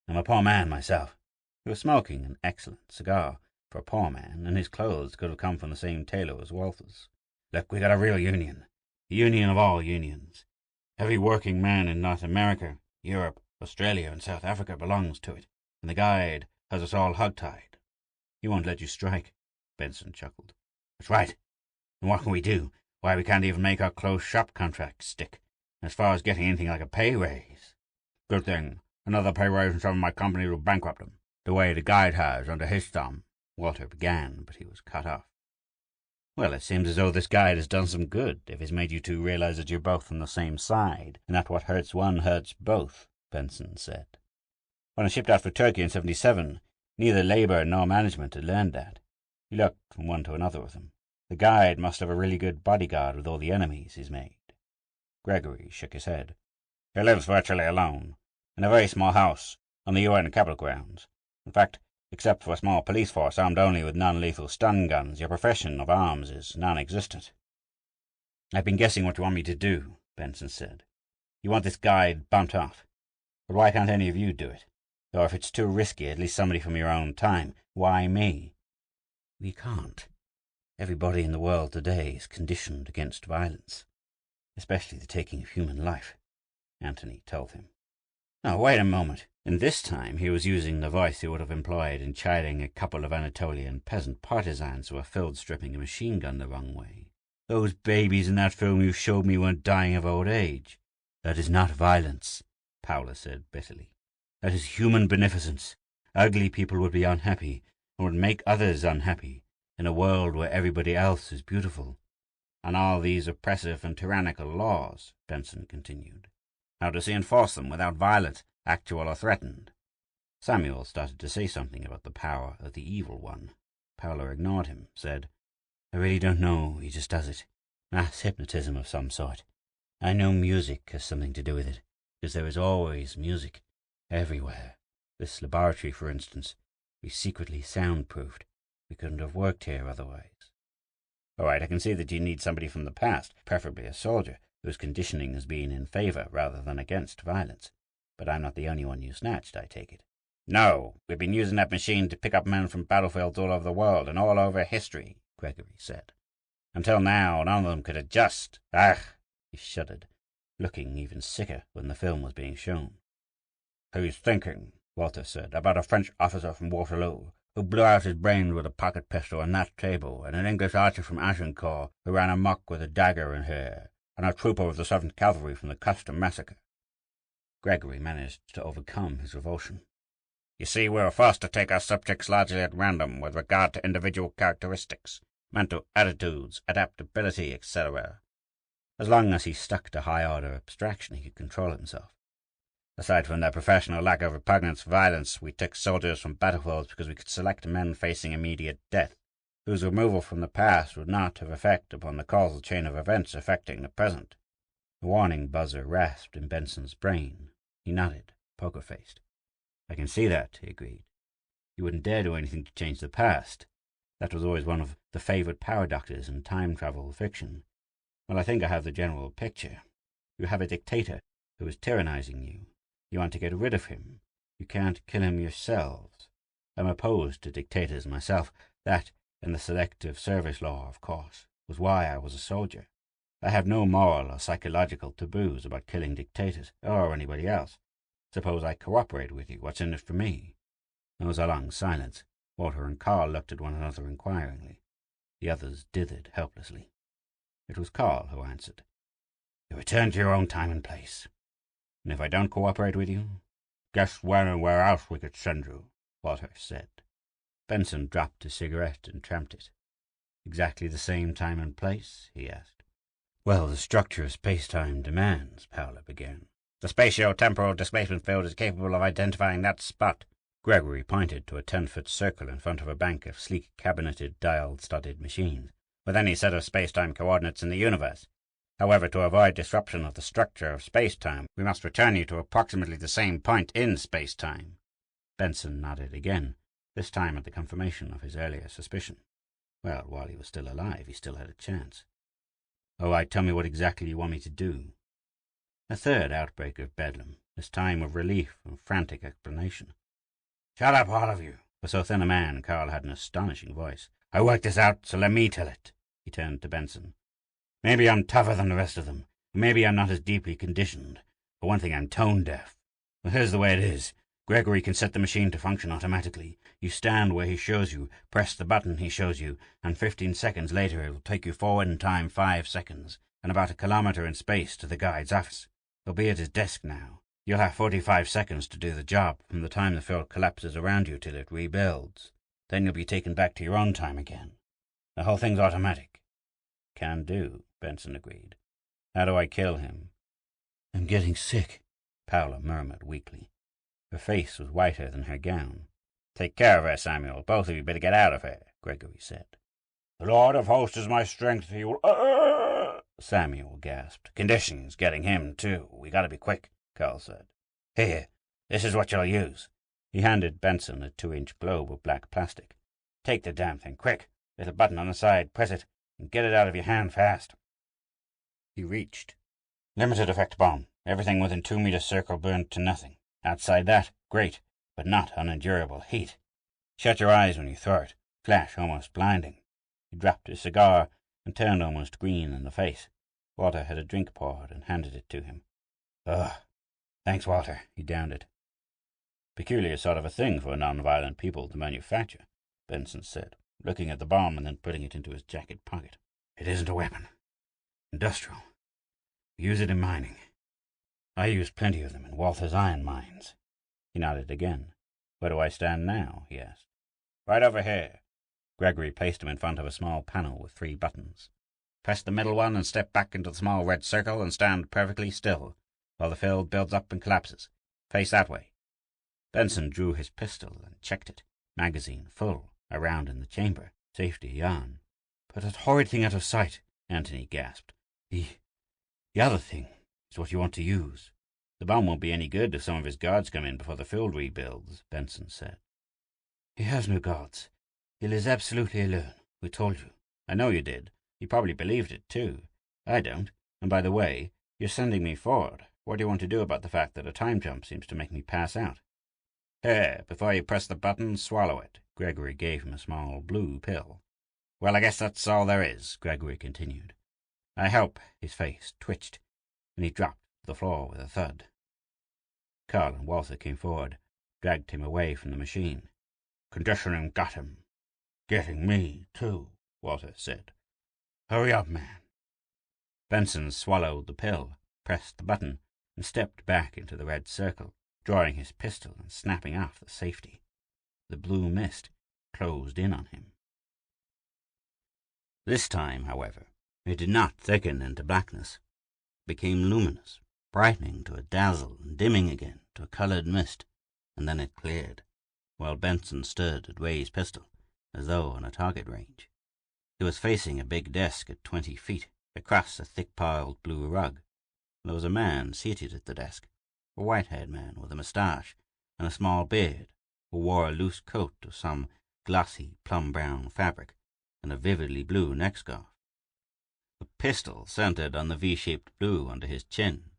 I'm a poor man myself. He was smoking an excellent cigar for a poor man, and his clothes could have come from the same tailor as Walter's. Look, we got a real union. The union of all unions. Every working man in North America, Europe, Australia, and South Africa belongs to it, and the Guide has us all hogtied. He won't let you strike, Benson chuckled. That's right. And what can we do? Why, we can't even make our closed shop contracts stick. As far as getting anything like a pay raise. Good thing. Another pay raise and some of my company will bankrupt him, the way the Guide has under his thumb. Walter began, but he was cut off. Well, it seems as though this Guide has done some good, if he's made you two realize that you're both on the same side, and that what hurts one hurts both, Benson said. When I shipped out for Turkey in 77, neither labor nor management had learned that. He looked from one to another of them. The Guide must have a really good bodyguard with all the enemies he's made. Gregory shook his head. He lives virtually alone, in a very small house on the UN Capitol grounds. In fact, except for a small police force armed only with non-lethal stun guns, your profession of arms is non-existent. I've been guessing what you want me to do, Benson said. You want this Guide bumped off. But why can't any of you do it? Or if it's too risky, at least somebody from your own time. Why me? We can't. Everybody in the world today is conditioned against violence, especially the taking of human life, Anthony told him. Now, wait a moment. In this time he was using the voice he would have employed in chiding a couple of Anatolian peasant partisans who were field-stripping a machine gun the wrong way. Those babies in that film you showed me weren't dying of old age. That is not violence, Paula said bitterly. That is human beneficence. Ugly people would be unhappy, and would make others unhappy in a world where everybody else is beautiful. And all these oppressive and tyrannical laws, Benson continued. How does he enforce them without violence, actual or threatened? Samuel started to say something about the power of the evil one. Paolo ignored him, said, I really don't know, he just does it. Mass hypnotism of some sort. I know music has something to do with it, because there is always music, everywhere. This laboratory, for instance, we secretly soundproofed. We couldn't have worked here otherwise. All right, I can see that you need somebody from the past, preferably a soldier, whose conditioning has been in favor rather than against violence. But I'm not the only one you snatched, I take it. No, we've been using that machine to pick up men from battlefields all over the world and all over history, Gregory said. Until now, none of them could adjust. Ah, he shuddered, looking even sicker when the film was being shown. Who's thinking, Walter said, about a French officer from Waterloo who blew out his brains with a pocket pistol on that table, and an English archer from Agincourt who ran amok with a dagger in hair, and a trooper of the 7th Cavalry from the Custom Massacre? Gregory managed to overcome his revulsion. You see, we were forced to take our subjects largely at random with regard to individual characteristics, mental attitudes, adaptability, etc. As long as he stuck to high-order abstraction, he could control himself. Aside from their professional lack of repugnance for violence, we took soldiers from battlefields because we could select men facing immediate death, whose removal from the past would not have effect upon the causal chain of events affecting the present. The warning buzzer rasped in Benson's brain. He nodded, poker-faced. I can see that, he agreed. You wouldn't dare do anything to change the past. That was always one of the favourite paradoxes in time-travel fiction. Well, I think I have the general picture. You have a dictator who is tyrannizing you. You want to get rid of him. You can't kill him yourselves. I'm opposed to dictators myself. That, and the selective service law, of course, was why I was a soldier. I have no moral or psychological taboos about killing dictators, or anybody else. Suppose I cooperate with you. What's in it for me? There was a long silence. Walter and Carl looked at one another inquiringly. The others dithered helplessly. It was Carl who answered. You return to your own time and place. And if I don't cooperate with you, guess when and where else we could send you, Walter said. Benson dropped his cigarette and tramped it. Exactly the same time and place? He asked. Well, the structure of space-time demands, Paolo began. The spatio-temporal displacement field is capable of identifying that spot. Gregory pointed to a 10-foot circle in front of a bank of sleek, cabineted, dial-studded machines, with any set of space-time coordinates in the universe. However, to avoid disruption of the structure of space-time, we must return you to approximately the same point in space-time. Benson nodded again, this time at the confirmation of his earlier suspicion. Well, while he was still alive, he still had a chance. All right, tell me what exactly you want me to do. A third outbreak of bedlam, this time of relief and frantic explanation. Shut up, all of you. For so thin a man, Carl had an astonishing voice. I worked this out, so let me tell it. He turned to Benson. Maybe I'm tougher than the rest of them. Maybe I'm not as deeply conditioned. For one thing, I'm tone-deaf. Well, here's the way it is. Gregory can set the machine to function automatically. You stand where he shows you, press the button he shows you, and 15 seconds later it will take you forward in time 5 seconds, and about 1 kilometer in space to the guide's office. He'll be at his desk now. You'll have 45 seconds to do the job from the time the field collapses around you till it rebuilds. Then you'll be taken back to your own time again. The whole thing's automatic. Can do, Benson agreed. How do I kill him? I'm getting sick, Paula murmured weakly. Her face was whiter than her gown. Take care of her, Samuel. Both of you better get out of here, Gregory said. The Lord of Hosts is my strength. He will... Samuel gasped. Conditions getting him, too. We gotta be quick, Carl said. Here, this is what you'll use. He handed Benson a 2-inch globe of black plastic. Take the damn thing, quick. There's a button on the side. Press it, and get it out of your hand fast. He reached. Limited effect bomb. Everything within 2 meters circle burned to nothing. Outside that, great, but not unendurable heat. Shut your eyes when you throw it. Flash almost blinding. He dropped his cigar and turned almost green in the face. Walter had a drink poured and handed it to him. Ugh. Thanks, Walter. He downed it. Peculiar sort of a thing for a non-violent people to manufacture, Benson said, looking at the bomb and then putting it into his jacket pocket. It isn't a weapon. Industrial. We use it in mining. I used plenty of them in Walter's iron mines. He nodded again. Where do I stand now? He asked. Right over here." Gregory placed him in front of a small panel with 3 buttons. "Press the middle one and step back into the small red circle and stand perfectly still while the field builds up and collapses. Face that way." Benson drew his pistol and checked it, magazine full, around in the chamber, safety on. "Put that horrid thing out of sight," Anthony gasped. The other thing is what you want to use." "The bomb won't be any good if some of his guards come in before the field rebuilds," Benson said. "He has no guards. He lives absolutely alone. We told you." "I know you did. You probably believed it, too. I don't. And by the way, you're sending me forward. What do you want to do about the fact that a time jump seems to make me pass out?" "Here, before you press the button, swallow it." Gregory gave him a small blue pill. "Well, I guess that's all there is," Gregory continued. "I hope." His face twitched, and he dropped to the floor with a thud. Carl and Walter came forward, dragged him away from the machine. "Conditioning got him. Getting me, too," Walter said. "Hurry up, man." Benson swallowed the pill, pressed the button, and stepped back into the red circle, drawing his pistol and snapping off the safety. The blue mist closed in on him. This time, however, it did not thicken into blackness. It became luminous, brightening to a dazzle and dimming again to a colored mist, and then it cleared, while Benson stood at Ray's pistol, as though on a target range. He was facing a big desk at 20 feet, across a thick-piled blue rug. There was a man seated at the desk, a white-haired man with a moustache and a small beard, who wore a loose coat of some glossy plum-brown fabric and a vividly blue neck-scarf. The pistol centered on the V-shaped blue under his chin.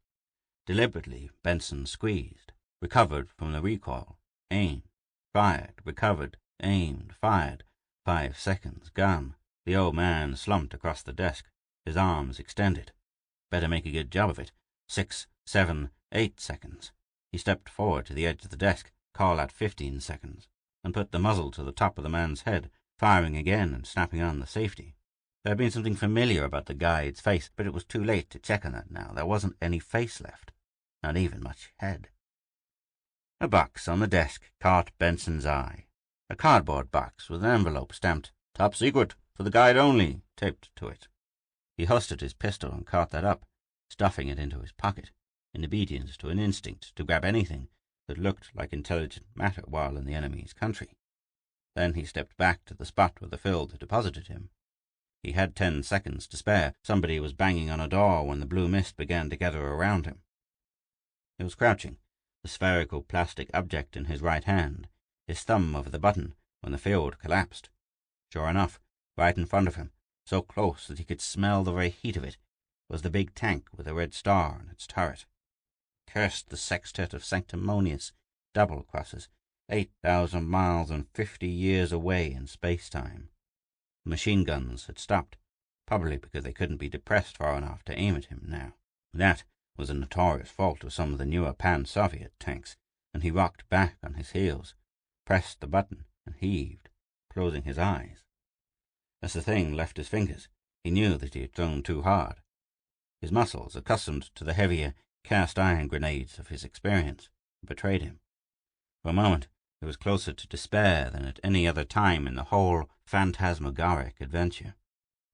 Deliberately, Benson squeezed, recovered from the recoil, aimed, fired, recovered, aimed, fired. 5 seconds, gone. The old man slumped across the desk, his arms extended. Better make a good job of it. 6, 7, 8 seconds. He stepped forward to the edge of the desk, called out 15 seconds, and put the muzzle to the top of the man's head, firing again and snapping on the safety. There had been something familiar about the guide's face, but it was too late to check on that now. There wasn't any face left, not even much head. A box on the desk caught Benson's eye. A cardboard box with an envelope stamped "Top Secret, for the guide only," taped to it. He hoisted his pistol and caught that up, stuffing it into his pocket, in obedience to an instinct to grab anything that looked like intelligent matter while in the enemy's country. Then he stepped back to the spot where the field had deposited him. He had 10 seconds to spare. Somebody was banging on a door when the blue mist began to gather around him. He was crouching, the spherical plastic object in his right hand, his thumb over the button, when the field collapsed. Sure enough, right in front of him, so close that he could smell the very heat of it, was the big tank with a red star on its turret. Cursed the sextet of sanctimonious double-crosses, 8,000 miles and 50 years away in space-time. The machine guns had stopped, probably because they couldn't be depressed far enough to aim at him now. That was a notorious fault of some of the newer pan-Soviet tanks, and he rocked back on his heels, pressed the button, and heaved, closing his eyes. As the thing left his fingers, he knew that he had thrown too hard. His muscles, accustomed to the heavier cast-iron grenades of his experience, betrayed him. For a moment, it was closer to despair than at any other time in the whole phantasmagoric adventure.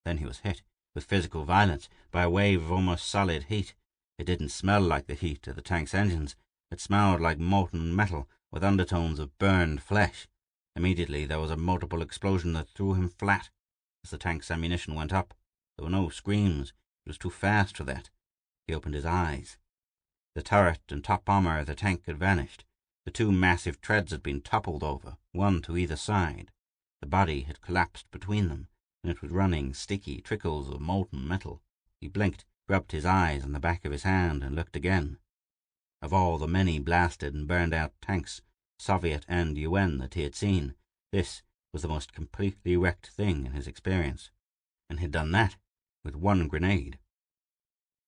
Then he was hit, with physical violence, by a wave of almost solid heat. It didn't smell like the heat of the tank's engines. It smelled like molten metal, with undertones of burned flesh. Immediately there was a multiple explosion that threw him flat. As the tank's ammunition went up, there were no screams. It was too fast for that. He opened his eyes. The turret and top armor of the tank had vanished. The 2 massive treads had been toppled over, one to either side. The body had collapsed between them, and it was running sticky trickles of molten metal. He blinked, rubbed his eyes on the back of his hand, and looked again. Of all the many blasted and burned-out tanks, Soviet and UN, that he had seen, this was the most completely wrecked thing in his experience, and he'd done that with 1 grenade.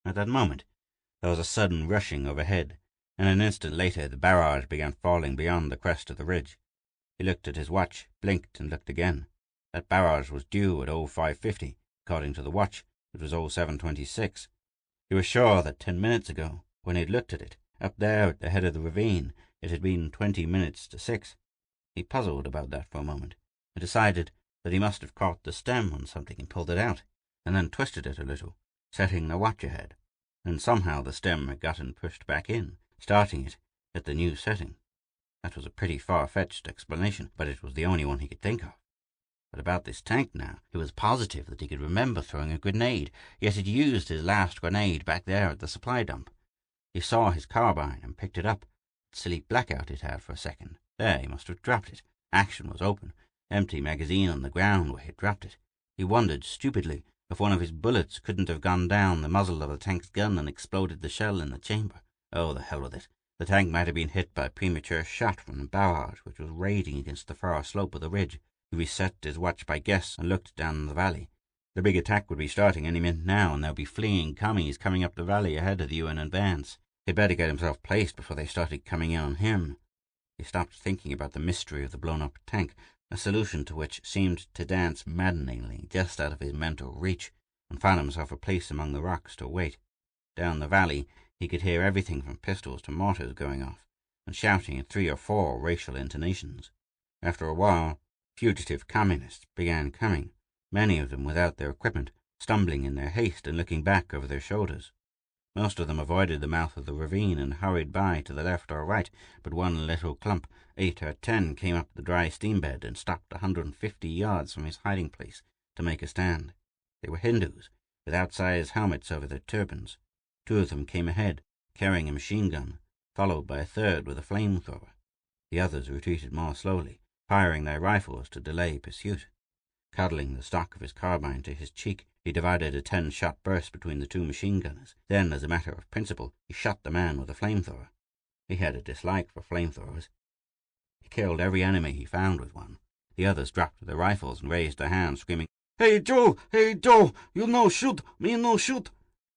At that moment, there was a sudden rushing overhead, and an instant later the barrage began falling beyond the crest of the ridge. He looked at his watch, blinked, and looked again. That barrage was due at 0550. According to the watch, it was 0726. He was sure that 10 minutes ago, when he had looked at it, up there at the head of the ravine, it had been 20 minutes to 6. He puzzled about that for a moment, and decided that he must have caught the stem on something and pulled it out, and then twisted it a little, setting the watch ahead, and somehow the stem had gotten pushed back in, starting it at the new setting. That was a pretty far-fetched explanation, but it was the only one he could think of. But about this tank now, he was positive that he could remember throwing a grenade, yet he'd used his last grenade back there at the supply dump. He saw his carbine and picked it up. That silly blackout it had for a second. There, he must have dropped it. Action was open. Empty magazine on the ground where he'd dropped it. He wondered, stupidly, if one of his bullets couldn't have gone down the muzzle of the tank's gun and exploded the shell in the chamber. Oh, the hell with it. The tank might have been hit by a premature shot from the barrage which was raging against the far slope of the ridge. He reset his watch by guess and looked down the valley. The big attack would be starting any minute now, and there'll be fleeing commies coming up the valley ahead of the UN advance. He'd better get himself placed before they started coming in on him. He stopped thinking about the mystery of the blown-up tank, a solution to which seemed to dance maddeningly just out of his mental reach, and found himself a place among the rocks to wait. Down the valley he could hear everything from pistols to mortars going off, and shouting in 3 or 4 racial intonations. After a while, fugitive communists began coming, many of them without their equipment, stumbling in their haste and looking back over their shoulders. Most of them avoided the mouth of the ravine and hurried by to the left or right, but one little clump, 8 or 10, came up the dry steam bed and stopped 150 yards from his hiding place to make a stand. They were Hindus, with outsized helmets over their turbans. 2 of them came ahead, carrying a machine gun, followed by a third with a flamethrower. The others retreated more slowly, firing their rifles to delay pursuit. Cuddling the stock of his carbine to his cheek, he divided a 10-shot burst between the 2 machine gunners. Then, as a matter of principle, he shot the man with a flamethrower. He had a dislike for flamethrowers. He killed every enemy he found with one. The others dropped their rifles and raised their hands, screaming, "Hey Joe! Hey Joe! You no shoot! Me no shoot!"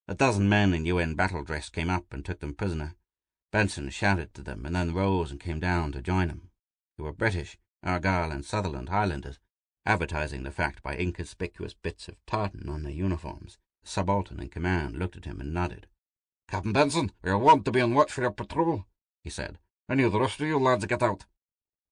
A dozen men in UN battle dress came up and took them prisoner. Benson shouted to them and then rose and came down to join them. They were British, Argyll and Sutherland Highlanders, advertising the fact by inconspicuous bits of tartan on their uniforms. The subaltern in command looked at him and nodded. "Captain Benson, we are wont to be on watch for your patrol," he said. "Any of the rest of you lads get out."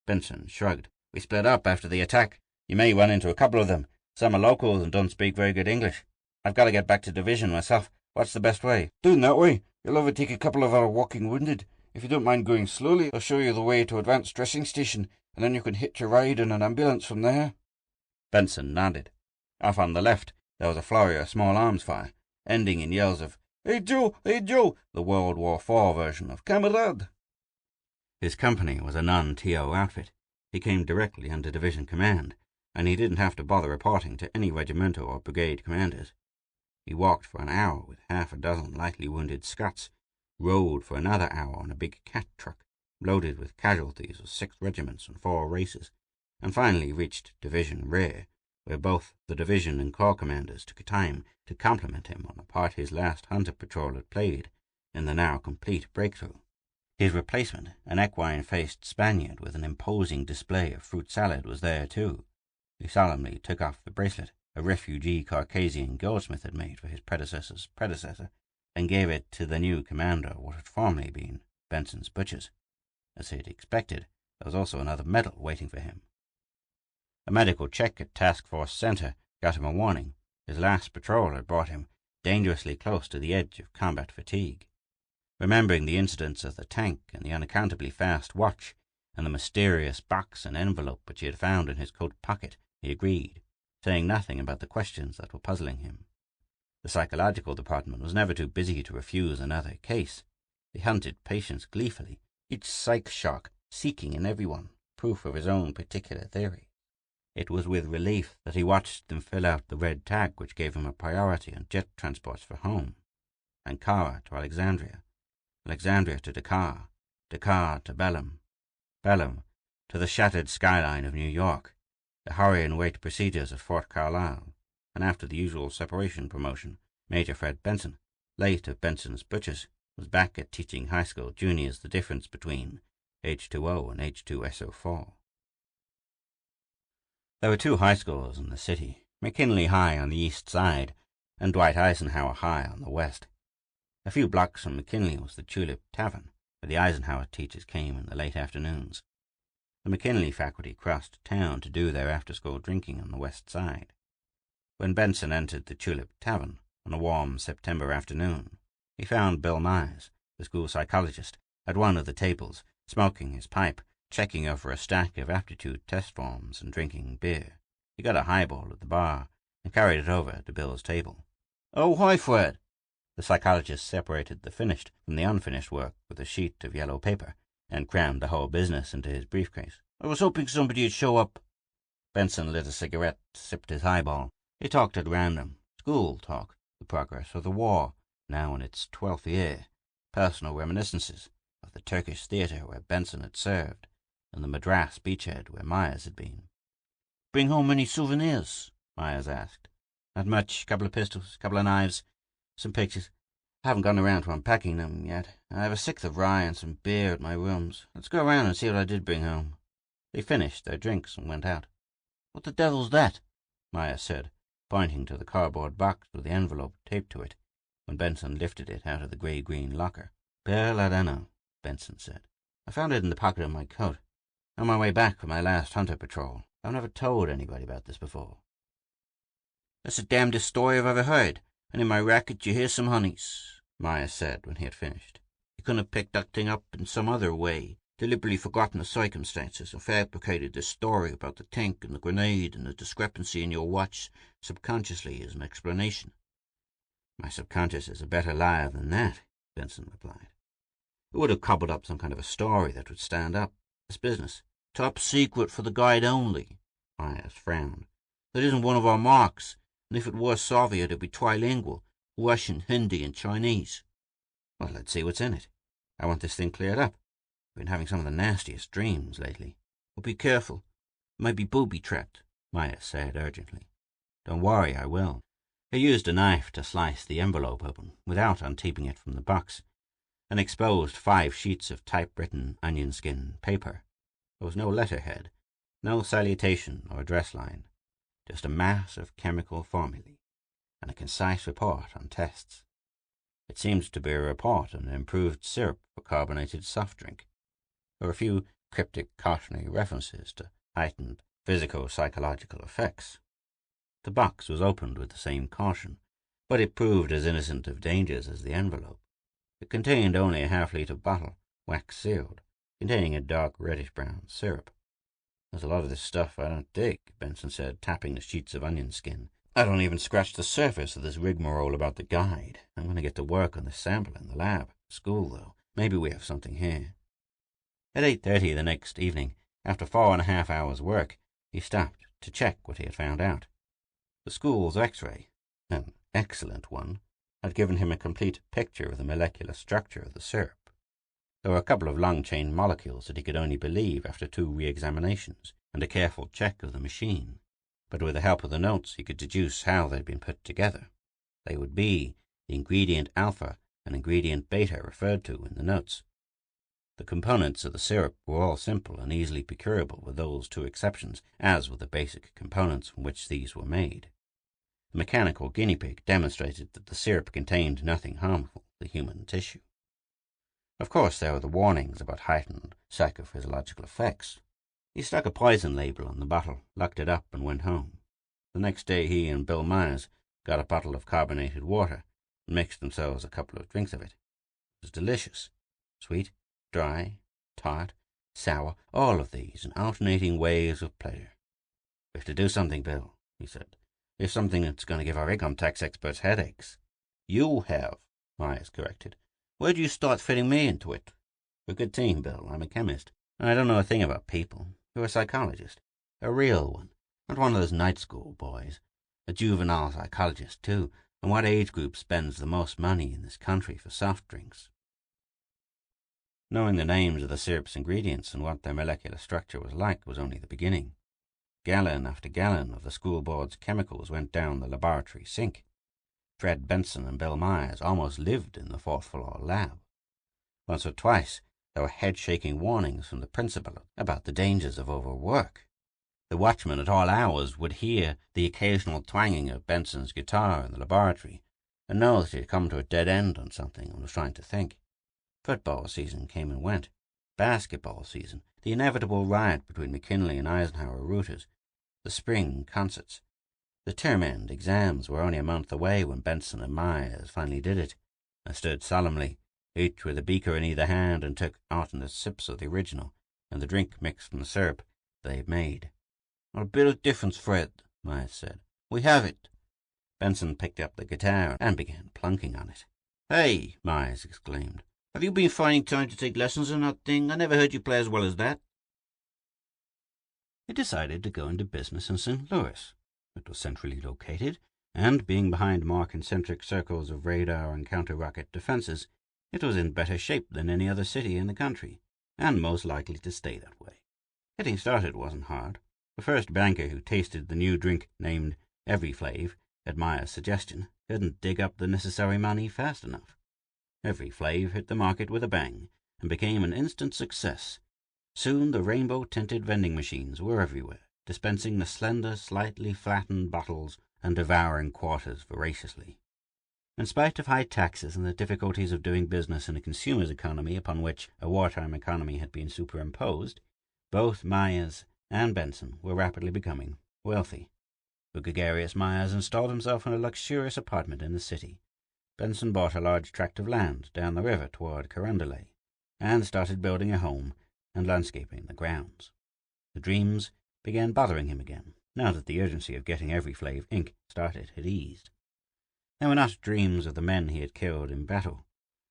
Benson shrugged. "We split up after the attack. You may run into a couple of them. Some are locals and don't speak very good English. I've got to get back to division myself. What's the best way?" "Doing that way. You'll overtake a couple of our walking wounded. If you don't mind going slowly, I'll show you the way to Advanced Dressing Station, and then you can hitch a ride in an ambulance from there." Benson nodded. Off on the left, there was a flurry of small arms fire, ending in yells of, "Hey Joe! Hey Joe!" the World War IV version of "Kamerad!" His company was a non-TO outfit. He came directly under division command, and he didn't have to bother reporting to any regimental or brigade commanders. He walked for an hour with 6 lightly wounded Scots, rode for another hour on a big cat truck, loaded with casualties of 6 regiments and 4 races, and finally reached division rear, where both the division and corps commanders took time to compliment him on the part his last hunter patrol had played in the now complete breakthrough. His replacement, an equine-faced Spaniard with an imposing display of fruit salad, was there too. He solemnly took off the bracelet a refugee Caucasian goldsmith had made for his predecessor's predecessor, and gave it to the new commander what had formerly been Benson's butcher's. As he had expected, there was also another medal waiting for him. A medical check at Task Force Center got him a warning. His last patrol had brought him dangerously close to the edge of combat fatigue. Remembering the incidents of the tank and the unaccountably fast watch and the mysterious box and envelope which he had found in his coat pocket, he agreed, saying nothing about the questions that were puzzling him. The psychological department was never too busy to refuse another case. They hunted patients gleefully, each psych shock seeking in everyone proof of his own particular theory. It was with relief that he watched them fill out the red tag which gave him a priority on jet transports for home. Ankara to Alexandria, Alexandria to Dakar, Dakar to Belém, Belém to the shattered skyline of New York, the hurry and wait procedures of Fort Carlisle, and after the usual separation promotion, Major Fred Benson, late of Benson's Butchers, was back at teaching high school juniors the difference between H2O and H2SO4. There were 2 high schools in the city, McKinley High on the east side and Dwight Eisenhower High on the west. A few blocks from McKinley was the Tulip Tavern, where the Eisenhower teachers came in the late afternoons. The McKinley faculty crossed town to do their after-school drinking on the west side. When Benson entered the Tulip Tavern on a warm September afternoon, he found Bill Myers, the school psychologist, at one of the tables, smoking his pipe, checking over a stack of aptitude test forms and drinking beer. He got a highball at the bar and carried it over to Bill's table. "Oh, hi, Fred." The psychologist separated the finished from the unfinished work with a sheet of yellow paper and crammed the whole business into his briefcase. "I was hoping somebody'd show up." Benson lit a cigarette, sipped his highball. He talked at random. School talk, the progress of the war, now in its 12th year, personal reminiscences of the Turkish theater where Benson had served, and the Madras beachhead where Myers had been. "Bring home any souvenirs?" Myers asked. "Not much. Couple of pistols, couple of knives, some pictures. I haven't gone around to unpacking them yet. I have a sixth of rye and some beer at my rooms. Let's go around and see what I did bring home." They finished their drinks and went out. "What the devil's that?" Myers said, pointing to the cardboard box with the envelope taped to it, when Benson lifted it out of the gray-green locker. "Bill, I don't know," Benson said. "I found it in the pocket of my coat, on my way back from my last hunter patrol. I've never told anybody about this before." "That's the damnedest story I've ever heard, and in my racket you hear some honeys," Myers said when he had finished. "You couldn't have picked that thing up in some other way, deliberately forgotten the circumstances, and fabricated this story about the tank and the grenade and the discrepancy in your watch subconsciously as an explanation." "My subconscious is a better liar than that," Benson replied. "It would have cobbled up some kind of a story that would stand up. This business, top secret for the guide only." Myers frowned. "That isn't one of our marks, and if it were Soviet, it'd be trilingual, Russian, Hindi, and Chinese." "Well, let's see what's in it. I want this thing cleared up. I've been having some of the nastiest dreams lately." "But be careful. It might be booby-trapped," Myers said urgently. "Don't worry, I will." He used a knife to slice the envelope open without untaping it from the box, and exposed 5 sheets of typewritten onion skin paper. There was no letterhead, no salutation or address line, just a mass of chemical formulae and a concise report on tests. It seemed to be a report on an improved syrup for carbonated soft drink. There were a few cryptic cautionary references to heightened physico-psychological effects. The box was opened with the same caution, but it proved as innocent of dangers as the envelope. It contained only a half-liter bottle, wax-sealed, containing a dark reddish-brown syrup. "There's a lot of this stuff I don't dig," Benson said, tapping the sheets of onion skin. "I don't even scratch the surface of this rigmarole about the guide. I'm going to get to work on this sample in the lab. School, though. Maybe we have something here." At 8:30 the next evening, after 4.5 hours' work, he stopped to check what he had found out. The school's X-ray, an excellent one, had given him a complete picture of the molecular structure of the syrup. There were a couple of long-chain molecules that he could only believe after 2 re-examinations and a careful check of the machine, but with the help of the notes he could deduce how they had been put together. They would be the ingredient alpha and ingredient beta referred to in the notes. The components of the syrup were all simple and easily procurable, with those 2 exceptions, as were the basic components from which these were made. The mechanical guinea pig demonstrated that the syrup contained nothing harmful to human tissue. Of course, there were the warnings about heightened psychophysiological effects. He stuck a poison label on the bottle, locked it up, and went home. The next day he and Bill Myers got a bottle of carbonated water and mixed themselves a couple of drinks of it. It was delicious. Sweet, dry, tart, sour, all of these in alternating waves of pleasure. "We have to do something, Bill," he said. "We have something that's going to give our income tax experts headaches." "You have," Myers corrected. "Where do you start fitting me into it?" "We're a good team, Bill. I'm a chemist. I don't know a thing about people. You're a psychologist. A real one. Not one of those night school boys. A juvenile psychologist, too. And what age group spends the most money in this country for soft drinks?" Knowing the names of the syrup's ingredients and what their molecular structure was like was only the beginning. Gallon after gallon of the school board's chemicals went down the laboratory sink. Fred Benson and Bill Myers almost lived in the 4th-floor lab. Once or twice there were head-shaking warnings from the principal about the dangers of overwork. The watchman at all hours would hear the occasional twanging of Benson's guitar in the laboratory and know that he had come to a dead end on something and was trying to think. Football season came and went. basketball season, the inevitable riot between McKinley and Eisenhower routers, the spring concerts. The term end exams were only a month away when Benson and Myers finally did it. I stood solemnly, each with a beaker in either hand, and took alternate sips of the original, and the drink mixed from the syrup they had made. "Not a bit of difference, Fred," Myers said. "We have it." Benson picked up the guitar and began plunking on it. "Hey!" Myers exclaimed. "Have you been finding time to take lessons on that thing? I never heard you play as well as that." He decided to go into business in St. Louis. It was centrally located, and being behind more concentric circles of radar and counter-rocket defenses, it was in better shape than any other city in the country, and most likely to stay that way. Getting started wasn't hard. The first banker who tasted the new drink named Every Flav, at Myers' suggestion, couldn't dig up the necessary money fast enough. Every Flav hit the market with a bang, and became an instant success. Soon the rainbow-tinted vending machines were everywhere, dispensing the slender, slightly flattened bottles and devouring quarters voraciously. In spite of high taxes and the difficulties of doing business in a consumer's economy upon which a wartime economy had been superimposed, both Myers and Benson were rapidly becoming wealthy. The gregarious Myers installed himself in a luxurious apartment in the city. Benson bought a large tract of land down the river toward Carondelet, and started building a home and landscaping the grounds. The dreams began bothering him again, now that the urgency of getting Every Flav Inc. started had eased. They were not dreams of the men he had killed in battle,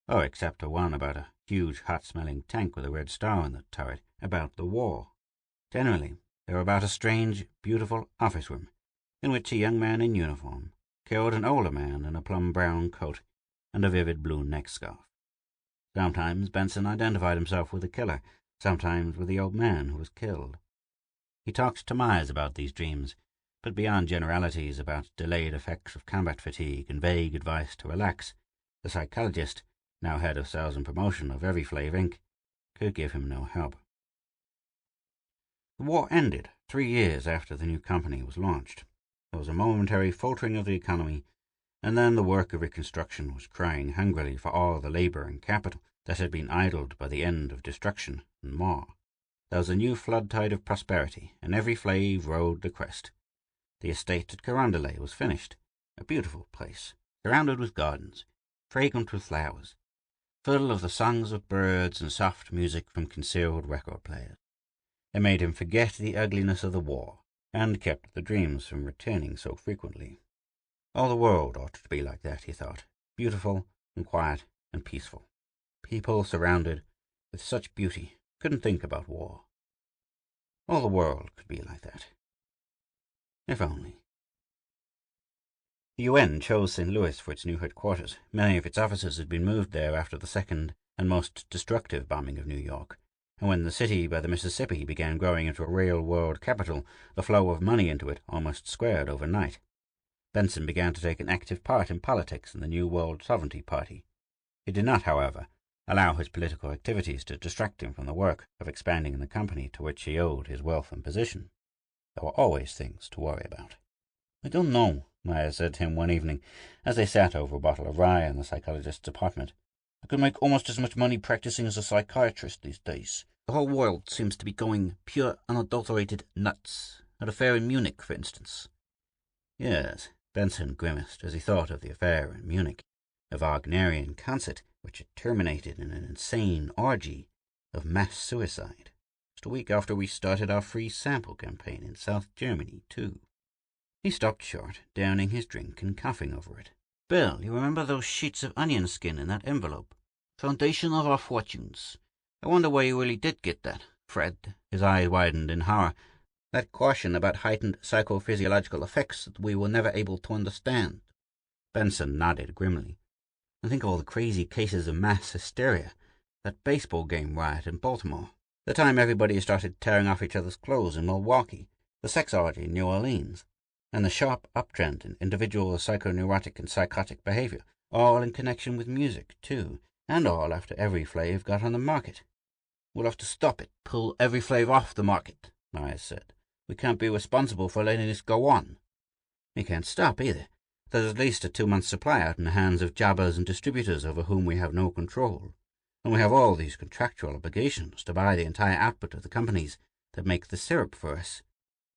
or except the one about a huge hot-smelling tank with a red star on the turret, about the war. Generally, they were about a strange, beautiful office room, in which a young man in uniform killed an older man in a plum-brown coat and a vivid blue neck-scarf. Sometimes Benson identified himself with the killer, sometimes with the old man who was killed. He talked to Myers about these dreams, but beyond generalities about delayed effects of combat fatigue and vague advice to relax, the psychologist, now head of sales and promotion of Every Flav Inc., could give him no help. The war ended 3 years after the new company was launched. There was a momentary faltering of the economy, and then the work of reconstruction was crying hungrily for all the labor and capital that had been idled by the end of destruction and more. There was a new flood tide of prosperity, and Every Flav rode the crest. The estate at Carondelet was finished, a beautiful place, surrounded with gardens, fragrant with flowers, full of the songs of birds and soft music from concealed record players. It made him forget the ugliness of the war, and kept the dreams from returning so frequently. All the world ought to be like that, he thought, beautiful and quiet and peaceful. People surrounded with such beauty couldn't think about war. All the world could be like that. If only. The UN chose St. Louis for its new headquarters. Many of its offices had been moved there after the second and most destructive bombing of New York, and when the city by the Mississippi began growing into a real-world capital, the flow of money into it almost squared overnight. Benson began to take an active part in politics in the New World Sovereignty Party. He did not, however, allow his political activities to distract him from the work of expanding the company to which he owed his wealth and position. There were always things to worry about. "I don't know," Myers said to him one evening, as they sat over a bottle of rye in the psychologist's apartment. "I could make almost as much money practicing as a psychiatrist these days. The whole world seems to be going pure, unadulterated nuts. At a fair in Munich, for instance." Yes, Benson grimaced as he thought of the affair in Munich, a Wagnerian concert which had terminated in an insane orgy of mass suicide. Just a week after we started our free sample campaign in South Germany, too. He stopped short, downing his drink and coughing over it. "Bill, you remember those sheets of onion skin in that envelope? Foundation of our fortunes. I wonder where you really did get that, Fred." His eyes widened in horror. "That caution about heightened psychophysiological effects that we were never able to understand." Benson nodded grimly. "And think of all the crazy cases of mass hysteria. That baseball game riot in Baltimore. The time everybody started tearing off each other's clothes in Milwaukee. The sex orgy in New Orleans. And the sharp uptrend in individual psychoneurotic and psychotic behavior, all in connection with music, too, and all after Every Flav got on the market." "We'll have to stop it. Pull Every Flav off the market," Myers said. "We can't be responsible for letting this go on." "We can't stop, either. There's at least a 2-month supply out in the hands of jobbers and distributors over whom we have no control. and we have all these contractual obligations to buy the entire output of the companies that make the syrup for us.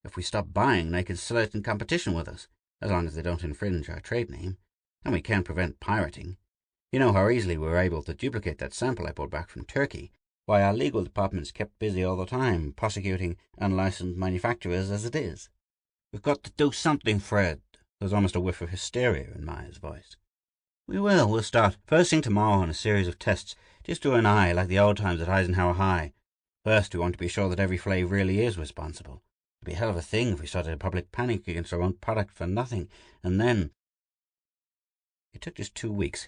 If we stop buying, they can sell it in competition with us, as long as they don't infringe our trade name, and we can't prevent pirating. You know how easily we were able to duplicate that sample I brought back from Turkey. Why, our legal department's kept busy all the time, prosecuting unlicensed manufacturers as it is. We've got to do something, Fred. There's almost a whiff of hysteria in Maya's voice. We'll start first thing tomorrow on a series of tests, just you and I, like the old times at Eisenhower High. First, we want to be sure that every Flav really is responsible. It'd be a hell of a thing if we started a public panic against our own product for nothing, and then... It took just 2 weeks,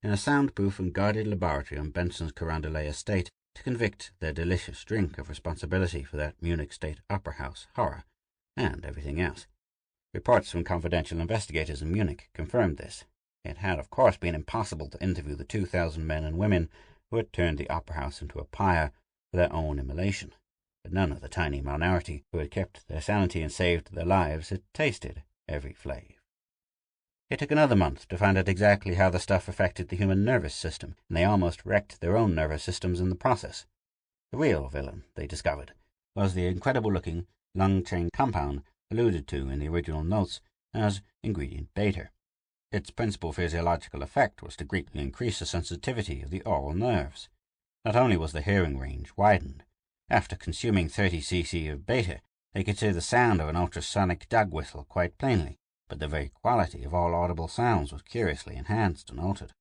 in a soundproof and guarded laboratory on Benson's Carondelet estate, to convict their delicious drink of responsibility for that Munich State Opera House horror, and everything else. Reports from confidential investigators in Munich confirmed this. It had, of course, been impossible to interview the 2,000 men and women who had turned the opera house into a pyre for their own immolation, but none of the tiny minority who had kept their sanity and saved their lives had tasted every Flav. It took another month to find out exactly how the stuff affected the human nervous system, and they almost wrecked their own nervous systems in the process. The real villain, they discovered, was the incredible-looking lung-chain compound alluded to in the original notes as ingredient beta. Its principal physiological effect was to greatly increase the sensitivity of the oral nerves. Not only was the hearing range widened. After consuming 30 cc of beta, they could hear the sound of an ultrasonic dog whistle quite plainly, but the very quality of all audible sounds was curiously enhanced and altered.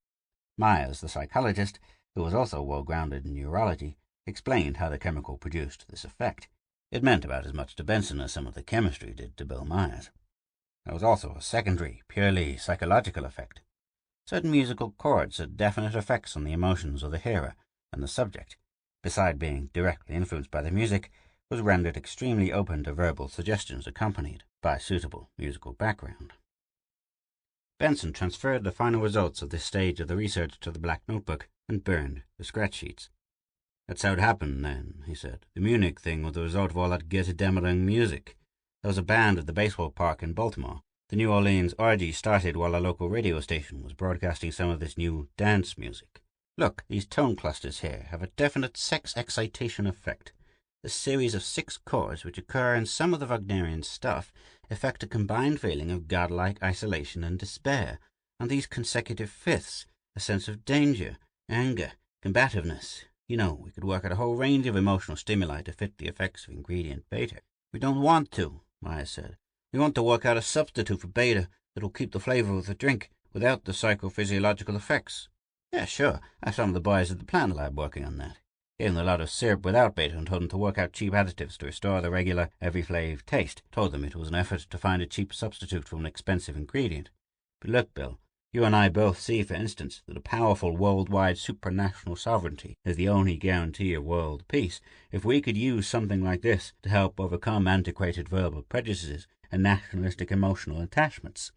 Myers, the psychologist, who was also well-grounded in neurology, explained how the chemical produced this effect. It meant about as much to Benson as some of the chemistry did to Bill Myers. There was also a secondary, purely psychological effect. Certain musical chords had definite effects on the emotions of the hearer, and the subject, beside being directly influenced by the music, was rendered extremely open to verbal suggestions accompanied by a suitable musical background. Benson transferred the final results of this stage of the research to the black notebook and burned the scratch sheets. That's how it happened, then, he said. The Munich thing was the result of all that Götterdämmerung music. There was a band at the baseball park in Baltimore. The New Orleans orgy started while a local radio station was broadcasting some of this new dance music. Look, these tone clusters here have a definite sex excitation effect. The series of 6 chords which occur in some of the Wagnerian stuff effect a combined feeling of godlike isolation and despair, and these consecutive fifths, a sense of danger, anger, combativeness. You know, we could work out a whole range of emotional stimuli to fit the effects of ingredient beta. We don't want to, Myers said. We want to work out a substitute for beta that will keep the flavor of the drink without the psychophysiological effects. Yeah, sure. I have some of the boys at the plant lab working on that. Gave them a lot of syrup without beta and told them to work out cheap additives to restore the regular, every Flav taste. Told them it was an effort to find a cheap substitute for an expensive ingredient. But look, Bill, you and I both see, for instance, that a powerful worldwide supranational sovereignty is the only guarantee of world peace. If we could use something like this to help overcome antiquated verbal prejudices and nationalistic emotional attachments.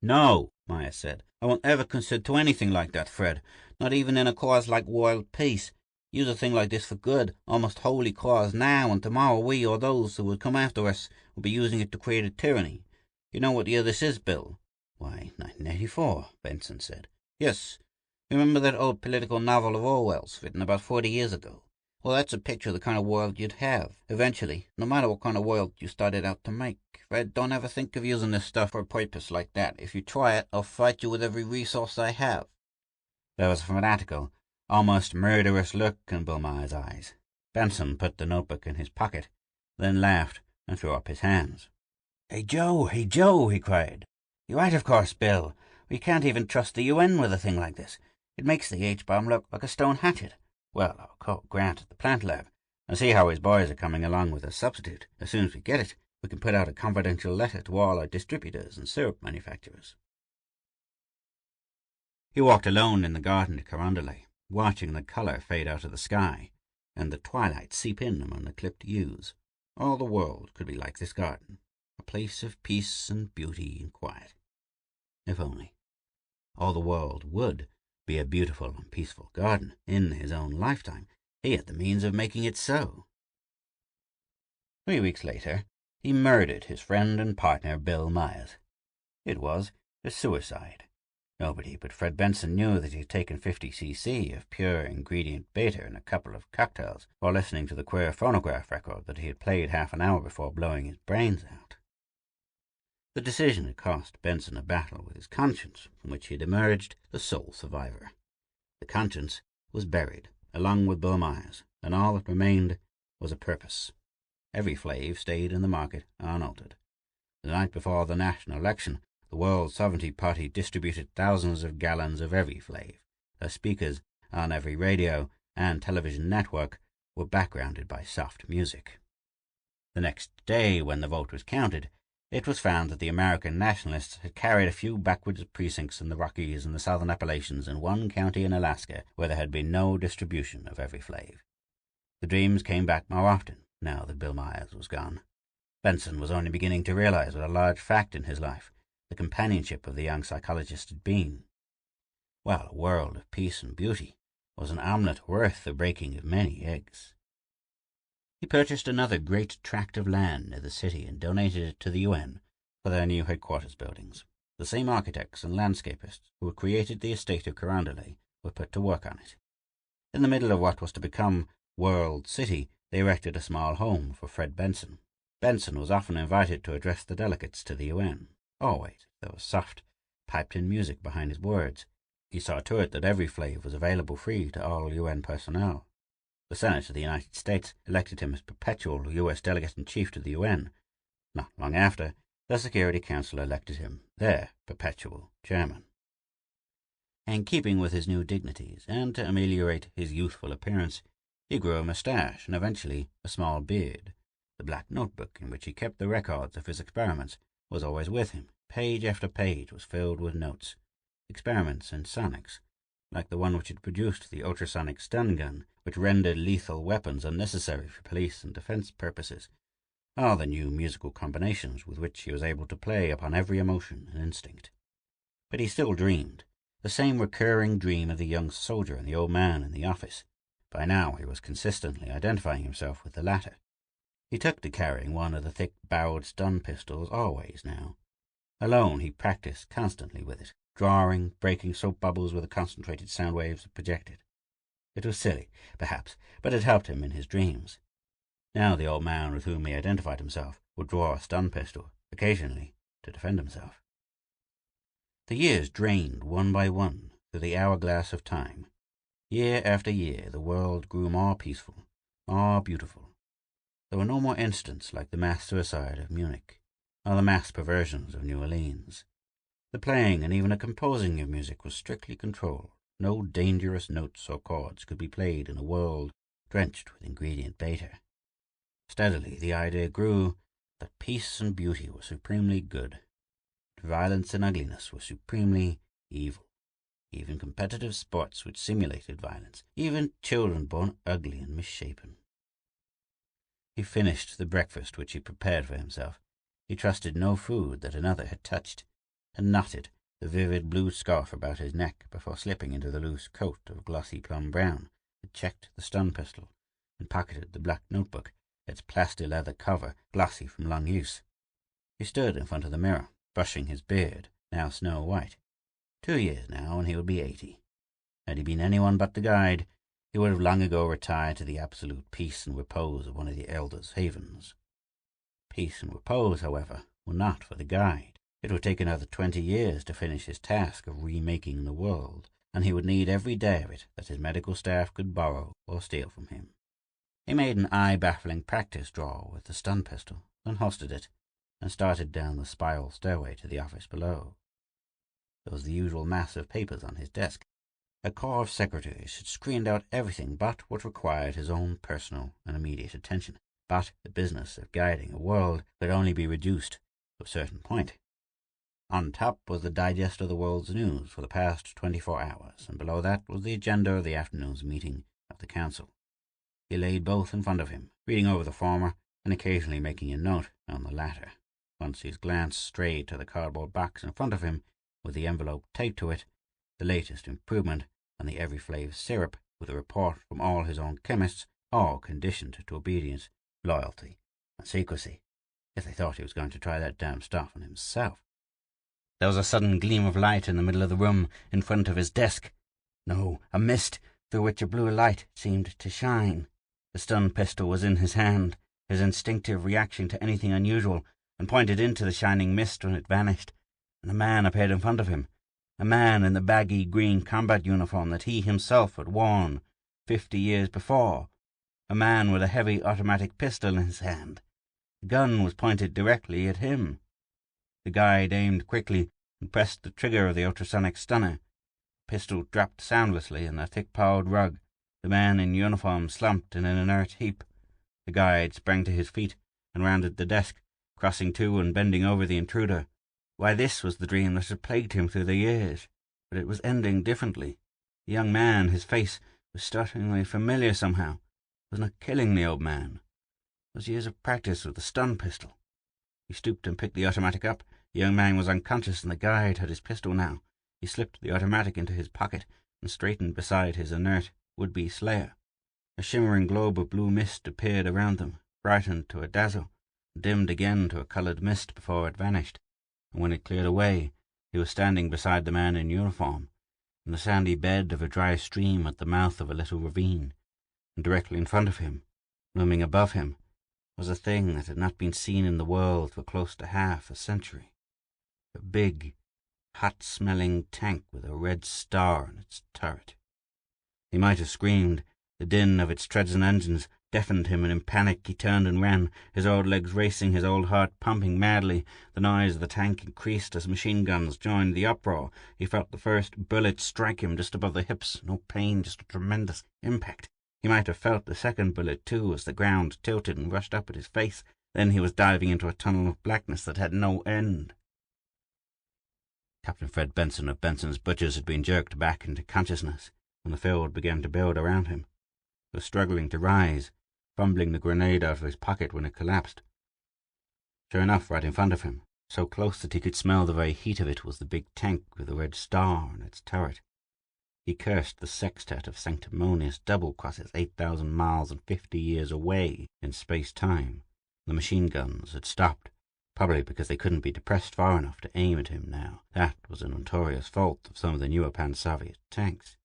No, Myers said. I won't ever consent to anything like that, Fred. Not even in a cause like world peace. Use a thing like this for good, almost holy cause now, and tomorrow we, or those who would come after us, will be using it to create a tyranny. You know what year this is, Bill? Why, 1984, Benson said. Yes. Remember that old political novel of Orwell's, written about 40 years ago? Well, that's a picture of the kind of world you'd have, eventually, no matter what kind of world you started out to make. Fred, don't ever think of using this stuff for a purpose like that. If you try it, I'll fight you with every resource I have. There was a fanatical, almost murderous look in Bill Myers' eyes. Benson put the notebook in his pocket, then laughed and threw up his hands. Hey, Joe, he cried. You're right, of course, Bill. We can't even trust the UN with a thing like this. It makes the H-bomb look like a stone hatchet. Well, I'll call Grant at the plant lab and see how his boys are coming along with a substitute. As soon as we get it, we can put out a confidential letter to all our distributors and syrup manufacturers. He walked alone in the garden at Carondelet, watching the colour fade out of the sky and the twilight seep in among the clipped yews. All the world could be like this garden, a place of peace and beauty and quiet. If only. All the world would be a beautiful and peaceful garden in his own lifetime. He had the means of making it so. 3 weeks later, he murdered his friend and partner Bill Myers. It was a suicide. Nobody but Fred Benson knew that he had taken 50 cc of pure ingredient beta in a couple of cocktails while listening to the queer phonograph record that he had played half an hour before blowing his brains out. The decision had cost Benson a battle with his conscience, from which he had emerged the sole survivor. The conscience was buried, along with Bill Myers, and all that remained was a purpose. Every Flav stayed in the market unaltered. The night before the national election, the World Sovereignty Party distributed thousands of gallons of every Flav. Their speakers on every radio and television network were backgrounded by soft music. The next day, when the vote was counted, it was found that the American nationalists had carried a few backwoods precincts in the Rockies and the Southern Appalachians and one county in Alaska where there had been no distribution of every Flav. The dreams came back more often, now that Bill Myers was gone. Benson was only beginning to realize what a large fact in his life the companionship of the young psychologist had been. While a world of peace and beauty was an omelette worth the breaking of many eggs. He purchased another great tract of land near the city and donated it to the UN for their new headquarters buildings. The same architects and landscapists who had created the estate of Carondelet were put to work on it. In the middle of what was to become World City, they erected a small home for Fred Benson. Benson was often invited to address the delegates to the UN. Always there was soft, piped-in music behind his words. He saw to it that every Flav was available free to all UN personnel. The Senate of the United States elected him as perpetual U.S. delegate-in-chief to the UN. Not long after, the Security Council elected him their perpetual chairman. In keeping with his new dignities, and to ameliorate his youthful appearance, he grew a moustache and eventually a small beard. The black notebook in which he kept the records of his experiments was always with him. Page after page was filled with notes. Experiments in sonics, like the one which had produced the ultrasonic stun gun, which rendered lethal weapons unnecessary for police and defense purposes, or the new musical combinations with which he was able to play upon every emotion and instinct. But he still dreamed, the same recurring dream of the young soldier and the old man in the office. By now he was consistently identifying himself with the latter. He took to carrying one of the thick-barreled stun pistols always now. Alone he practiced constantly with it, drawing, breaking soap bubbles with the concentrated sound waves it projected. It was silly, perhaps, but it helped him in his dreams. Now the old man with whom he identified himself would draw a stun pistol, occasionally, to defend himself. The years drained one by one through the hourglass of time. Year after year the world grew more peaceful, more beautiful. There were no more incidents like the mass suicide of Munich, or the mass perversions of New Orleans. The playing and even the composing of music was strictly controlled. No dangerous notes or chords could be played in a world drenched with ingredient beta. Steadily the idea grew that peace and beauty were supremely good, that violence and ugliness were supremely evil. Even competitive sports which simulated violence, even children born ugly and misshapen. He finished the breakfast which he prepared for himself. He trusted no food that another had touched, and knotted the vivid blue scarf about his neck before slipping into the loose coat of glossy plum brown that checked the stun pistol, and pocketed the black notebook, its plaster-leather cover glossy from long use. He stood in front of the mirror, brushing his beard, now snow-white. 2 years now, and he would be 80. Had he been anyone but the guide, he would have long ago retired to the absolute peace and repose of one of the elders' havens. Peace and repose, however, were not for the guide. It would take another 20 years to finish his task of remaking the world, and he would need every day of it that his medical staff could borrow or steal from him. He made an eye-baffling practice draw with the stun pistol, then holstered it, and started down the spiral stairway to the office below. There was the usual mass of papers on his desk. A corps of secretaries had screened out everything but what required his own personal and immediate attention. But the business of guiding a world could only be reduced to a certain point. On top was the digest of the world's news for the past 24 hours, and below that was the agenda of the afternoon's meeting of the council. He laid both in front of him, reading over the former and occasionally making a note on the latter. Once his glance strayed to the cardboard box in front of him, with the envelope taped to it, the latest improvement on the Every Flav syrup, with a report from all his own chemists, all conditioned to obedience, loyalty, and secrecy, if they thought he was going to try that damn stuff on himself. There was a sudden gleam of light in the middle of the room, in front of his desk. No, a mist through which a blue light seemed to shine. The stun pistol was in his hand, his instinctive reaction to anything unusual, and pointed into the shining mist when it vanished, and a man appeared in front of him, a man in the baggy green combat uniform that he himself had worn 50 years before, a man with a heavy automatic pistol in his hand. The gun was pointed directly at him. The guide aimed quickly and pressed the trigger of the ultrasonic stunner. The pistol dropped soundlessly in the thick-piled rug. The man in uniform slumped in an inert heap. The guide sprang to his feet and rounded the desk, crossing to and bending over the intruder. Why, this was the dream that had plagued him through the years, but it was ending differently. The young man, his face, was startlingly familiar somehow. It was not killing the old man. It was years of practice with the stun pistol. He stooped and picked the automatic up. The young man was unconscious, and the guide had his pistol now. He slipped the automatic into his pocket and straightened beside his inert would-be slayer. A shimmering globe of blue mist appeared around them, brightened to a dazzle, and dimmed again to a coloured mist before it vanished. And when it cleared away, he was standing beside the man in uniform, in the sandy bed of a dry stream at the mouth of a little ravine, and directly in front of him, looming above him, was a thing that had not been seen in the world for close to half a century. A big, hot-smelling tank with a red star on its turret. He might have screamed. The din of its treads and engines deafened him, and in panic he turned and ran, his old legs racing, his old heart pumping madly. The noise of the tank increased as machine guns joined the uproar. He felt the first bullet strike him just above the hips. No pain, just a tremendous impact. He might have felt the second bullet, too, as the ground tilted and rushed up at his face. Then he was diving into a tunnel of blackness that had no end. Captain Fred Benson of Benson's Butchers had been jerked back into consciousness, and the field began to build around him. He was struggling to rise, fumbling the grenade out of his pocket when it collapsed. Sure enough, right in front of him, so close that he could smell the very heat of it, was the big tank with the red star on its turret. He cursed the sextet of sanctimonious double-crosses 8,000 miles and 50 years away in space-time. The machine guns had stopped, probably because they couldn't be depressed far enough to aim at him now. That was a notorious fault of some of the newer pan-Soviet tanks.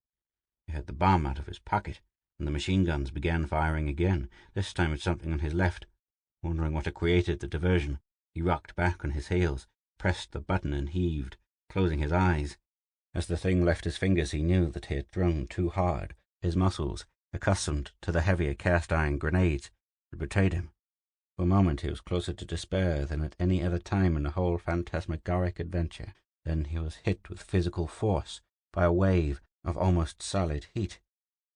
He had the bomb out of his pocket, and the machine guns began firing again, this time at something on his left. Wondering what had created the diversion, he rocked back on his heels, pressed the button and heaved, closing his eyes. As the thing left his fingers, he knew that he had thrown too hard. His muscles, accustomed to the heavier cast-iron grenades, had betrayed him. For a moment he was closer to despair than at any other time in the whole phantasmagoric adventure. Then he was hit with physical force by a wave of almost solid heat.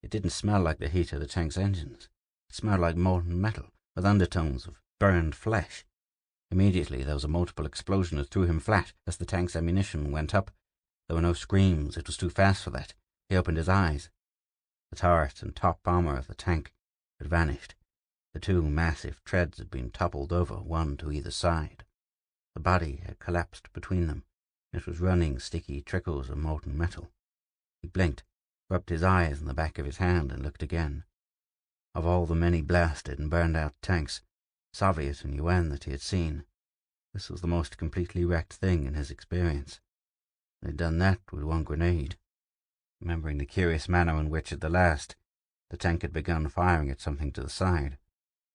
It didn't smell like the heat of the tank's engines. It smelled like molten metal, with undertones of burned flesh. Immediately there was a multiple explosion that threw him flat as the tank's ammunition went up. There were no screams. It was too fast for that. He opened his eyes. The turret and top armor of the tank had vanished. The two massive treads had been toppled over, one to either side. The body had collapsed between them. It was running sticky trickles of molten metal. He blinked, rubbed his eyes on the back of his hand, and looked again. Of all the many blasted and burned-out tanks, Soviet and UN, that he had seen, this was the most completely wrecked thing in his experience. They'd done that with one grenade. Remembering the curious manner in which, at the last, the tank had begun firing at something to the side,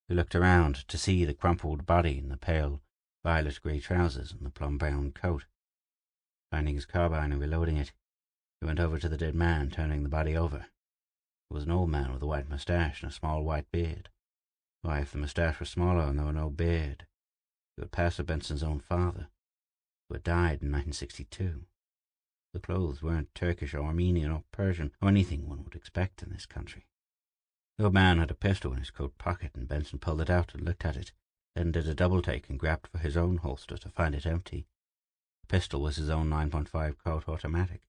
he looked around to see the crumpled body in the pale violet-grey trousers and the plum-brown coat. Finding his carbine and reloading it, he went over to the dead man, turning the body over. It was an old man with a white moustache and a small white beard. Why, if the moustache was smaller and there were no beard, it would pass for Benson's own father, who had died in 1962. The clothes weren't Turkish or Armenian or Persian or anything one would expect in this country. The old man had a pistol in his coat pocket, and Benson pulled it out and looked at it, then did a double-take and grabbed for his own holster to find it empty. The pistol was his own 9.5 Colt automatic.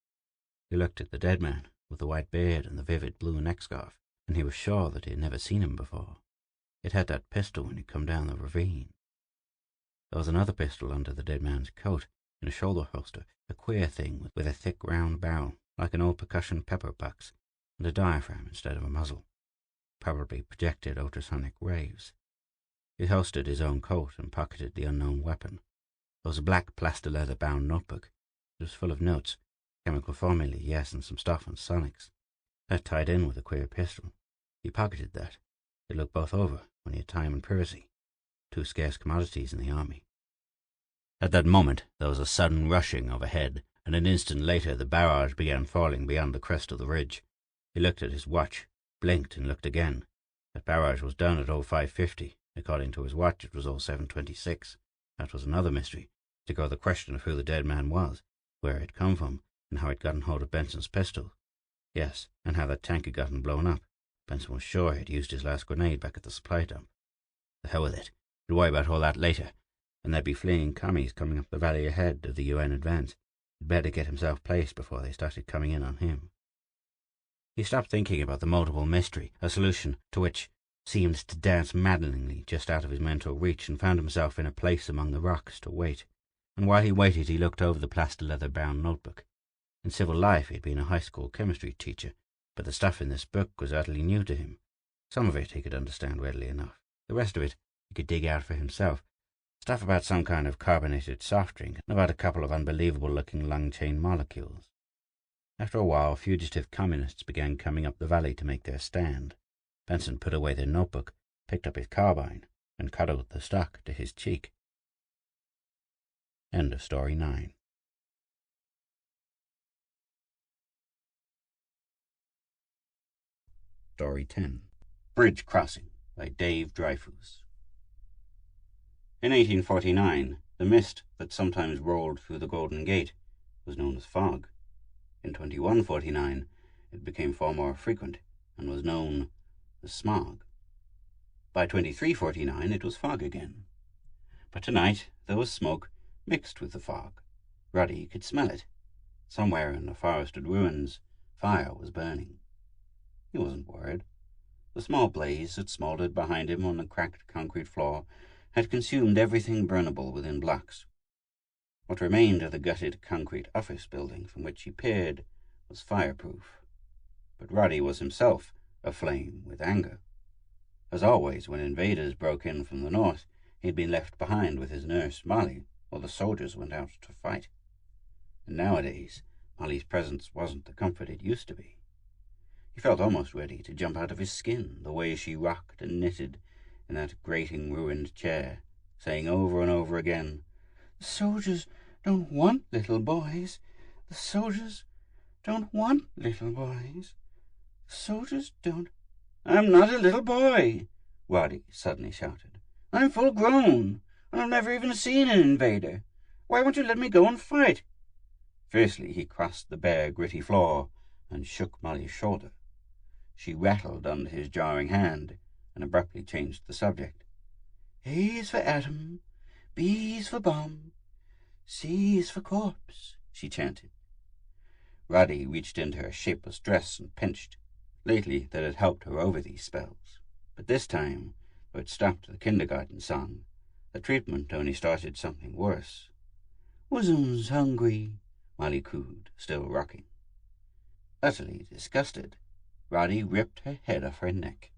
He looked at the dead man, with the white beard and the vivid blue neckscarf, and he was sure that he had never seen him before. It had that pistol when he'd come down the ravine. There was another pistol under the dead man's coat, in a shoulder holster, a queer thing with a thick round barrel, like an old percussion pepper box, and a diaphragm instead of a muzzle. Probably projected ultrasonic waves. He holstered his own coat and pocketed the unknown weapon. There was a black plaster-leather-bound notebook, It was full of notes, chemical formulae, yes, and some stuff on sonics. That tied in with a queer pistol. He pocketed that. He'd look both over when he had time and privacy. 2 scarce commodities in the army. At that moment there was a sudden rushing overhead, and an instant later the barrage began falling beyond the crest of the ridge. He looked at his watch, blinked, and looked again. That barrage was done at 0550. According to his watch, it was 0726. That was another mystery, to go the question of who the dead man was, where he'd come from, and how he'd gotten hold of Benson's pistol. Yes, and how that tank had gotten blown up. Benson was sure he'd used his last grenade back at the supply dump. The hell with it. He'd worry about all that later, and there'd be fleeing commies coming up the valley ahead of the UN advance. He'd better get himself placed before they started coming in on him. He stopped thinking about the multiple mystery, a solution to which seemed to dance maddeningly just out of his mental reach, and found himself in a place among the rocks to wait. And while he waited, he looked over the plaster leather-bound notebook. In civil life he had been a high school chemistry teacher, but the stuff in this book was utterly new to him. Some of it he could understand readily enough. The rest of it he could dig out for himself. Stuff about some kind of carbonated soft drink, and about a couple of unbelievable-looking long-chain molecules. After a while, fugitive communists began coming up the valley to make their stand. Benson put away the notebook, picked up his carbine, and cuddled the stock to his cheek. End of Story 9. Story 10. Bridge Crossing by Dave Dryfoos. In 1849, the mist that sometimes rolled through the Golden Gate was known as fog. In 2149, it became far more frequent and was known as smog. By 2349, it was fog again. But tonight there was smoke mixed with the fog. Roddy could smell it. Somewhere in the forested ruins, fire was burning. He wasn't worried. The small blaze that smoldered behind him on the cracked concrete floor had consumed everything burnable within blocks. What remained of the gutted concrete office building from which he peered was fireproof. But Roddy was himself aflame with anger. As always, when invaders broke in from the north, he had been left behind with his nurse, Molly, while the soldiers went out to fight. And nowadays, Molly's presence wasn't the comfort it used to be. He felt almost ready to jump out of his skin, the way she rocked and knitted in that grating ruined chair, saying over and over again, "The soldiers don't want little boys. The soldiers don't want little boys. The soldiers don't—" "I'm not a little boy," Roddy suddenly shouted. "I'm full grown, and I've never even seen an invader. Why won't you let me go and fight?" Fiercely he crossed the bare, gritty floor and shook Molly's shoulder. She rattled under his jarring hand and abruptly changed the subject. "A is for atom, B is for bomb, C is for corpse," she chanted. Roddy reached into her shapeless dress and pinched. Lately that had helped her over these spells. But this time, though it stopped the kindergarten song, the treatment only started something worse. "Wasn't hungry," Molly cooed, still rocking. Utterly disgusted, Roddy ripped her head off her neck.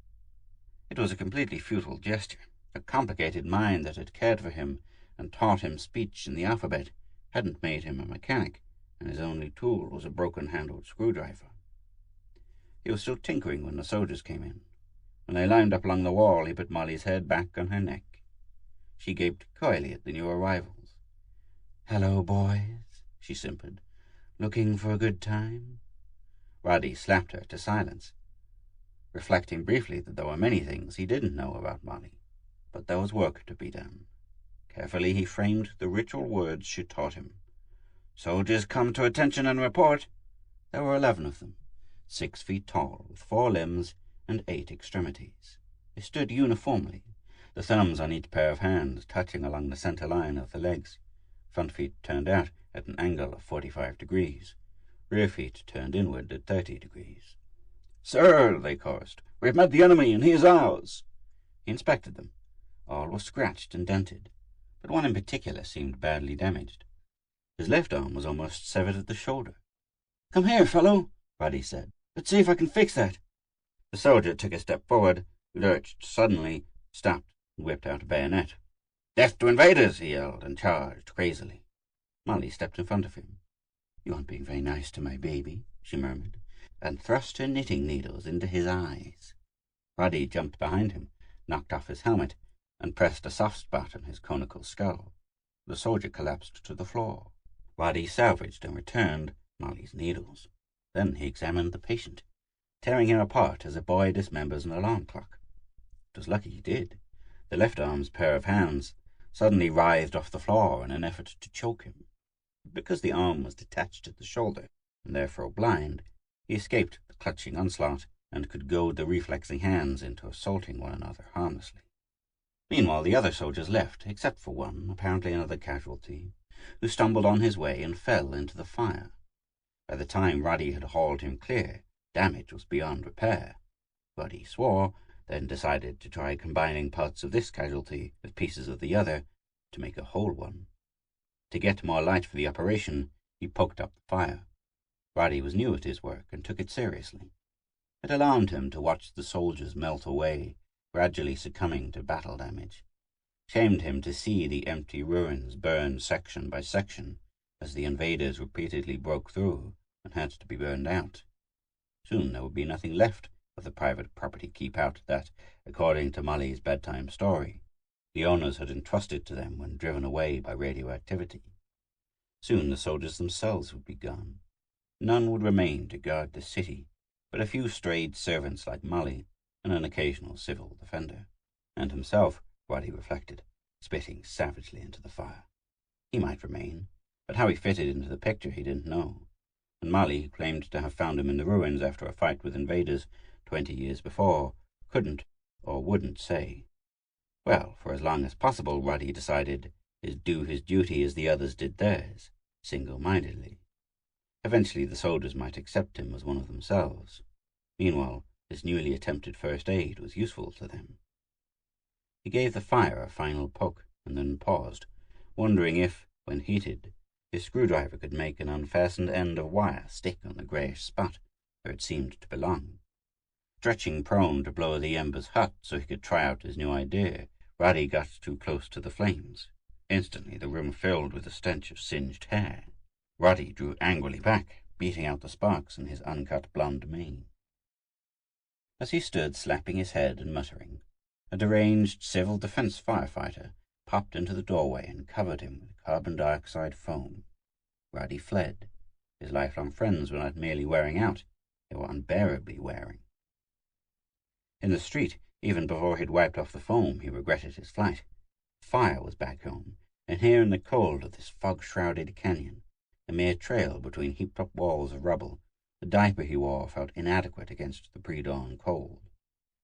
It was a completely futile gesture. A complicated mind that had cared for him and taught him speech and the alphabet hadn't made him a mechanic, and his only tool was a broken-handled screwdriver. He was still tinkering when the soldiers came in. When they lined up along the wall, he put Molly's head back on her neck. She gaped coyly at the new arrivals. "Hello, boys," she simpered. "Looking for a good time?" Roddy slapped her to silence, reflecting briefly that there were many things he didn't know about Molly. But there was work to be done. Carefully he framed the ritual words she taught him. "Soldiers come to attention and report." There were 11 of them, 6 feet tall, with 4 limbs and 8 extremities. They stood uniformly, the thumbs on each pair of hands touching along the center line of the legs, front feet turned out at an angle of 45 degrees, rear feet turned inward at 30 degrees. "Sir," they chorused, "we've met the enemy and he is ours." He inspected them. All were scratched and dented, but one in particular seemed badly damaged. His left arm was almost severed at the shoulder. "Come here, fellow," Roddy said. "Let's see if I can fix that." The soldier took a step forward, lurched suddenly, stopped, and whipped out a bayonet. "Death to invaders!" he yelled, and charged crazily. Molly stepped in front of him. "You aren't being very nice to my baby," she murmured, and thrust her knitting needles into his eyes. Roddy jumped behind him, knocked off his helmet, and pressed a soft spot on his conical skull. The soldier collapsed to the floor. Roddy salvaged and returned Molly's needles. Then he examined the patient, tearing him apart as a boy dismembers an alarm clock. It was lucky he did. The left arm's pair of hands suddenly writhed off the floor in an effort to choke him. Because the arm was detached at the shoulder, and therefore blind, he escaped the clutching onslaught and could goad the reflexing hands into assaulting one another harmlessly. Meanwhile, the other soldiers left, except for one, apparently another casualty, who stumbled on his way and fell into the fire. By the time Roddy had hauled him clear, damage was beyond repair. Roddy swore, then decided to try combining parts of this casualty with pieces of the other to make a whole one. To get more light for the operation, he poked up the fire. Roddy was new at his work and took it seriously. It alarmed him to watch the soldiers melt away, gradually succumbing to battle damage. Shamed him to see the empty ruins burn section by section as the invaders repeatedly broke through and had to be burned out. Soon there would be nothing left of the private property keep-out that, according to Molly's bedtime story, the owners had entrusted to them when driven away by radioactivity. Soon the soldiers themselves would be gone. None would remain to guard the city, but a few strayed servants like Molly and an occasional civil defender. And himself, Roddy reflected, spitting savagely into the fire. He might remain, but how he fitted into the picture he didn't know. And Molly, who claimed to have found him in the ruins after a fight with invaders 20 years before, couldn't or wouldn't say. Well, for as long as possible, Roddy decided, he'd do his duty as the others did theirs, single-mindedly. Eventually the soldiers might accept him as one of themselves. Meanwhile, his newly attempted first aid was useful to them. He gave the fire a final poke and then paused, wondering if, when heated, his screwdriver could make an unfastened end of wire stick on the greyish spot where it seemed to belong. Stretching prone to blow the embers hot so he could try out his new idea, Roddy got too close to the flames. Instantly the room filled with the stench of singed hair. Roddy drew angrily back, beating out the sparks in his uncut blonde mane. As he stood slapping his head and muttering, a deranged civil defense firefighter popped into the doorway and covered him with carbon dioxide foam. Roddy fled. His lifelong friends were not merely wearing out, they were unbearably wearing. In the street, even before he'd wiped off the foam, he regretted his flight. Fire was back home, and here in the cold of this fog-shrouded canyon, a mere trail between heaped-up walls of rubble, the diaper he wore felt inadequate against the pre-dawn cold.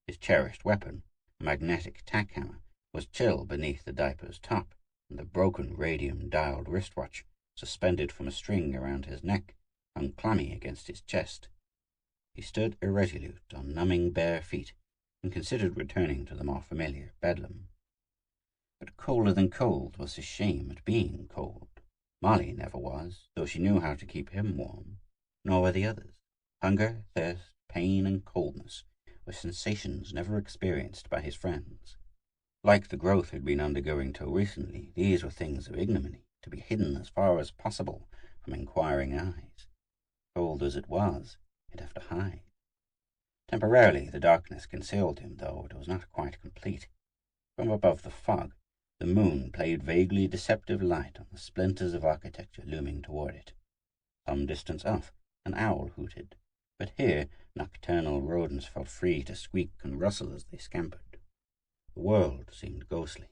His cherished weapon, a magnetic tack hammer, was chill beneath the diaper's top, and the broken radium-dialed wristwatch, suspended from a string around his neck, hung clammy against his chest. He stood irresolute on numbing bare feet, and considered returning to the more familiar bedlam. But colder than cold was his shame at being cold. Molly never was, though she knew how to keep him warm. Nor were the others. Hunger, thirst, pain, and coldness were sensations never experienced by his friends. Like the growth he'd been undergoing till recently, these were things of ignominy, to be hidden as far as possible from inquiring eyes. Cold as it was, he'd have to hide. Temporarily the darkness concealed him, though it was not quite complete. From above the fog, the moon played vaguely deceptive light on the splinters of architecture looming toward it. Some distance off, an owl hooted, but here nocturnal rodents felt free to squeak and rustle as they scampered. The world seemed ghostly,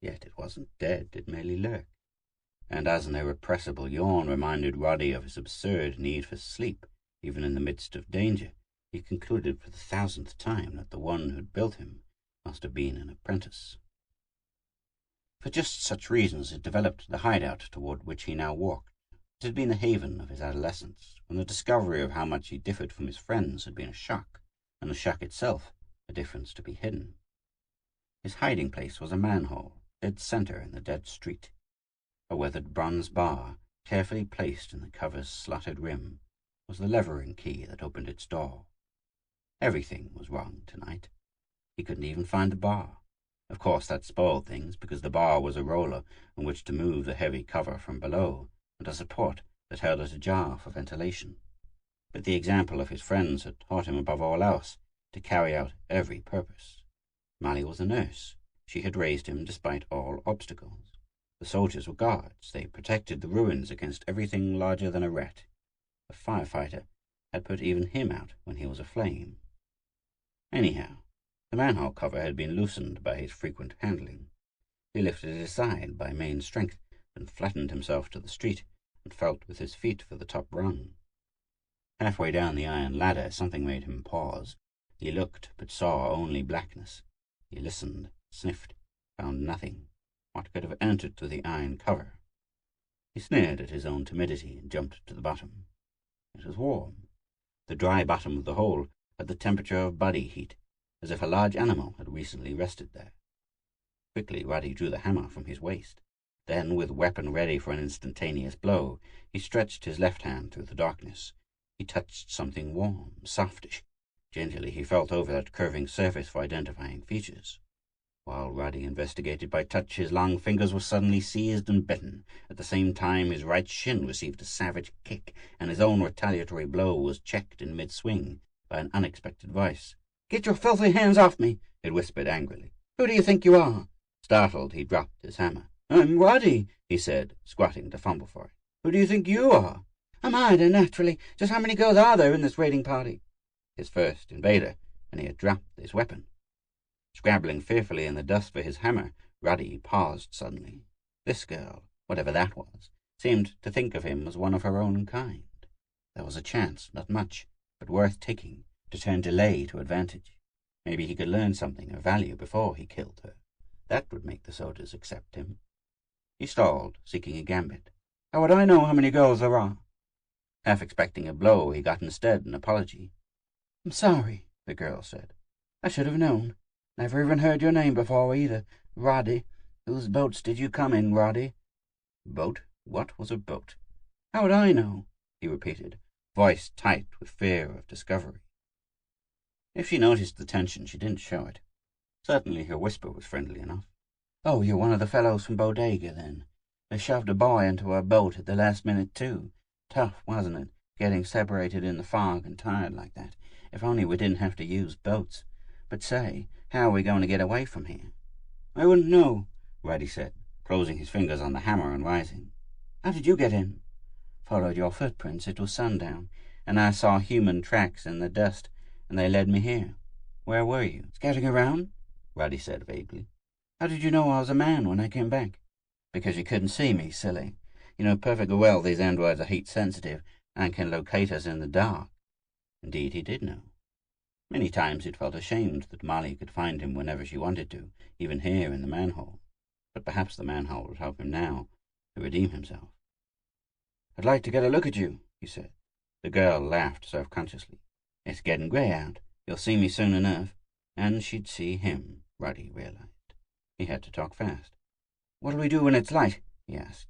yet it wasn't dead, it merely lurked. And as an irrepressible yawn reminded Roddy of his absurd need for sleep, even in the midst of danger, he concluded for the 1000th time that the one who'd built him must have been an apprentice. For just such reasons had developed the hideout toward which he now walked. It had been the haven of his adolescence, when the discovery of how much he differed from his friends had been a shock, and the shock itself a difference to be hidden. His hiding place was a manhole, dead center in the dead street. A weathered bronze bar, carefully placed in the cover's slotted rim, was the levering key that opened its door. Everything was wrong tonight. He couldn't even find the bar. Of course that spoiled things, because the bar was a roller on which to move the heavy cover from below, and a support that held it ajar for ventilation. But the example of his friends had taught him above all else to carry out every purpose. Molly was a nurse. She had raised him despite all obstacles. The soldiers were guards. They protected the ruins against everything larger than a rat. The firefighter had put even him out when he was aflame. Anyhow, the manhole cover had been loosened by his frequent handling. He lifted it aside by main strength, and flattened himself to the street, and felt with his feet for the top rung. Halfway down the iron ladder, something made him pause. He looked, but saw only blackness. He listened, sniffed, found nothing. What could have entered through the iron cover? He sneered at his own timidity and jumped to the bottom. It was warm. The dry bottom of the hole had the temperature of body heat, as if a large animal had recently rested there. Quickly Roddy drew the hammer from his waist. Then, with weapon ready for an instantaneous blow, he stretched his left hand through the darkness. He touched something warm, softish. Gingerly he felt over that curving surface for identifying features. While Roddy investigated by touch, his long fingers were suddenly seized and bitten. At the same time, his right shin received a savage kick, and his own retaliatory blow was checked in mid-swing by an unexpected voice. "Get your filthy hands off me!" it whispered angrily. "Who do you think you are?" Startled, he dropped his hammer. "I'm Roddy," he said, squatting to fumble for it. "Who do you think you are?" "I'm Ida, naturally. Just how many girls are there in this raiding party?" His first invader, and he had dropped his weapon. Scrabbling fearfully in the dust for his hammer, Roddy paused suddenly. This girl, whatever that was, seemed to think of him as one of her own kind. There was a chance, not much, but worth taking, to turn delay to advantage. Maybe he could learn something of value before he killed her. That would make the soldiers accept him. He stalled, seeking a gambit. "How would I know how many girls there are?" Half expecting a blow, he got instead an apology. "I'm sorry," the girl said. "I should have known. Never even heard your name before, either. Roddy. Whose boats did you come in, Roddy?" Boat? What was a boat? "How would I know?" he repeated, voice tight with fear of discovery. If she noticed the tension, she didn't show it. Certainly her whisper was friendly enough. "Oh, you're one of the fellows from Bodega, then. They shoved a boy into our boat at the last minute, too. Tough, wasn't it, getting separated in the fog and tired like that? If only we didn't have to use boats. But say, how are we going to get away from here?" "I wouldn't know," Roddy said, closing his fingers on the hammer and rising. "How did you get in?" "Followed your footprints. It was sundown, and I saw human tracks in the dust, and they led me here." "Where were you?" "Scouting around," Roddy said vaguely. "How did you know I was a man when I came back?" "Because you couldn't see me, silly. You know perfectly well these androids are heat-sensitive and can locate us in the dark." Indeed, he did know. Many times he'd felt ashamed that Molly could find him whenever she wanted to, even here in the manhole. But perhaps the manhole would help him now to redeem himself. "I'd like to get a look at you," he said. The girl laughed self-consciously. "It's getting grey out. You'll see me soon enough." And she'd see him, Roddy realized. He had to talk fast. "What'll we do when it's light?" he asked.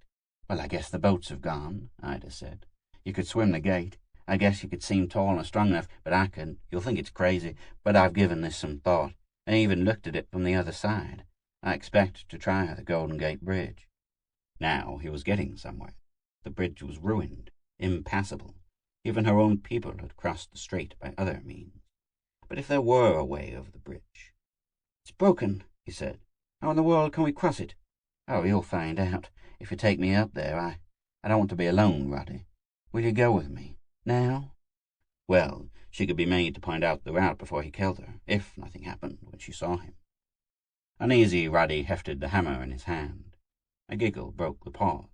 "Well, I guess the boats have gone," Ida said. "You could swim the gate. I guess you could seem tall and strong enough, but I couldn't. You'll think it's crazy, but I've given this some thought, and even looked at it from the other side. I expect to try the Golden Gate Bridge." Now he was getting somewhere. The bridge was ruined, impassable. Even her own people had crossed the strait by other means. But if there were a way over the bridge... "It's broken," he said. "How in the world can we cross it?" "Oh, you'll find out. If you take me up there, I don't want to be alone, Roddy. Will you go with me? Now?" Well, she could be made to point out the route before he killed her, if nothing happened when she saw him. Uneasy, Roddy hefted the hammer in his hand. A giggle broke the pause.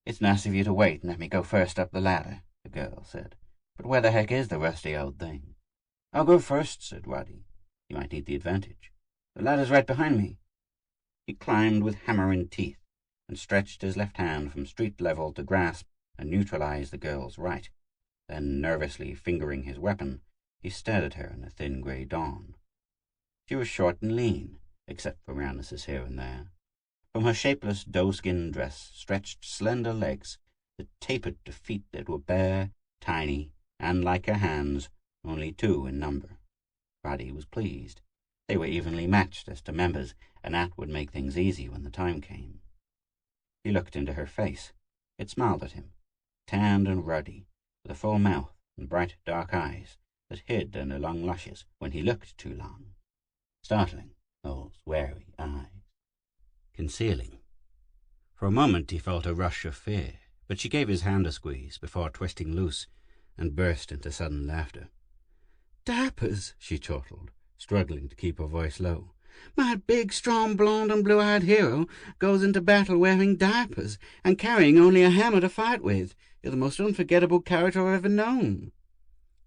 "It's nice of you to wait and let me go first up the ladder," the girl said. "But where the heck is the rusty old thing?" "I'll go first," said Roddy. He might need the advantage. "The ladder's right behind me." He climbed with hammer in teeth and stretched his left hand from street level to grasp and neutralize the girl's right. Then, nervously fingering his weapon, he stared at her in the thin grey dawn. She was short and lean, except for roundnesses here and there. From her shapeless doe-skin dress stretched slender legs that tapered to feet that were bare, tiny, and, like her hands, only 2 in number. Roddy was pleased. They were evenly matched as to members, and that would make things easy when the time came. He looked into her face. It smiled at him. tanned and ruddy, with a full mouth and bright dark eyes that hid under long lashes when he looked too long, startling those wary eyes, concealing. For a moment he felt a rush of fear, but she gave his hand a squeeze before twisting loose and burst into sudden laughter. "Diapers," she chortled, struggling to keep her voice low. "My big, strong, blonde and blue-eyed hero goes into battle wearing diapers and carrying only a hammer to fight with. You're the most unforgettable character I've ever known."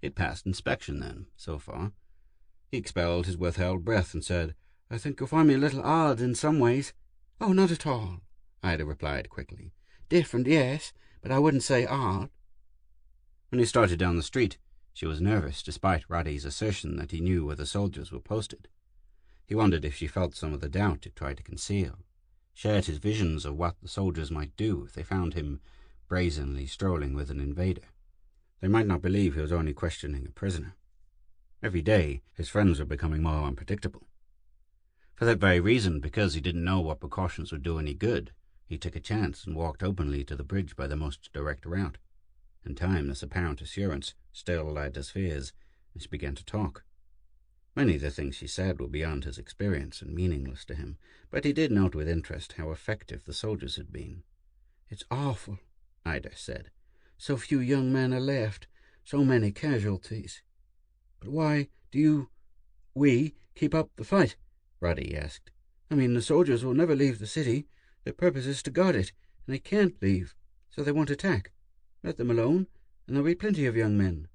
It passed inspection then, so far. He expelled his withheld breath and said, "I think you'll find me a little odd in some ways." "Oh, not at all," Ida replied quickly. "Different, yes, but I wouldn't say odd." When he started down the street, she was nervous, despite Roddy's assertion that he knew where the soldiers were posted. He wondered if she felt some of the doubt it tried to conceal, shared his visions of what the soldiers might do if they found him brazenly strolling with an invader. They might not believe he was only questioning a prisoner. Every day, his friends were becoming more unpredictable. For that very reason, because he didn't know what precautions would do any good, he took a chance and walked openly to the bridge by the most direct route. In time, this apparent assurance stilled Ida's fears, and she began to talk. Many of the things she said were beyond his experience and meaningless to him, but he did note with interest how effective the soldiers had been. "It's awful," Ida said. "So few young men are left, so many casualties." "But why do we keep up the fight?" Roddy asked. "I mean, the soldiers will never leave the city. Their purpose is to guard it, and they can't leave, so they won't attack. Let them alone, and there'll be plenty of young men."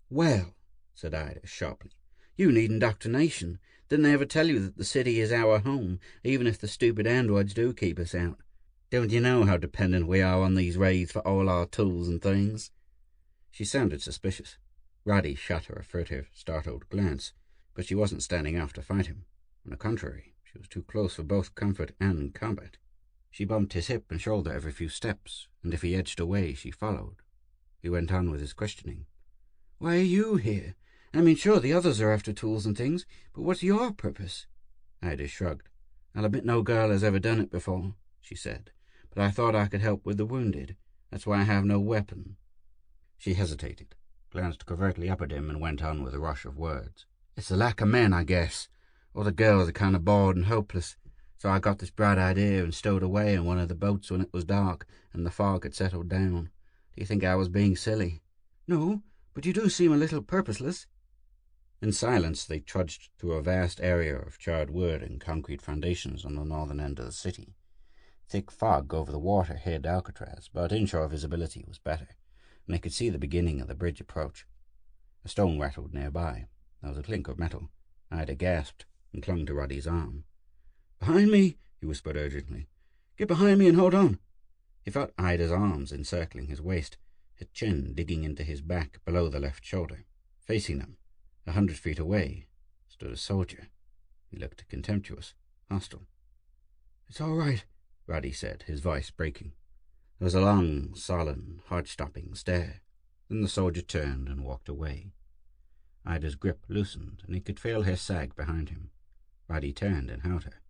"Well," said Ida sharply, "you need indoctrination. Didn't they ever tell you that the city is our home, even if the stupid androids do keep us out? Don't you know how dependent we are on these raids for all our tools and things?" She sounded suspicious. Roddy shot her a furtive, startled glance, but she wasn't standing off to fight him. On the contrary, she was too close for both comfort and combat. She bumped his hip and shoulder every few steps, and if he edged away, she followed. He went on with his questioning. "Why are you here? I mean, sure, the others are after tools and things, but what's your purpose?" Ida shrugged. "I'll admit no girl has ever done it before," she said, "but I thought I could help with the wounded. That's why I have no weapon." She hesitated, glanced covertly up at him, and went on with a rush of words. "It's the lack of men, I guess. All the girls are kind of bored and hopeless. So I got this bright idea and stowed away in one of the boats when it was dark and the fog had settled down. Do you think I was being silly?" "No, but you do seem a little purposeless." In silence they trudged through a vast area of charred wood and concrete foundations on the northern end of the city. Thick fog over the water hid Alcatraz, but inshore visibility was better, and they could see the beginning of the bridge approach. A stone rattled nearby. There was a clink of metal. Ida gasped and clung to Roddy's arm. "Behind me," he whispered urgently. "Get behind me and hold on." He felt Ida's arms encircling his waist, her chin digging into his back below the left shoulder. Facing them, 100 feet away, stood a soldier. He looked contemptuous, hostile. "It's all right," Roddy said, his voice breaking. There was a long, solemn, heart-stopping stare. Then the soldier turned and walked away. Ida's grip loosened, and he could feel her sag behind him. Roddy turned and held her.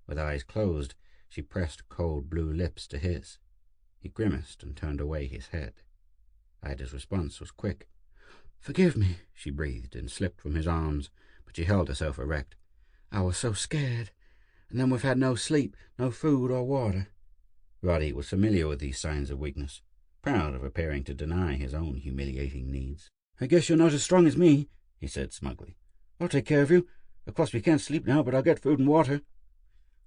With eyes closed, she pressed cold blue lips to his. He grimaced and turned away his head. Ida's response was quick. "Forgive me," she breathed, and slipped from his arms, but she held herself erect. "I was so scared. And then we've had no sleep, no food or water." Roddy was familiar with these signs of weakness, proud of appearing to deny his own humiliating needs. "I guess you're not as strong as me," he said smugly. "I'll take care of you. Of course we can't sleep now, but I'll get food and water."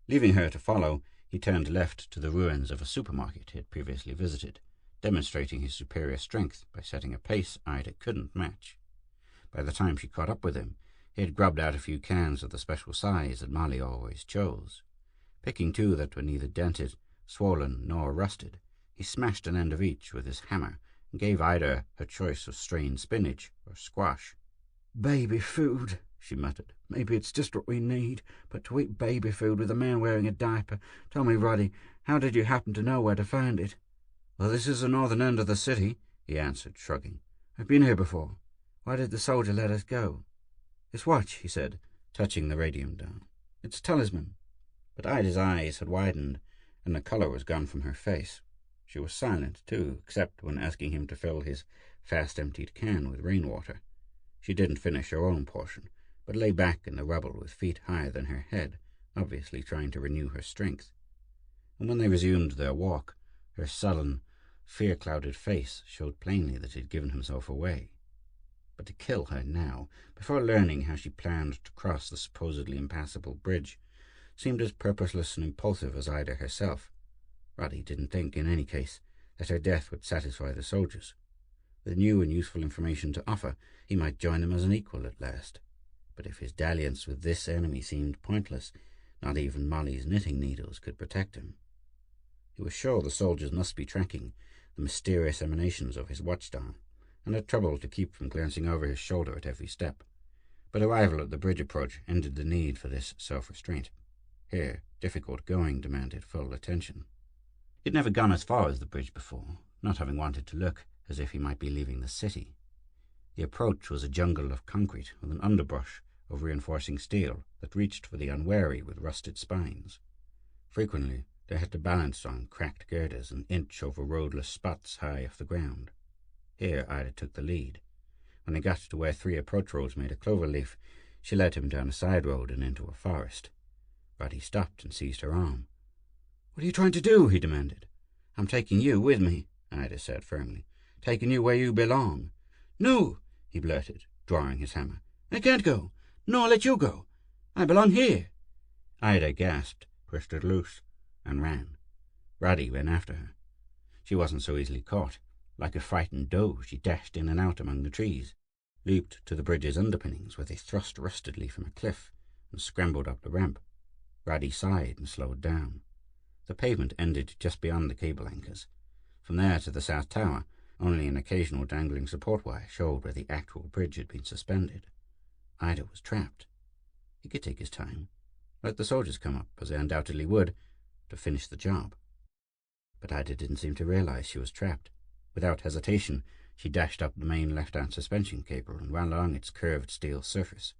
Leaving her to follow, he turned left to the ruins of a supermarket he had previously visited, demonstrating his superior strength by setting a pace Ida couldn't match. By the time she caught up with him, he had grubbed out a few cans of the special size that Molly always chose. Picking two that were neither dented, swollen, nor rusted, he smashed an end of each with his hammer and gave Ida her choice of strained spinach or squash. "Baby food," she muttered. "Maybe it's just what we need, but to eat baby food with a man wearing a diaper. Tell me, Roddy, how did you happen to know where to find it?" "Well, this is the northern end of the city," he answered, shrugging. "I've been here before. Why did the soldier let us go?" "This watch," he said, touching the radium dial. "It's a talisman." But Ida's eyes had widened, and the color was gone from her face. She was silent, too, except when asking him to fill his fast-emptied can with rainwater. She didn't finish her own portion, but lay back in the rubble with feet higher than her head, obviously trying to renew her strength. And when they resumed their walk, her sullen, fear-clouded face showed plainly that he had given himself away. But to kill her now, before learning how she planned to cross the supposedly impassable bridge, seemed as purposeless and impulsive as Ida herself. Roddy didn't think, in any case, that her death would satisfy the soldiers. With new and useful information to offer, he might join them as an equal at last. But if his dalliance with this enemy seemed pointless, not even Molly's knitting needles could protect him. He was sure the soldiers must be tracking the mysterious emanations of his watchdial, and had trouble to keep from glancing over his shoulder at every step. But arrival at the bridge approach ended the need for this self-restraint. Here, difficult going demanded full attention. He had never gone as far as the bridge before, not having wanted to look as if he might be leaving the city. The approach was a jungle of concrete with an underbrush of reinforcing steel that reached for the unwary with rusted spines. Frequently, they had to balance on cracked girders and inch over roadless spots high off the ground. Here Ida took the lead. When they got to where 3 approach roads made a clover leaf, she led him down a side road and into a forest. Roddy stopped and seized her arm. "What are you trying to do?" he demanded. "I'm taking you with me," Ida said firmly. "Taking you where you belong." "No," he blurted, drawing his hammer. "I can't go. No, I'll let you go. I belong here." Ida gasped, twisted loose, and ran. Roddy ran after her. She wasn't so easily caught. Like a frightened doe, she dashed in and out among the trees, leaped to the bridge's underpinnings where they thrust rustedly from a cliff, and scrambled up the ramp. Roddy sighed and slowed down. The pavement ended just beyond the cable anchors. From there to the south tower, only an occasional dangling support wire showed where the actual bridge had been suspended. Ida was trapped. He could take his time, let the soldiers come up, as they undoubtedly would, to finish the job. But Ida didn't seem to realize she was trapped. Without hesitation, she dashed up the main left-hand suspension cable and ran along its curved steel surface.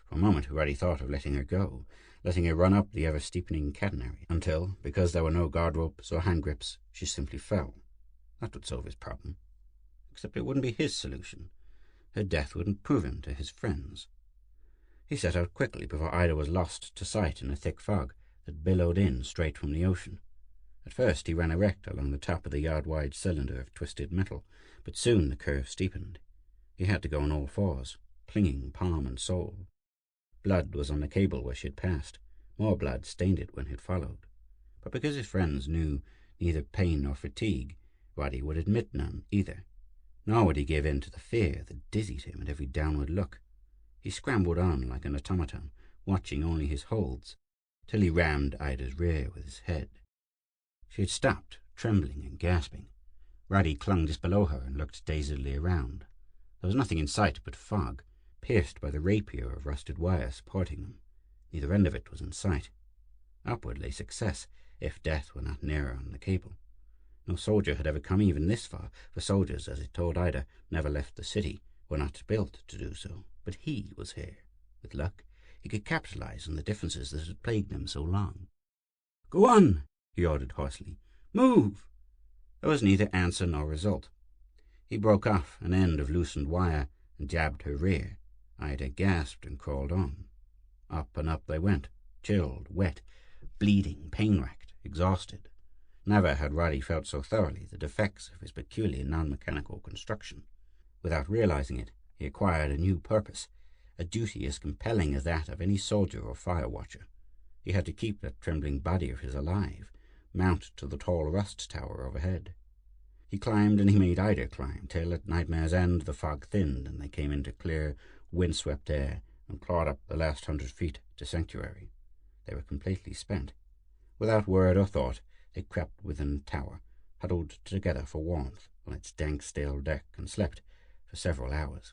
For a moment, Roddy thought of letting her go, letting her run up the ever-steepening catenary, until, because there were no guard ropes or hand grips, she simply fell. That would solve his problem. Except it wouldn't be his solution. Her death wouldn't prove him to his friends. He set out quickly before Ida was lost to sight in a thick fog that billowed in straight from the ocean. At first he ran erect along the top of the yard-wide cylinder of twisted metal, but soon the curve steepened. He had to go on all fours, clinging palm and sole. Blood was on the cable where she had passed. More blood stained it when he had followed. But because his friends knew neither pain nor fatigue, Roddy would admit none either. Nor would he give in to the fear that dizzied him at every downward look. He scrambled on like an automaton, watching only his holds, till he rammed Ida's rear with his head. She had stopped, trembling and gasping. Roddy clung just below her and looked dazedly around. There was nothing in sight but fog, pierced by the rapier of rusted wire supporting them. Neither end of it was in sight. Upward lay success, if death were not nearer on the cable. No soldier had ever come even this far, for soldiers, as it told Ida, never left the city, were not built to do so. But he was here. With luck, he could capitalize on the differences that had plagued them so long. "Go on!" he ordered hoarsely. "Move!" There was neither answer nor result. He broke off an end of loosened wire and jabbed her rear. Ida gasped and crawled on. Up and up they went, chilled, wet, bleeding, pain-racked, exhausted. Never had Roddy felt so thoroughly the defects of his peculiar non-mechanical construction. Without realizing it, he acquired a new purpose, a duty as compelling as that of any soldier or fire-watcher. He had to keep that trembling body of his alive, mount to the tall rust tower overhead. He climbed and he made Ida climb, till at Nightmare's End the fog thinned and they came into clear, wind-swept air and clawed up the last 100 feet to sanctuary. They were completely spent. Without word or thought, they crept within the tower, huddled together for warmth on its dank, stale deck, and slept for several hours.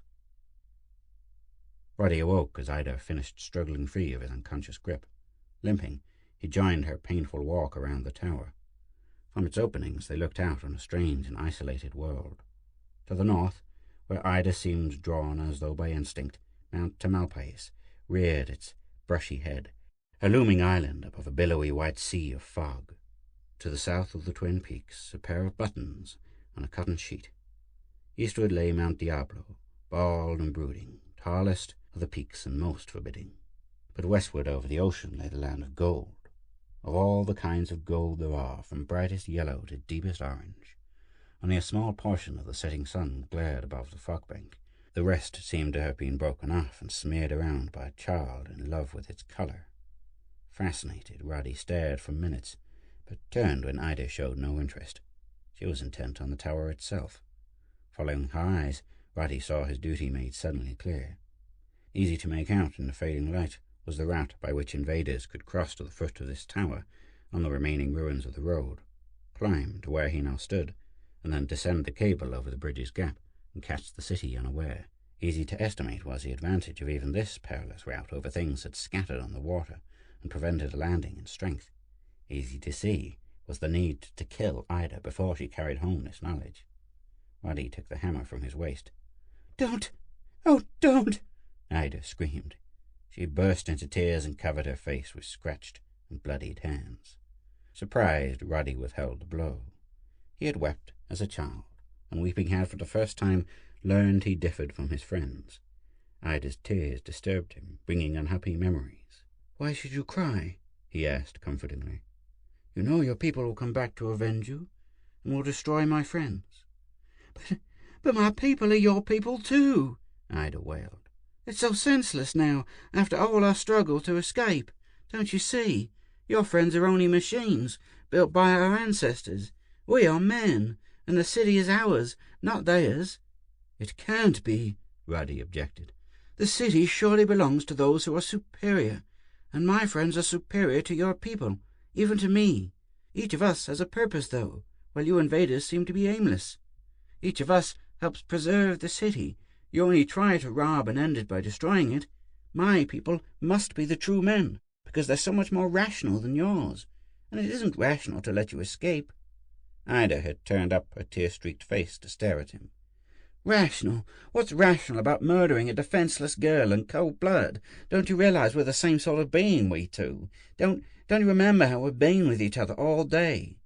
Roddy awoke as Ida finished struggling free of his unconscious grip. Limping, he joined her painful walk around the tower. From its openings they looked out on a strange and isolated world. To the north, where Ida seemed drawn as though by instinct, Mount Tamalpais reared its brushy head, a looming island above a billowy white sea of fog. To the south of the Twin Peaks, a pair of buttons on a cotton sheet. Eastward lay Mount Diablo, bald and brooding, tallest of the peaks and most forbidding. But westward over the ocean lay the land of gold, of all the kinds of gold there are, from brightest yellow to deepest orange. Only a small portion of the setting sun glared above the fog bank. The rest seemed to have been broken off and smeared around by a child in love with its colour. Fascinated, Roddy stared for minutes, but turned when Ida showed no interest. She was intent on the tower itself. Following her eyes, Roddy saw his duty made suddenly clear. Easy to make out in the fading light was the route by which invaders could cross to the foot of this tower on the remaining ruins of the road, climb to where he now stood, and then descend the cable over the bridge's gap and catch the city unaware. Easy to estimate was the advantage of even this perilous route over things that scattered on the water and prevented a landing in strength. Easy to see was the need to kill Ida before she carried home this knowledge. Roddy took the hammer from his waist. "Don't! Oh, don't!" Ida screamed. She burst into tears and covered her face with scratched and bloodied hands. Surprised, Roddy withheld the blow. He had wept as a child, and weeping had for the first time learned he differed from his friends. Ida's tears disturbed him, bringing unhappy memories. "Why should you cry?" he asked comfortingly. "You know your people will come back to avenge you, and will destroy my friends." But my people are your people too," Ida wailed. "It's so senseless now, after all our struggle to escape. Don't you see? Your friends are only machines, built by our ancestors. We are men, and the city is ours, not theirs." "It can't be," Roddy objected. "The city surely belongs to those who are superior, and my friends are superior to your people, even to me. Each of us has a purpose, though, while you invaders seem to be aimless. Each of us helps preserve the city. You only try to rob and end it by destroying it. My people must be the true men, because they're so much more rational than yours, and it isn't rational to let you escape." Ida had turned up her tear-streaked face to stare at him. "Rational? What's rational about murdering a defenseless girl in cold blood? Don't you realize we're the same sort of being, we two? Don't you remember how we've been with each other all day?"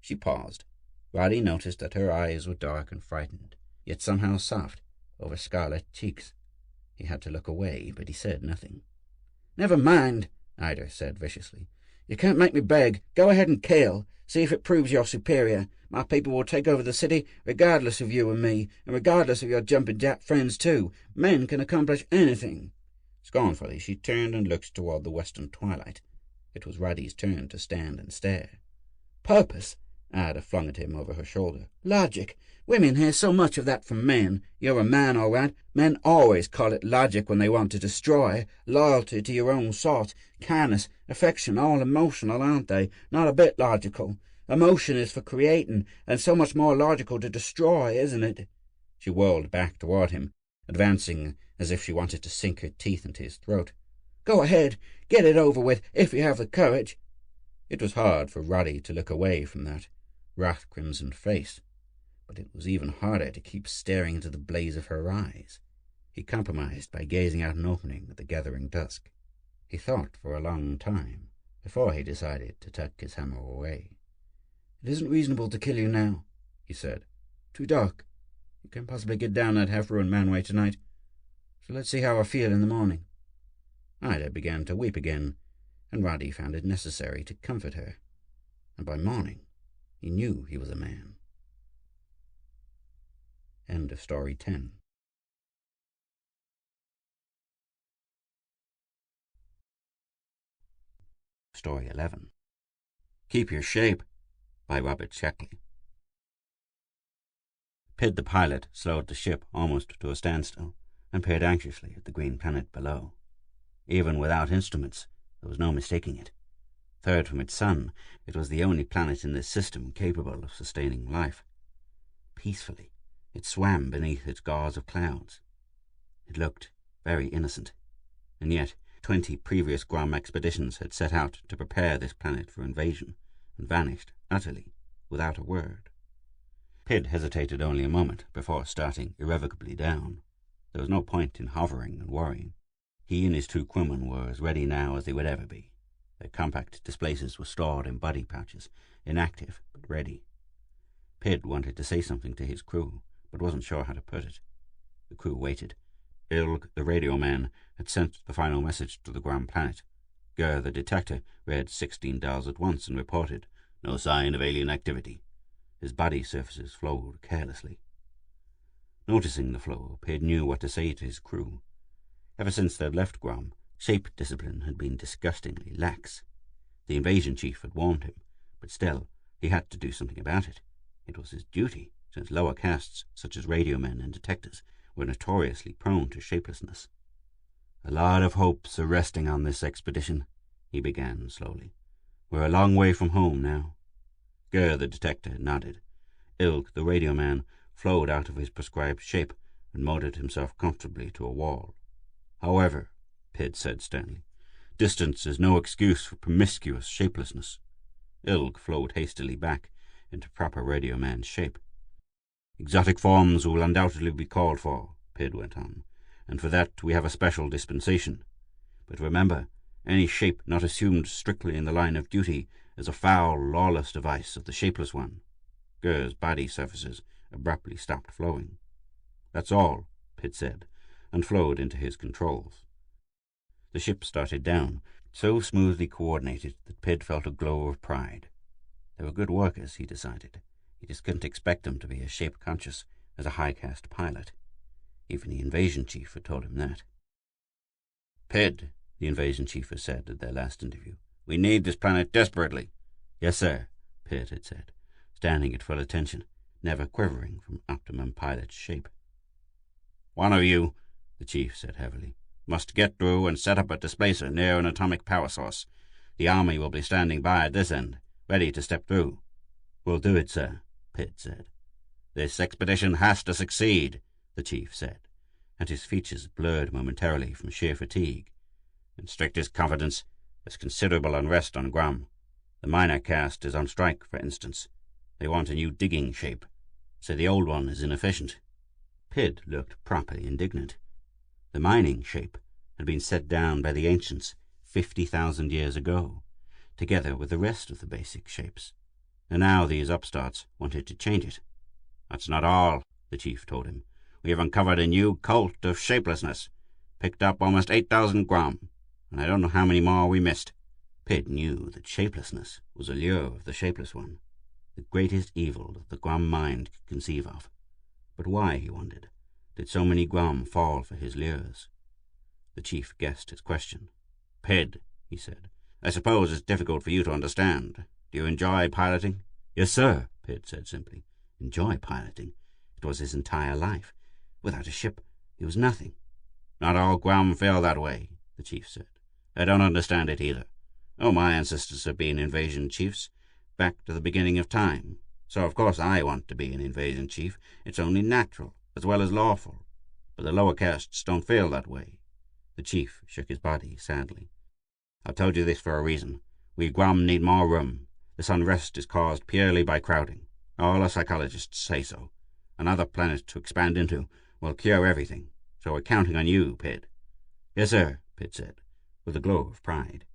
She paused. Roddy noticed that her eyes were dark and frightened, yet somehow soft, over scarlet cheeks. He had to look away, but he said nothing. "Never mind," Ida said viciously. "You can't make me beg. Go ahead and kill. See if it proves you're superior. My people will take over the city regardless of you and me, and regardless of your jumping jack friends too. Men can accomplish anything." Scornfully she turned and looked toward the western twilight. It was Roddy's turn to stand and stare. "Purpose?" Ada flung at him over her shoulder. "Logic. Women hear so much of that from men. You're a man, all right. Men always call it logic when they want to destroy. Loyalty to your own sort, kindness, affection, all emotional, aren't they? Not a bit logical. Emotion is for creating, and so much more logical to destroy, isn't it?" She whirled back toward him, advancing as if she wanted to sink her teeth into his throat. "Go ahead. Get it over with, if you have the courage." It was hard for Roddy to look away from that wrath-crimsoned face, but it was even harder to keep staring into the blaze of her eyes. He compromised by gazing out an opening at the gathering dusk. He thought for a long time before he decided to tuck his hammer away. "It isn't reasonable to kill you now," he said. "Too dark. You can't possibly get down that half-ruined manway tonight. So let's see how I feel in the morning." Ida began to weep again, and Roddy found it necessary to comfort her. And by morning, he knew he was a man. End of story 10. Story 11. Keep Your Shape by Robert Sheckley. Pid the pilot slowed the ship almost to a standstill and peered anxiously at the green planet below. Even without instruments, there was no mistaking it. Third from its sun, it was the only planet in this system capable of sustaining life. Peacefully, it swam beneath its gauze of clouds. It looked very innocent, and yet 20 previous Grom expeditions had set out to prepare this planet for invasion, and vanished utterly, without a word. Pid hesitated only a moment before starting irrevocably down. There was no point in hovering and worrying. He and his 2 crewmen were as ready now as they would ever be. Their compact displacers were stored in body pouches, inactive but ready. Pid wanted to say something to his crew, but wasn't sure how to put it. The crew waited. Ilg, the radio man, had sent the final message to the ground planet. Ger, the detector, read 16 dials at once and reported, "No sign of alien activity." His body surfaces flowed carelessly. Noticing the flow, Pid knew what to say to his crew. Ever since they'd left Grom, shape discipline had been disgustingly lax. The invasion chief had warned him, but still, he had to do something about it. It was his duty, since lower castes, such as radiomen and detectors, were notoriously prone to shapelessness. "A lot of hopes are resting on this expedition," he began slowly. "We're a long way from home now." Ger, the detector, nodded. Ilg, the radio man, flowed out of his prescribed shape and molded himself comfortably to a wall. "However," Pid said sternly, "distance is no excuse for promiscuous shapelessness." Ilg flowed hastily back into proper radio man's shape. "Exotic forms will undoubtedly be called for," Pid went on, "and for that we have a special dispensation. But remember, any shape not assumed strictly in the line of duty is a foul, lawless device of the shapeless one." Ger's body surfaces abruptly stopped flowing. "That's all," Pid said, and flowed into his controls. The ship started down, so smoothly coordinated that Pid felt a glow of pride. They were good workers, he decided. He just couldn't expect them to be as shape-conscious as a high-caste pilot. Even the invasion chief had told him that. "Pid," the invasion chief had said at their last interview, "we need this planet desperately." "Yes, sir," Pid had said, standing at full attention, never quivering from optimum pilot's shape. "One of you," the chief said heavily, "must get through and set up a displacer near an atomic power source. The army will be standing by at this end, ready to step through." "We'll do it, sir," Pid said. "This expedition has to succeed," the chief said, and his features blurred momentarily from sheer fatigue. "In strictest confidence, there's considerable unrest on Gram. The minor caste is on strike, for instance. They want a new digging shape, so the old one is inefficient." Pid looked properly indignant. The mining shape had been set down by the ancients 50,000 years ago, together with the rest of the basic shapes, and now these upstarts wanted to change it. "That's not all," the chief told him. "We have uncovered a new cult of shapelessness, picked up almost 8,000 gram, and I don't know how many more we missed." Pid knew that shapelessness was a lure of the shapeless one, the greatest evil that the Gram mind could conceive of. But why, he wondered, did so many Gram fall for his lures? The chief guessed his question. "Pid," he said, "I suppose it's difficult for you to understand. Do you enjoy piloting?" "Yes, sir," Pid said simply. Enjoy piloting? It was his entire life. Without a ship, he was nothing. "Not all Gram feel that way," the chief said. "I don't understand it either. Oh, my ancestors have been invasion chiefs, back to the beginning of time. So of course I want to be an invasion chief. It's only natural, as well as lawful. But the lower castes don't feel that way." The chief shook his body sadly. "I've told you this for a reason. We Gram need more room. This unrest is caused purely by crowding. All our psychologists say so. Another planet to expand into will cure everything. So we're counting on you, Pid." "Yes, sir," Pid said, with a glow of pride.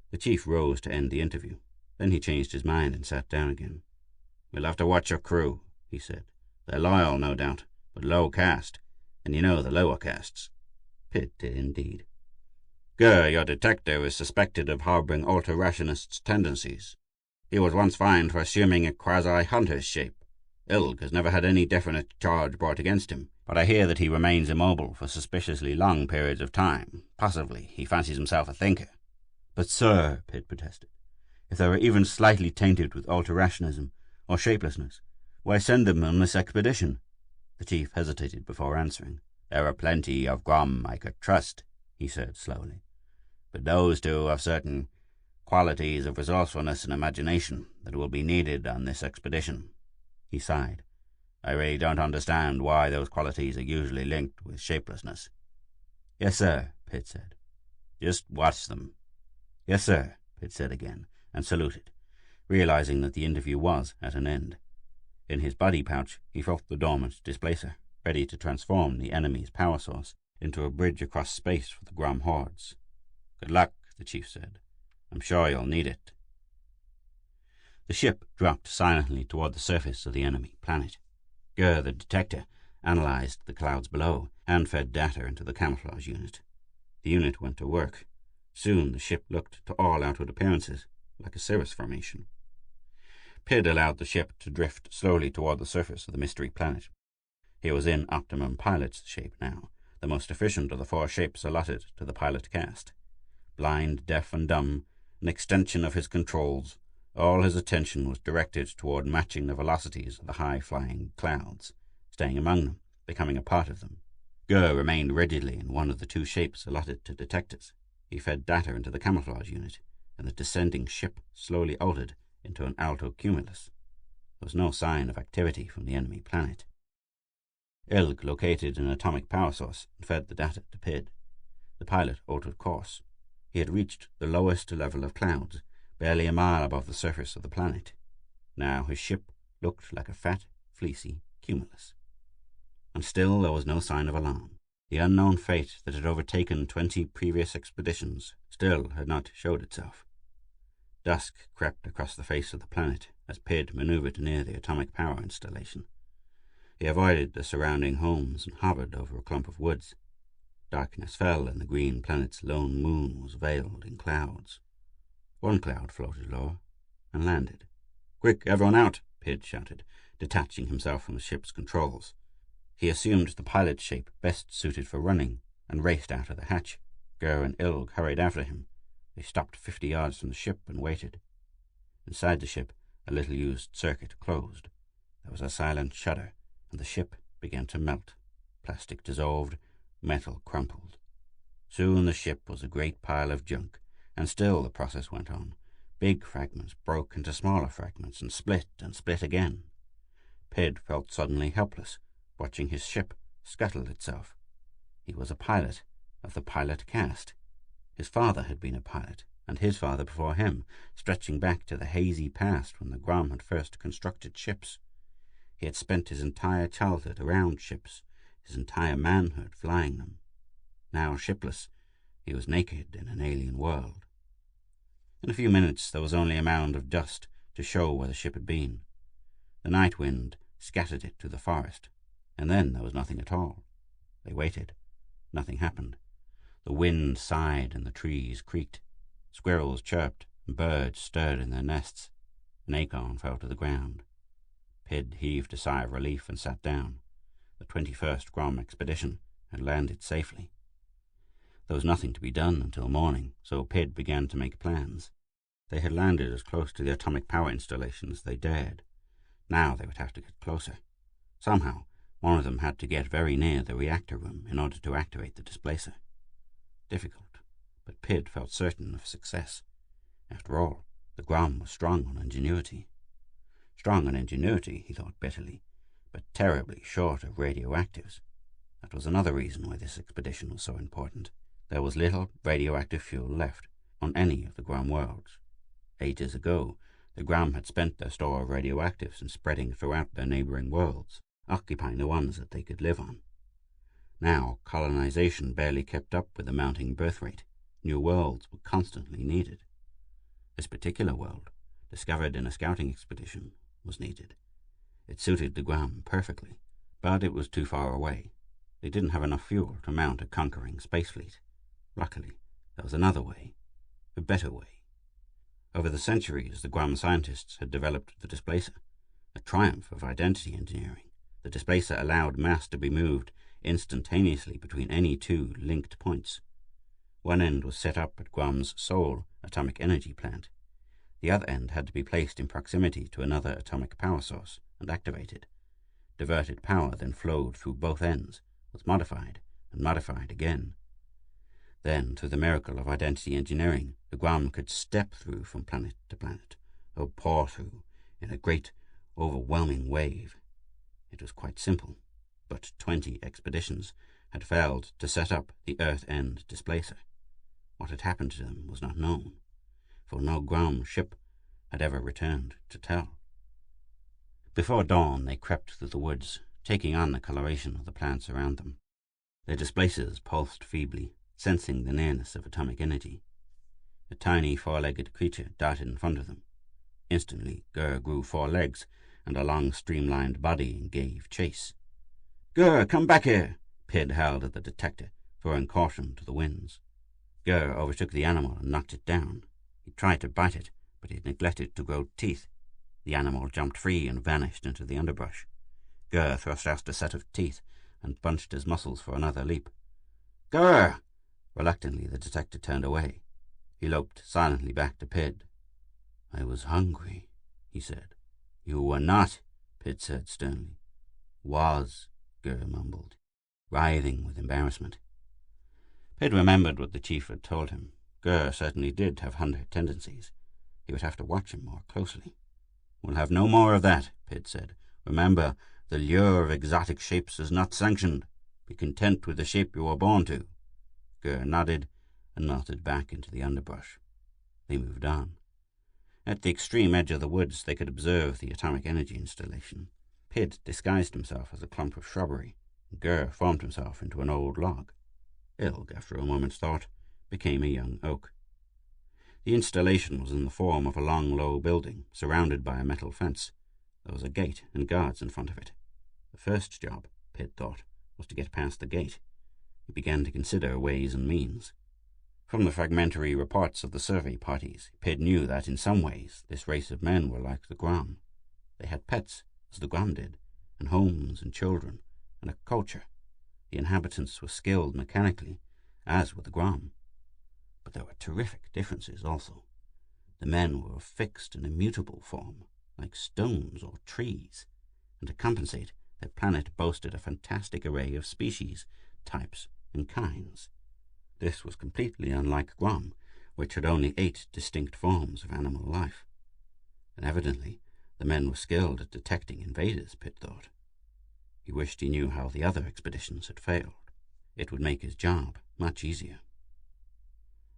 The chief rose to end the interview. Then he changed his mind and sat down again. "We'll have to watch your crew," he said. "They're loyal, no doubt, but low caste, and you know the lower castes." Pid did indeed. "Ger, your detective, is suspected of harboring ultra-rationist tendencies. He was once fined for assuming a quasi-hunter's shape. Ilg has never had any definite charge brought against him, but I hear that he remains immobile for suspiciously long periods of time. Possibly he fancies himself a thinker." "But, sir," Pid protested, "if they were even slightly tainted with ultra-rationism or shapelessness, why send them on this expedition?" The chief hesitated before answering. "There are plenty of Gram I could trust," he said slowly, "but those two have certain qualities of resourcefulness and imagination that will be needed on this expedition." He sighed. "I really don't understand why those qualities are usually linked with shapelessness." "Yes, sir," Pid said. "Just watch them." "Yes, sir," Pid said again, and saluted, realizing that the interview was at an end. In his body pouch he felt the dormant displacer, ready to transform the enemy's power source into a bridge across space for the Gram hordes. "Good luck," the chief said. "I'm sure you'll need it." The ship dropped silently toward the surface of the enemy planet. Gur, the detector, analyzed the clouds below and fed data into the camouflage unit. The unit went to work. Soon the ship looked to all outward appearances like a cirrus formation. Pid allowed the ship to drift slowly toward the surface of the mystery planet. He was in optimum pilot's shape now, the most efficient of the 4 shapes allotted to the pilot caste. Blind, deaf, and dumb, an extension of his controls, all his attention was directed toward matching the velocities of the high-flying clouds, staying among them, becoming a part of them. Gur remained rigidly in one of the 2 shapes allotted to detectors. He fed data into the camouflage unit, and the descending ship slowly altered into an altocumulus. There was no sign of activity from the enemy planet. Ilg located an atomic power source and fed the data to Pid. The pilot altered course. He had reached the lowest level of clouds, barely a mile above the surface of the planet. Now his ship looked like a fat, fleecy cumulus. And still there was no sign of alarm. The unknown fate that had overtaken 20 previous expeditions still had not showed itself. Dusk crept across the face of the planet as Pid maneuvered near the atomic power installation. He avoided the surrounding homes and hovered over a clump of woods. Darkness fell, and the green planet's lone moon was veiled in clouds. One cloud floated lower and landed. "Quick, everyone out!" Pid shouted, detaching himself from the ship's controls. He assumed the pilot shape best suited for running and raced out of the hatch. Gur and Ilg hurried after him. They stopped 50 yards from the ship and waited. Inside the ship, a little-used circuit closed. There was a silent shudder, and the ship began to melt. Plastic dissolved, metal crumpled. Soon the ship was a great pile of junk, and still the process went on. Big fragments broke into smaller fragments and split again. Pid felt suddenly helpless, watching his ship scuttle itself. He was a pilot of the pilot caste. His father had been a pilot, and his father before him, stretching back to the hazy past when the Grom had first constructed ships. He had spent his entire childhood around ships, his entire manhood flying them. Now shipless, he was naked in an alien world. In a few minutes there was only a mound of dust to show where the ship had been. The night wind scattered it to the forest, and then there was nothing at all. They waited. Nothing happened. The wind sighed and the trees creaked. Squirrels chirped and birds stirred in their nests. An acorn fell to the ground. Pid heaved a sigh of relief and sat down. The 21st Grom expedition had landed safely. There was nothing to be done until morning, so Pid began to make plans. They had landed as close to the atomic power installation as they dared. Now they would have to get closer. Somehow, one of them had to get very near the reactor room in order to activate the displacer. Difficult, but Pid felt certain of success. After all, the Grom was strong on ingenuity. Strong on ingenuity, he thought bitterly, but terribly short of radioactives. That was another reason why this expedition was so important. There was little radioactive fuel left on any of the Grom worlds. Ages ago, the Grom had spent their store of radioactives in spreading throughout their neighboring worlds, occupying the ones that they could live on. Now, colonization barely kept up with the mounting birth rate. New worlds were constantly needed. This particular world, discovered in a scouting expedition, was needed. It suited the Grom perfectly, but it was too far away. They didn't have enough fuel to mount a conquering space fleet. Luckily, there was another way, a better way. Over the centuries, the Grom scientists had developed the displacer, a triumph of identity engineering. The displacer allowed mass to be moved instantaneously between any 2 linked points. One end was set up at Grom's sole atomic energy plant. The other end had to be placed in proximity to another atomic power source and activated. Diverted power then flowed through both ends, was modified and modified again. Then, through the miracle of identity engineering, the Grom could step through from planet to planet, or pour through in a great, overwhelming wave. It was quite simple, but 20 expeditions had failed to set up the Earth-end displacer. What had happened to them was not known, for no Grom ship had ever returned to tell. Before dawn they crept through the woods, taking on the coloration of the plants around them. Their displacers pulsed feebly, sensing the nearness of atomic energy. A tiny 4-legged creature darted in front of them. Instantly, Gur grew 4 legs and a long streamlined body and gave chase. "Gur, come back here!" Pid howled at the detector, throwing caution to the winds. Gur overtook the animal and knocked it down. He tried to bite it, but he neglected to grow teeth. The animal jumped free and vanished into the underbrush. Gur thrust out a set of teeth and bunched his muscles for another leap. "Gur!" Reluctantly, the detective turned away. He loped silently back to Pid. "I was hungry," he said. "You were not," Pid said sternly. "Was," Gur mumbled, writhing with embarrassment. Pid remembered what the chief had told him. Gur certainly did have hunter tendencies. He would have to watch him more closely. "We'll have no more of that," Pid said. "Remember, the lure of exotic shapes is not sanctioned. Be content with the shape you were born to." Gur nodded and melted back into the underbrush. They moved on. At the extreme edge of the woods they could observe the atomic energy installation. Pid disguised himself as a clump of shrubbery, and Gur formed himself into an old log. Ilg, after a moment's thought, became a young oak. The installation was in the form of a long, low building, surrounded by a metal fence. There was a gate and guards in front of it. The first job, Pid thought, was to get past the gate. He began to consider ways and means. From the fragmentary reports of the survey parties, Pid knew that in some ways this race of men were like the Grom. They had pets, as the Grom did, and homes and children, and a culture. The inhabitants were skilled mechanically, as were the Grom. But there were terrific differences also. The men were of fixed and immutable form, like stones or trees, and to compensate, their planet boasted a fantastic array of species, types, and kinds. This was completely unlike Grom, which had only 8 distinct forms of animal life. And evidently the men were skilled at detecting invaders, Pid thought. He wished he knew how the other expeditions had failed. It would make his job much easier.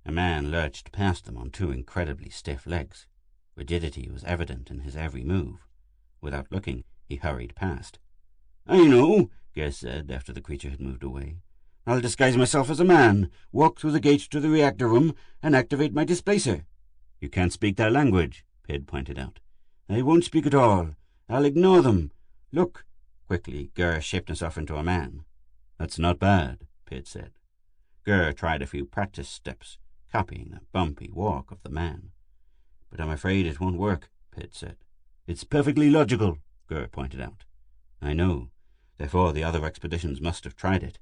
A man lurched past them on 2 incredibly stiff legs. Rigidity was evident in his every move. Without looking, he hurried past. "I know," Gur said after the creature had moved away. "I'll disguise myself as a man, walk through the gate to the reactor room, and activate my displacer." "You can't speak their language," Pid pointed out. "I won't speak at all. I'll ignore them. Look." Quickly, Gur shaped himself into a man. "That's not bad," Pid said. Gur tried a few practice steps, copying the bumpy walk of the man. "But I'm afraid it won't work," Pid said. "It's perfectly logical," Gur pointed out. "I know. Therefore the other expeditions must have tried it,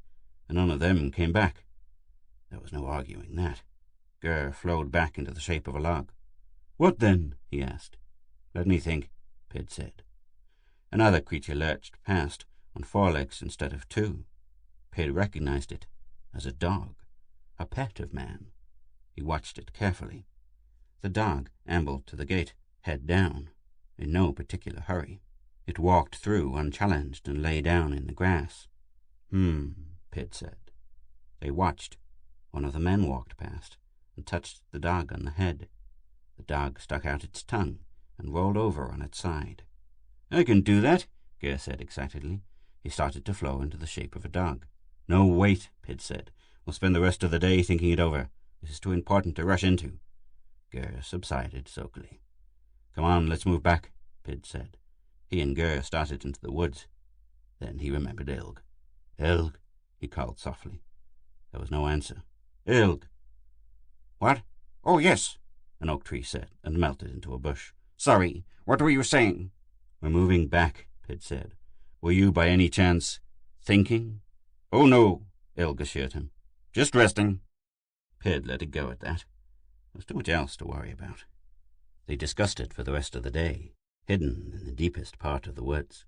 and none of them came back." There was no arguing that. Gur flowed back into the shape of a log. "What then?" he asked. "Let me think," Pid said. Another creature lurched past, on 4 legs instead of 2. Pid recognized it as a dog, a pet of man. He watched it carefully. The dog ambled to the gate, head down, in no particular hurry. It walked through unchallenged and lay down in the grass. Pid said. They watched. One of the men walked past and touched the dog on the head. The dog stuck out its tongue and rolled over on its side. "I can do that," Gur said excitedly. He started to flow into the shape of a dog. "No, wait," Pid said. "We'll spend the rest of the day thinking it over. This is too important to rush into." Gur subsided sulkily. "Come on, let's move back," Pid said. He and Gur started into the woods. Then he remembered Ilg. "Ilg," he called softly. There was no answer. "Ilg." "What? Oh, yes," an oak tree said, and melted into a bush. "Sorry, what were you saying?" "We're moving back," Pid said. "Were you by any chance thinking?" "Oh, no," Ilg assured him. "Just resting." Pid let it go at that. There was too much else to worry about. They discussed it for the rest of the day, hidden in the deepest part of the woods.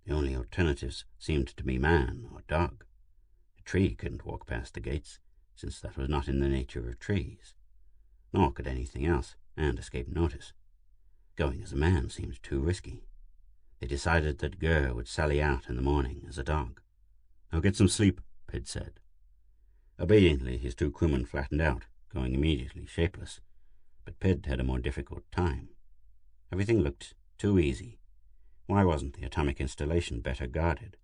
The only alternatives seemed to be man or dog. A tree couldn't walk past the gates, since that was not in the nature of trees. Nor could anything else, and escape notice. Going as a man seemed too risky. They decided that Gur would sally out in the morning as a dog. "Now get some sleep," Pid said. Obediently, his 2 crewmen flattened out, going immediately shapeless. But Pid had a more difficult time. Everything looked too easy. Why wasn't the atomic installation better guarded?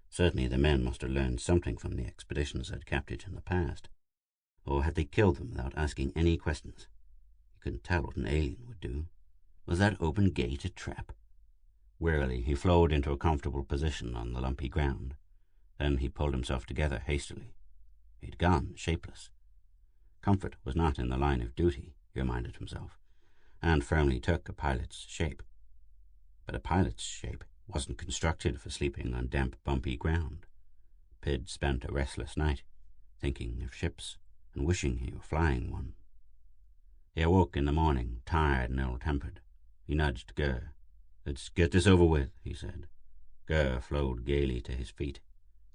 Certainly the men must have learned something from the expeditions they'd captured in the past. Or had they killed them without asking any questions? He couldn't tell what an alien would do. Was that open gate a trap? Wearily, he flowed into a comfortable position on the lumpy ground. Then he pulled himself together hastily. He'd gone shapeless. Comfort was not in the line of duty, he reminded himself, and firmly took a pilot's shape. But a pilot's shape wasn't constructed for sleeping on damp, bumpy ground. Pid spent a restless night, thinking of ships and wishing he were flying one. He awoke in the morning, tired and ill-tempered. He nudged Gur. "Let's get this over with," he said. Gur flowed gaily to his feet.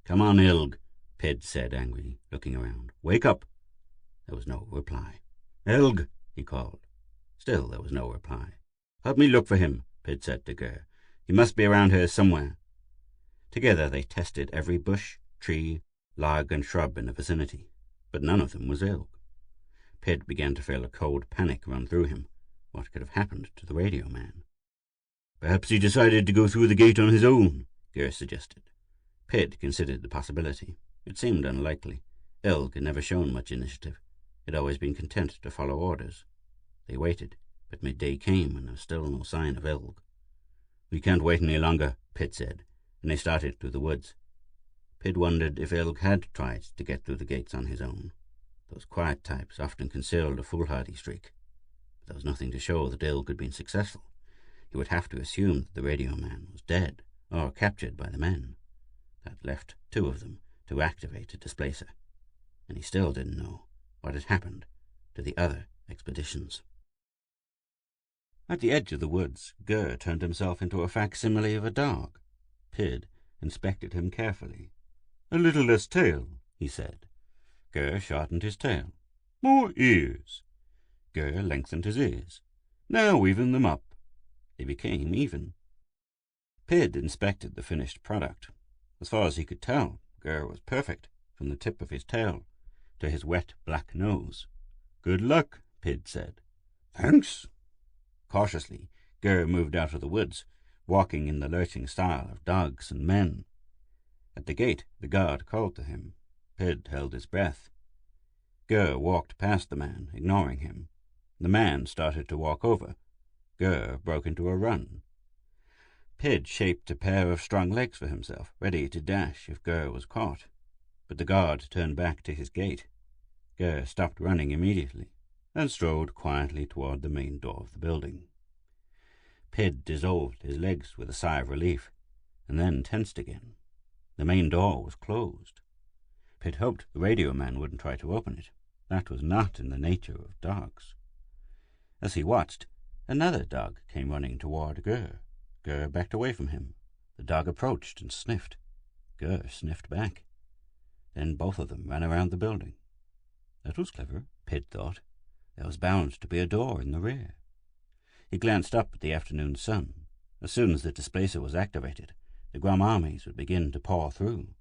"Come on, Ilg," Pid said angrily, looking around. "Wake up." There was no reply. "Ilg," he called. Still there was no reply. "Help me look for him," Pid said to Gur. "He must be around here somewhere." Together they tested every bush, tree, log and shrub in the vicinity, but none of them was Ilg. Pid began to feel a cold panic run through him. What could have happened to the radio man? "Perhaps he decided to go through the gate on his own," Gur suggested. Pid considered the possibility. It seemed unlikely. Ilg had never shown much initiative. He'd always been content to follow orders. They waited, but midday came and there was still no sign of Ilg. "We can't wait any longer," Pid said, and they started through the woods. Pid wondered if Ilg had tried to get through the gates on his own. Those quiet types often concealed a foolhardy streak. But there was nothing to show that Ilg had been successful. He would have to assume that the radio man was dead or captured by the men. That left two of them to activate a displacer. And he still didn't know what had happened to the other expeditions. At the edge of the woods, Gur turned himself into a facsimile of a dog. Pid inspected him carefully. "A little less tail," he said. Gur shortened his tail. "More ears." Gur lengthened his ears. "Now even them up." They became even. Pid inspected the finished product. As far as he could tell, Gur was perfect, from the tip of his tail to his wet black nose. "Good luck," Pid said. "Thanks." Cautiously, Gur moved out of the woods, walking in the lurching style of dogs and men. At the gate, the guard called to him. Pid held his breath. Gur walked past the man, ignoring him. The man started to walk over. Gur broke into a run. Pid shaped a pair of strong legs for himself, ready to dash if Gur was caught. But the guard turned back to his gate. Gur stopped running immediately, and strode quietly toward the main door of the building. Pid dissolved his legs with a sigh of relief, and then tensed again. The main door was closed. Pid hoped the radio man wouldn't try to open it. That was not in the nature of dogs. As he watched, another dog came running toward Gur. Gur backed away from him. The dog approached and sniffed. Gur sniffed back. Then both of them ran around the building. That was clever, Pid thought. There was bound to be a door in the rear. He glanced up at the afternoon sun. As soon as the displacer was activated, the Grom armies would begin to pour through.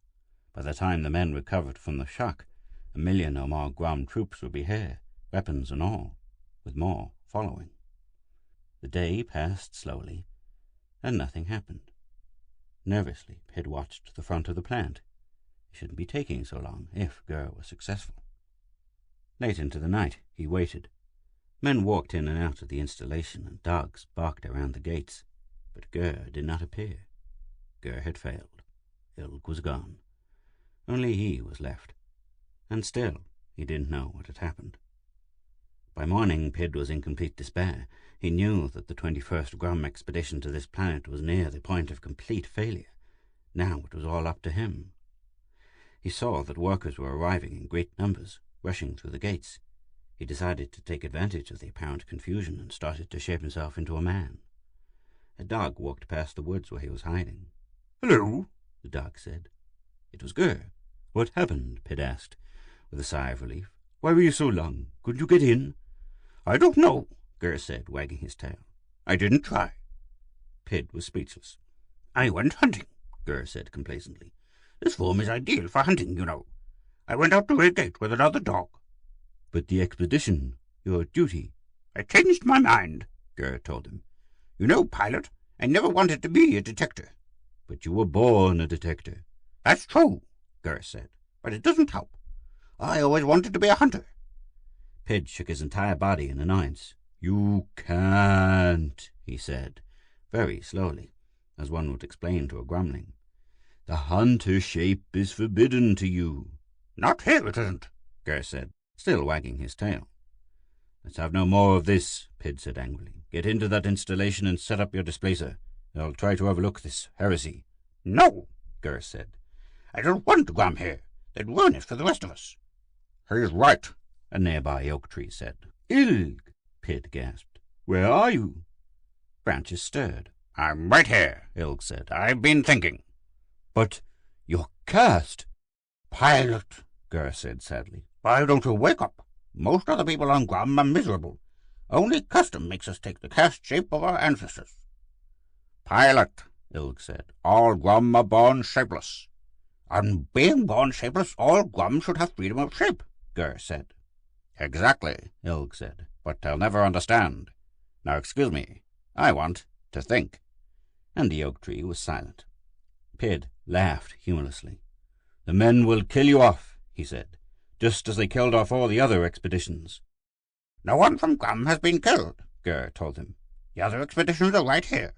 By the time the men recovered from the shock, 1 million or more Grom troops would be here, weapons and all, with more following. The day passed slowly, and nothing happened. Nervously, Pid watched the front of the plant. It shouldn't be taking so long if Gur was successful. Late into the night, he waited. Men walked in and out of the installation, and dogs barked around the gates, but Gur did not appear. Gur had failed. Ilg was gone. Only he was left. And still, he didn't know what had happened. By morning, Pid was in complete despair. He knew that the 21st Grom expedition to this planet was near the point of complete failure. Now it was all up to him. He saw that workers were arriving in great numbers, rushing through the gates. He decided to take advantage of the apparent confusion and started to shape himself into a man. A dog walked past the woods where he was hiding. "Hello," the dog said. It was Gur. "What happened?" Pid asked, with a sigh of relief. "Why were you so long? Couldn't you get in?" "I don't know," Gur said, wagging his tail. "I didn't try." Pid was speechless. "I went hunting," Gur said complacently. "This form is ideal for hunting, you know. I went out to a gate with another dog." "But the expedition, your duty—" "I changed my mind," Gur told him. "You know, pilot, I never wanted to be a detector." "But you were born a detector." "That's true," Gur said, "but it doesn't help. I always wanted to be a hunter." Pid shook his entire body in annoyance. "You can't," he said, very slowly, as one would explain to a grumling. "The hunter shape is forbidden to you." "Not here it isn't," Ger said, still wagging his tail. "Let's have no more of this," Pid said angrily. "Get into that installation and set up your displacer. I'll try to overlook this heresy." "No," Ger said. "I don't want to come here. They'd ruin it for the rest of us." "He's right," a nearby oak tree said. "Ilg," Pid gasped. "Where are you?" Branches stirred. "I'm right here," Ilg said. "I've been thinking." "But you're cursed." "Pilot," Ger said sadly. "why don't you wake up? Most other people on Grum are miserable. Only custom makes us take the cast shape of our ancestors." "Pilot," Ilg said, "all Grum are born shapeless." And being born shapeless, all Grum should have freedom of shape, Ger said. Exactly, Ilg said, but they'll never understand. Now excuse me, I want to think. And the oak tree was silent. Pid laughed humorlessly. The men will kill you off, he said, just as they killed off all the other expeditions. No one from Grum has been killed, Ger told him. The other expeditions are right here.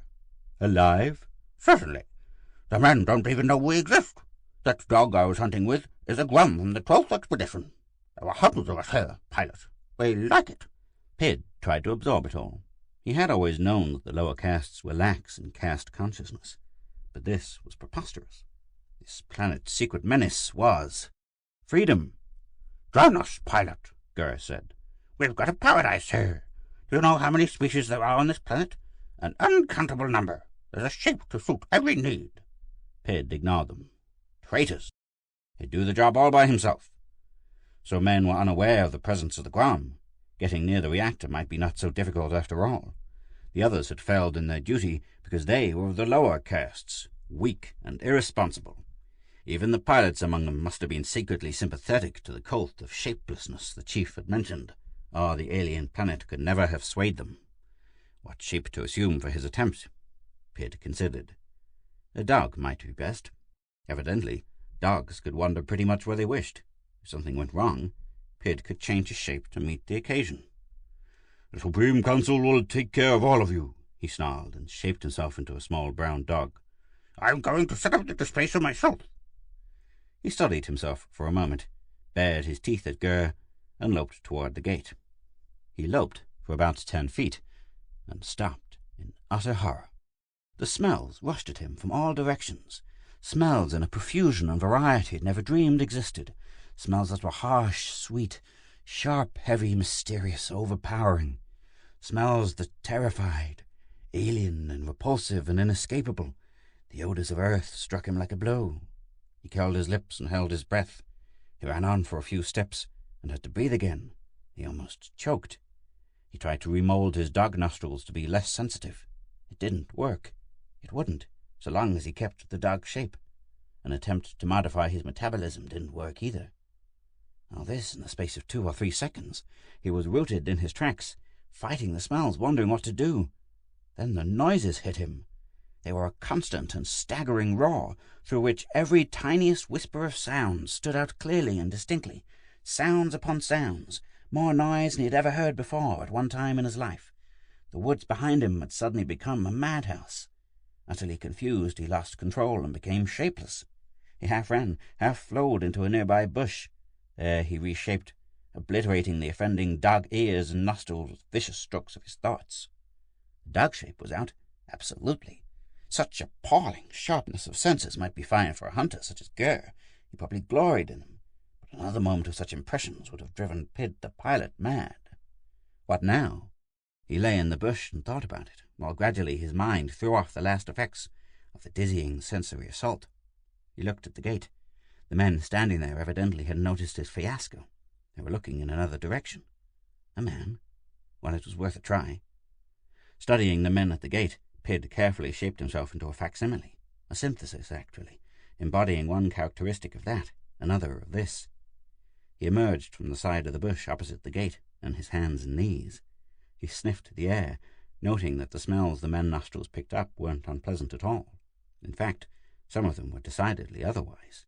Alive? Certainly. The men don't even know we exist. That dog I was hunting with is a Grum from the 12th expedition. There were hundreds of us here, Pilot. We like it. Pid tried to absorb it all. He had always known that the lower castes were lax in caste consciousness, but this was preposterous. This planet's secret menace was freedom. Join us, Pilot, Ger said. We've got a paradise here. Do you know how many species there are on this planet? An uncountable number. There's a shape to suit every need. Pid ignored them. Traitors. He'd do the job all by himself. So men were unaware of the presence of the Grum. Getting near the reactor might be not so difficult after all. The others had failed in their duty because they were of the lower castes, weak and irresponsible. Even the pilots among them must have been secretly sympathetic to the cult of shapelessness the chief had mentioned, or the alien planet could never have swayed them. What shape to assume for his attempt? Pid considered. A dog might be best. Evidently, dogs could wander pretty much where they wished. If something went wrong, Pid could change his shape to meet the occasion. The Supreme Council will take care of all of you, he snarled, and shaped himself into a small brown dog. I'm going to set up the displacer myself. He studied himself for a moment, bared his teeth at Ger, and loped toward the gate. He loped for about 10 feet, and stopped in utter horror. The smells rushed at him from all directions, smells in a profusion and variety he'd never dreamed existed, smells that were harsh, sweet, sharp, heavy, mysterious, overpowering, smells that terrified, alien and repulsive and inescapable. The odors of earth struck him like a blow. He curled his lips and held his breath. He ran on for a few steps and had to breathe again. He almost choked. He tried to remold his dog nostrils to be less sensitive. It didn't work. It wouldn't, so long as he kept the dog shape. An attempt to modify his metabolism didn't work either. All this in the space of 2 or 3 seconds. He was rooted in his tracks, fighting the smells, wondering what to do. Then the noises hit him. They were a constant and staggering roar, through which every tiniest whisper of sound stood out clearly and distinctly. Sounds upon sounds, more noise than he had ever heard before at one time in his life. The woods behind him had suddenly become a madhouse. Utterly confused, he lost control and became shapeless. He half ran, half flowed into a nearby bush. There he reshaped, obliterating the offending dog ears and nostrils with vicious strokes of his thoughts. The dog shape was out, absolutely. Such appalling sharpness of senses might be fine for a hunter such as Ger. He probably gloried in them, but another moment of such impressions would have driven Pid the pilot mad. What now? He lay in the bush and thought about it, while gradually his mind threw off the last effects of the dizzying sensory assault. He looked at the gate. The men standing there evidently had noticed his fiasco. They were looking in another direction. A man? Well, it was worth a try. Studying the men at the gate, Pid carefully shaped himself into a facsimile, a synthesis, actually, embodying one characteristic of that, another of this. He emerged from the side of the bush opposite the gate, on his hands and knees. He sniffed the air, noting that the smells the men's nostrils picked up weren't unpleasant at all. In fact, some of them were decidedly otherwise.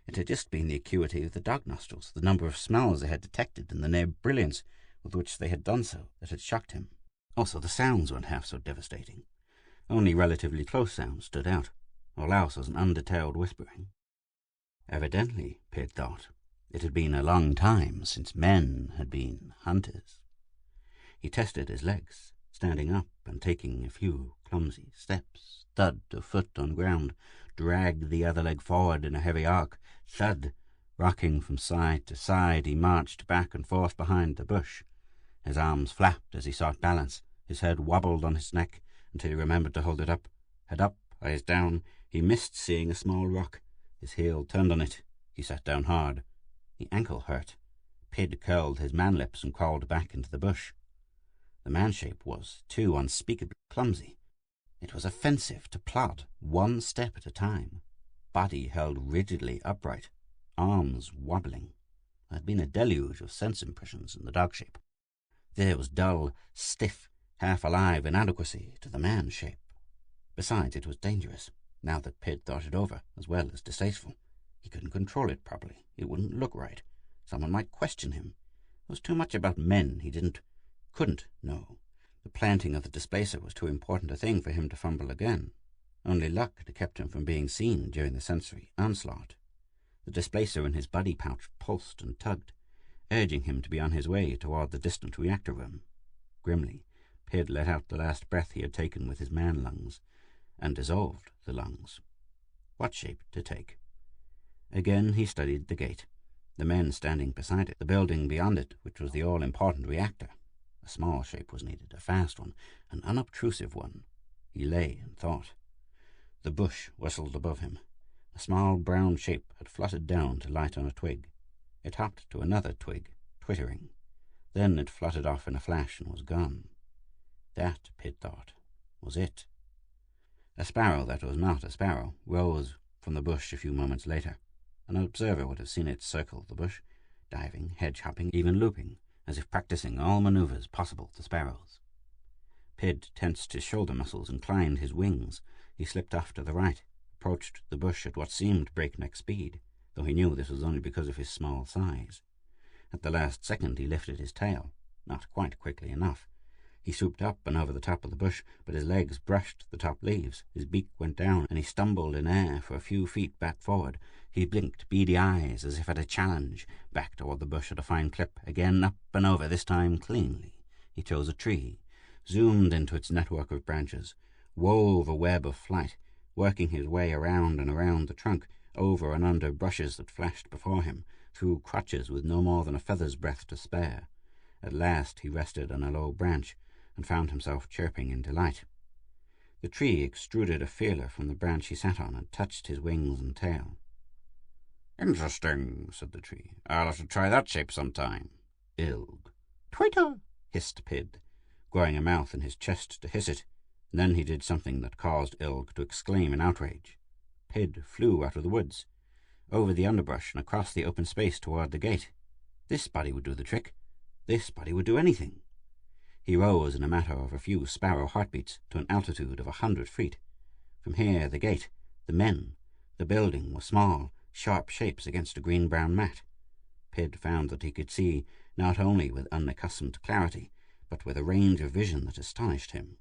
It had just been the acuity of the dog nostrils, the number of smells they had detected, and the near brilliance with which they had done so that had shocked him. Also, the sounds weren't half so devastating. Only relatively close sounds stood out. All else was an undetailed whispering. Evidently, Pitt thought, it had been a long time since men had been hunters. He tested his legs, standing up and taking a few clumsy steps. Thud, a foot on ground, dragged the other leg forward in a heavy arc. Thud, rocking from side to side, he marched back and forth behind the bush. His arms flapped as he sought balance. His head wobbled on his neck until he remembered to hold it up. Head up, eyes down, he missed seeing a small rock. His heel turned on it. He sat down hard. The ankle hurt. Pitt curled his man lips and crawled back into the bush. The man shape was too unspeakably clumsy. It was offensive to plod one step at a time. Body held rigidly upright, arms wobbling. There had been a deluge of sense impressions in the dog shape. There was dull, stiff, half-alive inadequacy to the man shape. Besides, it was dangerous, now that Pitt thought it over, as well as distasteful. He couldn't control it properly. It wouldn't look right. Someone might question him. There was too much about men he couldn't know. The planting of the displacer was too important a thing for him to fumble again. Only luck had kept him from being seen during the sensory onslaught. The displacer in his body pouch pulsed and tugged, urging him to be on his way toward the distant reactor room. Grimly, Pitt let out the last breath he had taken with his man lungs, and dissolved the lungs. What shape to take? Again he studied the gate, the men standing beside it, the building beyond it, which was the all-important reactor. A small shape was needed, a fast one, an unobtrusive one. He lay and thought. The bush whistled above him. A small brown shape had fluttered down to light on a twig. It hopped to another twig, twittering. Then it fluttered off in a flash and was gone. That, Pitt thought, was it. A sparrow that was not a sparrow rose from the bush a few moments later. An observer would have seen it circle the bush, diving, hedge-hopping, even looping, as if practicing all maneuvers possible to sparrows. Pitt tensed his shoulder muscles, inclined his wings. He slipped off to the right, approached the bush at what seemed breakneck speed, though he knew this was only because of his small size. At the last second he lifted his tail, not quite quickly enough. He swooped up and over the top of the bush, but his legs brushed the top leaves. His beak went down, and he stumbled in air for a few feet back forward. He blinked beady eyes as if at a challenge, back toward the bush at a fine clip, again up and over, this time cleanly. He chose a tree, zoomed into its network of branches, wove a web of flight, working his way around and around the trunk, over and under brushes that flashed before him, through crotches with no more than a feather's breadth to spare. At last he rested on a low branch, and found himself chirping in delight. The tree extruded a feeler from the branch he sat on and touched his wings and tail. "Interesting," said the tree. "I'll have to try that shape sometime." Ilg. "Twitter!" hissed Pitt, growing a mouth in his chest to hiss it. And then he did something that caused Ilg to exclaim in outrage. Pitt flew out of the woods, over the underbrush and across the open space toward the gate. This body would do the trick. This body would do anything. He rose in a matter of a few sparrow heartbeats to an altitude of 100 feet. From here, the gate, the men, the building were small, sharp shapes against a green-brown mat. Pitt found that he could see not only with unaccustomed clarity, but with a range of vision that astonished him.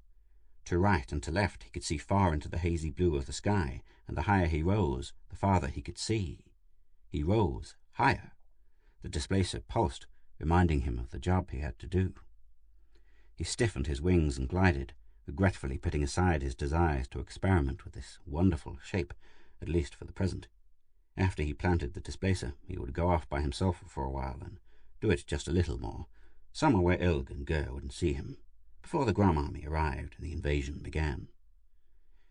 To right and to left he could see far into the hazy blue of the sky, and the higher he rose, the farther he could see. He rose higher. The displacer pulsed, reminding him of the job he had to do. He stiffened his wings and glided, regretfully putting aside his desires to experiment with this wonderful shape, at least for the present. After he planted the displacer, he would go off by himself for a while and do it just a little more, somewhere where Ilg and Ger wouldn't see him, before the Grom army arrived and the invasion began.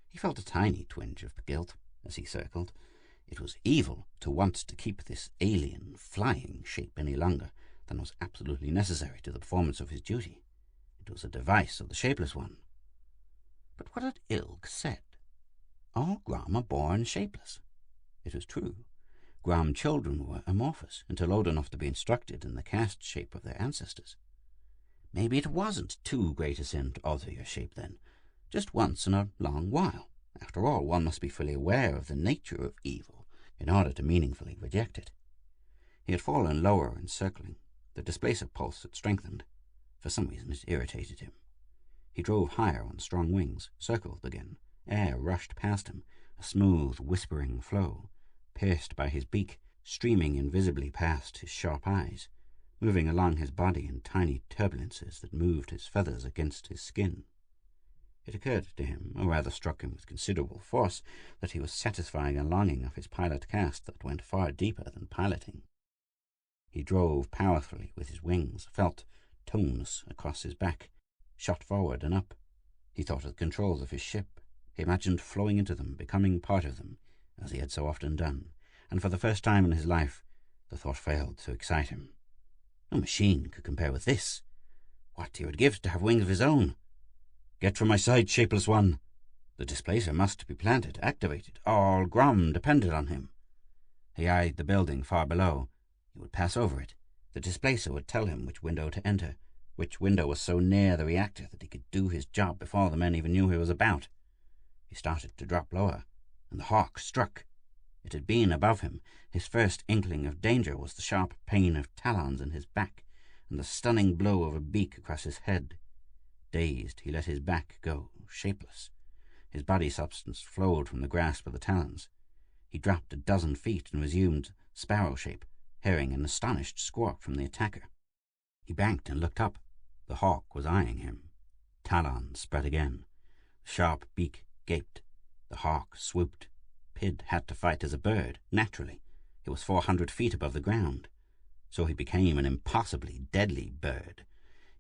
He felt a tiny twinge of guilt as he circled. It was evil to want to keep this alien, flying shape any longer than was absolutely necessary to the performance of his duty. It was a device of the Shapeless One. But what had Ilg said? All Grom are born shapeless. It was true. Grom children were amorphous until old enough to be instructed in the cast shape of their ancestors. Maybe it wasn't too great a sin to alter your shape then, just once in a long while. After all, one must be fully aware of the nature of evil in order to meaningfully reject it. He had fallen lower in circling. The displacer pulse had strengthened. For some reason it irritated him. He drove higher on strong wings, circled again. Air rushed past him, a smooth, whispering flow, pierced by his beak, streaming invisibly past his sharp eyes, moving along his body in tiny turbulences that moved his feathers against his skin. It occurred to him, or rather struck him with considerable force, that he was satisfying a longing of his pilot caste that went far deeper than piloting. He drove powerfully with his wings, felt tones across his back, shot forward and up. He thought of the controls of his ship. He imagined flowing into them, becoming part of them, as he had so often done, and for the first time in his life the thought failed to excite him. No machine could compare with this. What he would give to have wings of his own! "Get from my side, shapeless one!" The displacer must be planted, activated. All Grom depended on him. He eyed the building far below. He would pass over it. The displacer would tell him which window to enter, which window was so near the reactor that he could do his job before the men even knew he was about. He started to drop lower, and the hawk struck. It had been above him. His first inkling of danger was the sharp pain of talons in his back, and the stunning blow of a beak across his head. Dazed, he let his back go, shapeless. His body substance flowed from the grasp of the talons. He dropped a dozen feet and resumed sparrow shape, hearing an astonished squawk from the attacker. He banked and looked up. The hawk was eyeing him. Talons spread again. The sharp beak gaped. The hawk swooped. Pid had to fight as a bird, naturally. He was 400 feet above the ground. So he became an impossibly deadly bird.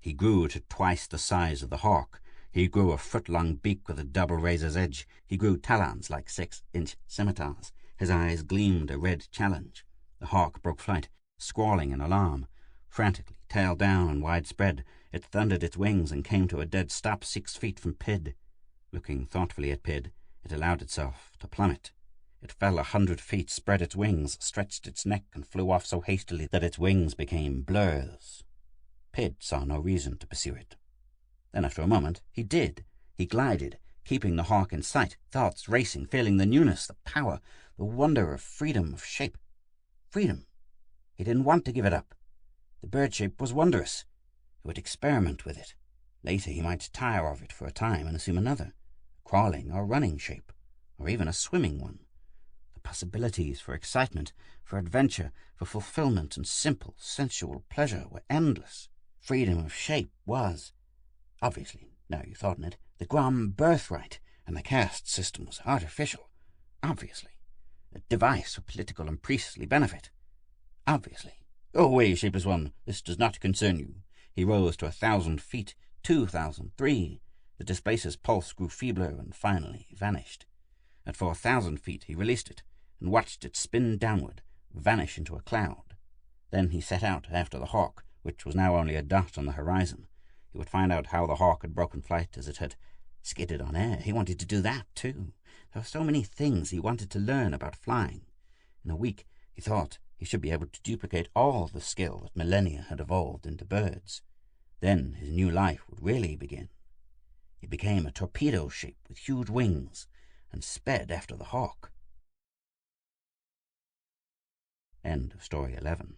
He grew to twice the size of the hawk. He grew a foot-long beak with a double razor's edge. He grew talons like 6-inch scimitars. His eyes gleamed a red challenge. The hawk broke flight, squalling in alarm. Frantically, tail down and widespread, it thundered its wings and came to a dead stop 6 feet from Pid. Looking thoughtfully at Pid, it allowed itself to plummet. It fell 100 feet, spread its wings, stretched its neck, and flew off so hastily that its wings became blurs. Pid saw no reason to pursue it. Then after a moment he did. He glided, keeping the hawk in sight, thoughts racing, feeling the newness, the power, the wonder of freedom of shape. Freedom. He didn't want to give it up. The bird shape was wondrous. He would experiment with it. Later he might tire of it for a time and assume another, a crawling or running shape, or even a swimming one. The possibilities for excitement, for adventure, for fulfillment and simple, sensual pleasure were endless. Freedom of shape was, obviously, now you thought on it, the Grom birthright, and the caste system was artificial. Obviously. A device for political and priestly benefit. Obviously. Go away, shapeless one. This does not concern you. He rose to 1,000 feet, 2,000, 3. The displacer's pulse grew feebler and finally vanished. At 4,000 feet he released it, and watched it spin downward, vanish into a cloud. Then he set out after the hawk, which was now only a dot on the horizon. He would find out how the hawk had broken flight, as it had skidded on air. He wanted to do that, too. There were so many things he wanted to learn about flying. In a week, he thought he should be able to duplicate all the skill that millennia had evolved into birds. Then his new life would really begin. He became a torpedo shape with huge wings, and sped after the hawk. End of story 11.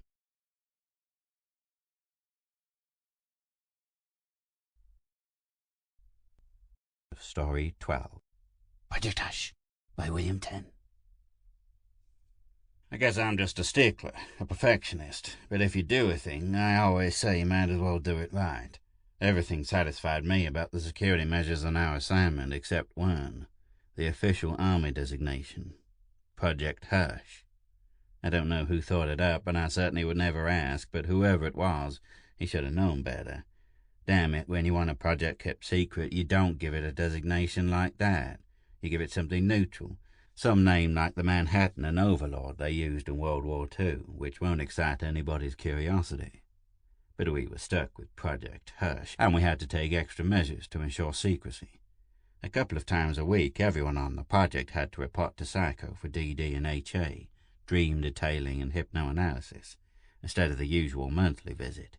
Story 12. Project Hush by William Tenn. I guess I'm just a stickler, a perfectionist, but if you do a thing, I always say you might as well do it right. Everything satisfied me about the security measures on our assignment except one, the official Army designation, Project Hush. I don't know who thought it up, and I certainly would never ask, but whoever it was, he should have known better. Damn it, when you want a project kept secret, you don't give it a designation like that. You give it something neutral, some name like the Manhattan and Overlord they used in World War II, which won't excite anybody's curiosity. But we were stuck with Project Hush, and we had to take extra measures to ensure secrecy. A couple of times a week, everyone on the project had to report to Psycho for DD and HA, dream detailing and hypnoanalysis, instead of the usual monthly visit.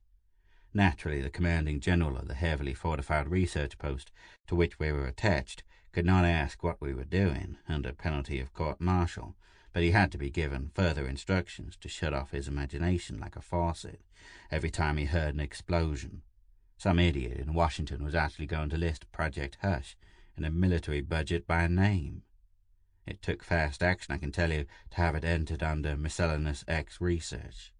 Naturally, the commanding general of the heavily fortified research post to which we were attached could not ask what we were doing, under penalty of court-martial, but he had to be given further instructions to shut off his imagination like a faucet every time he heard an explosion. Some idiot in Washington was actually going to list Project Hush in a military budget by name. It took fast action, I can tell you, to have it entered under Miscellaneous X Research.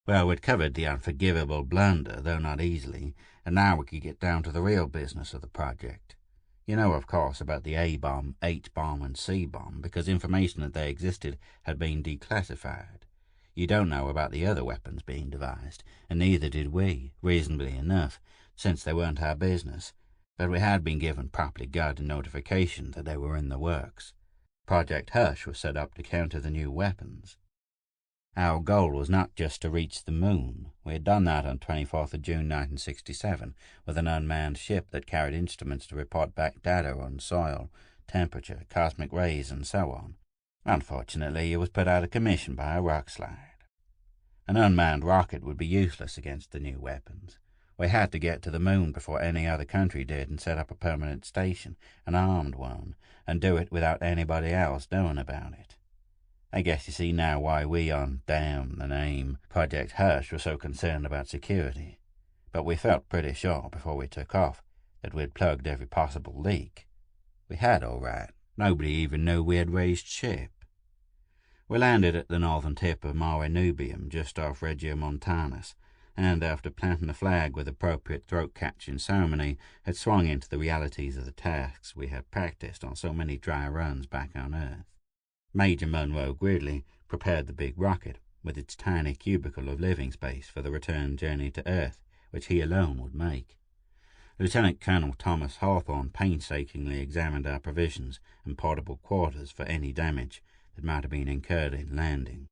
Well, we'd covered the unforgivable blunder, though not easily, and now we could get down to the real business of the project. You know, of course, about the A-bomb, H-bomb, and C-bomb, because information that they existed had been declassified. You don't know about the other weapons being devised, and neither did we, reasonably enough, since they weren't our business, but we had been given properly guarded notification that they were in the works. Project Hush was set up to counter the new weapons. Our goal was not just to reach the moon. We had done that on 24th of June 1967 with an unmanned ship that carried instruments to report back data on soil, temperature, cosmic rays, and so on. Unfortunately, it was put out of commission by a rock slide. An unmanned rocket would be useless against the new weapons. We had to get to the moon before any other country did and set up a permanent station, an armed one, and do it without anybody else knowing about it. I guess you see now why we on, damn the name, Project Hush were so concerned about security. But we felt pretty sure before we took off that we'd plugged every possible leak. We had, all right. Nobody even knew we had raised ship. We landed at the northern tip of Mare Nubium, just off Regiomontanus, and after planting the flag with appropriate throat-catching ceremony, had swung into the realities of the tasks we had practiced on so many dry runs back on Earth. Major Monroe Gridley prepared the big rocket, with its tiny cubicle of living space for the return journey to Earth, which he alone would make. Lieutenant Colonel Thomas Hawthorne painstakingly examined our provisions and portable quarters for any damage that might have been incurred in landing.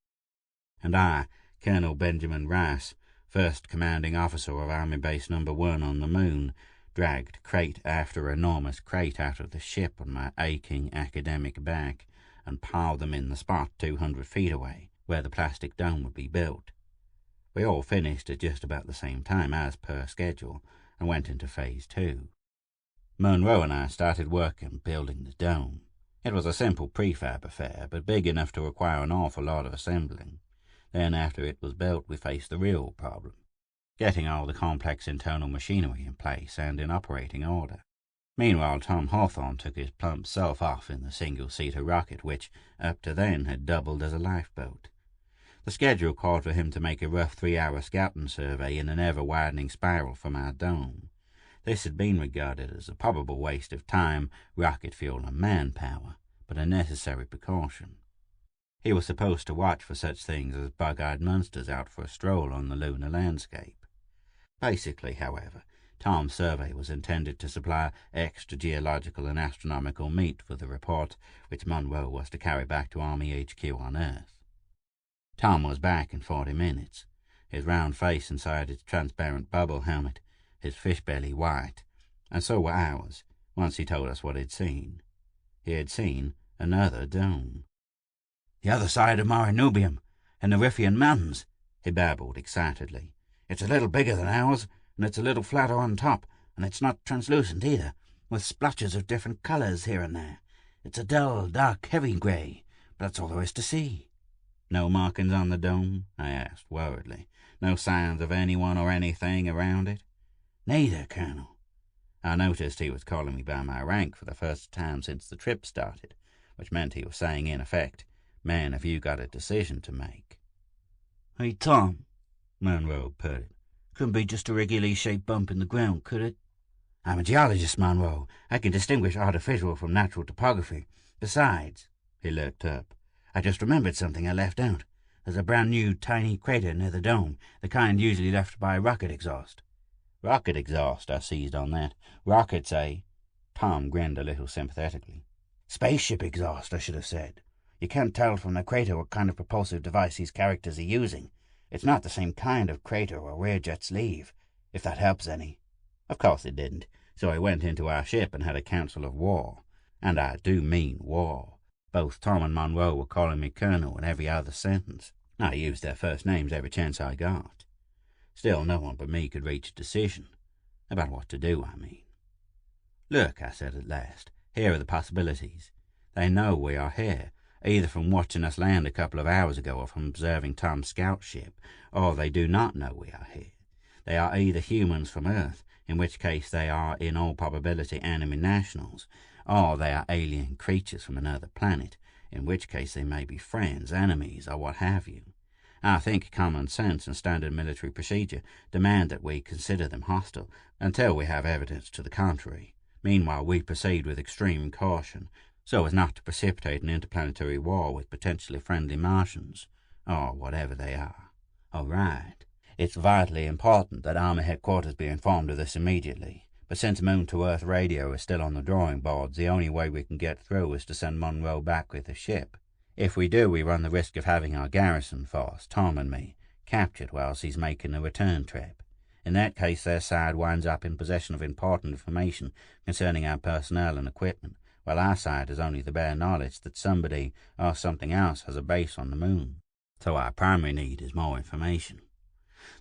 And I, Colonel Benjamin Rice, first commanding officer of Army Base No. 1 on the Moon, dragged crate after enormous crate out of the ship on my aching academic back, and piled them in the spot 200 feet away, where the plastic dome would be built. We all finished at just about the same time as per schedule, and went into Phase 2. Monroe and I started working building the dome. It was a simple prefab affair, but big enough to require an awful lot of assembling. Then after it was built, we faced the real problem, getting all the complex internal machinery in place and in operating order. Meanwhile, Tom Hawthorne took his plump self off in the single-seater rocket, which, up to then, had doubled as a lifeboat. The schedule called for him to make a rough 3-hour scouting survey in an ever-widening spiral from our dome. This had been regarded as a probable waste of time, rocket fuel, and manpower, but a necessary precaution. He was supposed to watch for such things as bug-eyed monsters out for a stroll on the lunar landscape. Basically, however, Tom's survey was intended to supply extra geological and astronomical meat for the report which Monroe was to carry back to Army HQ on Earth. Tom was back in 40 minutes, his round face inside its transparent bubble helmet, his fish belly white, and so were ours, once he told us what he'd seen. He had seen another dome. "The other side of Mare Nubium, in the Riffian Mountains," he babbled excitedly. "It's a little bigger than ours, and it's a little flatter on top, and it's not translucent either, with splotches of different colours here and there. It's a dull, dark, heavy grey, but that's all there is to see." "No markings on the dome?" I asked worriedly. "No signs of anyone or anything around it?" "Neither, Colonel." I noticed he was calling me by my rank for the first time since the trip started, which meant he was saying in effect, "Man, have you got a decision to make?" "Hey, Tom," Monroe put it. "Couldn't be just a regularly shaped bump in the ground, could it?" "I'm a geologist, Monroe. I can distinguish artificial from natural topography. Besides," he looked up, "I just remembered something I left out. There's a brand new tiny crater near the dome, the kind usually left by rocket exhaust." "Rocket exhaust?" I seized on that. "Rockets, eh?" Tom grinned a little sympathetically. "Spaceship exhaust, I should have said. You can't tell from the crater what kind of propulsive device these characters are using. It's not the same kind of crater where rear jets leave, if that helps any." Of course it didn't, so I went into our ship and had a council of war. And I do mean war. Both Tom and Monroe were calling me Colonel in every other sentence. I used their first names every chance I got. Still, no one but me could reach a decision. About what to do, I mean. "Look," I said at last, "here are the possibilities. They know we are here, either from watching us land a couple of hours ago or from observing Tom's scout ship, or they do not know we are here. They are either humans from Earth, in which case they are in all probability enemy nationals, or they are alien creatures from another planet, in which case they may be friends, enemies, or what have you. I think common sense and standard military procedure demand that we consider them hostile until we have evidence to the contrary. Meanwhile, we proceed with extreme caution, so as not to precipitate an interplanetary war with potentially friendly Martians, or whatever they are. All right. It's vitally important that Army Headquarters be informed of this immediately, but since Moon-to-Earth radio is still on the drawing boards, the only way we can get through is to send Monroe back with the ship. If we do, we run the risk of having our garrison force, Tom and me, captured whilst he's making the return trip. In that case, their side winds up in possession of important information concerning our personnel and equipment, while our side has only the bare knowledge that somebody or something else has a base on the moon. So our primary need is more information.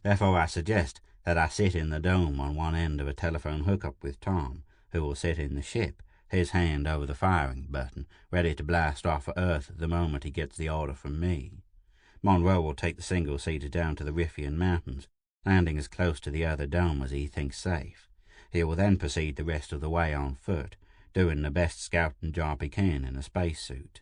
Therefore I suggest that I sit in the dome on one end of a telephone hookup with Tom, who will sit in the ship, his hand over the firing button, ready to blast off for Earth the moment he gets the order from me. Monroe will take the single-seater down to the Riffian Mountains, landing as close to the other dome as he thinks safe. He will then proceed the rest of the way on foot, doing the best scouting job he can in a spacesuit.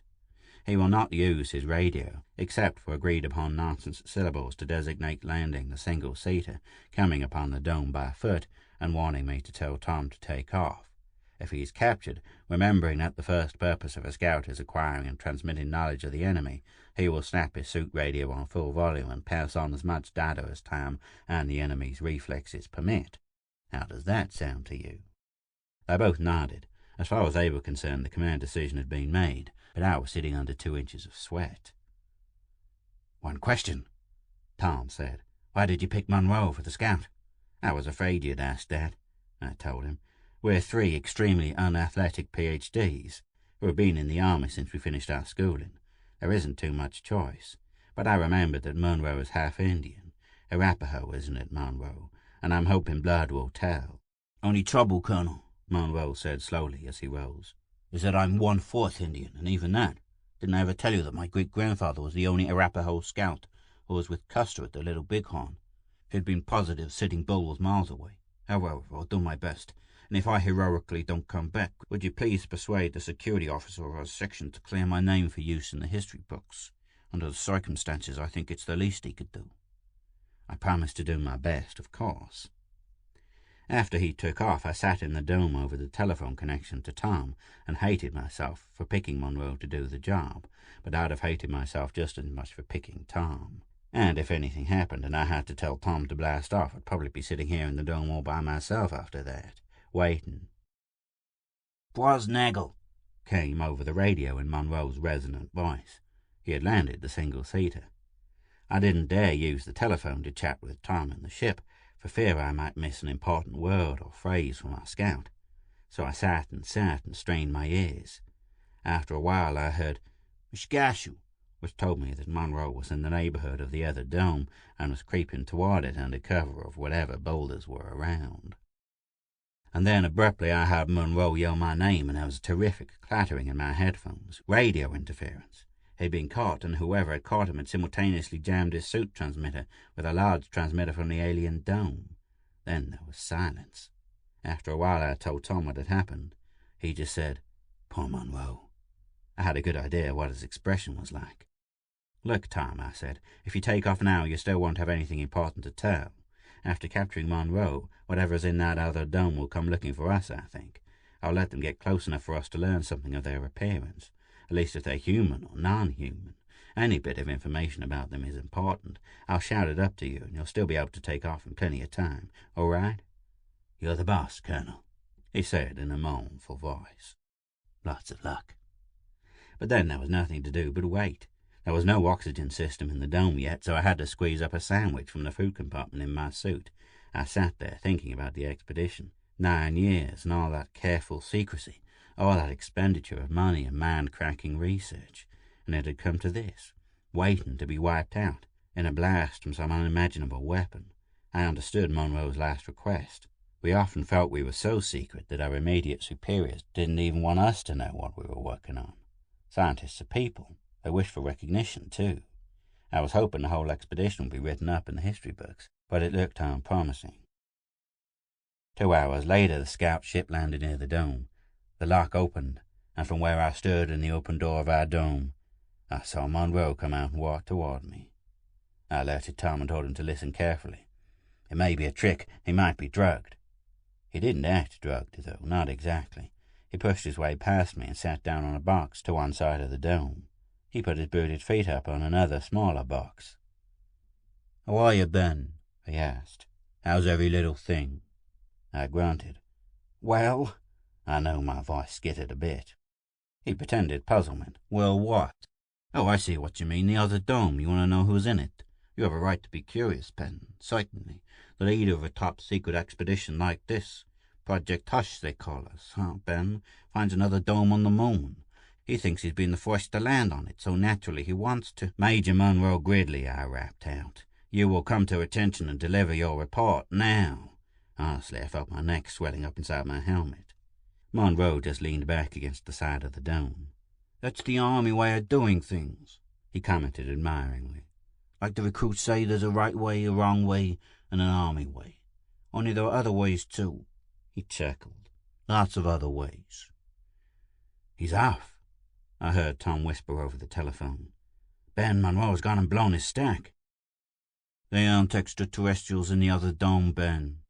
He will not use his radio, except for agreed-upon nonsense syllables to designate landing the single-seater, coming upon the dome by foot, and warning me to tell Tom to take off. If he is captured, remembering that the first purpose of a scout is acquiring and transmitting knowledge of the enemy, he will snap his suit radio on full volume and pass on as much data as time and the enemy's reflexes permit. How does that sound to you? They both nodded. As far as they were concerned, the command decision had been made, but I was sitting under 2 inches of sweat. "One question," Tom said. "Why did you pick Monroe for the scout?" "I was afraid you'd ask that," I told him. "We're 3 extremely unathletic PhDs who have been in the Army since we finished our schooling. There isn't too much choice. But I remembered that Monroe is half Indian. Arapaho, isn't it, Monroe? And I'm hoping blood will tell." "Only trouble, Colonel," Monroe said slowly as he rose, "is that I'm 1/4 Indian, and even that. Didn't I ever tell you that my great-grandfather was the only Arapaho scout who was with Custer at the Little Bighorn? He'd been positive Sitting Bull was miles away. However, I'll do my best, and if I heroically don't come back, would you please persuade the security officer of our section to clear my name for use in the history books? Under the circumstances, I think it's the least he could do." I promised to do my best, of course. After he took off, I sat in the dome over the telephone connection to Tom and hated myself for picking Monroe to do the job, but I'd have hated myself just as much for picking Tom. And if anything happened and I had to tell Tom to blast off, I'd probably be sitting here in the dome all by myself after that, waiting. "Brosnagel," came over the radio in Monroe's resonant voice. He had landed the single-seater. I didn't dare use the telephone to chat with Tom in the ship, for fear I might miss an important word or phrase from our scout. So I sat and strained my ears. After a while I heard "Mshgashu," which told me that Monroe was in the neighborhood of the other dome and was creeping toward it under cover of whatever boulders were around. And then abruptly I heard Monroe yell my name, and there was a terrific clattering in my headphones. Radio interference. He'd been caught, and whoever had caught him had simultaneously jammed his suit transmitter with a large transmitter from the alien dome. Then there was silence. After a while I told Tom what had happened. He just said, "Poor Monroe." I had a good idea what his expression was like. "Look, Tom," I said, "if you take off now, you still won't have anything important to tell. After capturing Monroe, whatever's in that other dome will come looking for us, I think. I'll let them get close enough for us to learn something of their appearance. At least if they're human or non-human. Any bit of information about them is important. I'll shout it up to you, and you'll still be able to take off in plenty of time. All right?" "You're the boss, Colonel," he said in a mournful voice. "Lots of luck." But then there was nothing to do but wait. There was no oxygen system in the dome yet, so I had to squeeze up a sandwich from the food compartment in my suit. I sat there thinking about the expedition. 9 years and all that careful secrecy. All that expenditure of money and mind-cracking research, and it had come to this, waiting to be wiped out, in a blast from some unimaginable weapon. I understood Monroe's last request. We often felt we were so secret that our immediate superiors didn't even want us to know what we were working on. Scientists are people. They wish for recognition, too. I was hoping the whole expedition would be written up in the history books, but it looked unpromising. 2 hours later, the scout ship landed near the dome. The lock opened, and from where I stood in the open door of our dome, I saw Monroe come out and walk toward me. I alerted Tom and told him to listen carefully. It may be a trick. He might be drugged. He didn't act drugged, though, not exactly. He pushed his way past me and sat down on a box to one side of the dome. He put his booted feet up on another, smaller box. "How are you, Ben?" he asked. "How's every little thing?" I grunted. "Well," I know my voice skittered a bit. He pretended puzzlement. "Well, what?" "Oh, I see what you mean. The other dome. You want to know who's in it? You have a right to be curious, Ben. Certainly. The leader of a top-secret expedition like this, Project Hush they call us, huh, Ben, finds another dome on the moon. He thinks he's been the first to land on it, so naturally he wants to—" "Major Monroe Gridley," I rapped out. "You will come to attention and deliver your report now." Honestly, I felt my neck swelling up inside my helmet. Monroe just leaned back against the side of the dome. "That's the Army way of doing things," he commented admiringly. "Like the recruits say, there's a right way, a wrong way, and an Army way. Only there are other ways, too." He chuckled. "Lots of other ways." "He's off," I heard Tom whisper over the telephone. "Ben, Monroe's gone and blown his stack." "They aren't extraterrestrials in the other dome, Ben,"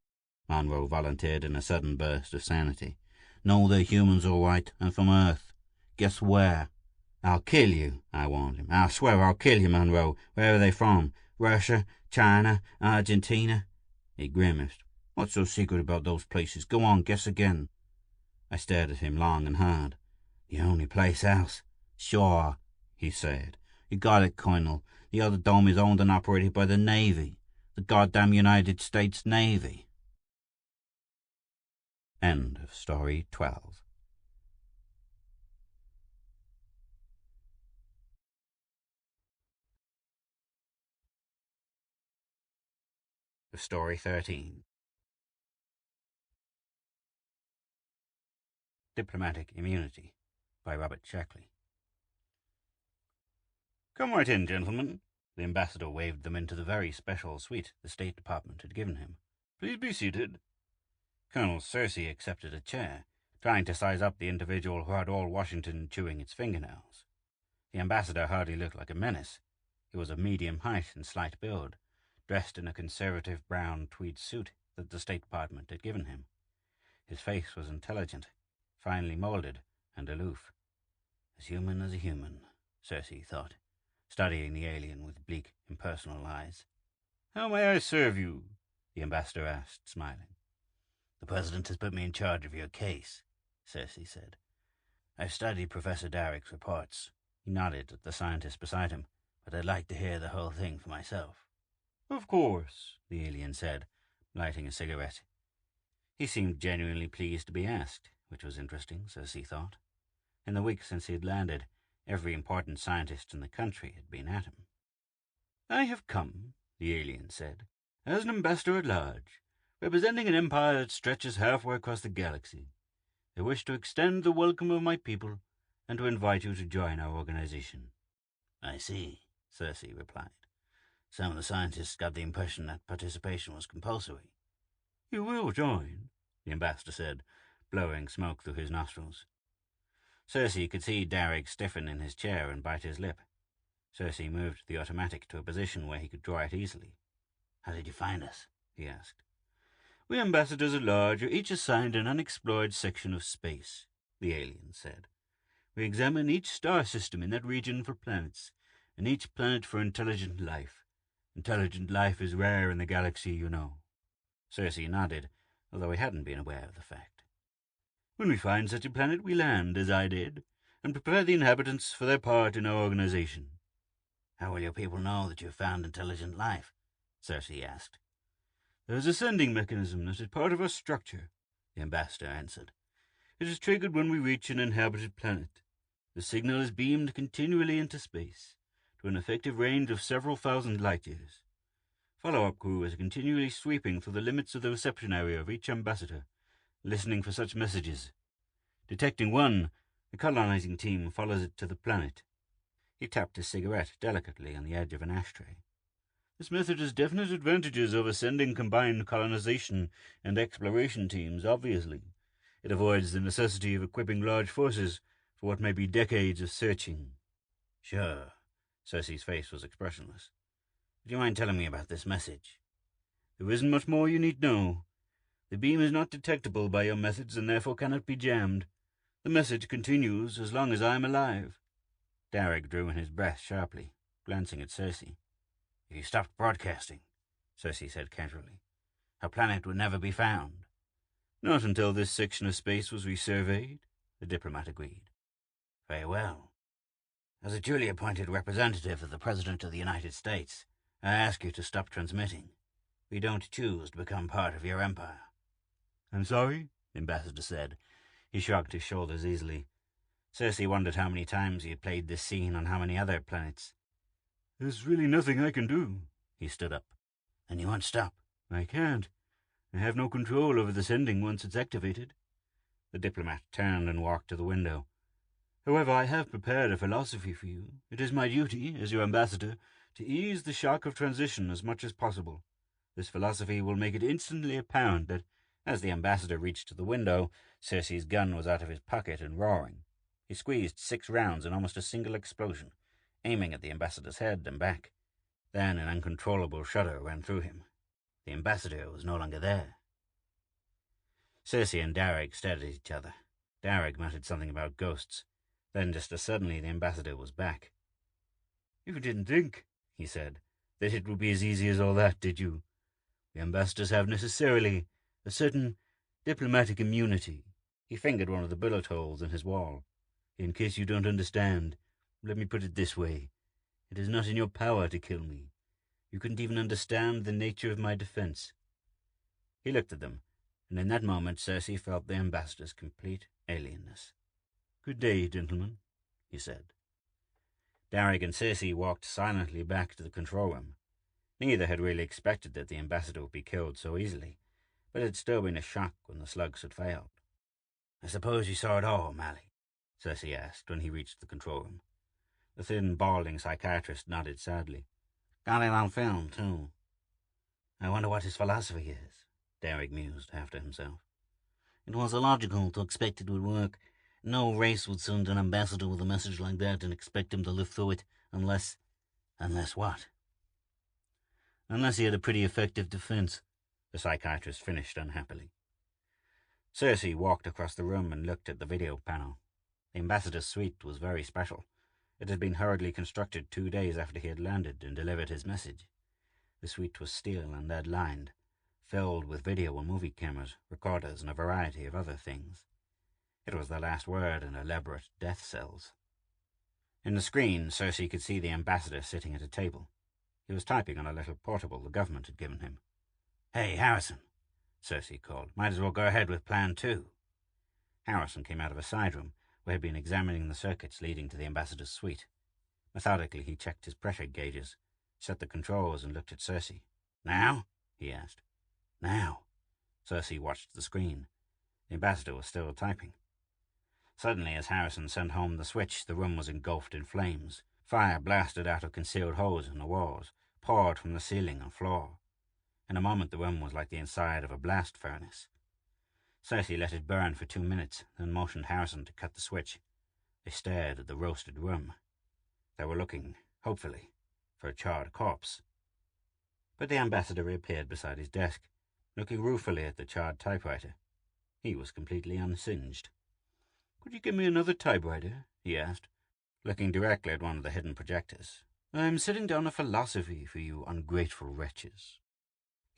Monroe volunteered in a sudden burst of sanity. "No, they're humans all right, and from Earth. Guess where?" "I'll kill you," I warned him. "I swear I'll kill you, Monroe. Where are they from? Russia? China? Argentina?" He grimaced. "What's so secret about those places? Go on, guess again." I stared at him long and hard. "The only place else." "Sure," he said. "You got it, Colonel. The other dome is owned and operated by the Navy. The goddamn United States Navy." End of story 12. Of story 13. Diplomatic Immunity by Robert Sheckley. "Come right in, gentlemen." The ambassador waved them into the very special suite the State Department had given him. "Please be seated." Colonel Cersei accepted a chair, trying to size up the individual who had all Washington chewing its fingernails. The ambassador hardly looked like a menace. He was of medium height and slight build, dressed in a conservative brown tweed suit that the State Department had given him. His face was intelligent, finely molded, and aloof. As human as a human, Cersei thought, studying the alien with bleak, impersonal eyes. "How may I serve you?" the ambassador asked, smiling. "The President has put me in charge of your case," Cersei said. "I've studied Professor Darrick's reports." He nodded at the scientist beside him. "But I'd like to hear the whole thing for myself." "Of course," the alien said, lighting a cigarette. He seemed genuinely pleased to be asked, which was interesting, Cersei thought. In the week since he had landed, every important scientist in the country had been at him. "I have come," the alien said, "as an ambassador at large, representing an empire that stretches halfway across the galaxy. I wish to extend the welcome of my people and to invite you to join our organization." "I see," Cersei replied. "Some of the scientists got the impression that participation was compulsory." "You will join," the ambassador said, blowing smoke through his nostrils. Cersei could see Darrick stiffen in his chair and bite his lip. Cersei moved the automatic to a position where he could draw it easily. "How did you find us?" he asked. "We ambassadors at large are each assigned an unexplored section of space," the alien said. "We examine each star system in that region for planets, and each planet for intelligent life. Intelligent life is rare in the galaxy, you know." Cersei nodded, although he hadn't been aware of the fact. "When we find such a planet, we land, as I did, and prepare the inhabitants for their part in our organization." "How will your people know that you have found intelligent life?" Cersei asked. "There is a sending mechanism that is part of our structure," the ambassador answered. "It is triggered when we reach an inhabited planet. The signal is beamed continually into space, to an effective range of several thousand light-years. Follow-up crew is continually sweeping through the limits of the reception area of each ambassador, listening for such messages. Detecting one, the colonizing team follows it to the planet." He tapped his cigarette delicately on the edge of an ashtray. This method has definite advantages over sending combined colonization and exploration teams, obviously. It avoids the necessity of equipping large forces for what may be decades of searching. Sure. Cersei's face was expressionless. Would you mind telling me about this message? There isn't much more you need know. The beam is not detectable by your methods and therefore cannot be jammed. The message continues as long as I am alive. Darrick drew in his breath sharply, glancing at Cersei. If you stopped broadcasting, Cersei said casually, our planet would never be found. Not until this section of space was resurveyed, the diplomat agreed. Very well. As a duly appointed representative of the President of the United States, I ask you to stop transmitting. We don't choose to become part of your empire. I'm sorry, the ambassador said. He shrugged his shoulders easily. Cersei wondered how many times he had played this scene on how many other planets. There's really nothing I can do. He stood up. And you won't stop? I can't. I have no control over the sending once it's activated. The diplomat turned and walked to the window. However, I have prepared a philosophy for you. It is my duty, as your ambassador, to ease the shock of transition as much as possible. This philosophy will make it instantly apparent that, as the ambassador reached the window, Cersei's gun was out of his pocket and roaring. He squeezed 6 rounds in almost a single explosion, aiming at the ambassador's head and back. Then an uncontrollable shudder ran through him. The ambassador was no longer there. Cersei and Darrick stared at each other. Darrick muttered something about ghosts. Then, just as suddenly, the ambassador was back. You didn't think, he said, that it would be as easy as all that, did you? The ambassadors have necessarily a certain diplomatic immunity. He fingered one of the bullet holes in his wall. In case you don't understand, let me put it this way. It is not in your power to kill me. You couldn't even understand the nature of my defense. He looked at them, and in that moment Cersei felt the ambassador's complete alienness. Good day, gentlemen, he said. Darrick and Cersei walked silently back to the control room. Neither had really expected that the ambassador would be killed so easily, but it had still been a shock when the slugs had failed. I suppose you saw it all, Mally? Cersei asked when he reached the control room. The thin, balding psychiatrist nodded sadly. Got it on film, too. I wonder what his philosophy is, Darrick mused, half to himself. It was illogical to expect it would work. No race would send an ambassador with a message like that and expect him to live through it, unless... Unless what? Unless he had a pretty effective defense, the psychiatrist finished unhappily. Cersei walked across the room and looked at the video panel. The ambassador's suite was very special. It had been hurriedly constructed 2 days after he had landed and delivered his message. The suite was steel and lead-lined, filled with video and movie cameras, recorders, and a variety of other things. It was the last word in elaborate death cells. In the screen, Cersei could see the ambassador sitting at a table. He was typing on a little portable the government had given him. Hey, Harrison, Cersei called. Might as well go ahead with Plan 2. Harrison came out of a side room where he had been examining the circuits leading to the ambassador's suite. Methodically, he checked his pressure gauges, set the controls, and looked at Cersei. Now? He asked. Now. Cersei watched the screen. The ambassador was still typing. Suddenly, as Harrison sent home the switch, the room was engulfed in flames. Fire blasted out of concealed holes in the walls, poured from the ceiling and floor. In a moment, the room was like the inside of a blast furnace. Cersei let it burn for 2 minutes, then motioned Harrison to cut the switch. They stared at the roasted room. They were looking, hopefully, for a charred corpse. But the ambassador reappeared beside his desk, looking ruefully at the charred typewriter. He was completely unsinged. Could you give me another typewriter? He asked, looking directly at one of the hidden projectors. I'm setting down a philosophy for you ungrateful wretches.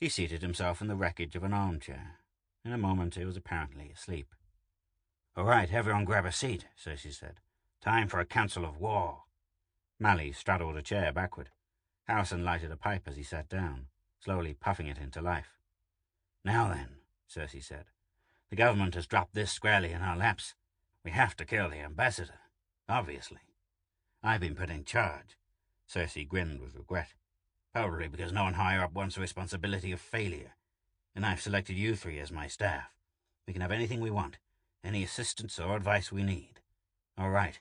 He seated himself in the wreckage of an armchair. In a moment he was apparently asleep. All right, everyone grab a seat, Cersei said. Time for a council of war. Mally straddled a chair backward. Harrison lighted a pipe as he sat down, slowly puffing it into life. Now then, Cersei said, the government has dropped this squarely in our laps. We have to kill the ambassador, obviously. I've been put in charge. Cersei grinned with regret. Probably because no one higher up wants the responsibility of failure. And I've selected you 3 as my staff. We can have anything we want, any assistance or advice we need. All right,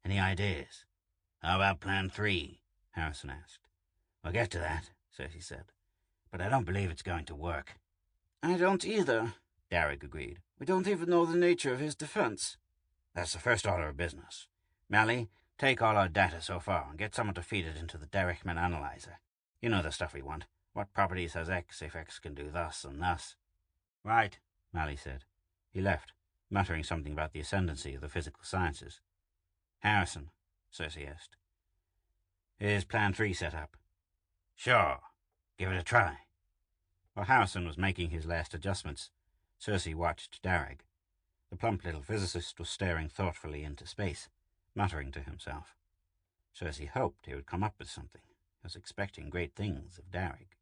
any ideas? How about Plan 3? Harrison asked. We'll get to that, Cersei said. "But I don't believe it's going to work." "I don't either," Darrick agreed. "We don't even know the nature of his defense." "That's the first order of business. Mally, take all our data so far and get someone to feed it into the Derrickman analyzer. You know the stuff we want. What properties has X if X can do thus and thus?" "Right," Mally said. He left, muttering something about the ascendancy of the physical sciences. "Harrison," Cersei asked, "is Plan 3 set up?" "Sure. Give it a try." While Harrison was making his last adjustments, Cersei watched Darragh. The plump little physicist was staring thoughtfully into space, muttering to himself. Cersei hoped he would come up with something, was expecting great things of Darragh.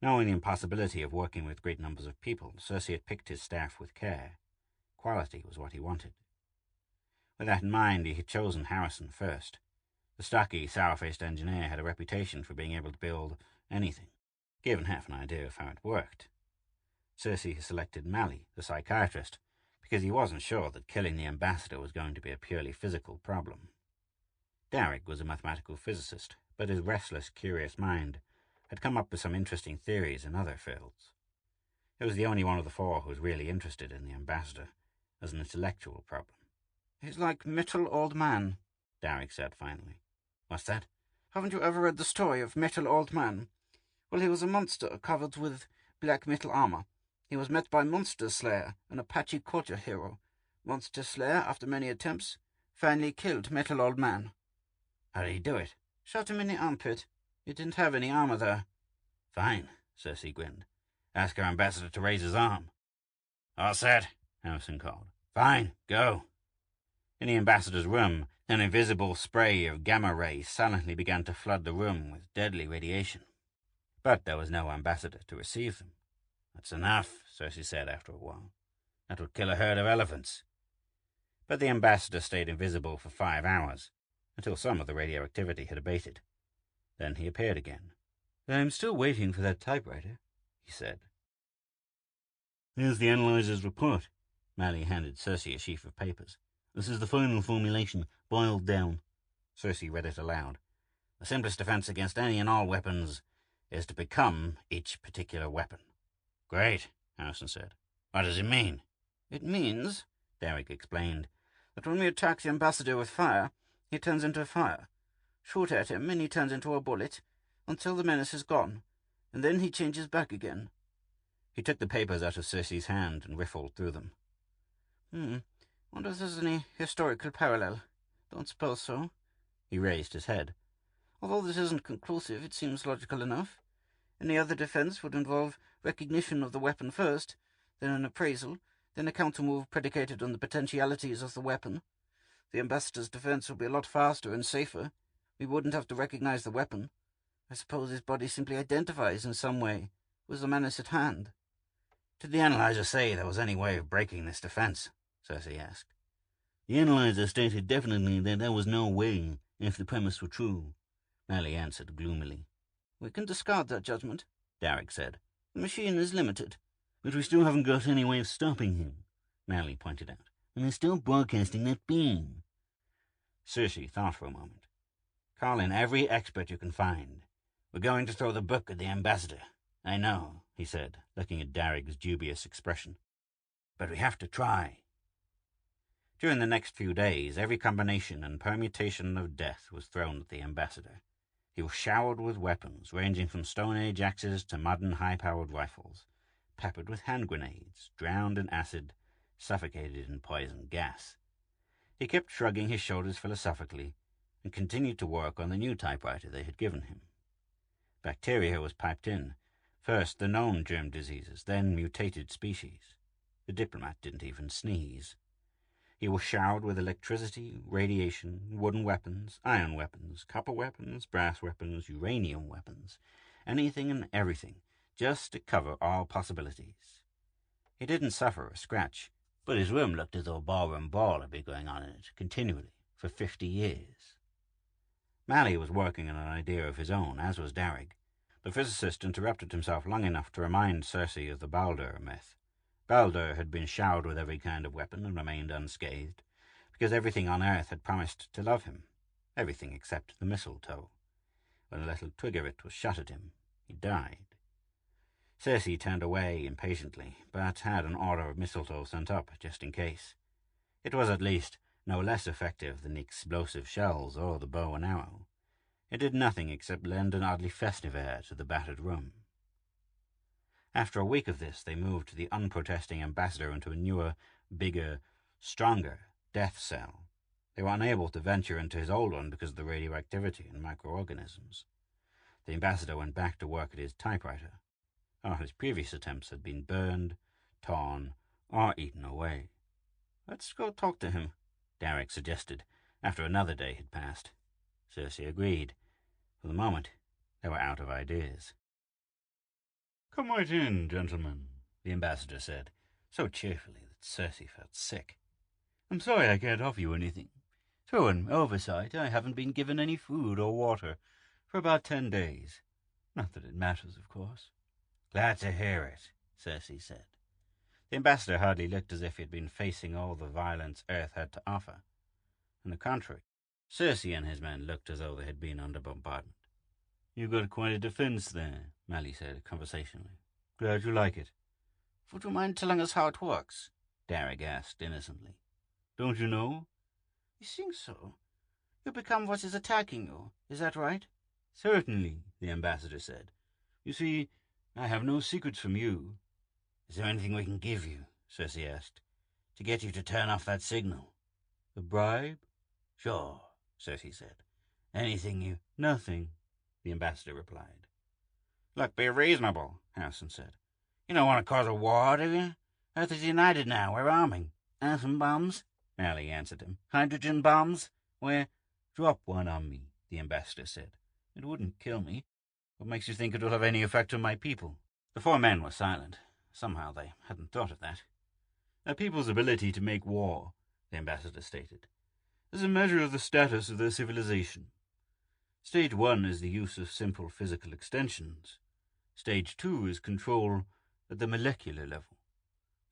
Knowing the impossibility of working with great numbers of people, Cersei had picked his staff with care. Quality was what he wanted. With that in mind, he had chosen Harrison first. The stocky, sour-faced engineer had a reputation for being able to build anything, given half an idea of how it worked. Cersei had selected Mally, the psychiatrist, because he wasn't sure that killing the ambassador was going to be a purely physical problem. Darragh was a mathematical physicist, but his restless, curious mind had come up with some interesting theories in other fields. It was the only one of the four who was really interested in the ambassador as an intellectual problem. "He's like Metal Old Man," Darragh said finally. "What's that?" "Haven't you ever read the story of Metal Old Man? Well, he was a monster covered with black metal armor. He was met by Monster Slayer, an Apache culture hero. Monster Slayer, after many attempts, finally killed Metal Old Man." "How did he do it?" "Shot him in the armpit. He didn't have any armor there." "Fine," Cersei grinned. "Ask our ambassador to raise his arm." "All set," Harrison called. "Fine, go." In the ambassador's room, an invisible spray of gamma rays silently began to flood the room with deadly radiation. But there was no ambassador to receive them. "That's enough," Cersei said after a while. "That would kill a herd of elephants." But the ambassador stayed invisible for 5 hours, until some of the radioactivity had abated. Then he appeared again. "I'm still waiting for that typewriter," he said. "Here's the analyzer's report." Mally handed Cersei a sheaf of papers. "This is the final formulation, boiled down." Cersei read it aloud. "The simplest defense against any and all weapons is to become each particular weapon." "Great," Harrison said. "What does it mean?" "It means," Darragh explained, "that when we attack the ambassador with fire, he turns into fire. Shoot at him and he turns into a bullet, until the menace is gone, and then he changes back again." He took the papers out of Cersei's hand and riffled through them. Wonder if there's any historical parallel. Don't suppose so." He raised his head. "Although this isn't conclusive, it seems logical enough. Any other defense would involve recognition of the weapon first, then an appraisal, then a countermove predicated on the potentialities of the weapon. The ambassador's defense would be a lot faster and safer. We wouldn't have to recognize the weapon. I suppose his body simply identifies in some way with the menace at hand." "Did the analyzer say there was any way of breaking this defense?" Cersei asked. "The analyzer stated definitely that there was no way, if the premise were true," Mally answered gloomily. "We can discard that judgment," Darragh said. "The machine is limited." "But we still haven't got any way of stopping him," Mally pointed out. "And they're still broadcasting that beam." Cersei thought for a moment. "Call in every expert you can find. We're going to throw the book at the ambassador. I know," he said, looking at Darragh's dubious expression. "But we have to try." During the next few days, every combination and permutation of death was thrown at the ambassador. He was showered with weapons, ranging from Stone Age axes to modern high-powered rifles, peppered with hand grenades, drowned in acid, suffocated in poison gas. He kept shrugging his shoulders philosophically and continued to work on the new typewriter they had given him. Bacteria was piped in, first the known germ diseases, then mutated species. The diplomat didn't even sneeze. He was showered with electricity, radiation, wooden weapons, iron weapons, copper weapons, brass weapons, uranium weapons, anything and everything, just to cover all possibilities. He didn't suffer a scratch, but his room looked as though a ballroom brawl had been going on in it continually for 50 years. Mally was working on an idea of his own, as was Darragh. The physicist interrupted himself long enough to remind Cersei of the Baldur myth. Baldur had been showered with every kind of weapon and remained unscathed, because everything on Earth had promised to love him, everything except the mistletoe. when a little twig of it was shot at him. He died. Cersei turned away impatiently, but had an order of mistletoe sent up, just in case. It was at least no less effective than the explosive shells or the bow and arrow. It did nothing except lend an oddly festive air to the battered room. After a week of this, they moved the unprotesting ambassador into a newer, bigger, stronger death cell. They were unable to venture into his old one because of the radioactivity and microorganisms. The ambassador went back to work at his typewriter. All his previous attempts had been burned, torn, or eaten away. "Let's go talk to him," Derek suggested, after another day had passed. Cersei agreed. For the moment, they were out of ideas. "Come right in, gentlemen," the ambassador said, so cheerfully that Cersei felt sick. "I'm sorry I can't offer you anything. Through an oversight, I haven't been given any food or water for about 10 days. Not that it matters, of course." "Glad to hear it," Cersei said. The ambassador hardly looked as if he had been facing all the violence Earth had to offer. On the contrary, Cersei and his men looked as though they had been under bombardment. "You've got quite a defense there," Mally said conversationally. "Glad you like it." "Would you mind telling us how it works?" Derek asked innocently. "Don't you know?" "I think so. You become what is attacking you. Is that right?" "Certainly," the ambassador said. "You see, I have no secrets from you." "Is there anything we can give you," Cersei asked, "to get you to turn off that signal?" "A bribe?" "Sure," Cersei said. "Anything you—" "Nothing," the ambassador replied. "Look, be reasonable," Harrison said. "You don't want to cause a war, do you? Earth is united now. We're arming." "Atom bombs?" Mally answered him. "Hydrogen bombs? We're—" "Drop one on me," the ambassador said. "It wouldn't kill me. What makes you think it will have any effect on my people?" The four men were silent. Somehow they hadn't thought of that. "A people's ability to make war," the ambassador stated, "is a measure of the status of their civilization. Stage 1 is the use of simple physical extensions. Stage 2 is control at the molecular level.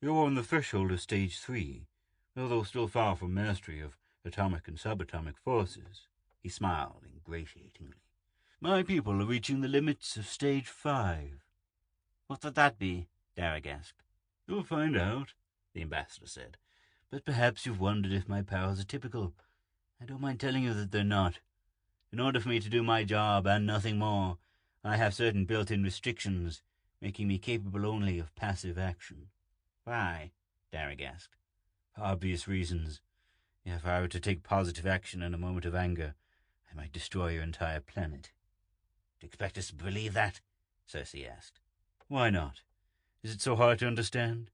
You're on the threshold of Stage 3, although still far from mastery of atomic and subatomic forces." He smiled ingratiatingly. "My people are reaching the limits of Stage 5. "What would that be?" Derek asked. "You'll find out," the ambassador said. "But perhaps you've wondered if my powers are typical. I don't mind telling you that they're not. In order for me to do my job and nothing more, I have certain built-in restrictions, making me capable only of passive action." "Why?" Derek asked. "For obvious reasons. If I were to take positive action in a moment of anger, I might destroy your entire planet." "Do you expect us to believe that?" Cersei asked. "Why not? Is it so hard to understand?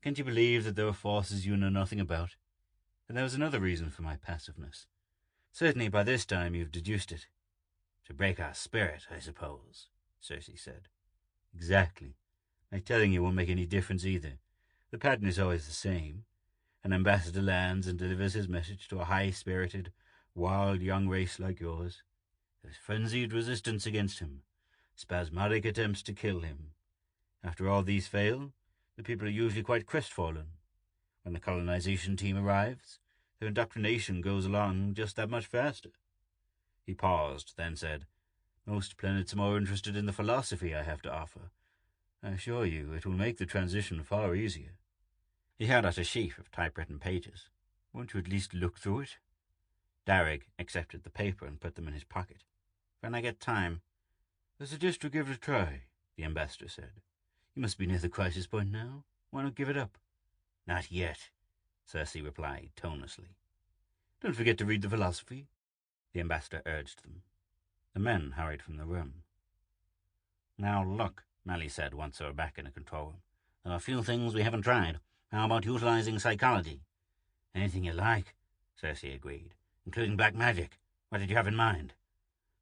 Can't you believe that there are forces you know nothing about? And there was another reason for my passiveness. Certainly by this time you've deduced it." "To break our spirit, I suppose," Cersei said. "Exactly. My telling you won't make any difference either. The pattern is always the same. An ambassador lands and delivers his message to a high-spirited, wild young race like yours. There's frenzied resistance against him, spasmodic attempts to kill him. After all these fail, the people are usually quite crestfallen. When the colonization team arrives, their indoctrination goes along just that much faster." He paused, then said, "Most planets are more interested in the philosophy I have to offer. I assure you it will make the transition far easier." He held out a sheaf of typewritten pages. "Won't you at least look through it?" Derek accepted the paper and put them in his pocket. "When I get time." "I suggest you give it a try," the ambassador said. "You must be near the crisis point now. Why not give it up?" "Not yet," Cersei replied tonelessly. "Don't forget to read the philosophy," the ambassador urged them. The men hurried from the room. "Now look," Mally said once they were back in the control room. "There are a few things we haven't tried. How about utilizing psychology?" "Anything you like," Cersei agreed, "including black magic. What did you have in mind?"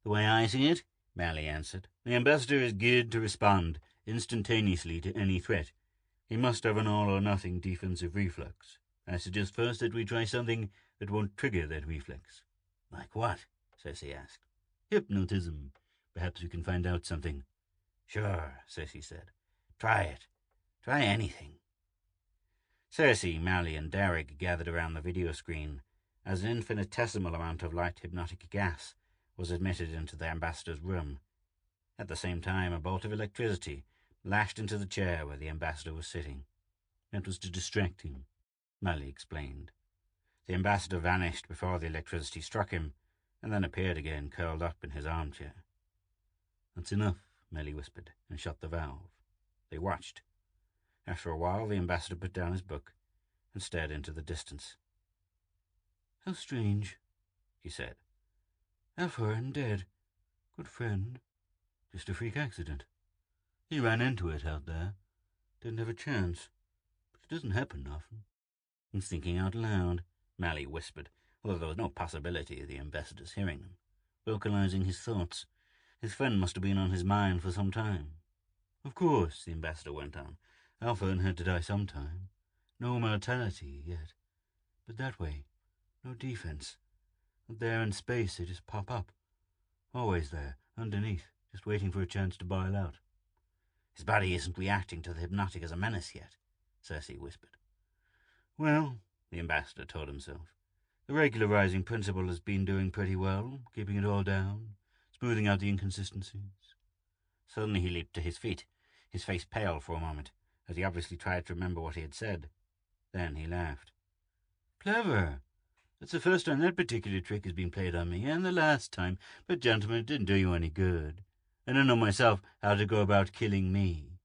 "The way I see it," Mally answered, "the ambassador is geared to respond instantaneously to any threat. He must have an all-or-nothing defensive reflex. I suggest first that we try something that won't trigger that reflex." "Like what?" Cersei asked. "Hypnotism. Perhaps we can find out something." "Sure," Cersei said. "Try it. Try anything." Cersei, Mally, and Derek gathered around the video screen as an infinitesimal amount of light hypnotic gas was admitted into the ambassador's room. At the same time, a bolt of electricity lashed into the chair where the ambassador was sitting. That was to distract him, Mally explained. The ambassador vanished before the electricity struck him, and then appeared again, curled up in his armchair. "That's enough," Mally whispered, and shut the valve. They watched. After a while, the ambassador put down his book and stared into the distance. "How strange," he said. "Alpharin dead. Good friend. Just a freak accident. He ran into it out there. Didn't have a chance. But it doesn't happen often." "He's thinking out loud," Mally whispered, although there was no possibility of the ambassador's hearing them. "Vocalizing his thoughts. His friend must have been on his mind for some time." "Of course," the ambassador went on. "Alpharin had to die sometime. No mortality yet. But that way. No defense. Up there in space, they just pop up. Always there, underneath, just waiting for a chance to bile out." "His body isn't reacting to the hypnotic as a menace yet," Cersei whispered. "Well," the ambassador told himself, "the regularizing principle has been doing pretty well, keeping it all down, smoothing out the inconsistencies." Suddenly he leaped to his feet, his face pale for a moment, as he obviously tried to remember what he had said. Then he laughed. "Clever! That's the first time that particular trick has been played on me, and the last time. But, gentlemen, it didn't do you any good. I don't know myself how to go about killing me."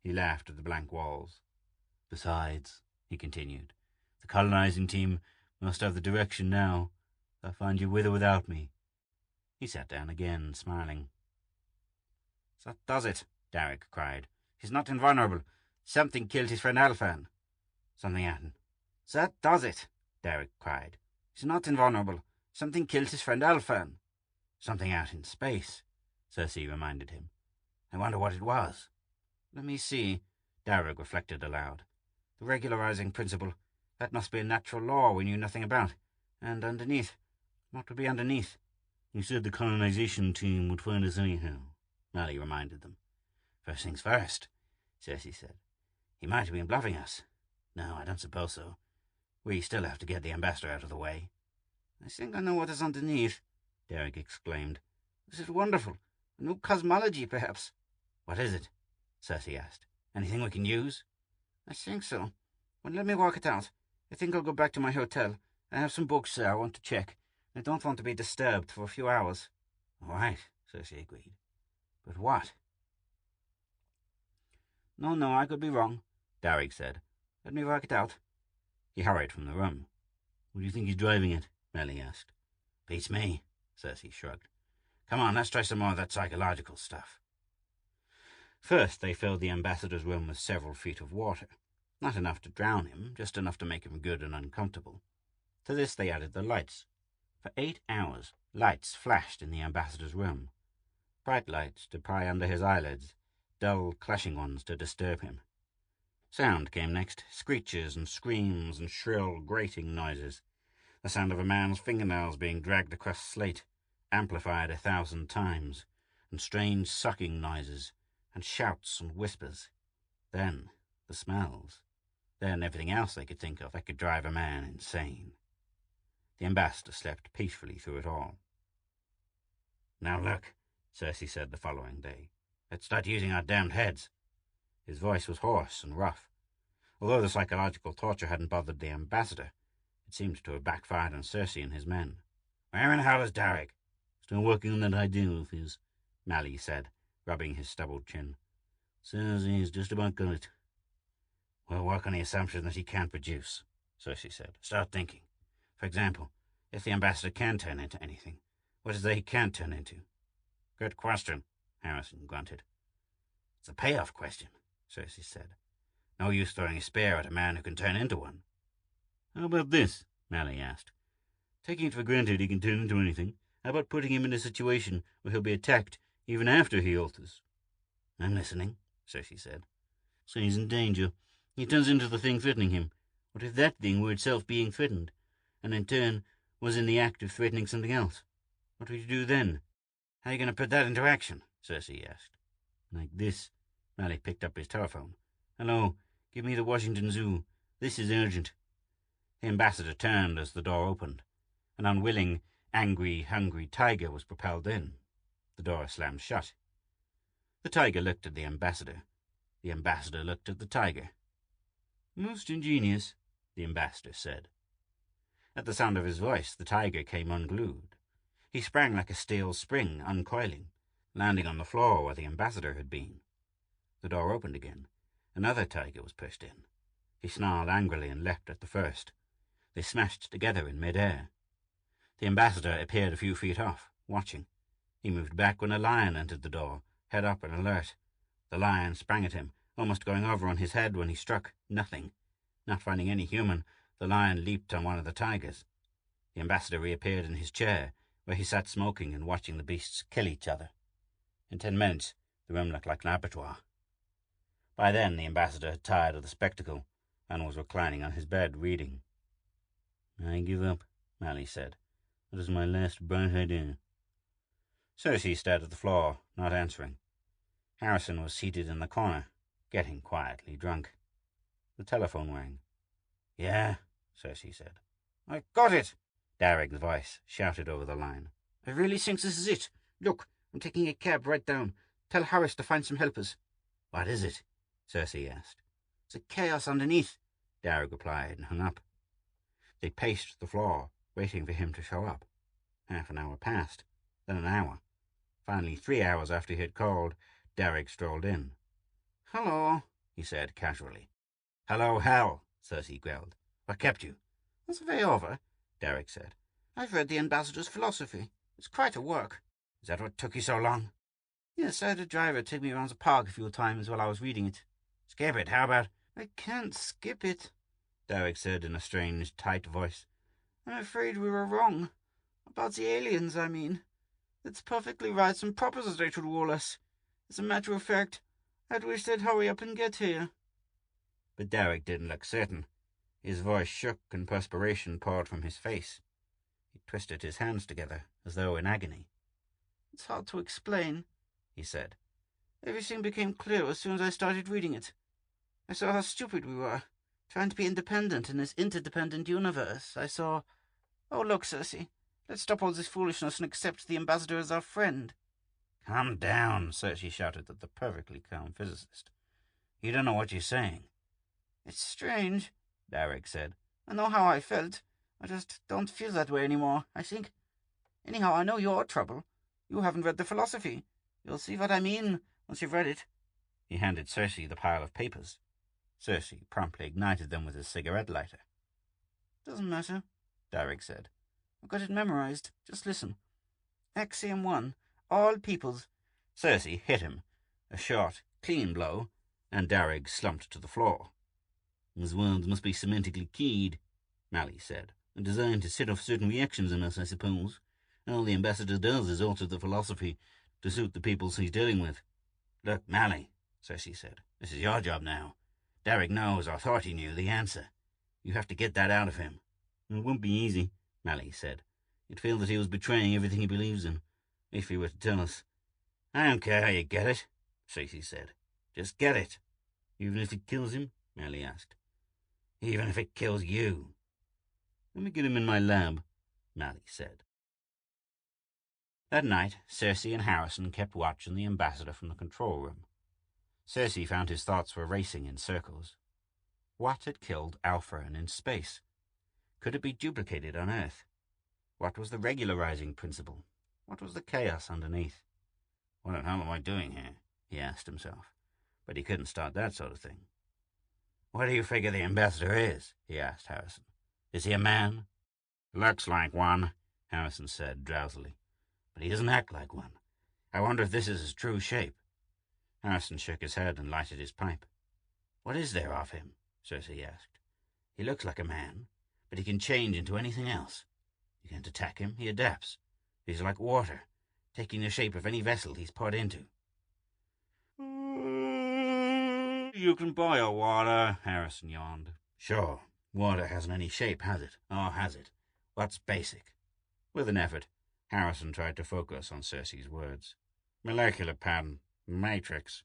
He laughed at the blank walls. "Besides," he continued, "the colonizing team must have the direction now. They'll find you with or without me." He sat down again, smiling. "That does it," Derek cried. "He's not invulnerable. Something killed his friend Alphan." Something happened. "That does it," Derek cried. "He's not invulnerable. Something killed his friend Alphan." "Something out in space," Cersei reminded him. "I wonder what it was." "Let me see," Derek reflected aloud. "The regularizing principle. That must be a natural law we knew nothing about. And underneath. What would be underneath?" "You said the colonization team would find us anyhow," Mally reminded them. "First things first," Cersei said. "He might have been bluffing us. No, I don't suppose so. We still have to get the ambassador out of the way." "I think I know what is underneath," Derek exclaimed. "This is wonderful. A new cosmology, perhaps." "What is it?" Cersei asked. "Anything we can use?" "I think so. Well, let me work it out. I think I'll go back to my hotel. I have some books there I want to check. I don't want to be disturbed for a few hours." "All right," Cersei agreed. "But what?" No, I could be wrong," Derek said. "Let me work it out." He hurried from the room. "What do you think he's driving at?" Mally asked. "Beats me," Cersei shrugged. "Come on, let's try some more of that psychological stuff." First, they filled the ambassador's room with several feet of water. Not enough to drown him, just enough to make him good and uncomfortable. To this they added the lights. For 8 hours, lights flashed in the ambassador's room. Bright lights to pry under his eyelids, dull, clashing ones to disturb him. Sound came next, screeches and screams and shrill, grating noises. The sound of a man's fingernails being dragged across slate, amplified 1,000 times, and strange sucking noises, and shouts and whispers. Then the smells. Then everything else they could think of that could drive a man insane. The ambassador slept peacefully through it all. "Now look," Cersei said the following day. "Let's start using our damned heads." His voice was hoarse and rough. Although the psychological torture hadn't bothered the ambassador, it seemed to have backfired on Cersei and his men. "Where in the hell is Derek?" "Still working on that idea of his," Mally said, rubbing his stubbled chin. "Says he's just about got it." "We'll work on the assumption that he can't produce," Cersei said. "Start thinking. For example, if the ambassador can turn into anything, what is it he can't turn into?" "Good question," Harrison grunted. "It's a payoff question," Cersei said. "No use throwing a spear at a man who can turn into one." "How about this?" Mally asked. "Taking it for granted he can turn into anything, how about putting him in a situation where he'll be attacked even after he alters?" "I'm listening," Cersei said. "Say he's in danger. He turns into the thing threatening him. What if that thing were itself being threatened, and in turn was in the act of threatening something else? What would you do then?" "How are you going to put that into action?" Cersei asked. "Like this." Mally picked up his telephone. "Hello, give me the Washington Zoo. This is urgent." The ambassador turned as the door opened. An unwilling, angry, hungry tiger was propelled in. The door slammed shut. The tiger looked at the ambassador. The ambassador looked at the tiger. "Most ingenious," the ambassador said. At the sound of his voice, the tiger came unglued. He sprang like a steel spring, uncoiling, landing on the floor where the ambassador had been. The door opened again. Another tiger was pushed in. He snarled angrily and leapt at the first. They smashed together in mid-air. The ambassador appeared a few feet off, watching. He moved back when a lion entered the door, head up and alert. The lion sprang at him, almost going over on his head when he struck. Nothing. Not finding any human, the lion leaped on one of the tigers. The ambassador reappeared in his chair, where he sat smoking and watching the beasts kill each other. In 10 minutes, the room looked like an abattoir. By then, the ambassador had tired of the spectacle and was reclining on his bed, reading. "I give up," Mally said. "That is my last bright idea." Cersei stared at the floor, not answering. Harrison was seated in the corner, getting quietly drunk. The telephone rang. "Yeah," Cersei said. "I've got it!" Darrag's voice shouted over the line. "I really think this is it. Look, I'm taking a cab right down. Tell Harris to find some helpers." "What is it?" Cersei asked. "The chaos underneath," Darragh replied and hung up. They paced the floor, waiting for him to show up. Half an hour passed, then an hour. Finally, 3 hours after he had called, Darragh strolled in. "Hello," he said casually. "Hello, hell," Cersei growled. "What kept you?" "That's way over," Darragh said. "I've read the ambassador's philosophy. It's quite a work." "Is that what took you so long?" "Yes, I had a driver take me around the park a few times while I was reading it." "Skip it, how about—" "I can't skip it," Darragh said in a strange, tight voice. "I'm afraid we were wrong. About the aliens, I mean. It's perfectly right and proper that they should rule us. As a matter of fact, I'd wish they'd hurry up and get here." But Darragh didn't look certain. His voice shook and perspiration poured from his face. He twisted his hands together, as though in agony. "It's hard to explain," he said. "Everything became clear as soon as I started reading it. I saw how stupid we were, trying to be independent in this interdependent universe. I saw... Oh, look, Cersei, let's stop all this foolishness and accept the ambassador as our friend." "Calm down," Cersei shouted at the perfectly calm physicist. "You don't know what you're saying." "It's strange," Darragh said. "I know how I felt. I just don't feel that way anymore, I think. Anyhow, I know your trouble. You haven't read the philosophy. You'll see what I mean once you've read it." He handed Cersei the pile of papers. Cersei promptly ignited them with his cigarette lighter. "Doesn't matter," Darragh said. "I've got it memorized. Just listen. Axiom 1. All peoples—" Cersei hit him. A short, clean blow, and Darragh slumped to the floor. "These words must be semantically keyed," Mally said, "and designed to set off certain reactions in us, I suppose. All the ambassador does is alter the philosophy to suit the peoples he's dealing with." "Look, Mally," Cersei said, "this is your job now. Darragh knows, or thought he knew, the answer. You have to get that out of him." "It won't be easy," Mally said. "You'd feel that he was betraying everything he believes in, if he were to tell us." "I don't care how you get it," Cersei said. "Just get it." "Even if it kills him?" Mally asked. "Even if it kills you." "Let me get him in my lab," Mally said. That night, Cersei and Harrison kept watch on the ambassador from the control room. Cersei found his thoughts were racing in circles. What had killed Alpha in space? Could it be duplicated on Earth? What was the regularizing principle? What was the chaos underneath? "What the hell am I doing here?" he asked himself. But he couldn't start that sort of thing. "What do you figure the ambassador is?" he asked Harrison. "Is he a man?" Looks like one, Harrison said drowsily. "But he doesn't act like one. I wonder if this is his true shape." Harrison shook his head and lighted his pipe. "What is there of him?" Cersei asked. "He looks like a man, but he can change into anything else. You can't attack him, he adapts. He's like water, taking the shape of any vessel he's put into." You can buy a water, Harrison yawned. "Sure, water hasn't any shape, has it? Or has it? What's basic?" With an effort, Harrison tried to focus on Cersei's words. Molecular pattern. Matrix.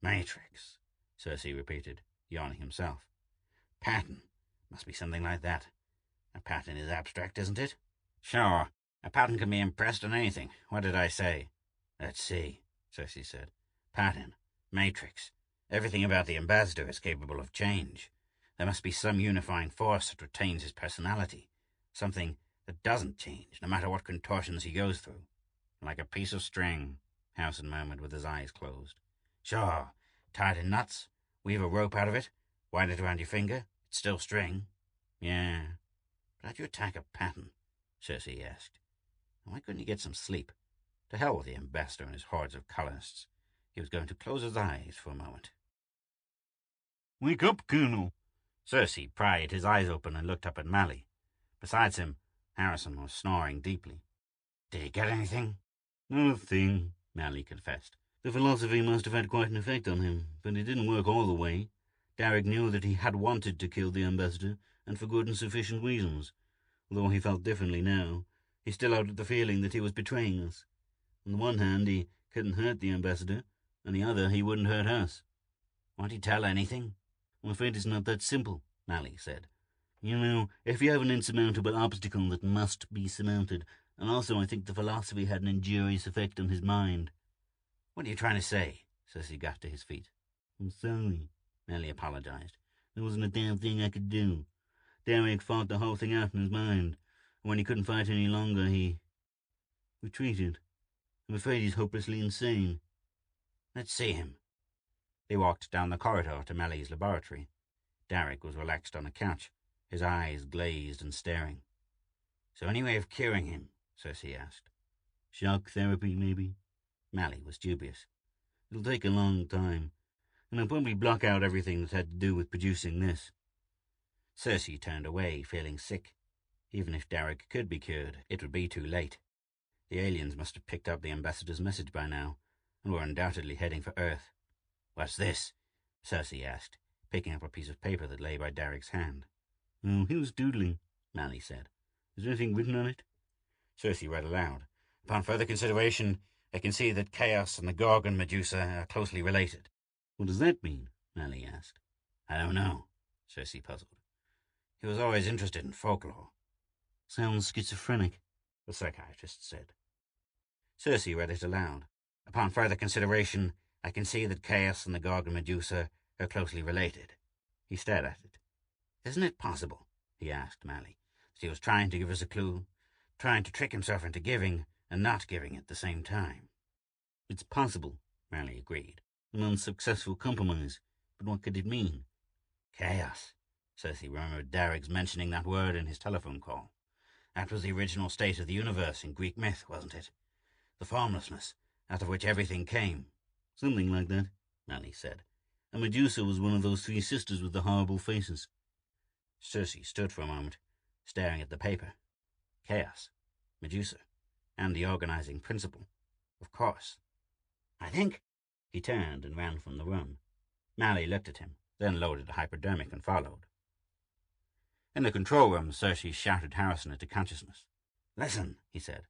"Matrix," Cersei repeated, yawning himself. "Pattern. Must be something like that. A pattern is abstract, isn't it?" Sure. A pattern can be impressed on anything. What did I say? Let's see, Cersei said. Pattern, matrix. Everything about the ambassador is capable of change. There must be some unifying force that retains his personality. Something that doesn't change, no matter what contortions he goes through. Like a piece of string, Harrison murmured with his eyes closed. Sure, tied in knots, weave a rope out of it, wind it around your finger, it's still string. Yeah, but how'd you attack a pattern? Cersei asked. Why couldn't he get some sleep? To hell with the ambassador and his hordes of colonists. He was going to close his eyes for a moment. Wake up, Colonel. Cersei pried his eyes open and looked up at Mally. Besides him, Harrison was snoring deeply. Did he get anything? Not a thing, Mally confessed. The philosophy must have had quite an effect on him, but it didn't work all the way. Derek knew that he had wanted to kill the ambassador, and for good and sufficient reasons. Although he felt differently now, he still had the feeling that he was betraying us. On the one hand, he couldn't hurt the ambassador, on the other, he wouldn't hurt us. Won't he tell anything? I'm afraid it's not that simple, Mally said. You know, if you have an insurmountable obstacle that must be surmounted, and also I think the philosophy had an injurious effect on his mind. What are you trying to say? Cersei got to his feet. I'm sorry, Mally apologized. There wasn't a damn thing I could do. Derek fought the whole thing out in his mind, and when he couldn't fight any longer, he retreated. I'm afraid he's hopelessly insane. Let's see him. They walked down the corridor to Mally's laboratory. Derek was relaxed on a couch, his eyes glazed and staring. So any way of curing him? Cersei asked. Shock therapy, maybe? Mally was dubious. It'll take a long time, and I'll probably block out everything that had to do with producing this. Cersei turned away, feeling sick. Even if Derek could be cured, it would be too late. The aliens must have picked up the ambassador's message by now, and were undoubtedly heading for Earth. What's this? Cersei asked, picking up a piece of paper that lay by Derek's hand. Oh, he was doodling, Mally said. Is there anything written on it? Cersei read aloud. Upon further consideration, I can see that Chaos and the Gorgon Medusa are closely related. What does that mean? Mally asked. I don't know, Cersei puzzled. He was always interested in folklore. Sounds schizophrenic, the psychiatrist said. Cersei read it aloud. Upon further consideration, I can see that Chaos and the Gorgon Medusa are closely related. He stared at it. Isn't it possible, he asked Mally, that he was trying to give us a clue, trying to trick himself into giving and not giving at the same time? It's possible, Mally agreed. An unsuccessful compromise. But what could it mean? Chaos. Cersei remembered Derek's mentioning that word in his telephone call. That was the original state of the universe in Greek myth, wasn't it? The formlessness, out of which everything came. Something like that, Mally said. And Medusa was one of those three sisters with the horrible faces. Cersei stood for a moment, staring at the paper. Chaos, Medusa, and the organizing principle. Of course. I think... He turned and ran from the room. Mally looked at him, then loaded a hypodermic and followed. In the control room, Cersei shouted Harrison into consciousness. Listen, he said.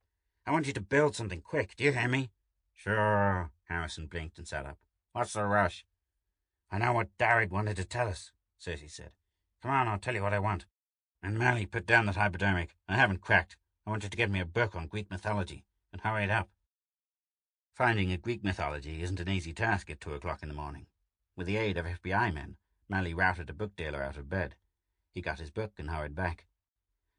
I want you to build something quick. Do you hear me? Sure, Harrison blinked and sat up. What's the rush? I know what Derek wanted to tell us, Cersei said. Come on, I'll tell you what I want. And Mally, put down that hypodermic. I haven't cracked. I want you to get me a book on Greek mythology, and hurry it up. Finding a Greek mythology isn't an easy task at 2 o'clock in the morning. With the aid of FBI men, Mally routed a book dealer out of bed. He got his book and hurried back.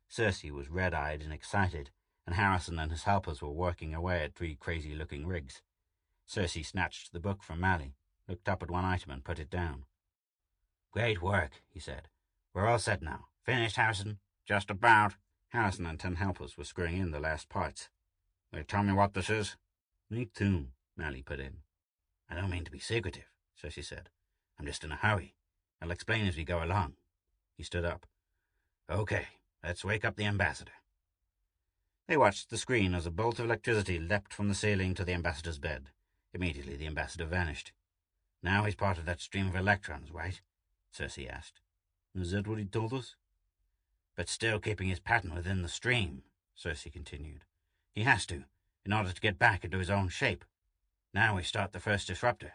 Cersei was red-eyed and excited, and Harrison and his helpers were working away at 3 crazy-looking rigs. Cersei snatched the book from Mally, looked up at one item and put it down. Great work, he said. We're all set now. Finished, Harrison? Just about. Harrison and 10 helpers were screwing in the last parts. Will you tell me what this is? Me too, Mally put in. I don't mean to be secretive, Cersei said. I'm just in a hurry. I'll explain as we go along. He stood up. Okay, let's wake up the ambassador. They watched the screen as a bolt of electricity leapt from the ceiling to the ambassador's bed. Immediately the ambassador vanished. Now he's part of that stream of electrons, right? Cersei asked. Is that what he told us? But still keeping his pattern within the stream, Cersei continued. He has to, in order to get back into his own shape. Now we start the first disruptor.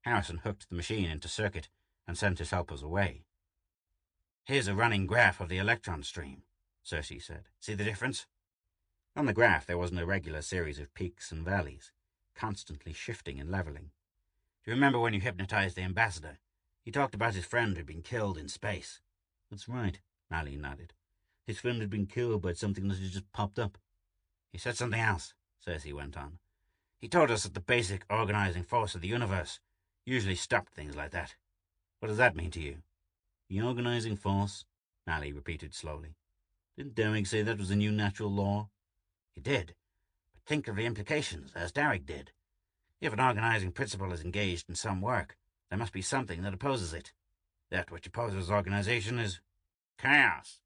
Harrison hooked the machine into circuit and sent his helpers away. Here's a running graph of the electron stream, Cersei said. See the difference? On the graph there was an irregular series of peaks and valleys, constantly shifting and leveling. Do you remember when you hypnotized the ambassador? He talked about his friend who'd been killed in space. That's right, Mally nodded. His friend had been killed by something that had just popped up. He said something else, Cersei went on. He told us that the basic organizing force of the universe usually stopped things like that. What does that mean to you? The organizing force, Mally repeated slowly. Didn't Derrick say that was a new natural law? He did, but think of the implications, as Derrick did. If an organizing principle is engaged in some work, there must be something that opposes it. That which opposes organization is chaos.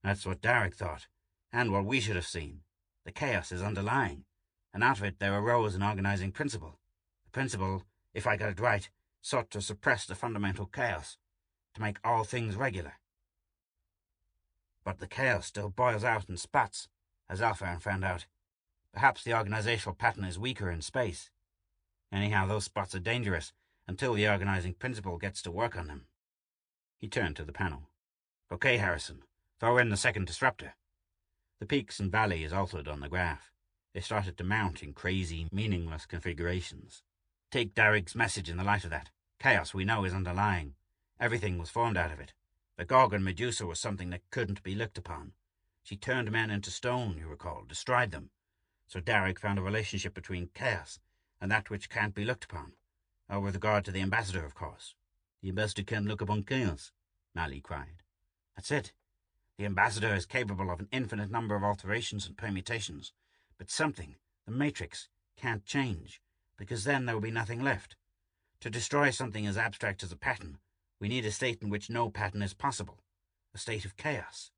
That's what Derrick thought, and what we should have seen. The chaos is underlying, and out of it there arose an organizing principle. The principle, if I got it right, sought to suppress the fundamental chaos, to make all things regular. But the chaos still boils out in spots, as Alpha found out. Perhaps the organizational pattern is weaker in space. Anyhow, those spots are dangerous until the organizing principle gets to work on them. He turned to the panel. Okay, Harrison, throw in the second disruptor. The peaks and valleys altered on the graph. They started to mount in crazy, meaningless configurations. Take Derrick's message in the light of that. Chaos, we know, is underlying. Everything was formed out of it. The Gorgon Medusa was something that couldn't be looked upon. She turned men into stone, you recall, destroyed them. So Derrick found a relationship between chaos and that which can't be looked upon. With regard to the ambassador, of course. The ambassador can't look upon chaos, Mally cried. That's it. The ambassador is capable of an infinite number of alterations and permutations, but something, the matrix, can't change, because then there will be nothing left. To destroy something as abstract as a pattern, we need a state in which no pattern is possible, a state of chaos.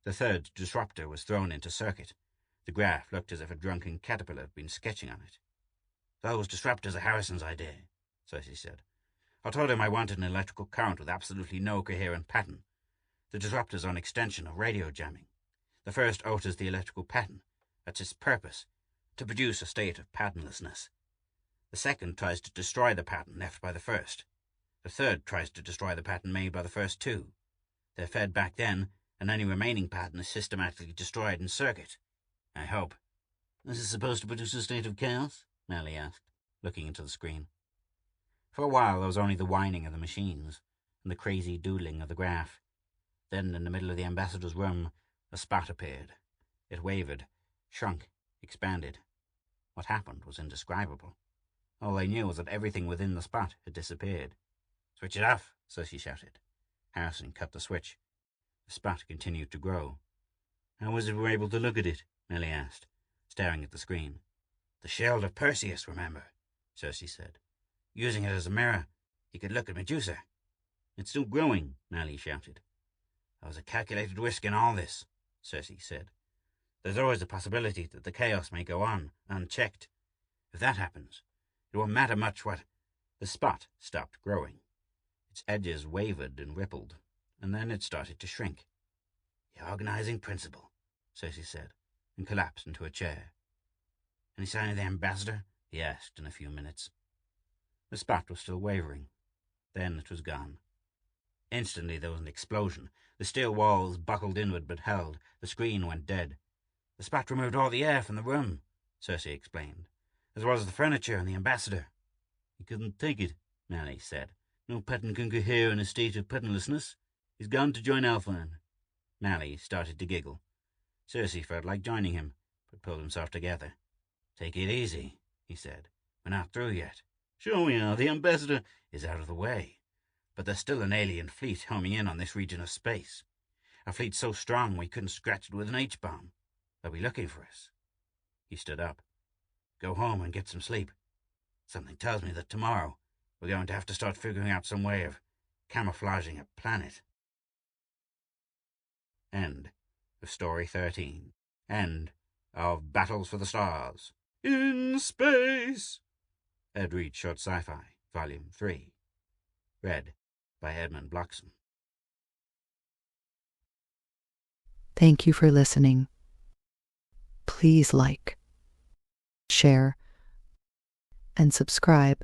The third disruptor was thrown into circuit. The graph looked as if a drunken caterpillar had been sketching on it. Those disruptors are Harrison's idea, Cersei said. I told him I wanted an electrical current with absolutely no coherent pattern. The disruptors are an extension of radio jamming. The first alters the electrical pattern. That's its purpose, to produce a state of patternlessness. The second tries to destroy the pattern left by the first. The third tries to destroy the pattern made by the first two. They're fed back then, and any remaining pattern is systematically destroyed in circuit. I hope. This is supposed to produce a state of chaos? Mally asked, looking into the screen. For a while there was only the whining of the machines, and the crazy doodling of the graph. Then, in the middle of the ambassador's room, a spot appeared. It wavered, shrunk, expanded. What happened was indescribable. All they knew was that everything within the spot had disappeared. Switch it off, Cersei shouted. Harrison cut the switch. The spot continued to grow. How was it we were able to look at it? Mally asked, staring at the screen. The shield of Perseus, remember, Cersei said. Using it as a mirror, he could look at Medusa. It's still growing, Mally shouted. There was a calculated risk in all this, Cersei said. There's always the possibility that the chaos may go on, unchecked. If that happens, it won't matter much what... The spot stopped growing. Its edges wavered and rippled, and then it started to shrink. The organizing principle, Cersei said, and collapsed into a chair. Any sign of the ambassador? He asked in a few minutes. The spot was still wavering. Then it was gone. Instantly there was an explosion. The steel walls buckled inward but held. The screen went dead. The spot removed all the air from the room, Cersei explained, as well as the furniture and the ambassador. He couldn't take it, Mally said. No pattern can cohere in a state of patternlessness. He's gone to join Alpha. Mally started to giggle. Cersei felt like joining him, but pulled himself together. Take it easy, he said. We're not through yet. Sure we are. The ambassador is out of the way. But there's still an alien fleet homing in on this region of space. A fleet so strong we couldn't scratch it with an H-bomb. They'll be looking for us. He stood up. Go home and get some sleep. Something tells me that tomorrow we're going to have to start figuring out some way of camouflaging a planet. End of Story 13. End of Battles for the Stars. In Space. Ed Reed Short Sci-Fi, Volume 3. Read by Edmund Bloxham. Thank you for listening. Please like, share, and subscribe.